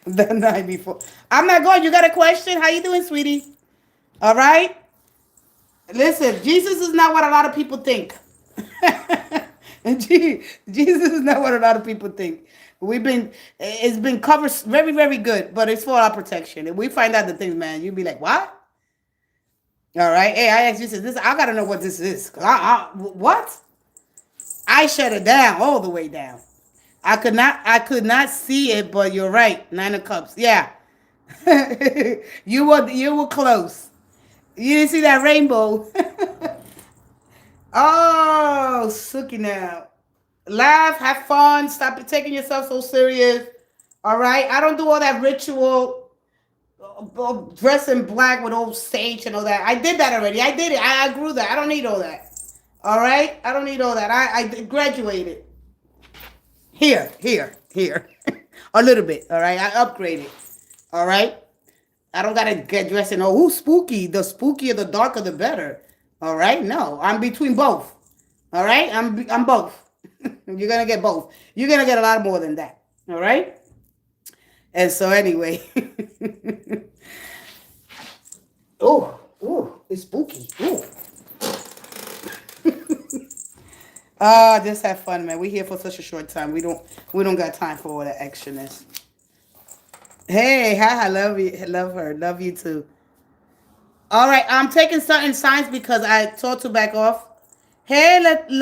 The night before. I'm not going. You got a question? How you doing, sweetie? All right. Listen, Jesus is not what a lot of people think. And Jesus is not what a lot of people think. It's been covered very, very good, but it's for our protection. If we find out the things, man, you'll be like, what? All right. Hey, I asked Jesus this. I gotta know what this is. What? I shut it down all the way down. I could not see it, but you're right. 9 of Cups. Yeah. You were close. You didn't see that rainbow. Oh, Suki now. Laugh, have fun, stop taking yourself so serious. All right? I don't do all that ritual, dress in black with old sage and all that. I did that already. I did it. I grew that. I don't need all that. All right? I don't need all that. I graduated. Here. A little bit. All right? I upgraded. All right? I don't gotta get dressed in, oh, who's spooky? The spookier, the darker, the better. All right? No, I'm between both. All right? I'm both. You're gonna get both. You're gonna get a lot more than that. All right? And so anyway, oh, it's spooky. Ooh. Just have fun, man. We're here for such a short time. We don't got time for all that extraness. Hey, hi, I love you. I love her. Love you too. All right, I'm taking certain signs because I told to back off. Hey, let's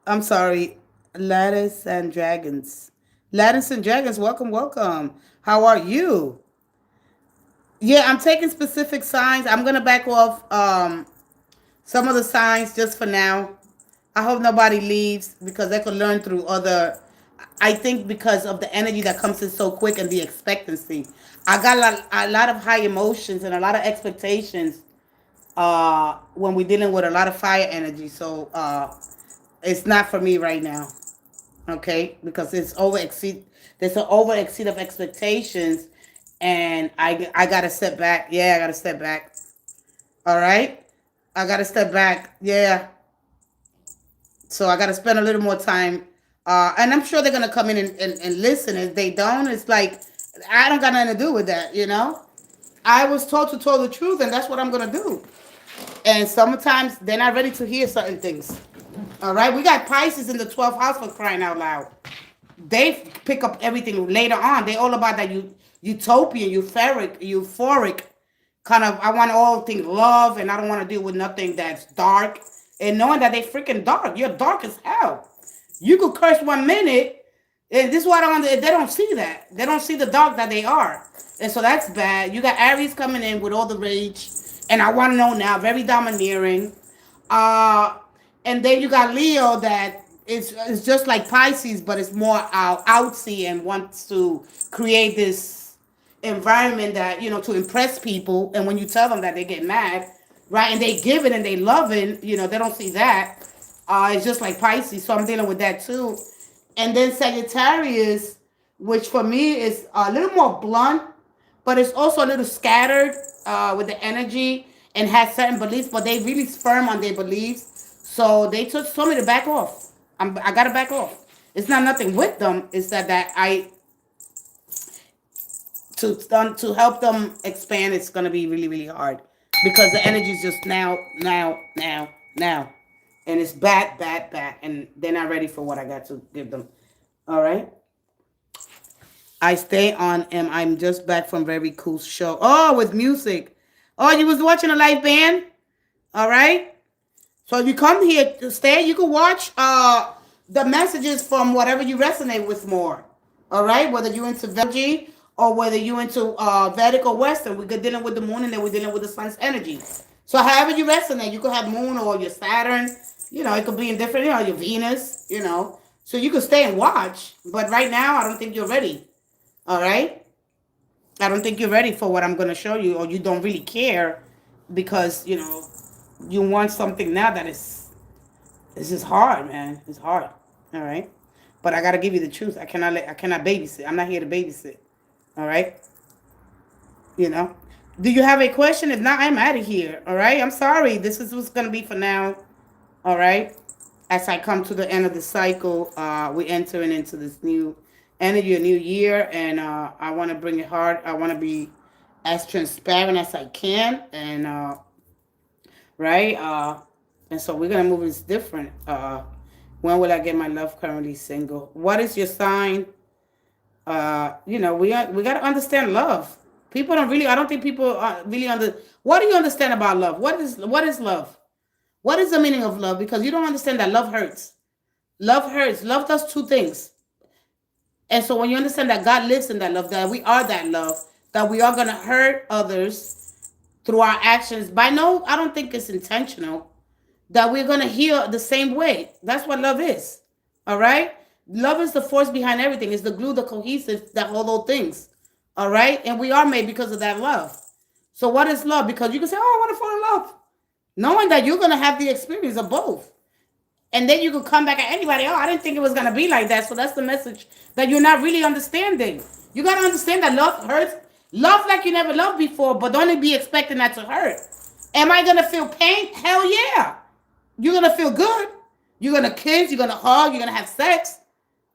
I'm sorry, Lattice and Dragons. Lattice and Dragons, welcome. How are you? Yeah, I'm taking specific signs. I'm gonna back off some of the signs just for now. I hope nobody leaves because they could learn through other. I think because of the energy that comes in so quick and the expectancy. I got a lot of high emotions and a lot of expectations when we're dealing with a lot of fire energy. So it's not for me right now. Okay, because there's an over exceed of expectations, and I gotta step back. Yeah, I gotta step back. All right, I gotta step back. Yeah, so I gotta spend a little more time. And I'm sure they're gonna come in and listen. If they don't, it's like I don't got nothing to do with that. I was told to tell the truth, and that's what I'm gonna do. And sometimes they're not ready to hear certain things. All right, we got Pisces in the 12th house for crying out loud. They pick up everything later on. They all about that utopian, euphoric kind of. I want all things love, and I don't want to deal with nothing that's dark. And knowing that they freaking dark, you're dark as hell. You could curse 1 minute, and this is why they don't see that. They don't see the dark that they are, and so that's bad. You got Aries coming in with all the rage, and I want to know now, very domineering. Uh, and then you got Leo that is just like Pisces, but it's more outsy and wants to create this environment that to impress people. And when you tell them that, they get mad, right? And they give it and they love it. They don't see that. It's just like Pisces, so I'm dealing with that too. And then Sagittarius, which for me is a little more blunt, but it's also a little scattered with the energy and has certain beliefs, but they really firm on their beliefs. So they told me to back off. I gotta back off. It's not nothing with them. It's that I to help them expand. It's gonna be really, really hard because the energy is just now, and it's bad, and they're not ready for what I got to give them. All right. I stay on, and I'm just back from very cool show. Oh, with music. Oh, you was watching a live band. All right. So if you come here to stay, you can watch the messages from whatever you resonate with more. All right, whether you're into Vedic or whether you're into Vedic or Western, we're dealing with the moon and then we're dealing with the sun's energy. So however you resonate, you could have moon or your Saturn. It could be in different, your Venus. So you can stay and watch, but right now I don't think you're ready. All right? I don't think you're ready for what I'm going to show you, or you don't really care because, you want something now that is, it's just hard, man. It's hard. All right? But I got to give you the truth. I cannot babysit. I'm not here to babysit. All right? You know? Do you have a question? If not, I'm out of here. All right? I'm sorry. This is what's going to be for now. All right? As I come to the end of the cycle, we're entering into this new energy, a new year, and I want to bring it hard. I want to be as transparent as I can, and right, and so we're gonna move this different. When will I get my love currently single? What is your sign? We got to understand love. People don't really. I don't think people really under. What do you understand about love? What is love? What is the meaning of love? Because you don't understand that love hurts. Love hurts. Love does two things. And so when you understand that God lives in that love, that we are that love, that we are going to hurt others through our actions. By no, I don't think it's intentional. That we're going to heal the same way. That's what love is. All right? Love is the force behind everything. It's the glue, the cohesive that hold all things. All right? And we are made because of that love. So what is love? Because you can say, oh, I want to fall in love. Knowing that you're going to have the experience of both. And then you could come back at anybody, oh, I didn't think it was going to be like that. So that's the message that you're not really understanding. You got to understand that love hurts. Love like you never loved before, but don't be expecting that to hurt. Am I going to feel pain? Hell yeah. You're going to feel good. You're going to kiss. You're going to hug. You're going to have sex.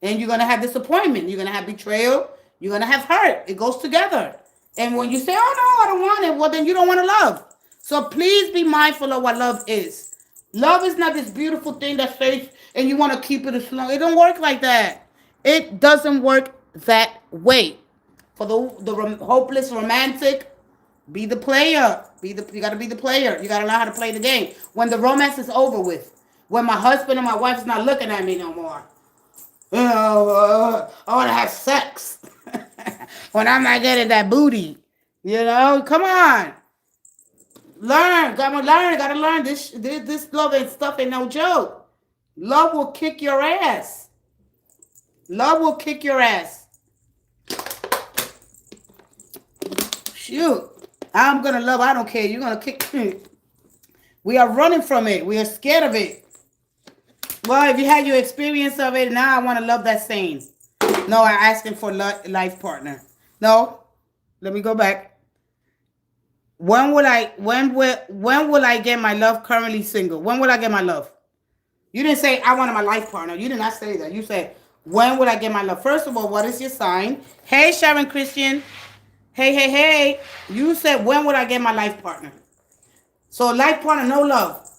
And you're going to have disappointment. You're going to have betrayal. You're going to have hurt. It goes together. And when you say, oh, no, I don't want it, well, then you don't want to love. So please be mindful of what love is. Love is not this beautiful thing that stays and you want to keep it as long. It don't work like that. It doesn't work that way. For the hopeless romantic, be the player. You got to be the player. You got to learn how to play the game. When the romance is over with, when my husband and my wife is not looking at me no more, I want to have sex. When I'm not getting that booty, come on. Gotta learn. This love and stuff ain't no joke. Love will kick your ass. Love will kick your ass. Shoot. I'm gonna love. I don't care. You're gonna kick me. We are running from it. We are scared of it. Well, if you had your experience of it, now I want to love that same. No, I'm asking for life partner. No. Let me go back. When will I get my love currently single? When will I get my love? You didn't say I wanted my life partner. You did not say that. You said, when will I get my love? First of all, what is your sign? Hey, Sharon Christian. Hey. You said, when will I get my life partner? So life partner, no love.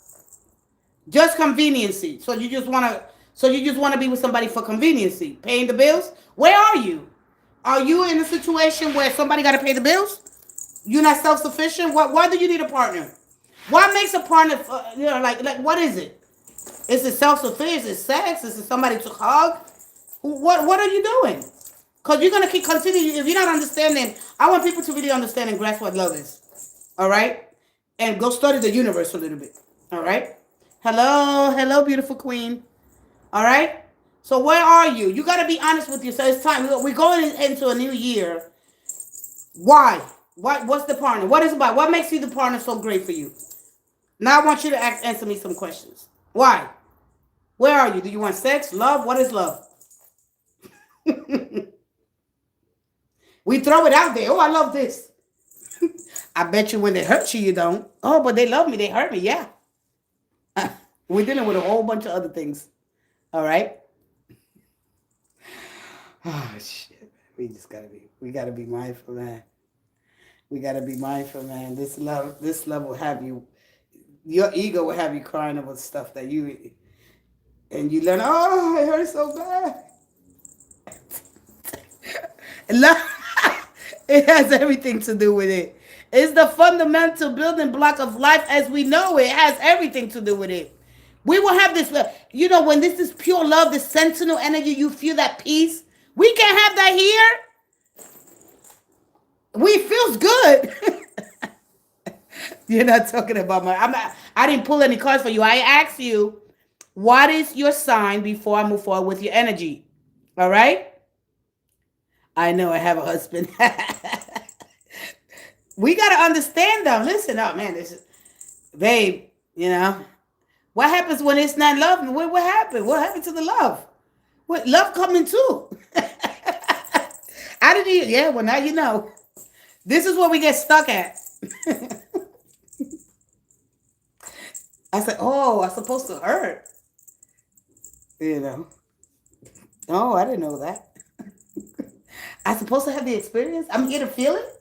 Just conveniency. So you just wanna be with somebody for conveniency. Paying the bills? Where are you? Are you in a situation where somebody gotta pay the bills? You're not self-sufficient? Why do you need a partner? What makes a partner, like what is it? Is it self-sufficient? Is it sex? Is it somebody to hug? What are you doing? Because you're going to keep continuing. If you're not understanding, I want people to really understand and grasp what love is. All right? And go study the universe a little bit. All right? Hello, beautiful queen. All right? So where are you? You got to be honest with yourself. It's time. We're going into a new year. Why? What's the partner? What is it about? What makes you the partner so great for you? Now I want you to answer me some questions. Why? Where are you? Do you want sex? Love? What is love? We throw it out there. Oh, I love this. I bet you when they hurt you, you don't. Oh, but they love me. They hurt me. Yeah. We're dealing with a whole bunch of other things. All right? Oh, shit. We gotta be mindful, man. We gotta be mindful, man. This love will have you, your ego will have you crying about stuff that you learn, oh, it hurts so bad. Love, it has everything to do with it. It's the fundamental building block of life as we know it. It has everything to do with it. We will have this, when this is pure love, this sentinel energy, you feel that peace. We can't have that here. It feels good. You're not talking about I didn't pull any cards for you. I asked you, What is your sign before I move forward with your energy? All right. I know I have a husband. We got to understand them. Listen up, man. This is, babe, you know, what happens when it's not love? What happened? What happened to the love? What love coming too? How did you? Yeah, well, now you know. This is where we get stuck at. I said, oh, I'm supposed to hurt. You know. Oh, I didn't know that. I'm supposed to have the experience. I'm here to feel it.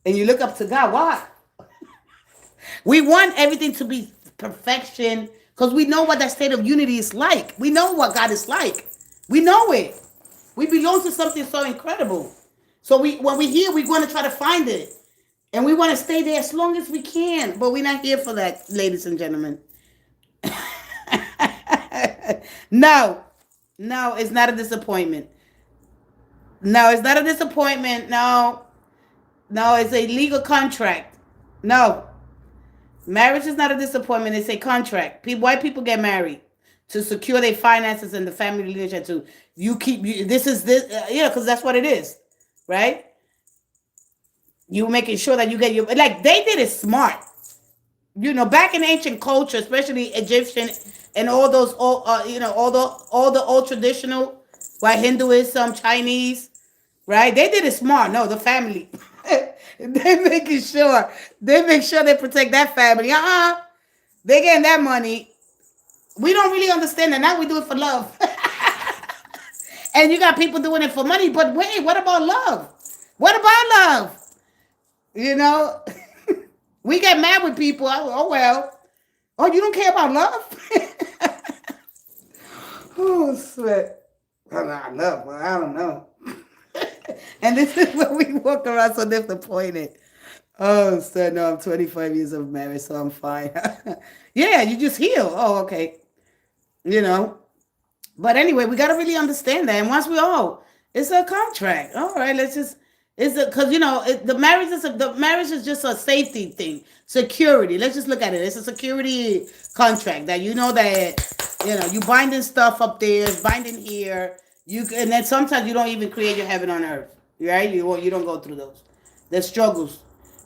And you look up to God. Why? We want everything to be perfection because we know what that state of unity is like. We know what God is like. We know it. We belong to something so incredible. So when we're here, we want to try to find it. And we want to stay there as long as we can. But we're not here for that, ladies and gentlemen. No. No, it's not a disappointment. No, it's not a disappointment. No. No, it's a legal contract. No. Marriage is not a disappointment. It's a contract. White people get married to secure their finances and the family relationship. To this is this, because that's what it is, right? You making sure that you get your like they did it smart. Back in ancient culture, especially Egyptian and all those all all the old traditional, right? Hinduism, Chinese, right? They did it smart. No, the family. They make sure they protect that family. They getting that money. We don't really understand that. Now we do it for love. And you got people doing it for money. But wait, what about love? What about love? We get mad with people. Oh well. Oh, you don't care about love? Oh, sweat. I love. Well, I don't know. And this is where we walk around so disappointed. Oh, so no, I'm 25 years of marriage, so I'm fine. Yeah, you just heal. Oh, okay. But anyway, we got to really understand that. And once it's a contract. All right, let's just, because, the marriage is just a safety thing. Security. Let's just look at it. It's a security contract that you binding stuff up there, binding here. And then sometimes you don't even create your heaven on earth, right? You don't go through those. There's struggles.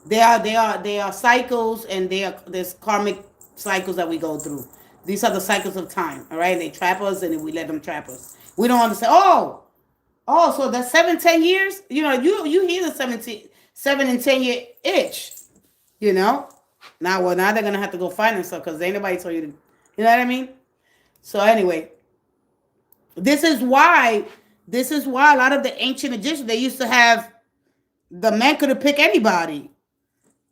They are cycles, and there's karmic cycles that we go through. These are the cycles of time, all right? They trap us, and we let them trap us. We don't understand. So that's 7-10 years. You hear the 7 and 10 year itch. Now they're gonna have to go find themselves because ain't nobody told you to. You know what I mean? So anyway. This is why a lot of the ancient Egyptians, they used to have, the man couldn't pick anybody.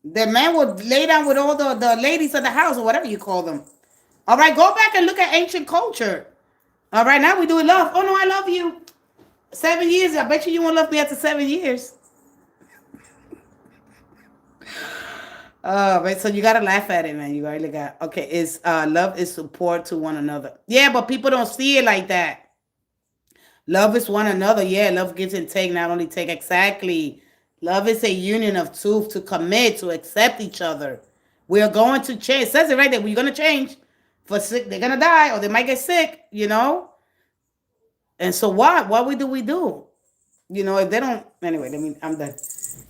The man would lay down with all the ladies of the house or whatever you call them. All right, go back and look at ancient culture. All right, now we do love. Oh, no, I love you. 7 years. I bet you won't love me after 7 years. Right, so you got to laugh at it, man. You really got. Okay, it's love is support to one another. Yeah, but people don't see it like that. Love is one another. Yeah, love gives and take, not only take. Exactly. Love is a union of two to commit, to accept each other. We are going to change. It says it right there. We're going to change. For sick, they're going to die or they might get sick, And so what? What do we do? If they don't. Anyway, I'm done.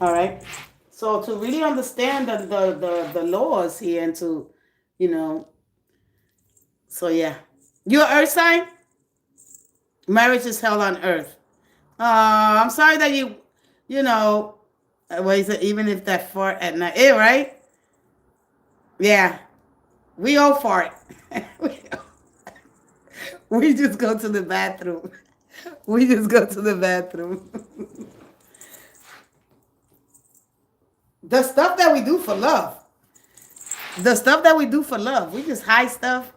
All right. So to really understand the laws here and to, So yeah. You're earth sign? Marriage is hell on earth. I'm sorry that what is it? Even if that fart at night, right? Yeah, we all fart. We just go to the bathroom. We just go to the bathroom. The stuff that we do for love. The stuff that we do for love. We just hide stuff.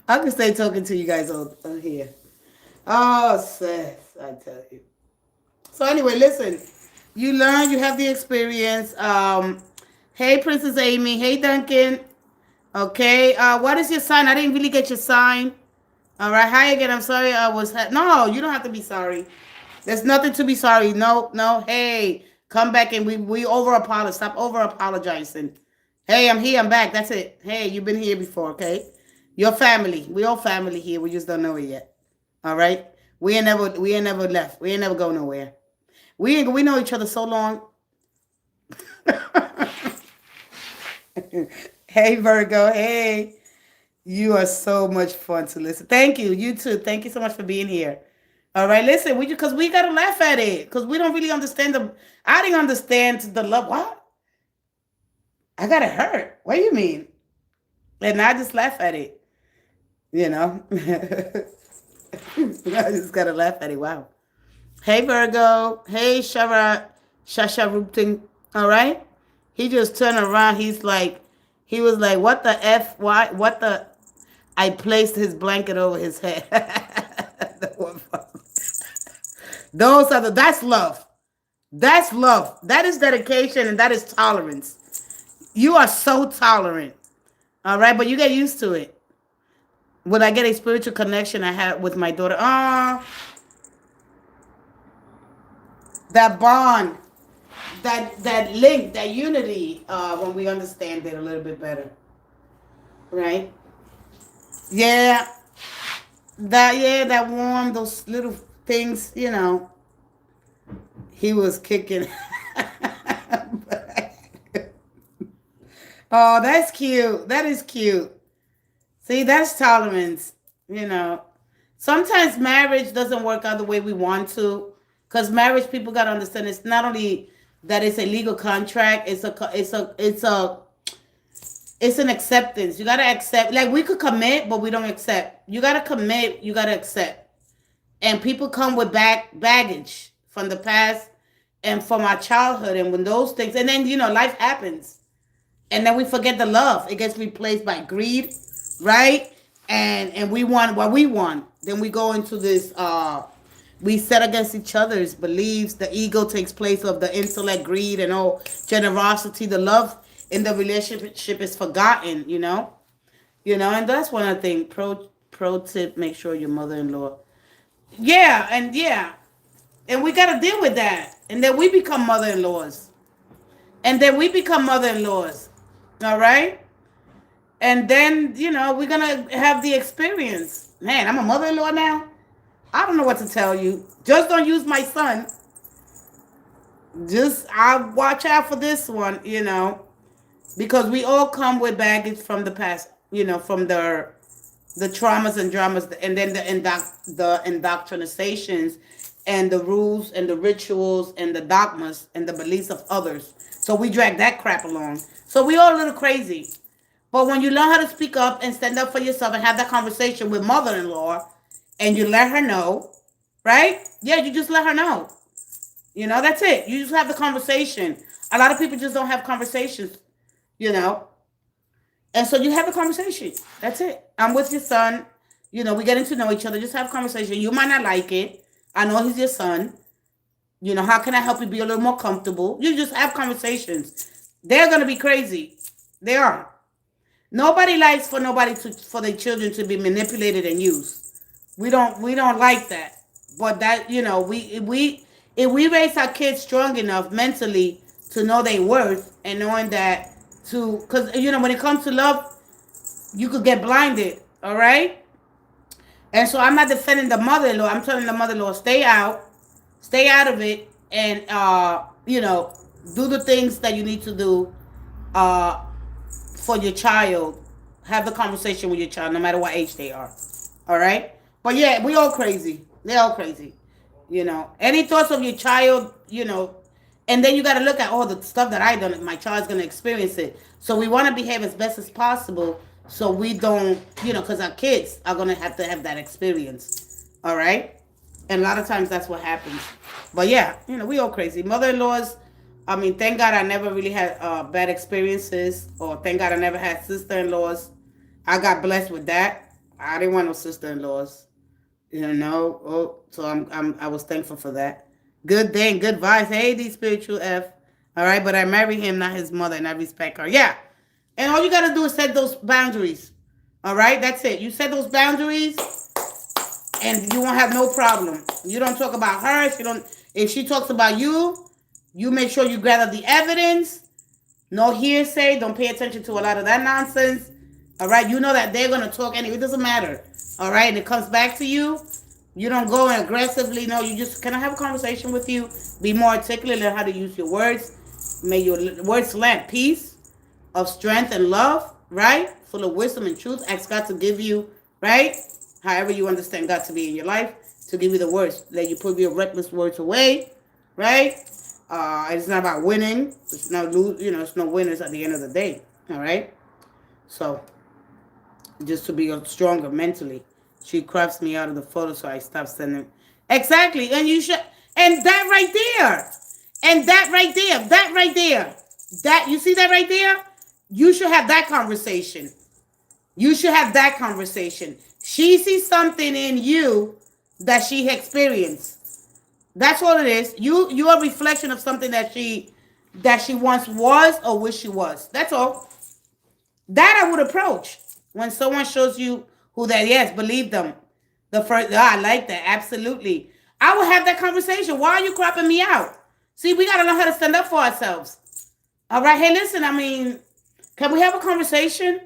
I can stay talking to you guys on here. Oh, sis, I tell you. So anyway, listen. You learn, you have the experience. Hey, Princess Amy. Hey, Duncan. Okay. What is your sign? I didn't really get your sign. All right. Hi again. I'm sorry. No, you don't have to be sorry. There's nothing to be sorry. No. Hey, come back and we over apologize. Stop over apologizing. Hey, I'm here. I'm back. That's it. Hey, you've been here before, okay? Your family. We all family here. We just don't know it yet. All right? We ain't never left. We ain't never go nowhere. We know each other so long. Hey Virgo. Hey. You are so much fun to listen. Thank you. You too. Thank you so much for being here. All right, listen, we because we gotta laugh at it because we don't really understand the. I didn't understand the love. What? I got it hurt. What do you mean? And I just laugh at it. You know, I just gotta laugh at it. Wow. Hey Virgo. Hey Shasha Rupting. All right. He just turned around. He was like, what the f? Why? What the? I placed his blanket over his head. Those are the. That's love. That's love. That is dedication and that is tolerance. You are so tolerant. All right, but you get used to it. When I get a spiritual connection I had with my daughter, that bond, that link, that unity, when we understand it a little bit better, right? Yeah, that warm, those little things, he was kicking. Oh, that's cute. That is cute. See, that's tolerance. You know, sometimes marriage doesn't work out the way we want to, because marriage people gotta understand it's not only that it's a legal contract. It's an acceptance. You gotta accept. Like we could commit, but we don't accept. You gotta commit. You gotta accept. And people come with baggage from the past and from our childhood, and when those things, and then life happens. And then we forget the love. It gets replaced by greed, right? And we want what we want. Then we go into this. We set against each other's beliefs. The ego takes place of the intellect, greed, and all generosity. The love in the relationship is forgotten. And that's one of the things. Pro tip: make sure your mother-in-law. Yeah, and we gotta deal with that. And then we become mother-in-laws. All right? And then, we're going to have the experience. Man, I'm a mother-in-law now. I don't know what to tell you. Just don't use my son. I'll watch out for this one, because we all come with baggage from the past, from the traumas and dramas, and then the indoctrinations and the rules and the rituals and the dogmas and the beliefs of others. So we drag that crap along. So we all a little crazy. But when you learn how to speak up and stand up for yourself and have that conversation with mother-in-law, and you let her know, right? Yeah, you just let her know. That's it. You just have the conversation. A lot of people just don't have conversations, And so you have a conversation. That's it. I'm with your son. We getting to know each other. Just have a conversation. You might not like it. I know he's your son. How can I help you be a little more comfortable? You just have conversations. They're going to be crazy. They are. Nobody likes for their children to be manipulated and used. We don't like that. But that, if we raise our kids strong enough mentally to know their worth and knowing that because, when it comes to love, you could get blinded. All right. And so I'm not defending the mother-in-law. I'm telling the mother-in-law, stay out of it, and do the things that you need to do for your child. Have the conversation with your child, no matter what age they are. All right. But yeah, we all crazy. They're all crazy. Any thoughts of your child, and then you got to look at all the stuff that I done. My child's gonna experience it, so we want to behave as best as possible. So we don't, because our kids are going to have that experience. All right? And a lot of times that's what happens. But yeah, we all crazy. Mother-in-laws, thank God I never really had bad experiences. Or thank God I never had sister-in-laws. I got blessed with that. I didn't want no sister-in-laws. So I was thankful for that. Good thing, good vibes. Hey, these spiritual F. All right? But I married him, not his mother, and I respect her. Yeah. And all you got to do is set those boundaries. All right? That's it. You set those boundaries, and you won't have no problem. You don't talk about her. If she talks about you, you make sure you gather the evidence. No hearsay. Don't pay attention to a lot of that nonsense. All right. You know that they're going to talk anyway. It doesn't matter. All right. And it comes back to you. You don't go and aggressively. No, you just, can I have a conversation with you? Be more articulate. Learn how to use your words. May your words land peace, of strength and love, right? Full of wisdom and truth. Ask God to give you, right? However you understand God to be in your life, to give you the words. Let you put your reckless words away, right? It's not about winning. It's not lose. It's no winners at the end of the day. All right. So just to be stronger mentally, she crafts me out of the photo, so I stopped sending. Exactly, and you should. And that right there, and that right there, that right there, that you see that right there. You should have that conversation. You should have that conversation. She sees something in you that she experienced. That's all it is. You're a reflection of something that she once was or wish she was. That's all. That I would approach when someone shows you who that is. Believe them. The first, I like that, absolutely. I will have that conversation. Why are you cropping me out? See, we gotta learn how to stand up for ourselves. All right, hey, listen. I mean, can we have a conversation?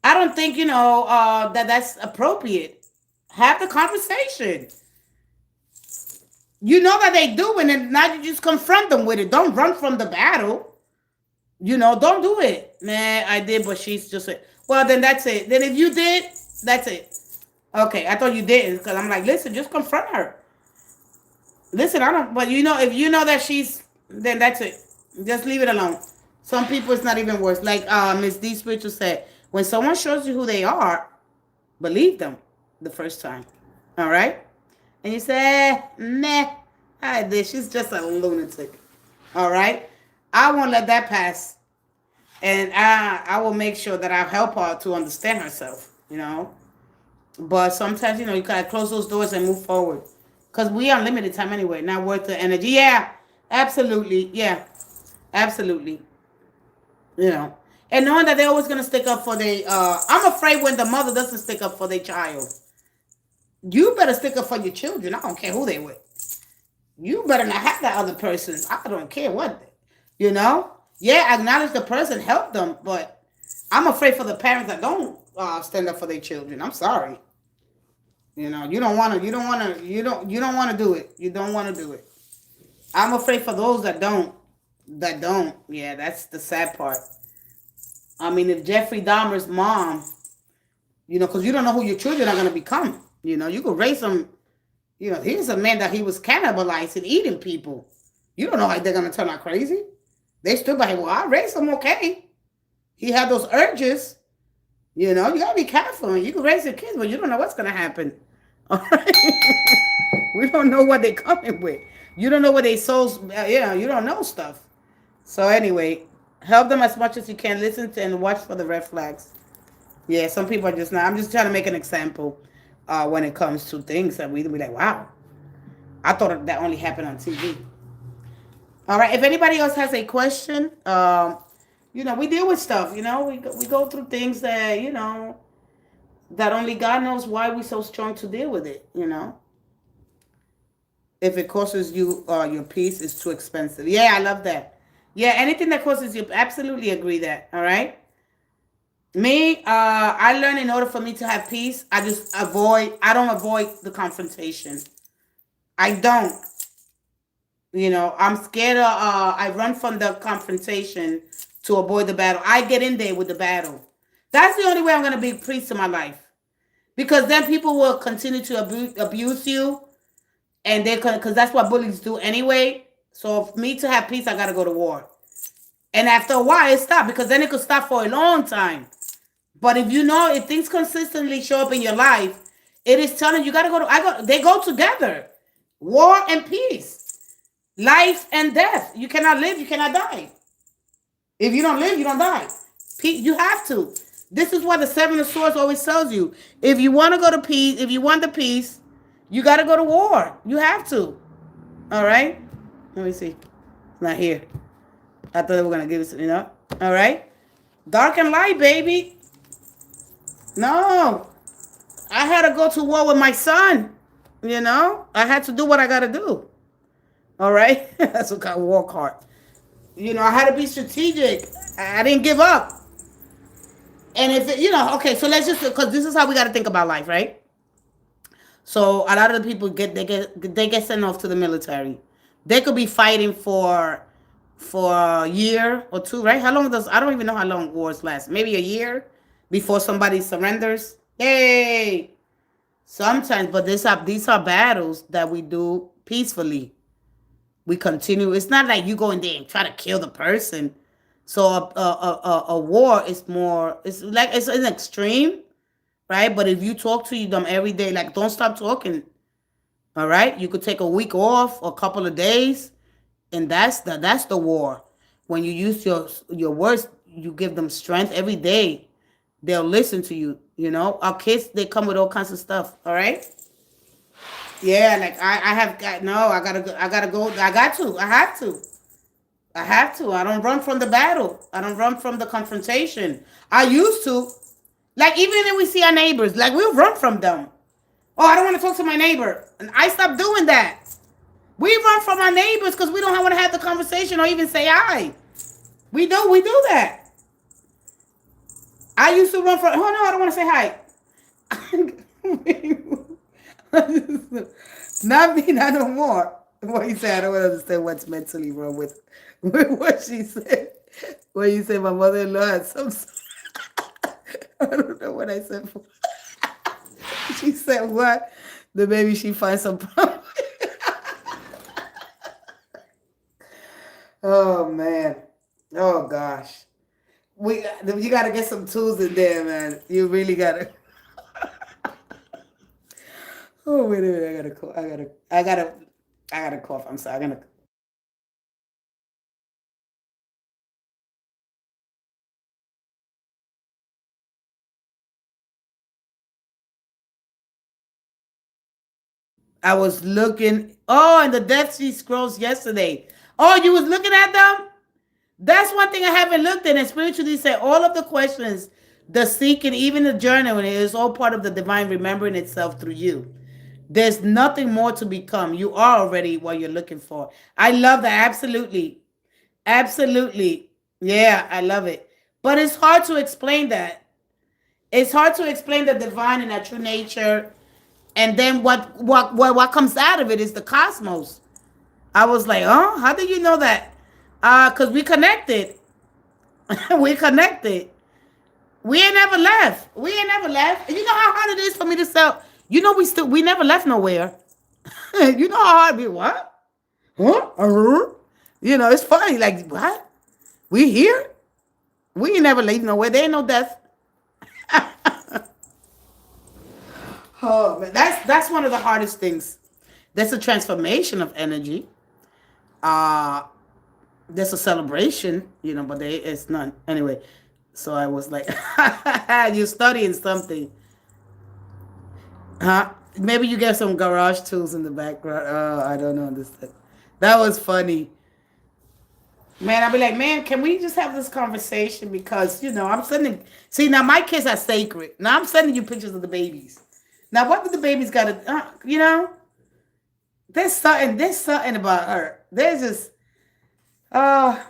I don't think that's appropriate. Have the conversation. You know that they do, and then now you just confront them with it. Don't run from the battle. Don't do it. Man, I did, but she's just well, then that's it. Then if you did, that's it. Okay, I thought you didn't, because I'm like, listen, just confront her. Listen, I don't, but if you know that she's, then that's it. Just leave it alone. Some people, it's not even worse. Like Miss D Spiritual said, when someone shows you who they are, believe them the first time. All right? And you say, meh, she's just a lunatic. All right? I won't let that pass. And I will make sure that I help her to understand herself, But sometimes, you gotta close those doors and move forward. Because we are limited time anyway, not worth the energy. Yeah, absolutely. Yeah, absolutely. And knowing that they're always gonna stick up for their I'm afraid when the mother doesn't stick up for their child. You better stick up for your children. I don't care who they with. You better not have that other person. I don't care what. Yeah, acknowledge the person, help them, but I'm afraid for the parents that don't stand up for their children. I'm sorry. You don't want to. You don't want to. You don't want to do it. You don't want to do it. I'm afraid for those that don't. That don't. Yeah, that's the sad part. I mean, if Jeffrey Dahmer's mom, because you don't know who your children are going to become. You could raise them. Here's a man that he was cannibalizing, eating people. You don't know how they're going to turn out crazy. They stood by him. Well, I raised him okay. He had those urges. You got to be careful. You can raise your kids, but you don't know what's going to happen. All right? We don't know what they're coming with. You don't know what they souls, you don't know stuff. So anyway, help them as much as you can. Listen to and watch for the red flags. Yeah, some people are just not. I'm just trying to make an example when it comes to things that we be like, wow, I thought that only happened on TV. All right, if anybody else has a question, we deal with stuff. We go through things that that only God knows why we're so strong to deal with it. If it costs you your peace, it's too expensive. Yeah, I love that. Yeah, anything that costs you, absolutely agree that. All right. Me, I learned in order for me to have peace, I don't avoid the confrontation. I don't. I'm scared of, I run from the confrontation to avoid the battle. I get in there with the battle. That's the only way I'm going to be priest in my life. Because then people will continue to abuse you. And because that's what bullies do anyway. So for me to have peace, I got to go to war. And after a while, it stops. Because then it could stop for a long time. But if things consistently show up in your life, it is telling you got to go to, they go together. War and peace. Life and death. You cannot live, you cannot die. If you don't live, you don't die. You have to. This is what the Seven of Swords always tells you. If you want to go to peace, if you want the peace, you got to go to war. You have to. All right? Let me see. It's not here. I thought they were going to give it something up. All right? Dark and light, baby. No. I had to go to war with my son. I had to do what I got to do. All right? That's what got war card. I had to be strategic. I didn't give up. And if okay, so let's just because this is how we got to think about life, right? So a lot of the people they get sent off to the military. They could be fighting for a year or two, right? How long does I don't even know how long wars last. Maybe a year before somebody surrenders. Yay! Sometimes, but these are battles that we do peacefully. We continue. It's not like you go in there and try to kill the person. So a war is more. It's like it's an extreme, right? But if you talk to them every day, like don't stop talking. All right, you could take a week off, a couple of days, and that's the war. When you use your words, you give them strength every day. They'll listen to you. Our kids they come with all kinds of stuff. All right. Yeah, like I have got no. I gotta go. I got to. I have to. I have to. I don't run from the battle. I don't run from the confrontation. I used to. Like even if we see our neighbors, like we'll run from them. Oh, I don't want to talk to my neighbor, and I stopped doing that. We run from our neighbors because we don't want to have the conversation or even say hi. We do that. I used to run from. Oh no, I don't want to say hi. Not me, not no more. What you say? I don't understand what's mentally wrong with what she said. What you say? My mother-in-law had some. I don't know what I said. She said what? The baby she finds some problem. Oh man. Oh gosh. You gotta get some tools in there, man. You really gotta. Oh wait a minute. I gotta cough. I gotta cough. I'm sorry. I'm gonna. I was looking. Oh, and the Death Sea Scrolls yesterday. Oh, you was looking at them? That's one thing I haven't looked at. And spiritually said all of the questions, the seeking, even the journaling, is all part of the divine remembering itself through you. There's nothing more to become. You are already what you're looking for. I love that. Absolutely. Absolutely. Yeah, I love it. But it's hard to explain that. It's hard to explain the divine and that true nature. And then what comes out of it is the cosmos. I was like, oh, how did you know that? Cause we connected. We connected. We ain't never left. We ain't never left. And you know how hard it is for me to sell. We never left nowhere. You know how hard we what? Huh? It's funny. Like what? We here? We ain't never leave nowhere. There ain't no death. Oh man, that's one of the hardest things. That's a transformation of energy. Uh there's a celebration, but it's none. Anyway, so I was like, you're studying something. Huh? Maybe you get some garage tools in the background. I don't know this. That was funny. Man, I'll be like, man, can we just have this conversation? Because, I'm sending. See, now my kids are sacred. Now I'm sending you pictures of the babies. Now, what did the babies got to, there's something about her. There's just, uh,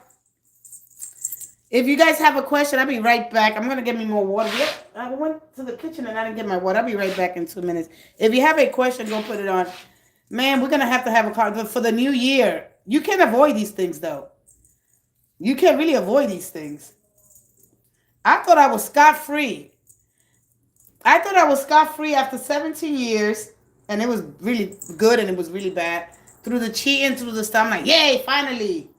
if you guys have a question, I'll be right back. I'm going to get me more water. Yeah, I went to the kitchen and I didn't get my water. I'll be right back in 2 minutes. If you have a question, go put it on. Man, we're going to have a call for the new year. You can't avoid these things, though. You can't really avoid these things. I thought I was scot-free. I thought I was scot-free after 17 years, and it was really good and it was really bad. Through the cheating, through the stuff, I'm like, yay, finally.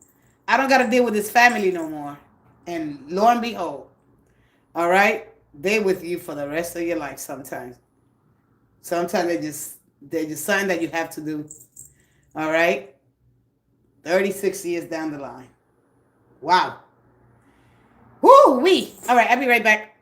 I don't got to deal with this family no more. And lo and behold, all right, they with you for the rest of your life sometimes. Sometimes they just something that you have to do. All right? 36 years down the line. Wow. Woo wee. All right, I'll be right back.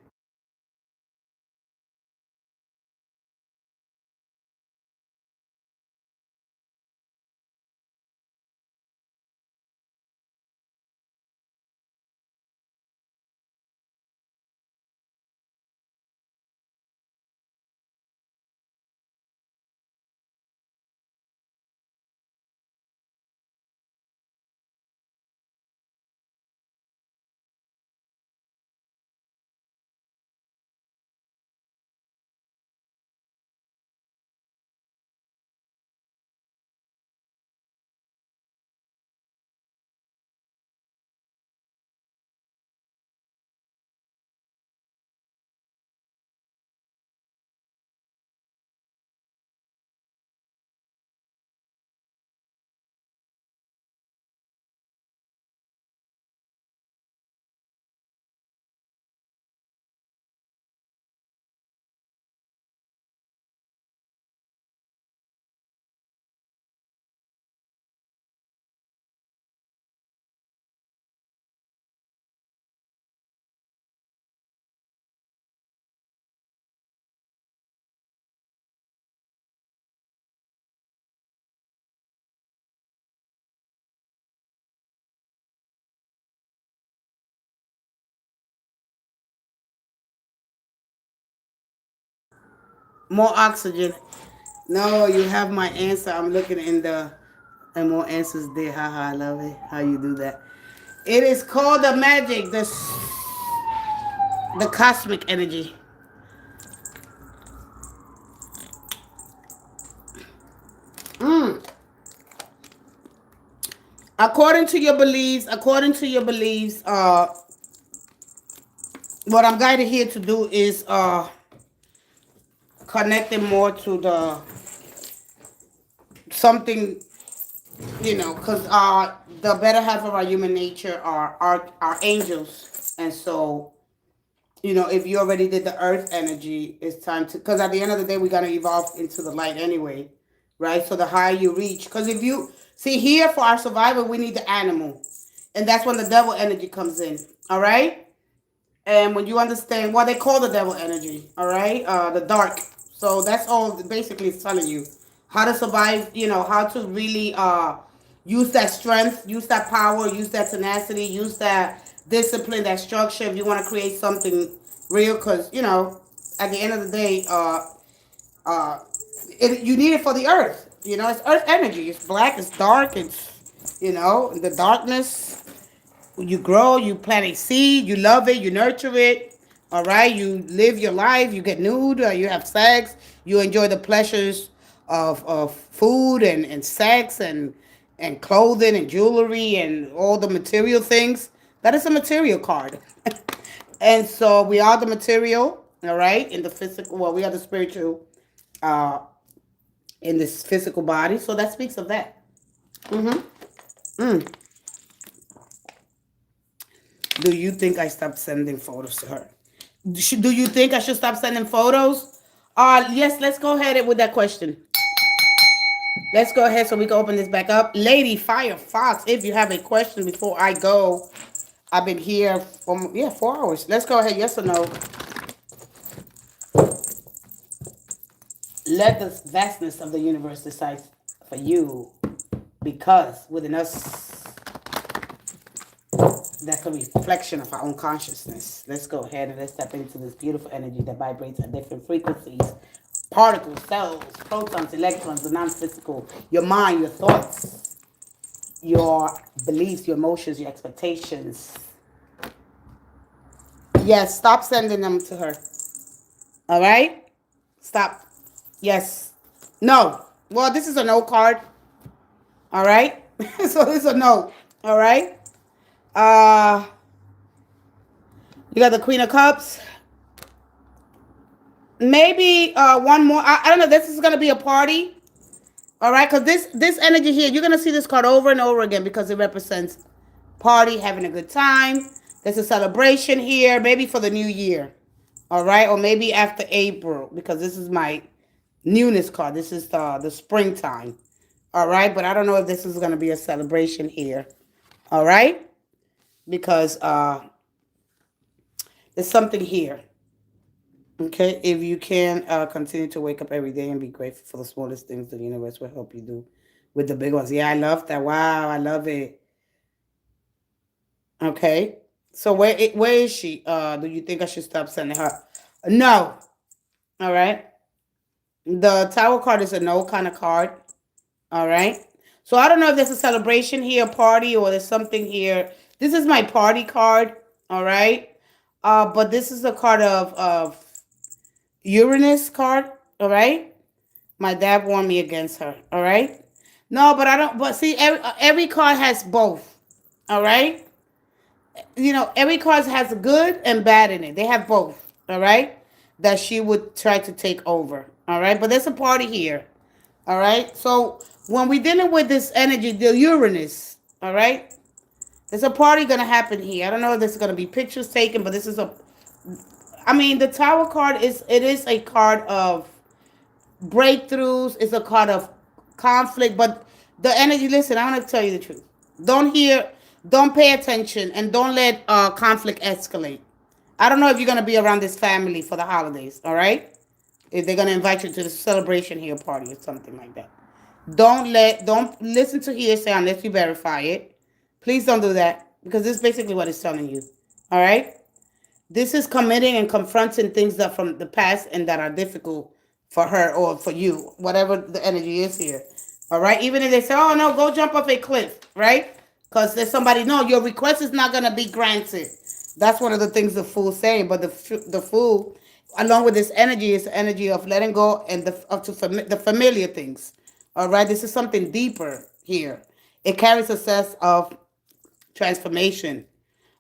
More oxygen. No, you have my answer. I'm looking in the and more answers there. Haha, I love it. How you do that. It is called the magic, the cosmic energy. Mm. According to your beliefs, what I'm guided here to do is connecting more to the something, because the better half of our human nature are our angels, and so if you already did the earth energy, it's time to, because at the end of the day, we're going to evolve into the light anyway, right? So the higher you reach, because if you see here for our survival, we need the animal, and that's when the devil energy comes in, all right? And when you understand what they call the devil energy, all right, the dark. So that's all basically it's telling you how to survive. How to really use that strength, use that power, use that tenacity, use that discipline, that structure. If you want to create something real, because at the end of the day, you need it for the earth. It's earth energy. It's black. It's dark. It's the darkness. You grow, you plant a seed, you love it, you nurture it. All right, you live your life, you get nude, you have sex, you enjoy the pleasures of food and sex and clothing and jewelry and all the material things. That is a material card. And so we are the material, all right, in the physical, well, we are the spiritual uh, in this physical body. So that speaks of that. Mm-hmm. Mm. Do you think I stopped sending photos to her? Do you think I should stop sending photos? Yes, let's go ahead with that question. Let's go ahead so we can open this back up. Lady Firefox, if you have a question before I go, I've been here for, 4 hours. Let's go ahead, yes or no. Let the vastness of the universe decide for you, because within us, that's a reflection of our own consciousness. Let's go ahead and let's step into this beautiful energy that vibrates at different frequencies. Particles, cells, protons, electrons, the non-physical, your mind, your thoughts, your beliefs, your emotions, your expectations. Yes, stop sending them to her. All right? Stop. Yes. No. Well, this is a no card. All right? So this is a no. All right? You got the Queen of Cups. Maybe one more. I don't know. This is going to be a party. All right? Because this energy here, you're going to see this card over and over again because it represents party, having a good time. There's a celebration here, maybe for the new year. All right? Or maybe after April, because this is my newness card. This is the springtime. All right? But I don't know if this is going to be a celebration here. All right? Because there's something here. Okay, if you can continue to wake up every day and be grateful for the smallest things, the universe will help you do with the big ones. Yeah, I love that. Wow, I love it. Okay, so where is she? Do you think I should stop sending her? No. All right. The Tower card is a no kind of card. All right. So I don't know if there's a celebration here, a party, or there's something here. This is my party card. All right. But this is a card of Uranus card, all right? My dad warned me against her, all right? No, but I don't, but see, every card has both, all right? Every card has good and bad in it. They have both, all right? That she would try to take over, all right? But there's a party here, all right? So when we're dealing with this energy, the Uranus, all right? There's a party going to happen here. I don't know if there's going to be pictures taken, but this is the Tower card is a card of breakthroughs. It's a card of conflict, but the energy. Listen, I want to tell you the truth. Don't pay attention, and don't let conflict escalate. I don't know if you're gonna be around this family for the holidays. All right, if they're gonna invite you to the celebration here party or something like that. Don't listen to hearsay unless you verify it. Please don't do that, because this is basically what it's telling you. All right. This is committing and confronting things that from the past and that are difficult for her or for you, whatever the energy is here. All right. Even if they say, "Oh no, go jump off a cliff," right? Because there's somebody. No, your request is not gonna be granted. That's one of the things the fool's saying. But the fool, along with this energy, is the energy of letting go and the familiar things. All right. This is something deeper here. It carries a sense of transformation.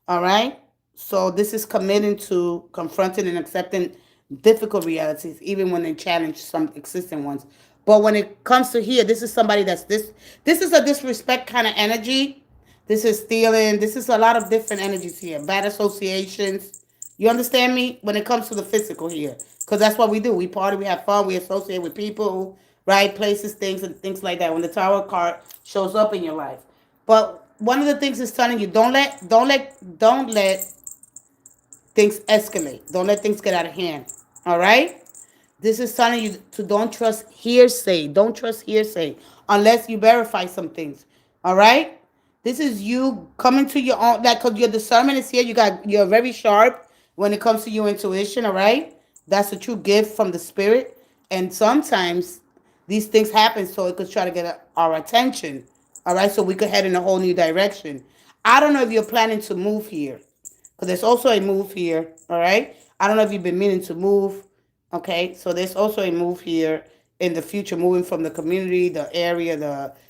All right. So this is committing to confronting and accepting difficult realities, even when they challenge some existing ones. But when it comes to here, this is somebody that's this. This is a disrespect kind of energy. This is stealing. This is a lot of different energies here. Bad associations. You understand me? When it comes to the physical here, because that's what we do. We party, we have fun, we associate with people, right? Places, things, and things like that. When the Tower card shows up in your life, but one of the things is telling you don't let things escalate. Don't let things get out of hand. All right? This is telling you to don't trust hearsay. Don't trust hearsay unless you verify some things. All right? This is you coming to your own, like, because your discernment is here. You're very sharp when it comes to your intuition. All right? That's a true gift from the spirit. And sometimes these things happen so it could try to get our attention. All right? So we could head in a whole new direction. I don't know if you're planning to move here, because there's also a move here. All right? I don't know if you've been meaning to move. Okay, so there's also a move here in the future, moving from the community, the area,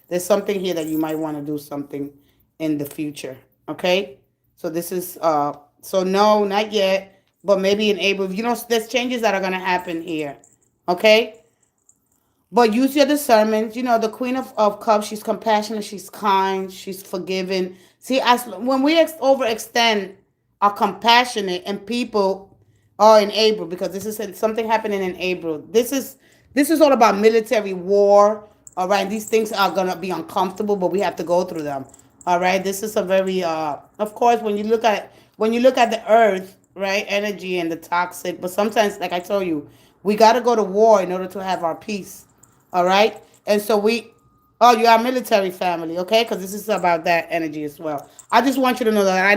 there's something here that you might want to do something in the future. Okay, so this is so no, not yet, but maybe in April. There's changes that are gonna happen here. Okay, but use your discernment. The Queen of Cups, she's compassionate, she's kind, she's forgiving. See, when we overextend, are compassionate, and people are in April, because this is something happening in April. This is all about military war. All right, these things are gonna be uncomfortable, but we have to go through them. All right, this is a very of course, when you look at the earth, right, energy and the toxic. But sometimes, like I told you, we got to go to war in order to have our peace. All right. And so oh, you are a military family, okay? Because this is about that energy as well. I just want you to know that I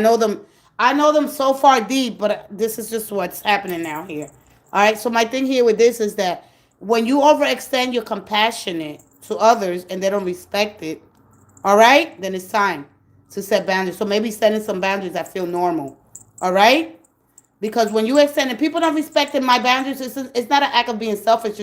know them so far deep, but this is just what's happening now here. All right. So my thing here with this is that when you overextend your compassionate to others and they don't respect it, all right, then it's time to set boundaries. So maybe setting some boundaries that feel normal. All right. Because when you extend and people don't respect my boundaries, it's not an act of being selfish.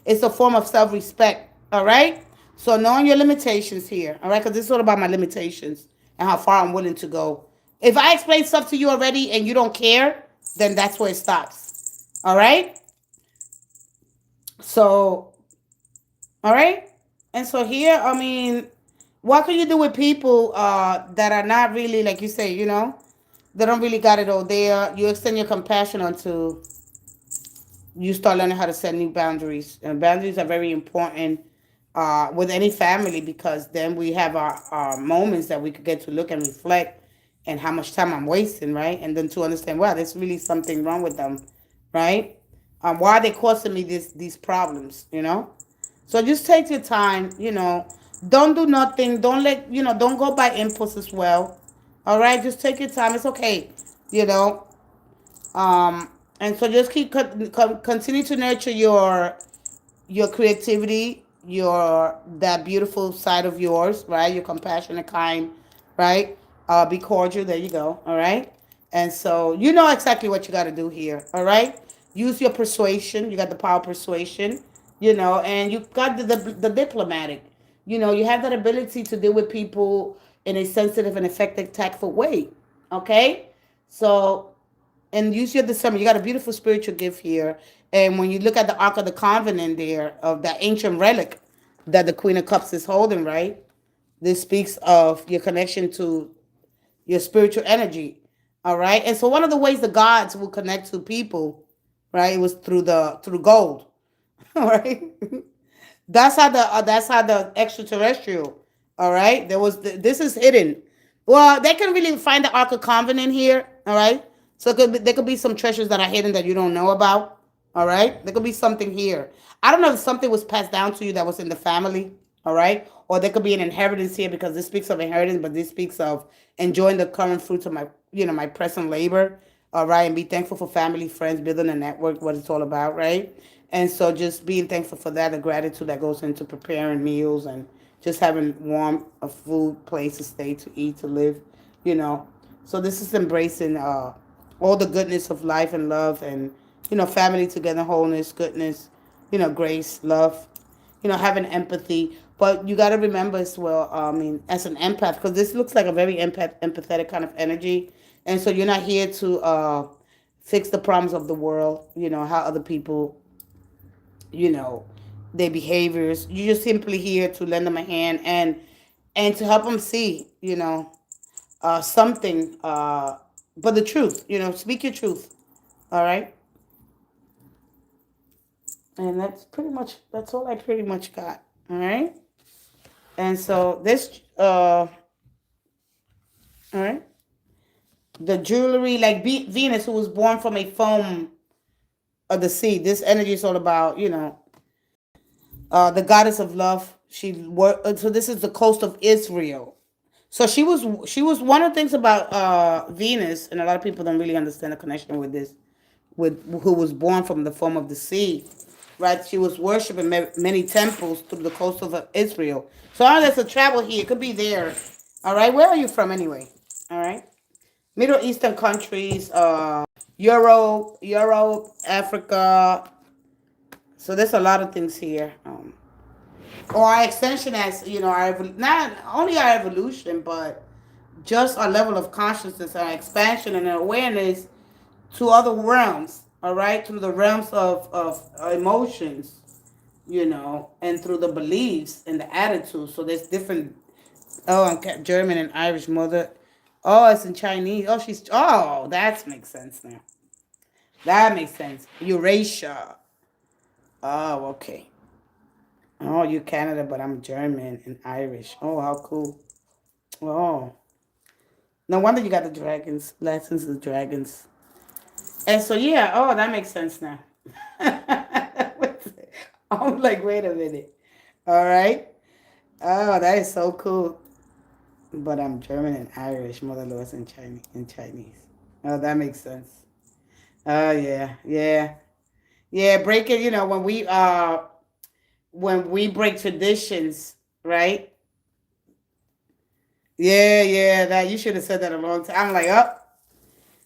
It's a form of self-respect. All right? So knowing your limitations here. All right? Because this is all about my limitations and how far I'm willing to go. If I explain stuff to you already and you don't care, then that's where it stops. All right? So, all right? And so here, I mean, what can you do with people that are not really, like you say, they don't really got it all there. You extend your compassion onto, you start learning how to set new boundaries. And boundaries are very important with any family, because then we have our moments that we could get to look and reflect and how much time I'm wasting, right? And then to understand, wow, there's really something wrong with them, right? Why are they causing me these problems? So just take your time, don't do nothing. Don't go by impulse as well. All right, just take your time. It's okay, you know. And so just continue to nurture your creativity, that beautiful side of yours, right? You're compassionate, kind, right? Be cordial. There you go. All right. And so you know exactly what you got to do here. All right. Use your persuasion. You got the power of persuasion. And you got the diplomatic. You have that ability to deal with people in a sensitive and effective, tactful way. Okay. So, and use your discernment. You got a beautiful spiritual gift here. And when you look at the Ark of the Covenant there, of that ancient relic that the Queen of Cups is holding, right? This speaks of your connection to your spiritual energy. All right. And so one of the ways the gods will connect to people, right, it was through gold. All right. That's how the extraterrestrial. All right. This is hidden. Well, they can really find the Ark of Covenant here. All right. So there could be some treasures that are hidden that you don't know about. All right. There could be something here. I don't know if something was passed down to you that was in the family. All right. Or there could be an inheritance here, because this speaks of inheritance, but this speaks of enjoying the current fruits of my present labor. All right. And be thankful for family, friends, building a network, what it's all about. Right. And so just being thankful for that, the gratitude that goes into preparing meals and just having warm a food place to stay, to eat, to live, you know. So this is embracing all the goodness of life and love and, family together, wholeness, goodness, grace, love, having empathy. But you got to remember as well, as an empath, because this looks like a very empathetic kind of energy. And so you're not here to fix the problems of the world, how other people, you know, their behaviors. You're just simply here to lend them a hand and to help them see, something, but the truth, speak your truth. All right. And that's all I pretty much got. All right. And so this, all right, the jewelry, like Venus, who was born from a foam of the sea. This energy is all about, the goddess of love. She worked. So this is the coast of Israel. So she was one of the things about Venus, and a lot of people don't really understand the connection with this, with who was born from the form of the sea, right? She was worshiping many temples through the coast of Israel. So there's a travel here. It could be there. All right, where are you from anyway? All right, Middle Eastern countries, Europe, Africa. So there's a lot of things here. Or our extension as, not only our evolution, but just our level of consciousness, our expansion and our awareness to other realms, all right, through the realms of emotions, and through the beliefs and the attitudes. So there's different, German and Irish mother. Oh, it's in Chinese. That makes sense now. That makes sense. Eurasia. Oh, okay. Oh, you Canada, but I'm German and Irish. Oh, how cool. Oh, no wonder you got the dragons, lessons of dragons. And so, yeah, that makes sense now. I'm like, wait a minute. All right. Oh, that is so cool. But I'm German and Irish, mother Lord's in Chinese. Oh, that makes sense. Oh, yeah, yeah. Yeah, break it, when we break traditions, right? Yeah, yeah, that you should have said that a long time. I'm like, oh,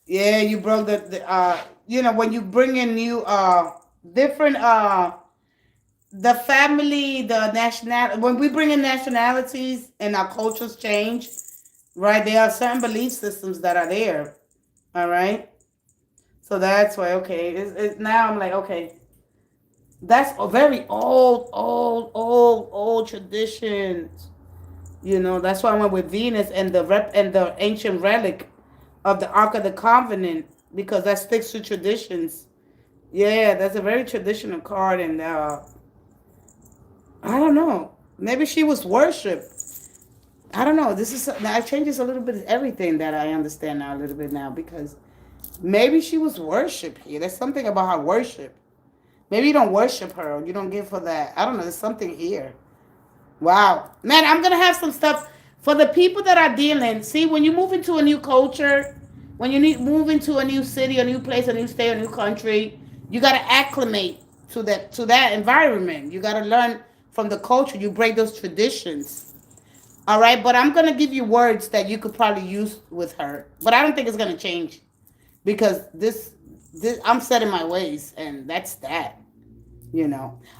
yeah, you broke when you bring in new different the family, the national when we bring in nationalities and our cultures change, right? There are certain belief systems that are there. All right. So that's why, okay. Now I'm like, okay, that's a very old traditions. That's why I went with Venus and the ancient relic of the Ark of the Covenant, because that sticks to traditions. Yeah, that's a very traditional card, and I don't know. Maybe she was worshipped. I don't know. This is that changes a little bit of everything that I understand now a little bit now, because maybe she was worshipped here. There's something about her worship. Maybe you don't worship her, or you don't give her that. I don't know. There's something here. Wow. Man, I'm going to have some stuff for the people that are dealing. See, when you move into a new culture, when you move into a new city, a new place, a new state, a new country, you got to acclimate to that environment. You got to learn from the culture. You break those traditions. All right, but I'm going to give you words that you could probably use with her. But I don't think it's going to change, because this I'm set in my ways, and that's that.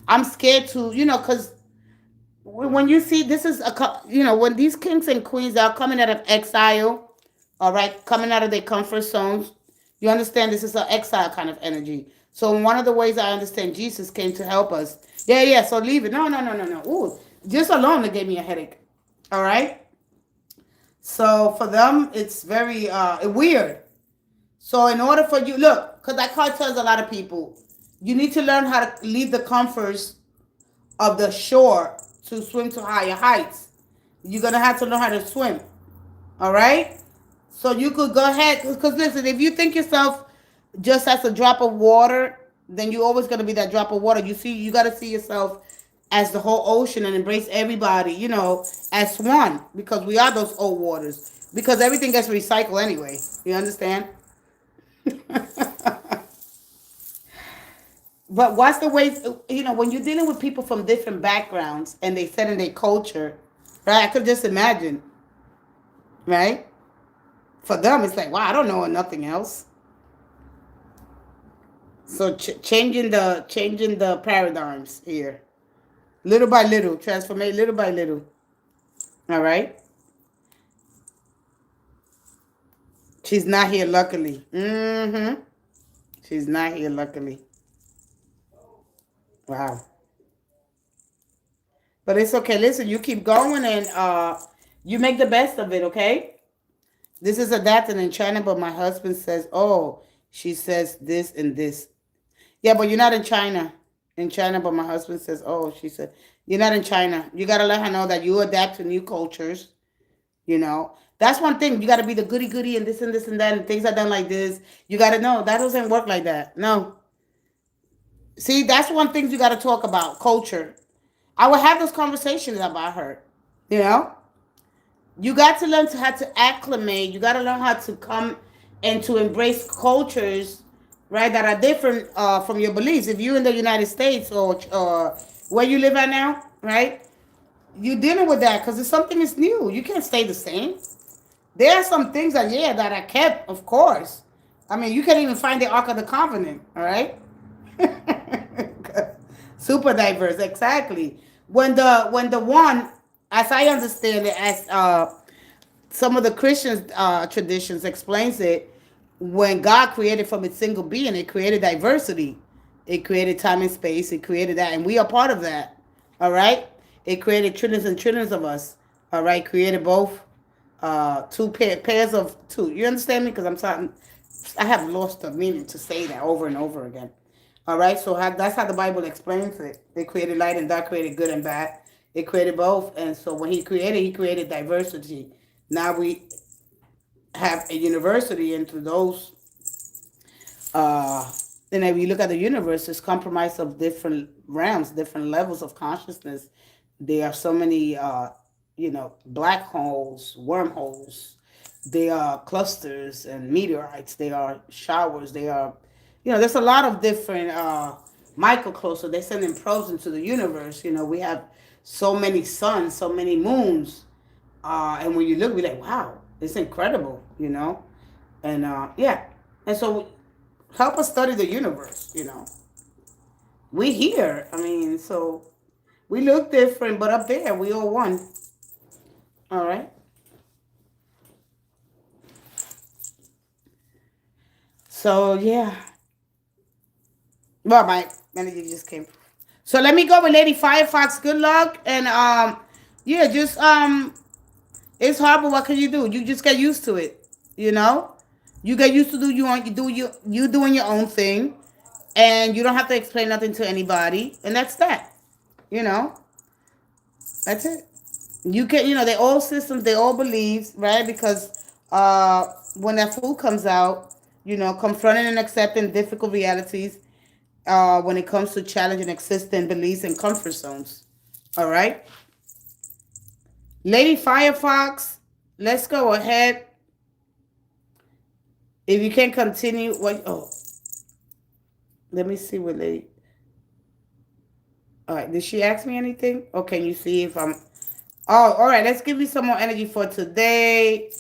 I'm scared to, because when you see this is when these kings and queens are coming out of exile, all right, coming out of their comfort zones, you understand this is an exile kind of energy. So one of the ways I understand Jesus came to help us. Yeah, so leave it. No. Ooh, just alone it gave me a headache. All right. So for them it's very weird. So in order for you, look, because that card tells a lot of people, you need to learn how to leave the comforts of the shore to swim to higher heights. You're going to have to learn how to swim. All right? So you could go ahead. Because listen, if you think yourself just as a drop of water, then you're always going to be that drop of water. You got to see yourself as the whole ocean and embrace everybody, as one. Because we are those old waters. Because everything gets recycled anyway. You understand? But what's the way, when you're dealing with people from different backgrounds and they set in their culture, right? I could just imagine, right? For them, it's like, wow, I don't know nothing else. So changing the paradigms here, little by little, transformation, little by little. All right. She's not here, luckily. Mm-hmm. She's not here, luckily. Wow. But it's okay. Listen, you keep going and you make the best of it, okay? This is adapted in China, but my husband says, oh, she says this and this. Yeah, but you're not in China. In China, but my husband says, oh, she said, you're not in China. You got to let her know that you adapt to new cultures, you know. That's one thing. You got to be the goody goody and this and that, and things are done like this. You got to know that doesn't work like that. No. See, that's one thing you got to talk about culture. I will have those conversations about her, you know. You got to learn how to acclimate. You got to learn how to come and to embrace cultures, right, that are different from your beliefs. If you're in the United States or where you live at now, right, you're dealing with that because it's something is new. You can't stay the same. There are some things that are kept, of course. I mean, you can't even find the Ark of the Covenant, all right? Super diverse, exactly. When the one, as I understand it, as some of the Christian traditions explains it, when God created from its single being, it created diversity. It created time and space. It created that, and we are part of that. All right. It created trillions and trillions of us. All right. Created both two pairs of two. You understand me? Because I'm talking. I have lost the meaning to say that over and over again. All right. So that's how the Bible explains it. It created light and dark, created good and bad. It created both, and so when he created diversity. Now we have a university, and through those, uh, and if you look at the universe, it's comprised of different realms, different levels of consciousness. There are so many, black holes, wormholes. There are clusters and meteorites. There are showers. There's a lot of different microcluster. They're sending probes into the universe. We have so many suns, so many moons. And when you look, we're like, wow, it's incredible. And yeah. And so help us study the universe. We here. I mean, so we look different, but up there, we all one. All right. So, yeah. Well, my energy just came. So let me go with Lady Firefox. Good luck. And, yeah, just, it's hard, but what can you do? You just get used to it, you know? You get used to you doing your own thing, and you don't have to explain nothing to anybody, and that's that. You know, that's it. You can, they all systems, they all beliefs, right? Because when that food comes out, confronting and accepting difficult realities, when it comes to challenging existing beliefs and comfort zones. All right, Lady Firefox, let's go ahead. If you can continue, what? Oh, let me see what Lady. All right, did she ask me anything? Oh, can you see if I'm? Oh, all right. Let's give you some more energy for today.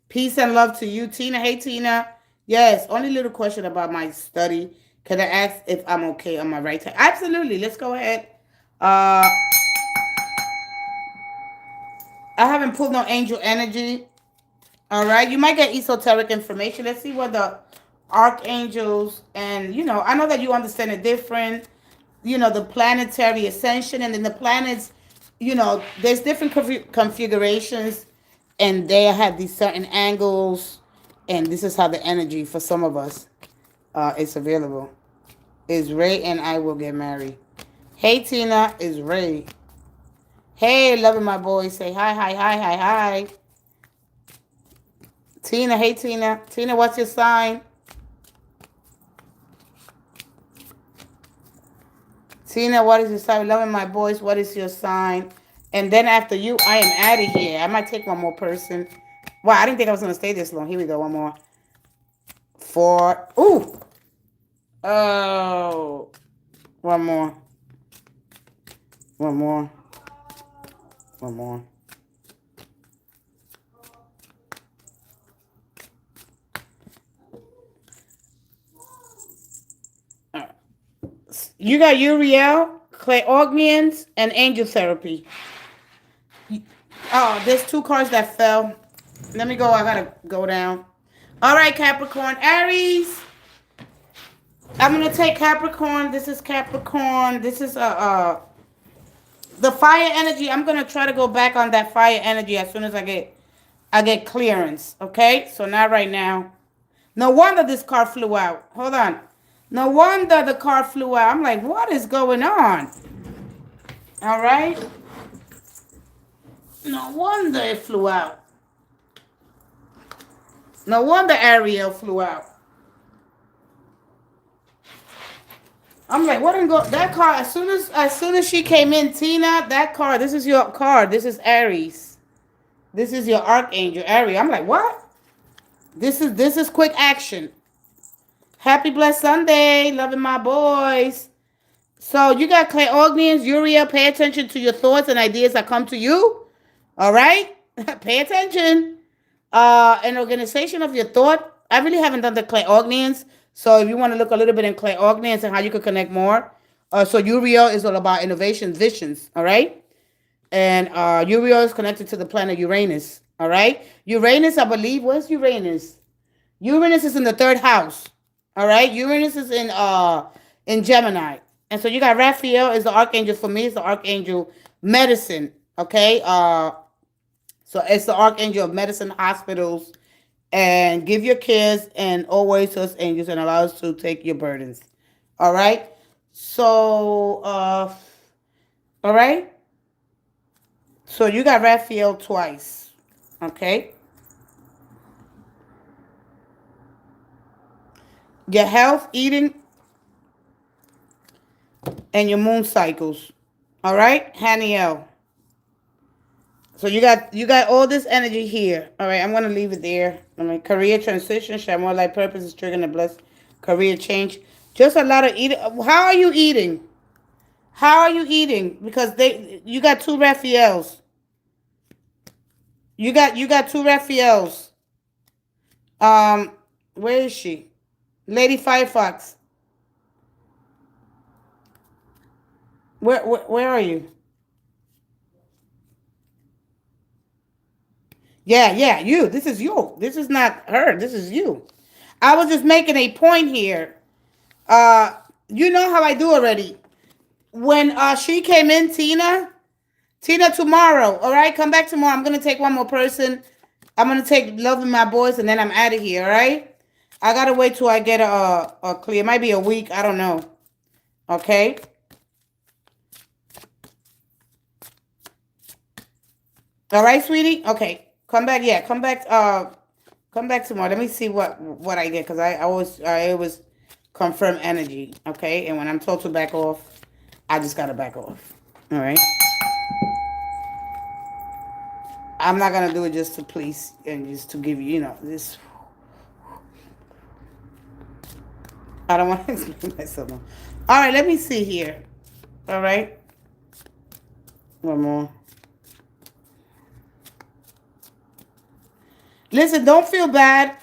Peace and love to you, Tina. Hey, Tina. Yes, only little question about my study. Can I ask if I'm okay on my right side? Absolutely. Let's go ahead. Uh, I haven't pulled no angel energy. All right. You might get esoteric information. Let's see what the archangels and, I know that you understand it different. The planetary ascension, and then the planets, there's different configurations, and they have these certain angles, and this is how the energy for some of us is available. Is Ray and I will get married. Hey, Tina, is Ray. Hey, loving my boy. Say hi, hi, hi, hi, hi. Tina, hey, Tina. Tina, what's your sign? Tina, what is your sign? Loving my boys, what is your sign? And then after you, I am out of here. I might take one more person. Wow, I didn't think I was going to stay this long. Here we go, one more. 4. Ooh. Oh. One more. One more. One more. You got Uriel, clairognians, and angel therapy. Oh, there's two cards that fell. Let me go. I gotta go down. All right, Capricorn. Aries. I'm gonna take Capricorn. This is Capricorn. This is the fire energy. I'm gonna try to go back on that fire energy as soon as I get clearance. Okay. So not right now. No wonder this card flew out. Hold on. No wonder the card flew out. I'm like, what is going on? All right. No wonder it flew out. No wonder Ariel flew out. I'm like, what didn't go? That card, as soon as she came in, Tina, that card, this is your card. This is Aries. This is your Archangel, Aries. I'm like, what? This is quick action. Happy blessed Sunday, loving my boys. So you got clairognians, Uriel. Pay attention to your thoughts and ideas that come to you. All right, pay attention. An organization of your thought. I really haven't done the clairognians, so if you want to look a little bit in clairognians and how you could connect more, so Uriel is all about innovation, visions. All right, and Uriel is connected to the planet Uranus. All right, Uranus, I believe. Where's Uranus? Uranus is in the third house. All right, Uranus is in Gemini, and so you got Raphael is the archangel for me. It's the archangel medicine. Okay, so it's the archangel of medicine, hospitals, and give your kids and always to us angels and allow us to take your burdens. All right. So, all right. So you got Raphael twice. Okay. Your health, eating, and your moon cycles. All right, Haniel. So you got all this energy here. All right, I'm gonna leave it there. I mean, career transition, share more life purpose is triggering a blessed career change. Just a lot of eating. How are you eating? How are you eating? Because you got two Raphaels. You got two Raphaels. Where is she? Lady Firefox. Where are you? Yeah, you. This is you. This is not her. This is you. I was just making a point here. You know how I do already. When she came in, Tina tomorrow. All right, come back tomorrow. I'm gonna take one more person. I'm gonna take loving my boys, and then I'm out of here. All right. I gotta wait till I get a clear. It might be a week. I don't know. Okay. All right, sweetie. Okay. Come back. Yeah, come back. Come back tomorrow. Let me see what I get because I always confirm energy. Okay, and when I'm told to back off, I just gotta back off. All right. I'm not gonna do it just to please and just to give you, this. I don't want to explain myself. All right. Let me see here. All right. One more. Listen, don't feel bad.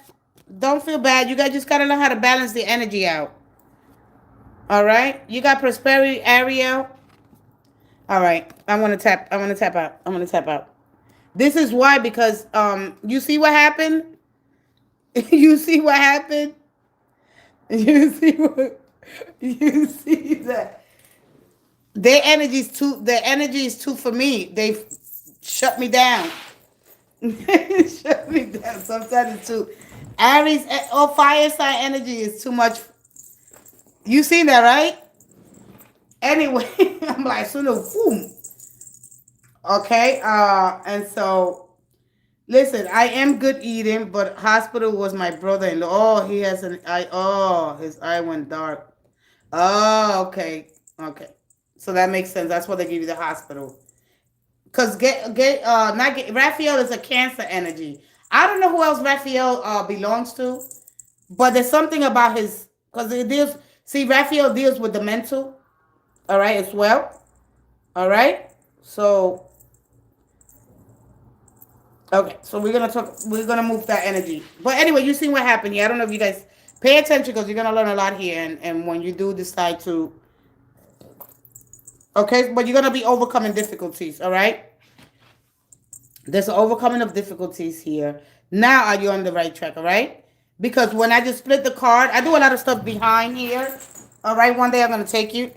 Don't feel bad. You guys just gotta learn how to balance the energy out. All right. You got prosperity, Ariel. All right. I'm gonna tap out. I'm gonna tap out. This is why, because you see what happened? You see what happened? You see what you see that their energy is too for me. They shut me down. Shut me down. Sometimes it's too Aries or fire sign energy is too much. You seen that, right? Anyway, I'm like, sort of boom. Okay, and so listen, I am good eating, but hospital was my brother-in-law. Oh, he has an eye. Oh, his eye went dark. Oh, okay, okay. So that makes sense. That's why they give you the hospital. Cause Raphael is a Cancer energy. I don't know who else Raphael belongs to, but there's something about his because it deals. See, Raphael deals with the mental. All right, as well. All right. So, okay. So we're gonna talk. We're gonna move that energy. But anyway, you see what happened here. I don't know if you guys pay attention because you're gonna learn a lot here. And when you do decide to, okay, but you're gonna be overcoming difficulties. All right. There's an overcoming of difficulties here. Now are you on the right track? All right. Because when I just split the card, I do a lot of stuff behind here. All right. One day I'm gonna take you.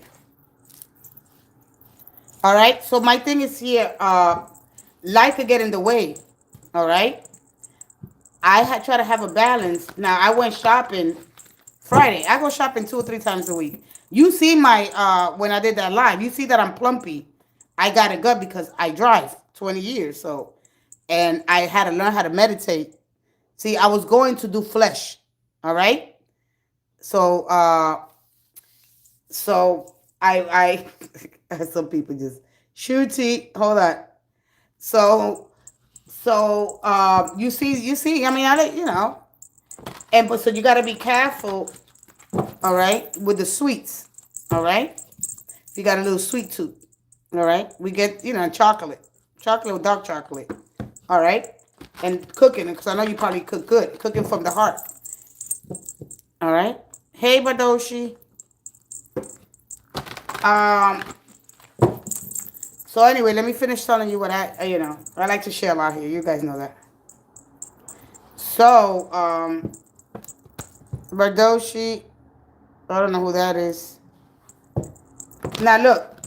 All right. So my thing is here. Life could get in the way. All right. I had try to have a balance. Now I went shopping Friday. I go shopping 2 or 3 times a week. You see my when I did that live. You see that I'm plumpy. I got a gut because I drive 20 years. So, and I had to learn how to meditate. See, I was going to do flesh. All right. So so I some people just shooty. Hold on. So you see. I mean, and but so you got to be careful. All right, with the sweets. All right, if you got a little sweet tooth. All right, we get chocolate with dark chocolate. All right, and cooking because I know you probably cook good, cooking from the heart. All right. Hey, Badoshi. Um. So anyway, let me finish telling you what I like to share a lot here. You guys know that. So Badoshi. I don't know who that is. Now look.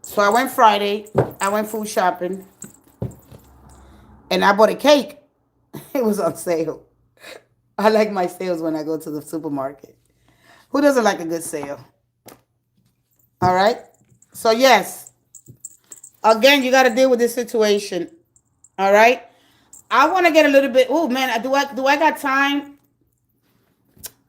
So I went Friday. I went food shopping, and I bought a cake. It was on sale. I like my sales when I go to the supermarket. Who doesn't like a good sale? All right. So yes, again, you got to deal with this situation. All right. I want to get a little bit. Oh man, do I got time,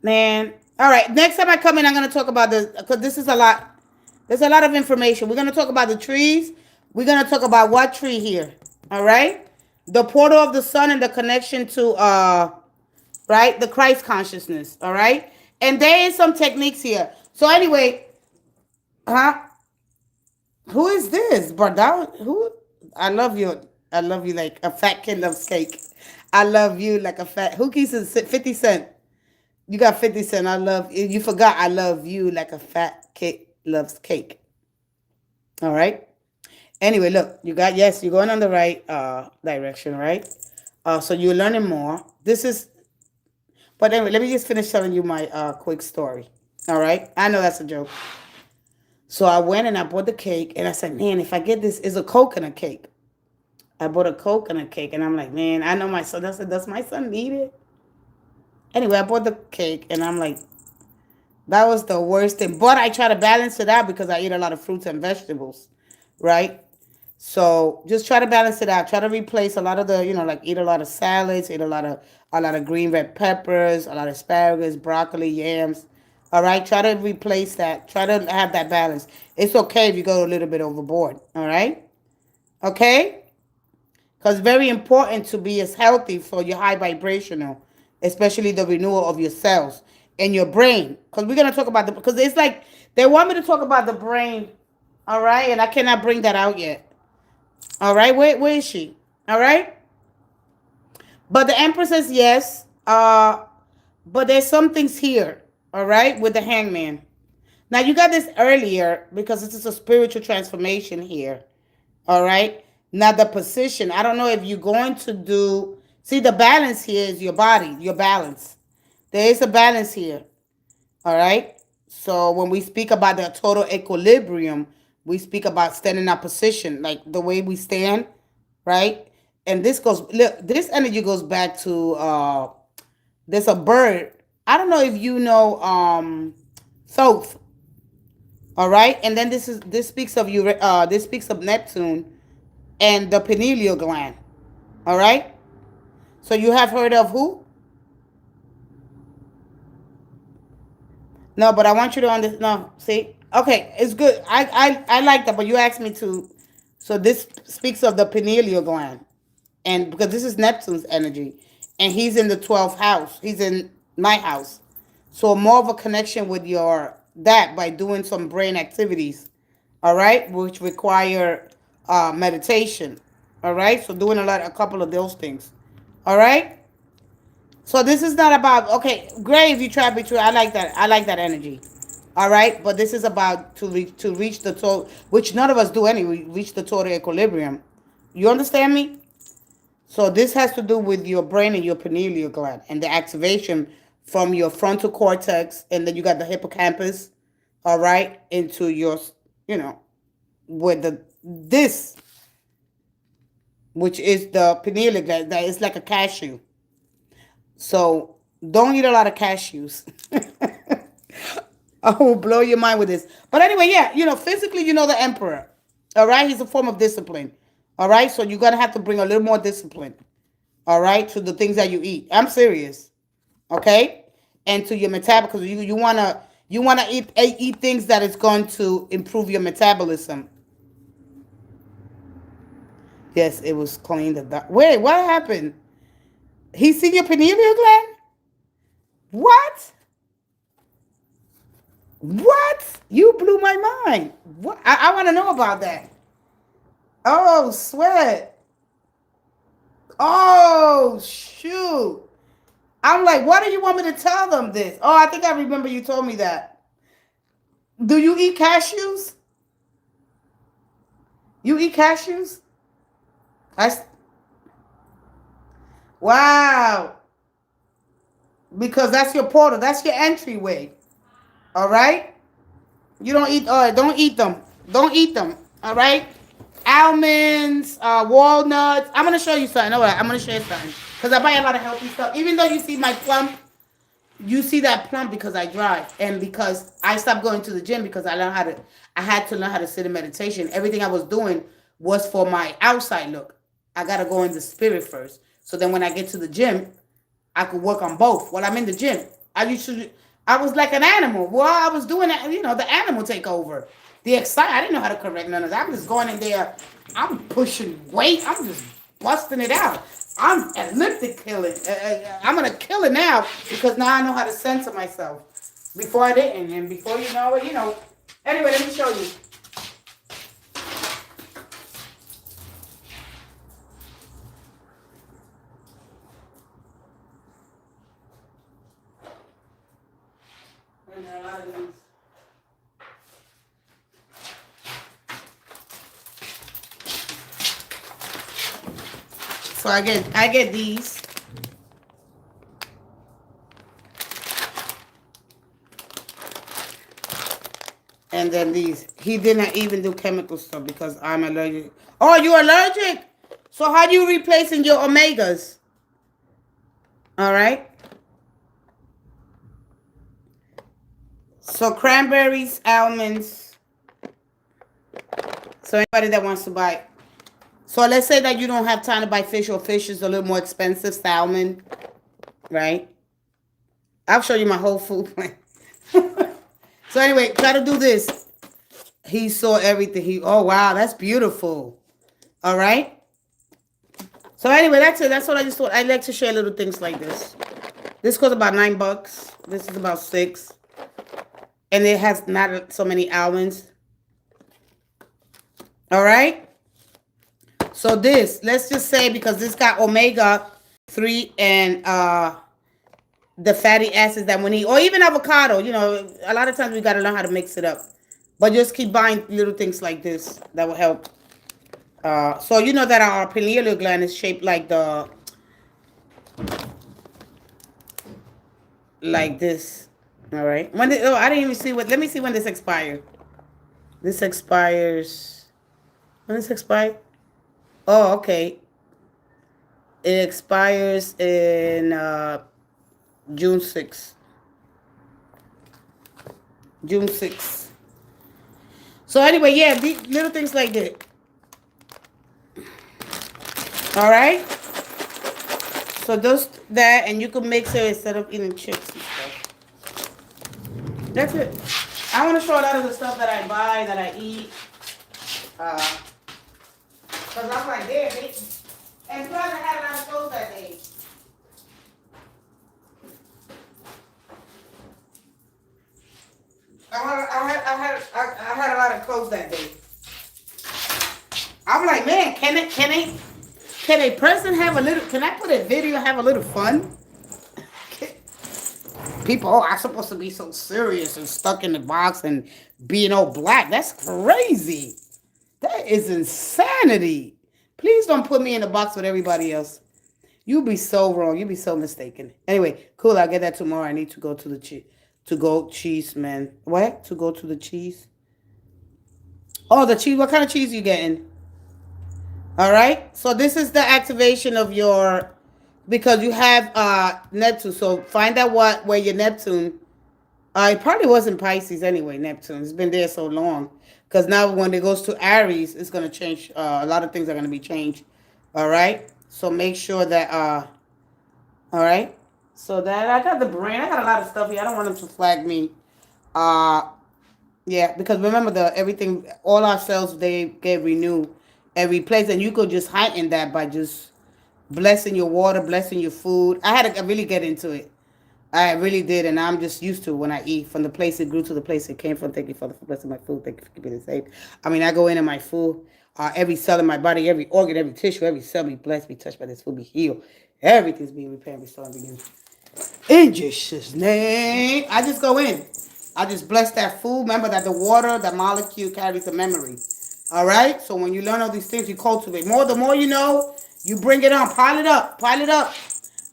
man? All right. Next time I come in, I'm gonna talk about the because this is a lot. There's a lot of information. We're gonna talk about the trees. We're gonna talk about what tree here. All right. The portal of the sun and the connection to right the Christ consciousness. All right. And there is some techniques here. So anyway, huh? Who is this? Brother? Who? I love you. I love you like a fat kid loves cake. I love you like a fat. Who keeps it 50 Cent? You got 50 Cent. I love you. You forgot I love you like a fat kid loves cake. All right. Anyway, look, yes, you're going on the right direction, right? So you're learning more. This is, but anyway, let me just finish telling you my quick story. All right. I know that's a joke. So I went and I bought the cake and I said, man, if I get this, it's a coconut cake. I bought a coconut cake and I'm like, man, I know my son. I said, does my son need it? Anyway, I bought the cake and I'm like, that was the worst thing. But I try to balance it out because I eat a lot of fruits and vegetables, right? So just try to balance it out. Try to replace a lot of the, like eat a lot of salads, eat a lot of green red peppers, a lot of asparagus, broccoli, yams. All right, try to replace that. Try to have that balance. It's okay if you go a little bit overboard. All right, okay, because it's very important to be as healthy for your high vibrational, especially the renewal of your cells and your brain. Because we're gonna talk about because it's like they want me to talk about the brain. All right, and I cannot bring that out yet. All right, where is she? All right, but the Empress says yes. But there's some things here. All right, with the Hangman. Now you got this earlier because this is a spiritual transformation here. All right. Now the position. I don't know if you're going to do. See, the balance here is your body, your balance. There is a balance here. All right. So when we speak about the total equilibrium, we speak about standing our position, like the way we stand, right? And look, this energy goes back to there's a bird. I don't know if you know Thoth. All right. And then this speaks of this speaks of Neptune and the pineal gland. All right. So you have heard of who? No, but I want you to understand. No, see, okay, it's good. I like that, but you asked me to. So this speaks of the pineal gland, and because this is Neptune's energy, and he's in the 12th house. He's in my house, so more of a connection with your that by doing some brain activities, all right, which require meditation, all right. So doing a couple of those things, all right. So this is not about okay, great if you try to be true. I like that. I like that energy. All right, but this is about to reach the total, which none of us do anyway. Reach the total equilibrium. You understand me? So this has to do with your brain and your pineal gland and the activation from your frontal cortex, and then you got the hippocampus, all right, into your, you know, with the this, which is the pineal gland. That is like a cashew. So don't eat a lot of cashews. I will blow your mind with this. But anyway, yeah, physically, the emperor. All right, he's a form of discipline. All right, so you're gonna have to bring a little more discipline. All right, to the things that you eat. I'm serious. Okay, and to your metabolism, because you wanna eat things that is going to improve your metabolism. Yes, it was cleaned. Wait, what happened? He seen your pineal gland? What? What? You blew my mind. What? I want to know about that. Oh, sweat. Oh, shoot. I'm like, what do you want me to tell them this? Oh, I think I remember you told me that. Do you eat cashews? You eat cashews? I, wow. Because that's your portal. That's your entryway. All right? You don't eat, don't eat them. Don't eat them. All right? Almonds, walnuts. I'm going to show you something. All right, I'm going to show you something. Because I buy a lot of healthy stuff. Even though you see my plump, you see that plump because I drive. And because I stopped going to the gym because I had to learn how to sit in meditation. Everything I was doing was for my outside look. I got to go in the spirit first. So then when I get to the gym, I could work on both. While I'm in the gym, I was like an animal. Well, I was doing that, the animal takeover. I didn't know how to correct none of that. I'm just going in there. I'm pushing weight. I'm just busting it out. I'm elliptic killing. I'm going to kill it now because now I know how to censor myself. Before I didn't. And before you know it. Anyway, let me show you. So I get these. And then these. He didn't even do chemical stuff because I'm allergic. Oh, you're allergic? So how do you replacing your omegas? All right. So cranberries, almonds. So anybody that wants to buy. So let's say that you don't have time to buy fish, or fish is a little more expensive, salmon, right? I'll show you my whole food plan. So anyway, try to do this. He saw everything. Oh, wow, that's beautiful. All right. So anyway, that's it. That's what I just thought. I like to share little things like this. This costs about $9. This is about $6. And it has not so many almonds. All right. So this, let's just say, because this got omega-3 and the fatty acids that we need, or even avocado. A lot of times we got to learn how to mix it up. But just keep buying little things like this that will help. So you know that our pineal gland is shaped like this. All right. I didn't even see let me see when this expires. This expires. When this expires? Oh, okay. It expires in June 6th. June 6th. So anyway, yeah, these little things like that. All right. So just that, and you can mix it instead of eating chips and stuff. That's it. I want to show a lot of the stuff that I buy, that I eat. Because I'm like, there, bitch. And plus, I had a lot of clothes that day. I had a lot of clothes that day. I'm like, man, can a person have a little? Can I put a video, have a little fun? People, oh, I'm supposed to be so serious and stuck in the box and being all black. That's crazy. That is insanity. Please don't put me in the box with everybody else. You'd be so wrong. You'd be so mistaken. Anyway, cool. I'll get that tomorrow. I need to go to the cheese, man. What? To go to the cheese? Oh, the cheese. What kind of cheese you getting? All right. So this is the activation of your, because you have Neptune. So find out where your Neptune. It probably wasn't Pisces anyway. Neptune. It's been there so long. Because now when it goes to Aries, it's gonna change. A lot of things are gonna be changed. All right. So make sure that. All right. So that I got the brain. I got a lot of stuff here. I don't want them to flag me. Uh, Yeah, because remember everything, all our cells they get renewed and replaced, and you could just heighten that by just blessing your water, blessing your food. I had to really get into it. I really did, and I'm just used to when I eat from the place it grew to the place it came from. Thank you, Father, for blessing my food. Thank you for keeping it safe. I mean, I go in and my food, every cell in my body, every organ, every tissue, every cell be blessed, be touched by this food, be healed. Everything's being repaired, restored, and renewed. In Jesus' name, I just go in. I just bless that food. Remember that the water, the molecule carries the memory. All right? So when you learn all these things, you cultivate. The more you know, you bring it on. Pile it up. Pile it up.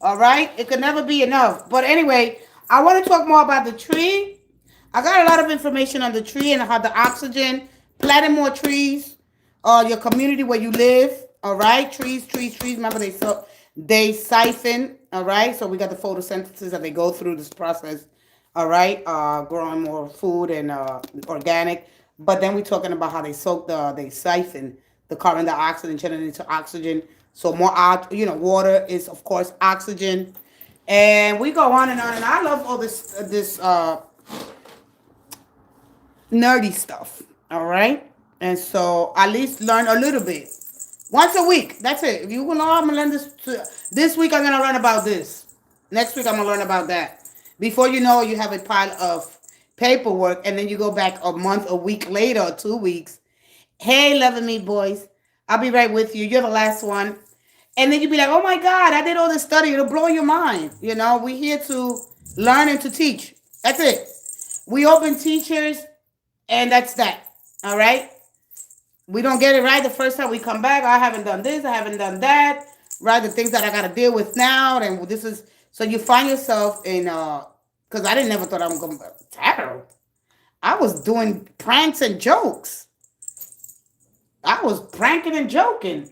All right? It could never be enough. But anyway, I want to talk more about the tree. I got a lot of information on the tree and how the oxygen, planting more trees, your community where you live. All right? Trees, trees, trees. Remember, they siphon. All right? So we got the photosynthesis that they go through this process. All right? Growing more food and organic. But then we're talking about how they siphon the carbon dioxide and turn it into oxygen. So more, water is of course oxygen, and we go on and on. And I love all this nerdy stuff. All right, and so at least learn a little bit once a week. That's it. If you know, I'm gonna learn this week. I'm gonna learn about this. Next week I'm gonna learn about that. Before you know, you have a pile of paperwork, and then you go back a month, a week later, or 2 weeks. Hey, loving me boys, I'll be right with you. You're the last one. And then you'll be like, oh my God, I did all this study. It'll blow your mind. We're here to learn and to teach. That's it. We open teachers, and that's that. All right? We don't get it right the first time we come back. I haven't done this. I haven't done that. Right? The things that I got to deal with now. And this is, so you find yourself in, because I didn't never thought I was going to tarot. I was doing pranks and jokes. I was pranking and joking.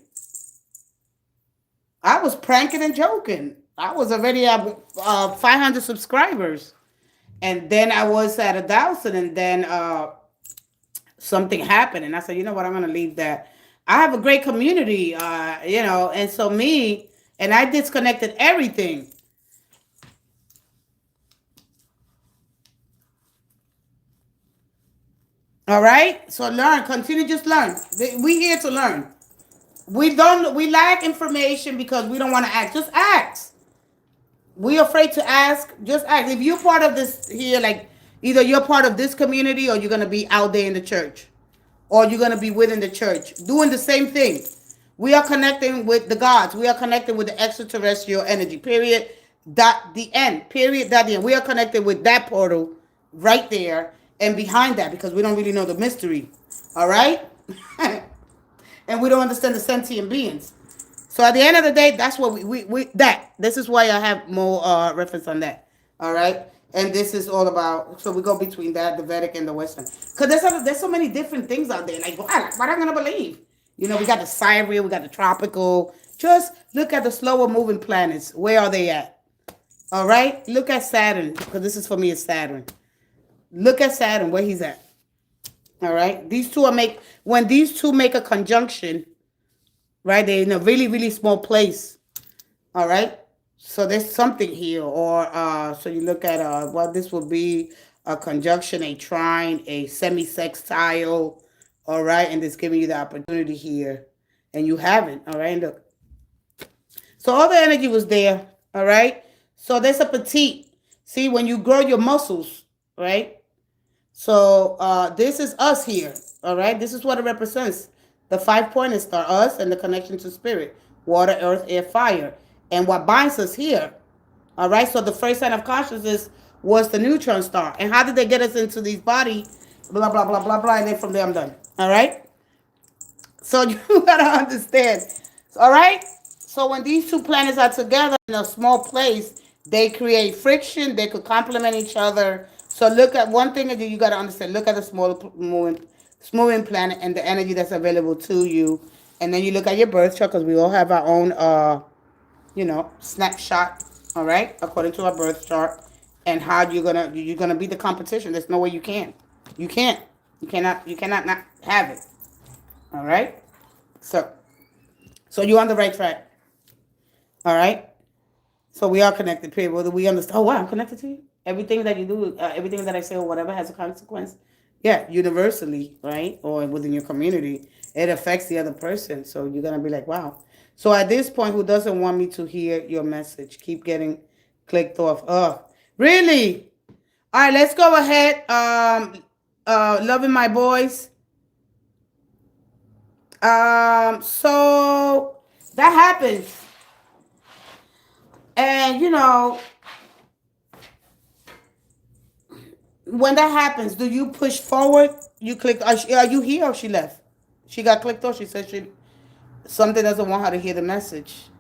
I was pranking and joking. I was already at 500 subscribers. And then I was at 1,000, and then something happened. And I said, you know what, I'm going to leave that. I have a great community, and so and I disconnected everything. All right? So learn, continue, just learn. We here to learn. We lack information because we don't want to ask. Just ask. We afraid to ask. Just ask. If you're part of this here, like either you're part of this community or you're gonna be out there in the church, or you're gonna be within the church doing the same thing. We are connecting with the gods. We are connecting with the extraterrestrial energy. Period. Dot the end. Period. Dot the end. We are connected with that portal right there and behind that because we don't really know the mystery. All right. And we don't understand the sentient beings. So at the end of the day, that's what this is why I have more reference on that. All right. And this is all about, so we go between that, the Vedic and the Western. Because there's so many different things out there. Like, what am I going to believe? We got the sidereal, we got the tropical. Just look at the slower moving planets. Where are they at? All right. Look at Saturn, because this is for me, it's Saturn. Look at Saturn, where he's at. All right. When these two make a conjunction, right? They're in a really, really small place. All right. So there's something here. Or so you look at what this would be: a conjunction, a trine, a semi-sextile. All right. And it's giving you the opportunity here. And you haven't. All right. Look. So all the energy was there. All right. So there's a petite. See, when you grow your muscles, right? So this is us here. All right. This is what it represents. The 5 pointed star, us and the connection to spirit, water, earth, air, fire, and what binds us here. All right. So the first sign of consciousness was the neutron star. And how did they get us into these body? Blah blah blah blah blah. And then from there I'm done. All right. So you gotta understand. All right. So when these two planets are together in a small place, they create friction. They could complement each other. So look at one thing that you gotta understand. Look at the moving planet and the energy that's available to you, and then you look at your birth chart because we all have our own, snapshot. All right, according to our birth chart, and how you're gonna beat the competition. There's no way you can. You can't. You cannot not have it. All right. So, so you're on the right track. All right. So we are connected. Period. Whether we understand. Oh wow, I'm connected to you. Everything that you do, everything that I say or whatever has a consequence. Yeah, universally, right, or within your community, it affects the other person. So you're gonna be like, wow. So at this point, who doesn't want me to hear your message? Keep getting clicked off. Oh, really? All right, let's go ahead. Loving my boys. So that happens. And when that happens, do you push forward? You click. Are you here or she left? She got clicked off. She said something doesn't want her to hear the message.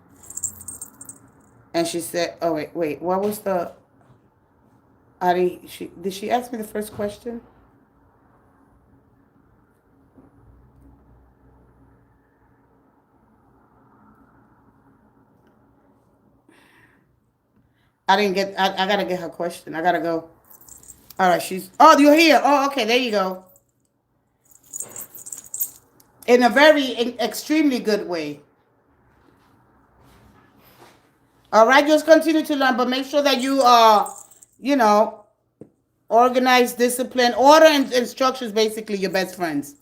And she said, "Oh wait. What was the? Did she ask me the first question? I didn't get. I gotta get her question. I gotta go. All right. Oh, you're here. Oh, okay. There you go. In a very extremely good way. All right. Just continue to learn, but make sure that you are, you know, organized, discipline, order, and instructions. Basically, your best friends.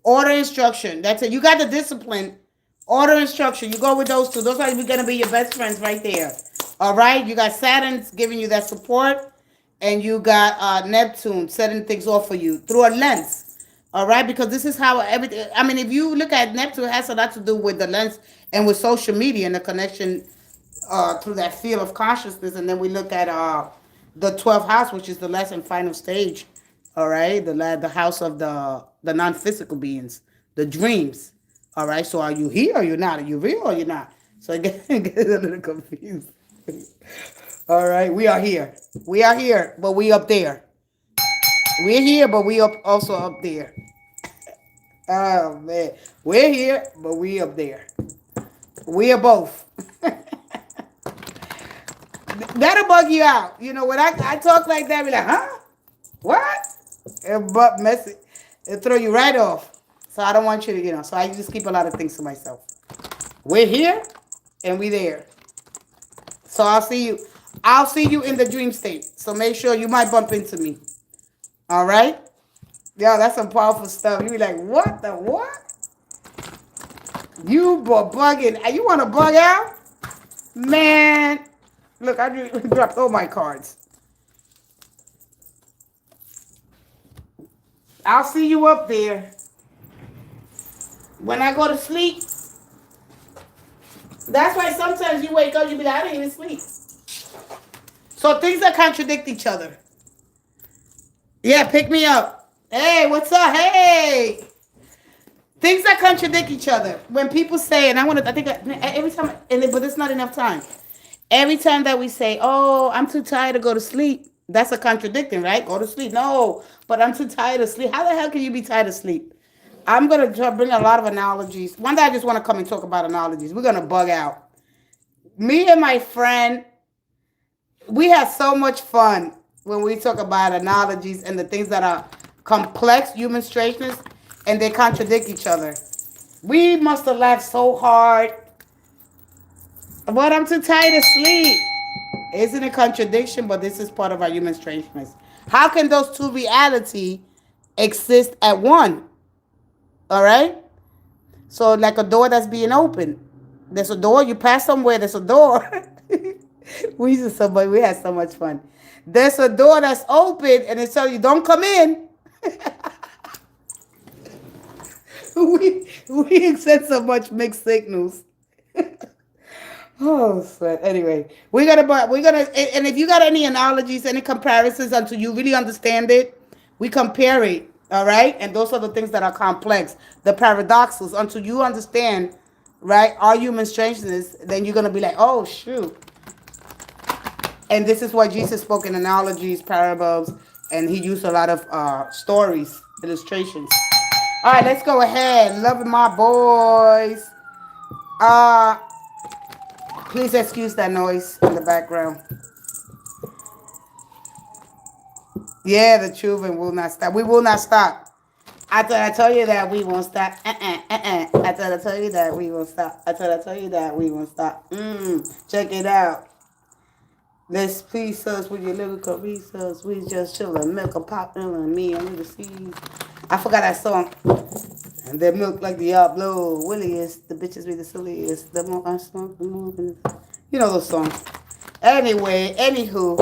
Order, instruction. That's it. You got the discipline. Order, instruction. You go with those two. Those are going to be your best friends right there. All right. You got Saturn giving you that support, and you got Neptune setting things off for you through a lens. All right, because this is how everything. I mean, if you look at Neptune, it has a lot to do with the lens and with social media and the connection through that field of consciousness. And then we look at the 12th house, which is the last and final stage. All right, the house of the non-physical beings, the dreams. All right, so are you here or you're not? Are you real or you're not? So I get a little confused. All right, we are here. We are here, but we up there. We're here, but we also up there. Oh man, we're here, but we up there. We are both. That'll bug you out. You know, when I talk like that, be like, huh? What? But mess it throw you right off. So I don't want you to, so I just keep a lot of things to myself. We're here and we there. So I'll see you. I'll see you in the dream state. So make sure you might bump into me. All right? Yeah, that's some powerful stuff. You be like, what the what? You bugging. You want to bug out? Man. Look, I just dropped all my cards. I'll see you up there. When I go to sleep, that's why sometimes you wake up, you be like, I didn't even sleep. So things that contradict each other. Yeah, pick me up. Hey, what's up? Hey. Things that contradict each other. When people say, and I think every time, but it's not enough time. Every time that we say, oh, I'm too tired to go to sleep, that's a contradicting, right? Go to sleep. No, but I'm too tired to sleep. How the hell can you be tired of sleep? I'm going to bring a lot of analogies. One day I just want to come and talk about analogies. We're going to bug out. Me and my friend, we have so much fun when we talk about analogies and the things that are complex human strangeness and they contradict each other. We must have laughed so hard. But I'm too tired to sleep. Isn't a contradiction, but this is part of our human strangeness. How can those two realities exist at one? All right? So like a door that's being open. There's a door, you pass somewhere, there's a door. We used to somebody. We had so much fun. There's a door that's open, and it tells you don't come in. We sent so much mixed signals. Oh, sweat. Anyway, and if you got any analogies, any comparisons, until you really understand it, we compare it. All right, and those are the things that are complex, the paradoxes. Until you understand, right, our human strangeness, then you're gonna be like, oh shoot. And this is why Jesus spoke in analogies, parables, and he used a lot of stories, illustrations. All right, let's go ahead. Loving my boys. Uh, Please excuse that noise in the background. Yeah, the children will not stop. We will not stop. I thought I told you that we won't stop. I thought I told you that we won't stop. I thought I told you that we won't stop. Check it out. Let's please us with your lyrical resource. We just chillin', milk a pop and me under the sea. I forgot that song. And they milk like the Diablo. Williest, the bitches be the silliest. The more I smoke, the more. You know those songs. Anyway, anywho.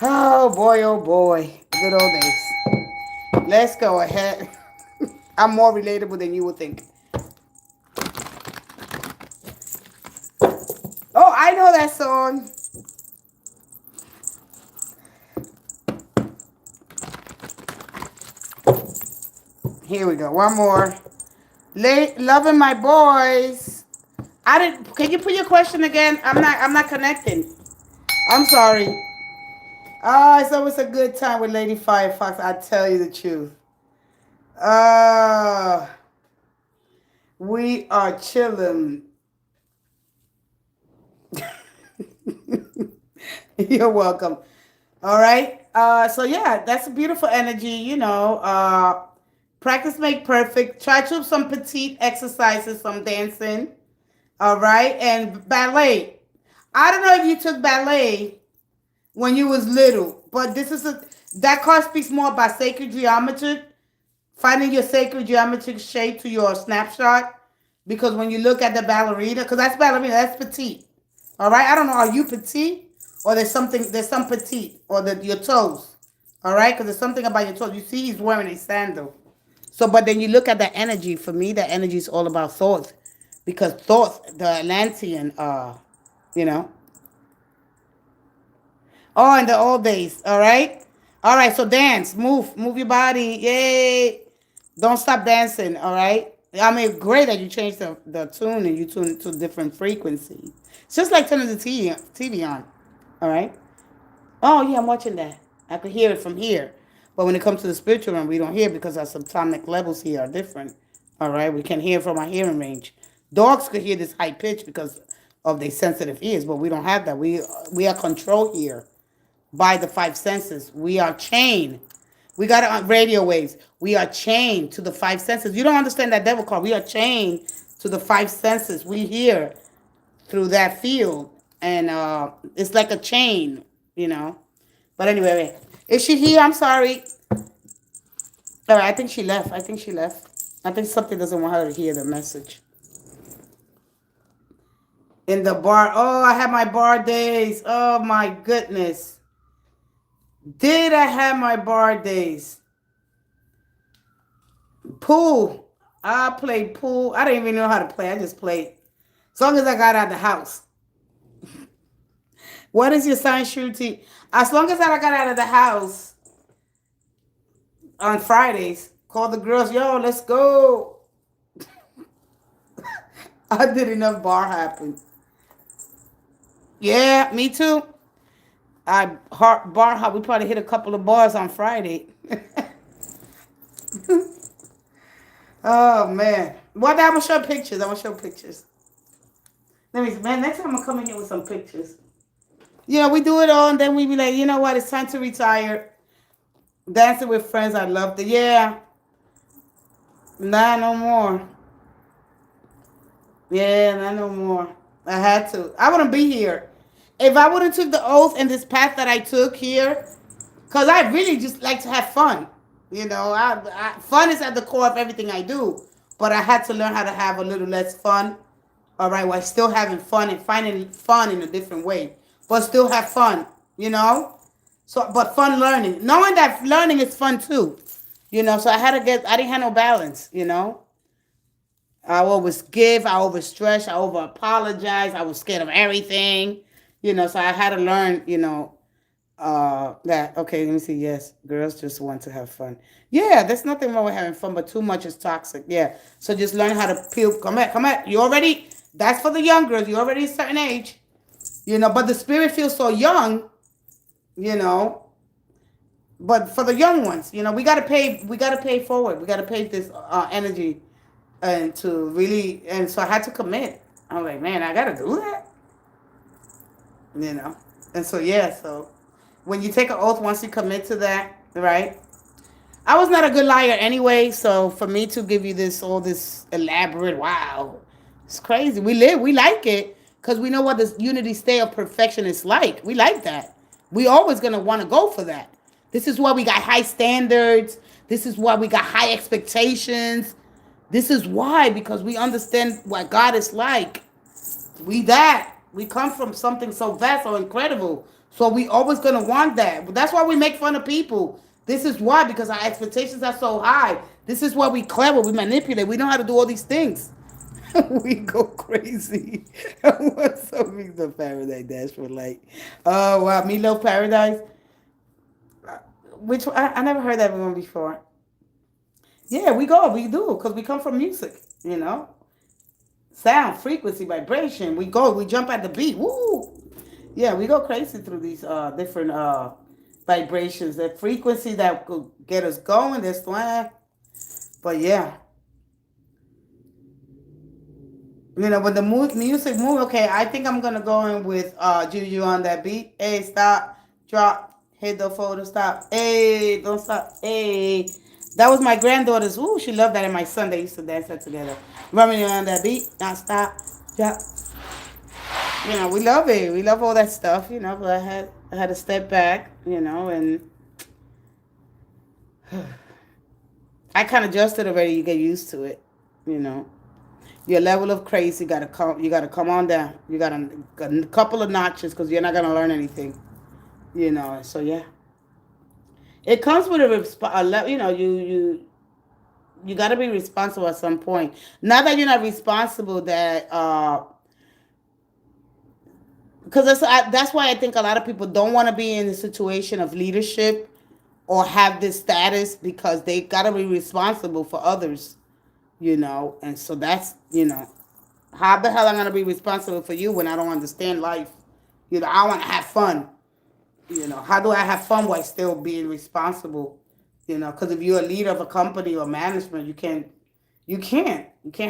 Oh boy, oh boy. Good old days. Let's go ahead. I'm more relatable than you would think. Oh, I know that song. Here we go. One more. Loving my boys. I didn't. Can you put your question again? I'm not connecting. I'm sorry. Oh, it's always a good time with Lady Firefox. I tell you the truth. We are chilling. You're welcome. All right. So yeah, that's a beautiful energy. Practice make perfect. Try to do some petite exercises, some dancing. All right, and ballet. I don't know if you took ballet when you was little, but that card speaks more about sacred geometry, finding your sacred geometric shape to your snapshot. Because when you look at the ballerina, because that's ballerina, that's petite. All right, I don't know, are you petite or there's some petite or your toes. All right, because there's something about your toes. You see, he's wearing a sandal. So, but then you look at the energy. For me, the energy is all about thoughts, because thoughts, the Atlantean, you know. Oh, in the old days. All right. All right. So dance, move your body. Yay! Don't stop dancing. All right. I mean, great that you changed the tune and you tune to different frequency. It's just like turning the TV on. All right. Oh yeah, I'm watching that. I could hear it from here. But when it comes to the spiritual realm, we don't hear because our subatomic levels here are different. All right, we can hear from our hearing range. Dogs could hear this high pitch because of their sensitive ears, but we don't have that. We are controlled here by the five senses. We are chained. We got it on radio waves. We are chained to the five senses. You don't understand that devil card. We are chained to the five senses. We hear through that field, and it's like a chain, you know. But anyway, is she here? I'm sorry. All right, I think she left. I think something doesn't want her to hear the message. In the bar. Oh, I had my bar days. Oh, my goodness. Did I have my bar days? Pool. I played pool. I didn't even know how to play. I just played. As long as I got out of the house. What is your sign, Shruti? As long as I got out of the house on Fridays, call the girls, yo, let's go. I did enough bar hopping. Yeah, me too. Bar hop. We probably hit a couple of bars on Friday. Oh man. Well, I'm gonna show pictures. Let me, man. Next time I'm gonna come in here with some pictures. We do it all, and then we be like, you know what? It's time to retire. Dancing with friends, I loved it. Yeah. Nah, no more. Yeah, not no more. I had to. I wouldn't be here if I wouldn't took the oath and this path that I took here, because I really just like to have fun. Fun is at the core of everything I do. But I had to learn how to have a little less fun All right, while still having fun and finding fun in a different way, but still have fun, you know. So, but fun learning, knowing that learning is fun too, you know. So I had to get. I didn't have no balance, you know. I always give. I over stress. I over apologize. I was scared of everything, you know. So I had to learn, you know, that okay. Let me see. Yes, girls just want to have fun. Yeah, there's nothing wrong with having fun, but too much is toxic. Yeah. So just learn how to peel. Come on, come on. You already. That's for the young girls. You already a certain age, you know. But the spirit feels so young, you know. But for the young ones, you know, we gotta pay. We gotta pay forward. We gotta pay this energy and to really. And so I had to commit. I'm like, man, I gotta do that, you know. And so yeah, so when you take an oath, once you commit to that, right? I was not a good liar anyway, so for me to give you this all this elaborate, wow, it's crazy. We like it because we know what this unity state of perfection is like. We like that. We always gonna want to go for that. This is why we got high standards. This is why we got high expectations. This is why because we understand what God is like. We come from something so vast, so incredible. So we always gonna want that. But that's why we make fun of people. This is why because our expectations are so high. This is why we clever, we manipulate. We know how to do all these things. We go crazy. What's up, the Paradise Dash for like? Oh wow, Meatloaf Paradise. Which I never heard that one before. Yeah, we do, because we come from music, you know. Sound, frequency, vibration. We jump at the beat. Woo! Yeah, we go crazy through these different vibrations. The frequency that could get us going, this one. But yeah, you know, when the music move, okay, I think I'm gonna go in with Juju on that beat. Hey, stop, drop, hit the photo, stop. Hey, don't stop. Hey, that was my granddaughter's. Ooh, she loved that, and my son, they used to dance that together. Running on that beat, not stop, drop. You know, we love it. We love all that stuff. You know, but I had to step back. You know, and I kind of adjusted already. You get used to it. You know. Your level of crazy gotta come. You gotta come on down. You got a couple of notches because you're not gonna learn anything. You know. So yeah, it comes with you know, you gotta be responsible at some point. Not that you're not responsible. That because that's why I think a lot of people don't want to be in a situation of leadership or have this status because they gotta be responsible for others. You know, and so that's you know how the hell I'm gonna be responsible for you when I don't understand life? You know, I want to have fun. You know, how do I have fun while still being responsible? You know, because if you're a leader of a company or management, you can't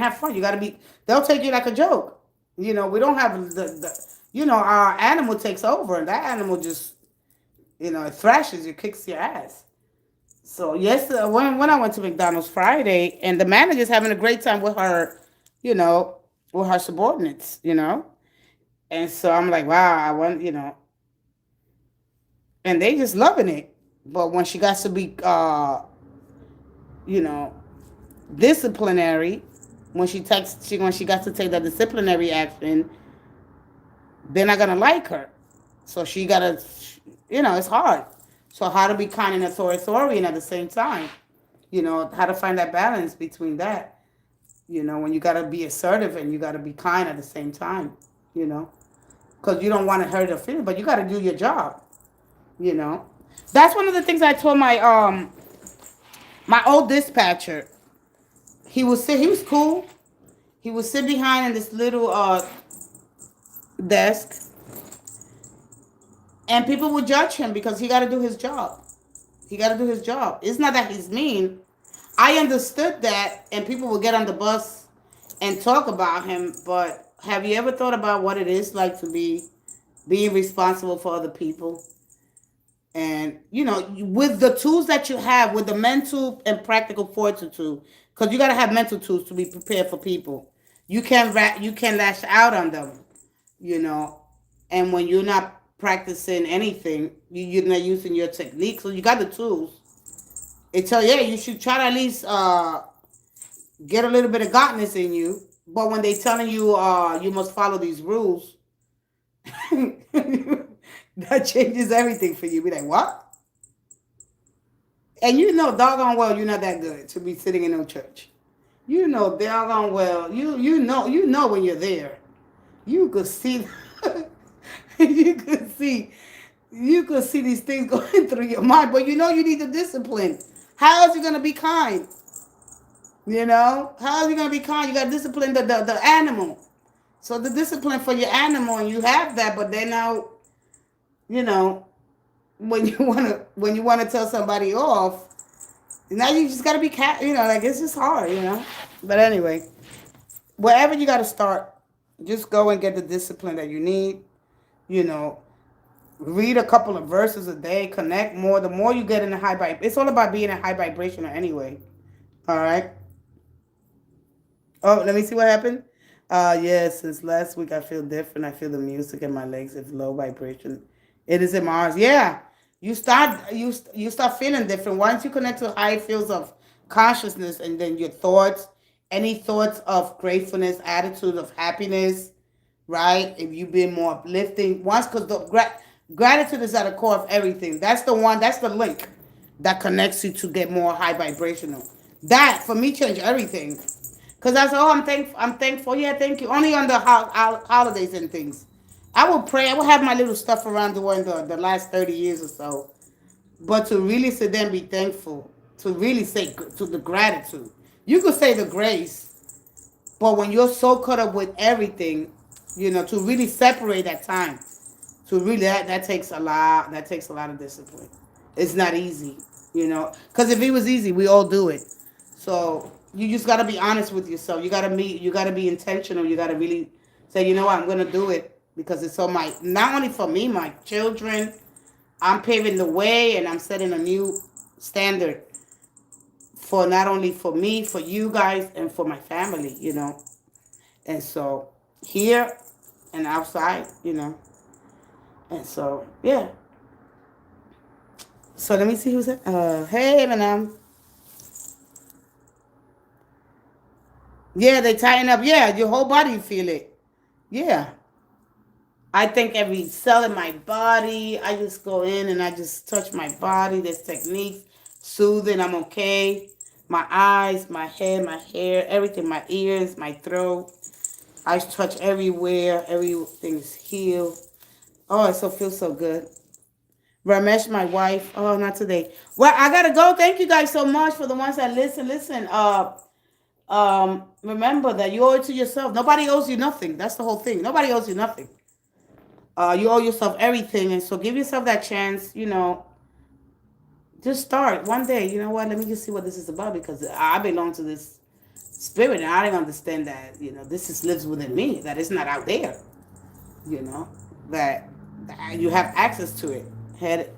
have fun. You got to be. They'll take you like a joke. You know, we don't have you know, our animal takes over, and that animal just, you know, it thrashes you, kicks your ass. So yes, when I went to McDonald's Friday, and the manager's having a great time with her, you know, with her subordinates, you know, and so I'm like, wow, I want, you know, and they just loving it. But when she got to be, you know, disciplinary, when she got to take that disciplinary action, they're not gonna like her. So she gotta, you know, it's hard. So how to be kind and authoritarian at the same time, you know, how to find that balance between that, you know, when you gotta be assertive and you gotta be kind at the same time, you know, because you don't want to hurt her feelings, but you gotta do your job, you know. That's one of the things I told my old dispatcher. He was cool. He would sit behind in this little desk, and people would judge him because he got to do his job. He got to do his job. It's not that he's mean. I understood that, and people would get on the bus and talk about him. But have you ever thought about what it is like to be being responsible for other people? And you know, with the tools that you have, with the mental and practical fortitude, because you got to have mental tools to be prepared for people. You can lash out on them, you know, and when you're not practicing anything, you're not using your technique. So you got the tools. It tell yeah, you should try to at least get a little bit of godness in you, But when they telling you you must follow these rules, that changes everything for you. Be like, what? And you know doggone well you're not that good to be sitting in no church. You know doggone well. You know when you're there. You could see you could see you could see these things going through your mind, but you know you need the discipline. How is you gonna be kind? You know? How are you gonna be kind? You gotta discipline the animal. So the discipline for your animal and you have that, but then now, you know, when you wanna tell somebody off, now you just gotta be like it's just hard, you know. But anyway, wherever you gotta start, just go and get the discipline that you need. You know, read a couple of verses a day, connect more. The more you get in the high vibration, it's all about being a high vibrational anyway. All right. Oh, let me see what happened. Yeah, since last week I feel different. I feel the music in my legs. It's low vibration. It is in Mars. Yeah, you start feeling different once you connect to high fields of consciousness, and then your thoughts, any thoughts of gratefulness, attitude of happiness, right? If you've been more uplifting, once because the gratitude is at the core of everything. That's the one. That's the link that connects you to get more high vibrational. That for me changed everything. Cause I said, oh, I'm thankful. I'm thankful. Yeah, thank you. Only on the holidays and things. I will pray. I will have my little stuff around the world the last 30 years or so. But to really sit there and be thankful, to really say to the gratitude, you could say the grace, but when you're so caught up with everything, to really separate that time, to really that takes a lot. That takes a lot of discipline. It's not easy, because if it was easy, we all do it. So you just got to be honest with yourself. You got to meet. You got to be intentional. You got to really say, you know what, I'm gonna do it because it's on my not only for me, my children. I'm paving the way and I'm setting a new standard for not only for me, for you guys, and for my family. And so here and outside. And so yeah. So let me see who's that. Hey, madam. Yeah, they tighten up. Yeah, your whole body feel it. Yeah. I think every cell in my body, I just go in and I just touch my body. There's techniques, soothing, I'm okay. My eyes, my head, my hair, everything, my ears, my throat. I touch everywhere. Everything is healed. Oh, it feels so good. Ramesh, my wife. Oh, not today. Well, I gotta go. Thank you guys so much for the ones that listen. Listen. Remember that you owe it to yourself. Nobody owes you nothing. That's the whole thing. Nobody owes you nothing. You owe yourself everything, and so give yourself that chance. Just start one day. You know what? Let me just see what this is about because I belong to this spirit, and I didn't understand that. This is lives within me. That it's not out there. You know that you have access to it. Head,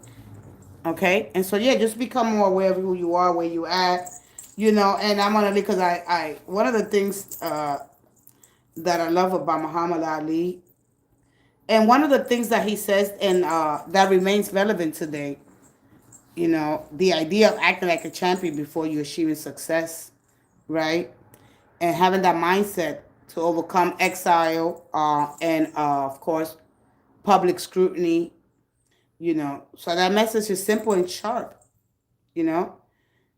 okay, and so yeah, just become more aware of who you are, where you at. And I'm gonna because I one of the things that I love about Muhammad Ali. And one of the things that he says, and that remains relevant today, the idea of acting like a champion before you achieving success, right? And having that mindset to overcome exile and, of course, public scrutiny, So that message is simple and sharp, you know.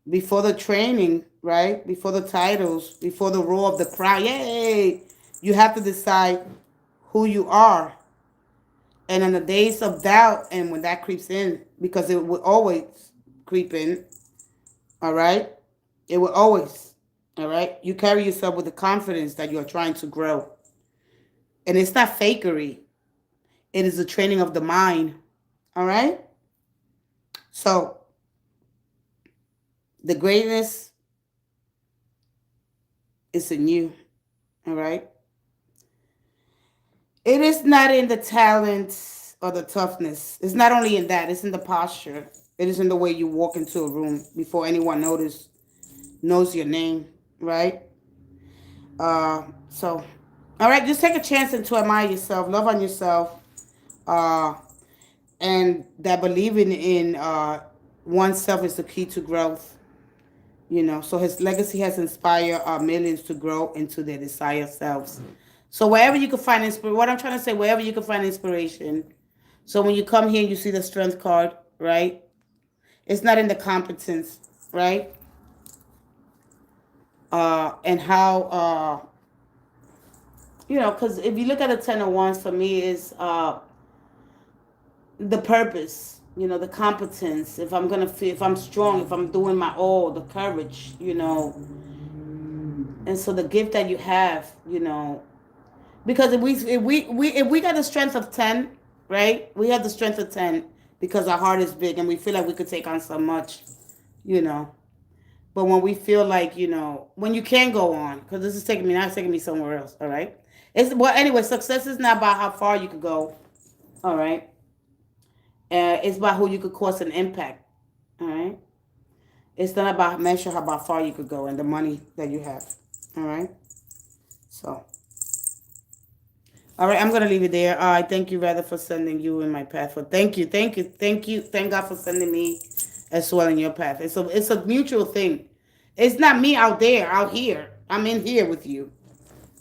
Before the training, right? Before the titles, before the roar of the crowd, yay! You have to decide who you are. And in the days of doubt, and when that creeps in, because it will always creep in, all right? It will always, all right? You carry yourself with the confidence that you are trying to grow. And it's not fakery, it is the training of the mind, all right? So, the greatness is in you, all right? It is not in the talent or the toughness. It's not only in that, it's in the posture. It is in the way you walk into a room before anyone knows your name, right? So, all right, just take a chance and to admire yourself, love on yourself, uh, and that believing in oneself is the key to growth. So his legacy has inspired millions to grow into their desired selves. So wherever you can find inspiration, what I'm trying to say, wherever you can find inspiration. So when you come here and you see the strength card, right? It's not in the competence, right? And how, because if you look at the 10 of Wands, for me, is the purpose, the competence. If I'm gonna feel, if I'm strong, if I'm doing my all, the courage, and so the gift that you have, because if we got the strength of 10, right? We have the strength of 10 because our heart is big and we feel like we could take on so much, you know. But when we feel like, when you can go on, because this is taking me, now it's taking me somewhere else, all right? Anyway, success is not about how far you could go, all right? It's about who you could cause an impact, all right? It's not about measure how far you could go and the money that you have, all right? So, all right, I'm gonna leave it there. I thank you rather for sending you in my path. Thank you, thank God for sending me as well in your path. It's a mutual thing. It's not me out there, out here. I'm in here with you.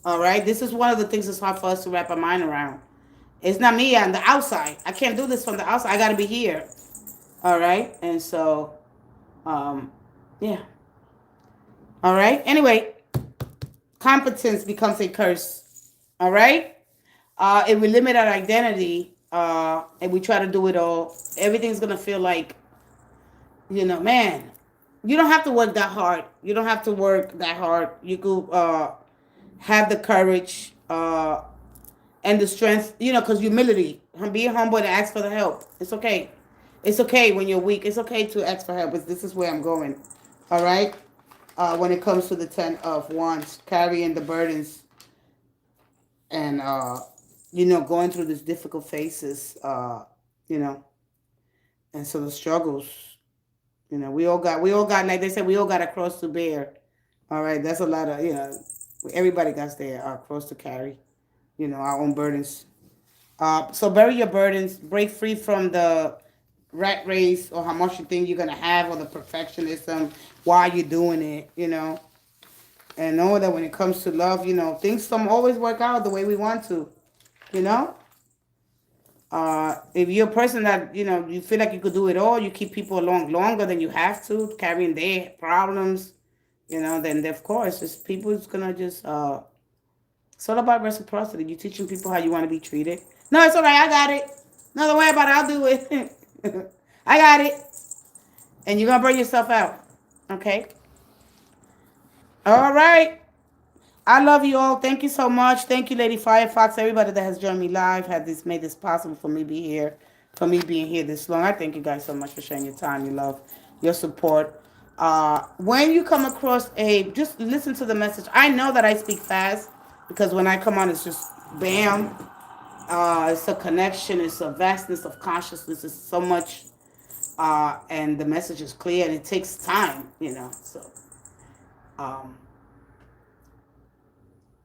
All right, this is one of the things that's hard for us to wrap our mind around. It's not me on the outside. I can't do this from the outside. I gotta be here. All right, and so, yeah. All right. Anyway, competence becomes a curse. All right. If we limit our identity, and we try to do it all, everything's gonna feel like, man, you don't have to work that hard. You don't have to work that hard. You could have the courage and the strength, because humility, being humble and ask for the help. It's okay. It's okay when you're weak. It's okay to ask for help. This is where I'm going. All right. When it comes to the 10 of Wands, carrying the burdens and going through these difficult phases, and so the struggles, we all got, like they said, we all got a cross to bear. All right, that's a lot of, everybody got their cross to carry, our own burdens. So bury your burdens, break free from the rat race or how much you think you're gonna have or the perfectionism while you're doing it, and know that when it comes to love, things don't always work out the way we want to, you know. If you're a person that, you feel like you could do it all, you keep people along longer than you have to, carrying their problems, then of course, just people's gonna just, it's all about reciprocity. You teaching people how you want to be treated. No, it's all right. I got it. No, don't worry about it. I'll do it. I got it. And you're gonna burn yourself out. Okay. All right. I love you all. Thank you so much. Thank you, Lady Firefox, everybody that has joined me live, made this possible for me being here this long. I thank you guys so much for sharing your time, your love, your support. When you come across just listen to the message. I know that I speak fast because when I come on, it's just bam. It's a connection. It's a vastness of consciousness. It's so much, and the message is clear, and it takes time, So,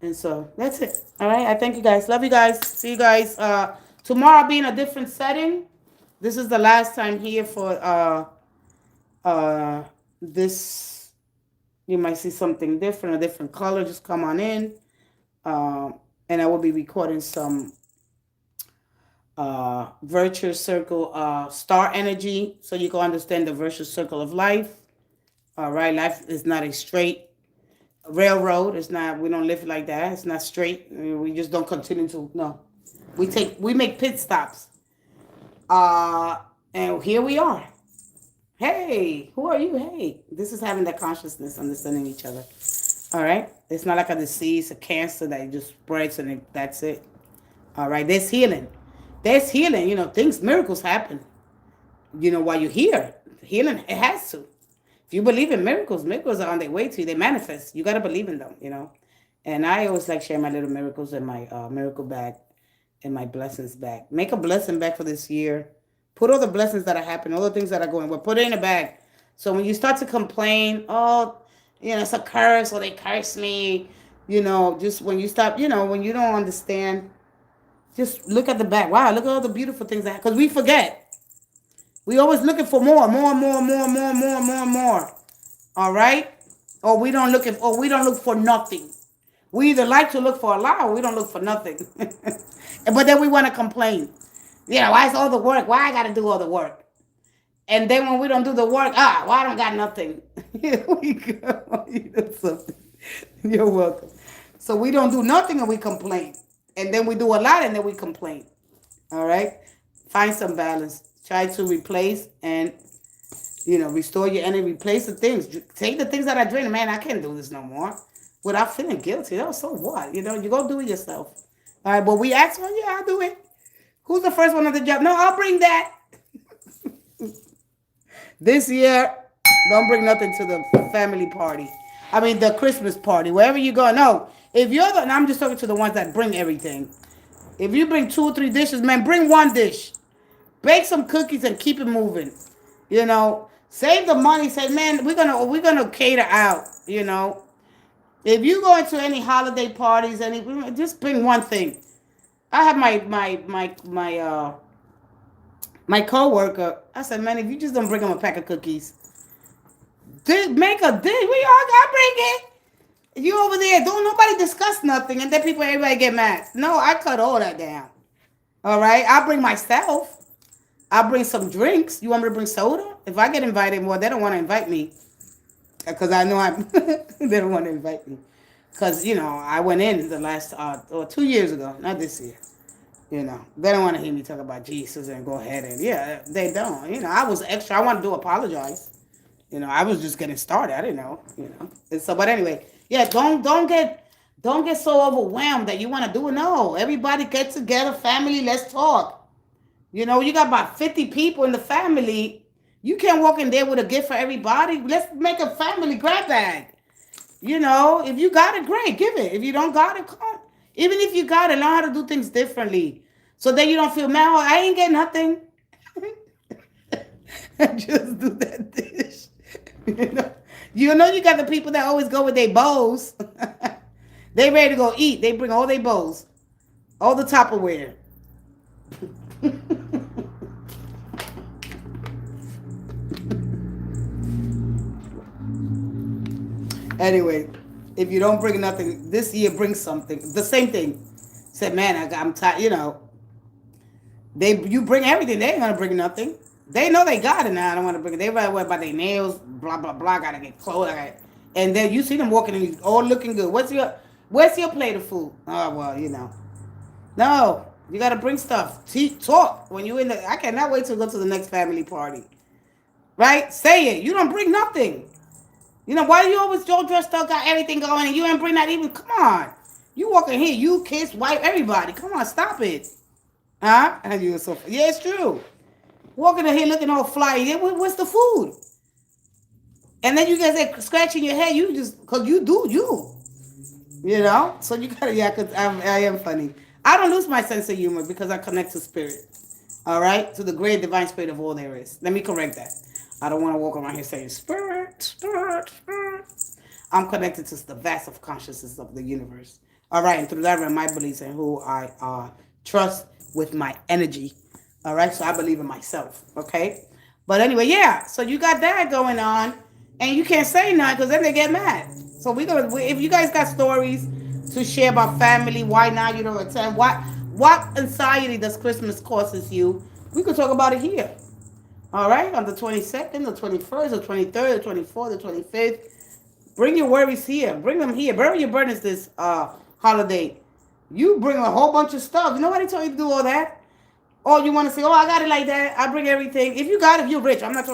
and so that's it. All right. I thank you guys. Love you guys. See you guys. Tomorrow I'll be in a different setting. This is the last time here for this. You might see something different, a different color. Just come on in. And I will be recording some virtual circle star energy so you can understand the virtual circle of life. All right. Life is not a straight railroad. It's not, we don't live like that. It's not straight. We just don't continue to, no. We make pit stops. And here we are. Hey, who are you? Hey, this is having that consciousness, understanding each other. All right. It's not like a disease, a cancer that just spreads and that's it. All right. There's healing. Miracles happen. While you're here, healing, it has to. If you believe in miracles are on their way to you. They manifest. You got to believe in them, And I always like share my little miracles in my miracle bag and my blessings bag. Make a blessing bag for this year. Put all the blessings that are happening, all the things that are going well, put it in a bag. So when you start to complain, it's a curse or they curse me, just when you stop, when you don't understand, just look at the bag. Wow, look at all the beautiful things because we forget. We always looking for more. All right? or we don't look for nothing. We either like to look for a lot or we don't look for nothing. But then we want to complain. Why is all the work? Why I got to do all the work? And then when we don't do the work, why I don't got nothing? Here we go. You know something. You're welcome. So we don't do nothing and we complain. And then we do a lot and then we complain. All right? Find some balance. Try to replace and, restore your energy. Replace the things. Take the things that are draining. Man, I can't do this no more. Without feeling guilty. Oh, so what? You go do it yourself. All right, but we ask, well, yeah, I'll do it. Who's the first one on the job? No, I'll bring that. This year, don't bring nothing to the family party. I mean, the Christmas party, wherever you go. No, if you're and I'm just talking to the ones that bring everything. If you bring 2 or 3 dishes, man, bring one dish. Bake some cookies and keep it moving. Save the money. Say, man, we're gonna cater out. If you go into any holiday parties, just bring one thing. I have my coworker. I said, man, if you just don't bring them a pack of cookies, make a dish. We all gotta bring it. You over there, don't nobody discuss nothing, and then everybody get mad. No, I cut all that down. All right, I'll bring myself. I'll bring some drinks. You want me to bring soda? If I get invited, well, they don't want to invite me because I know they don't want to invite me. Because, I went in the last, or 2 years ago, not this year. They don't want to hear me talk about Jesus and go ahead and, they don't. I was extra. I wanted to apologize. I was just getting started. I didn't know, And so, but anyway, don't get so overwhelmed that you want to do it. No, everybody get together, family, let's talk. You got about 50 people in the family. You can't walk in there with a gift for everybody. Let's make a family grab bag. If you got it, great, give it. If you don't got it, come on. Even if you got it, learn how to do things differently. So that you don't feel, man, I ain't get nothing. Just do that dish. You got the people that always go with their bowls. They ready to go eat. They bring all their bowls. All the Tupperware. Anyway, if you don't bring nothing this year, bring something. The same thing. Said, man, I'm tired. You bring everything. They ain't gonna bring nothing. They know they got it now. I don't want to bring it. They rather worry about their nails. Blah blah blah. Gotta get clothes. And then you see them walking in, all looking good. Where's your plate of food? Oh well, No, you gotta bring stuff. Talk when you in the. I cannot wait to go to the next family party. Right? Say it. You don't bring nothing. Why do you always all dressed up, got everything going, and you ain't bring that even? Come on. You walk in here, you, kids, wife, everybody. Come on, stop it. Huh? And you were so, yeah, it's true. Walking in here looking all fly. What's the food? And then you guys are scratching your head. You just, because you do you. So you gotta, because I am funny. I don't lose my sense of humor because I connect to spirit. All right? To the great divine spirit of all there is. Let me correct that. I don't want to walk around here saying, spirit, spirit, spirit. I'm connected to the vast of consciousness of the universe. All right? And through that, my beliefs and who I trust with my energy. All right? So I believe in myself. Okay? But anyway, so you got that going on. And you can't say nothing because then they get mad. So if you guys got stories to share about family, why now you don't attend, what anxiety does Christmas causes you, we could talk about it here. All right, on the 22nd, the 21st, the 23rd, the 24th, the 25th. Bring your worries here. Bring them here. Bury your burdens this holiday. You bring a whole bunch of stuff. Nobody told you to do all that. Or you want to say, I got it like that. I bring everything. If you got it, you're rich. I'm not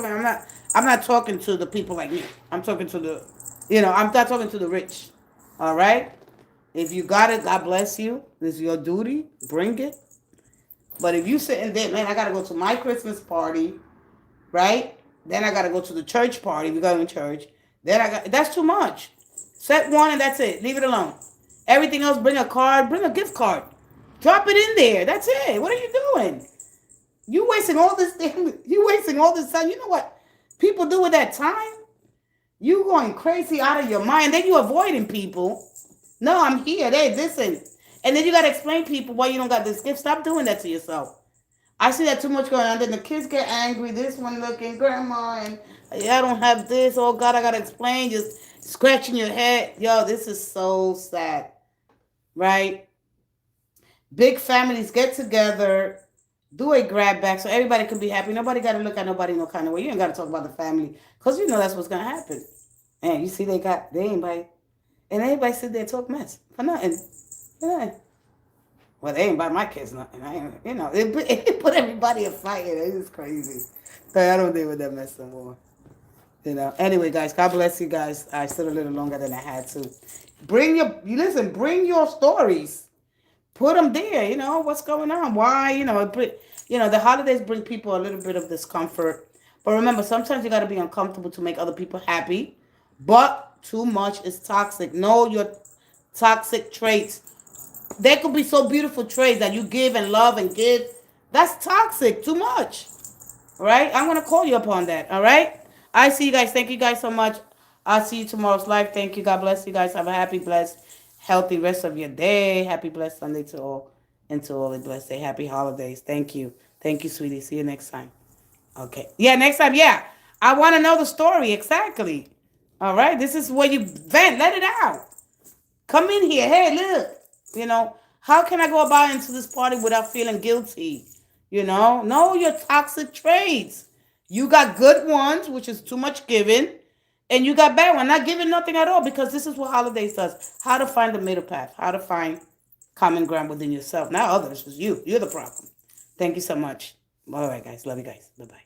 talking to the people like me. I'm talking to the, I'm not talking to the rich. All right? If you got it, God bless you. This is your duty. Bring it. But if you sitting there, man, I got to go to my Christmas party. Right? Then I got to go to the church party. We go to church. That's too much. Set one and that's it. Leave it alone. Everything else, bring a card. Bring a gift card. Drop it in there. That's it. What are you doing? You wasting all this thing. You wasting all this time. You know what people do with that time? You going crazy out of your mind. Then you avoiding people. No, I'm here. They listen. And then you got to explain people why you don't got this gift. Stop doing that to yourself. I see that too much going on. Then the kids get angry. This one looking, grandma, and I don't have this. Oh God, I gotta explain. scratching your head. Yo, this is so sad, right? Big families get together, do a grab back so everybody can be happy. Nobody got to look at nobody no kind of way. You ain't got to talk about the family because you know that's what's going to happen. And you see, they ain't by, and everybody sit there and talk mess for nothing. For nothing. Well, they ain't buy my kids nothing. I ain't, it put everybody in fight. It's crazy. So I don't deal with that mess no more. Anyway, guys, God bless you guys. I stood a little longer than I had to. Bring your stories. Put them there. What's going on? Why? The holidays bring people a little bit of discomfort. But remember, sometimes you got to be uncomfortable to make other people happy. But too much is toxic. Know your toxic traits. They could be so beautiful traits that you give and love and give. That's toxic. Too much. All right? I'm going to call you upon that. All right? I see you guys. Thank you guys so much. I'll see you tomorrow's live. Thank you. God bless you guys. Have a happy, blessed, healthy rest of your day. Happy, blessed Sunday to all. And to all a blessed day. Happy holidays. Thank you. Thank you, sweetie. See you next time. Okay. Yeah, next time. Yeah. I want to know the story. Exactly. All right? This is where you vent. Let it out. Come in here. Hey, look. How can I go about into this party without feeling guilty? Know your toxic traits. You got good ones, which is too much giving, and you got bad ones, not giving nothing at all, because this is what holidays does. How to find the middle path, how to find common ground within yourself, not others. It's you. You're the problem. Thank you so much. All right, guys. Love you guys. Bye-bye.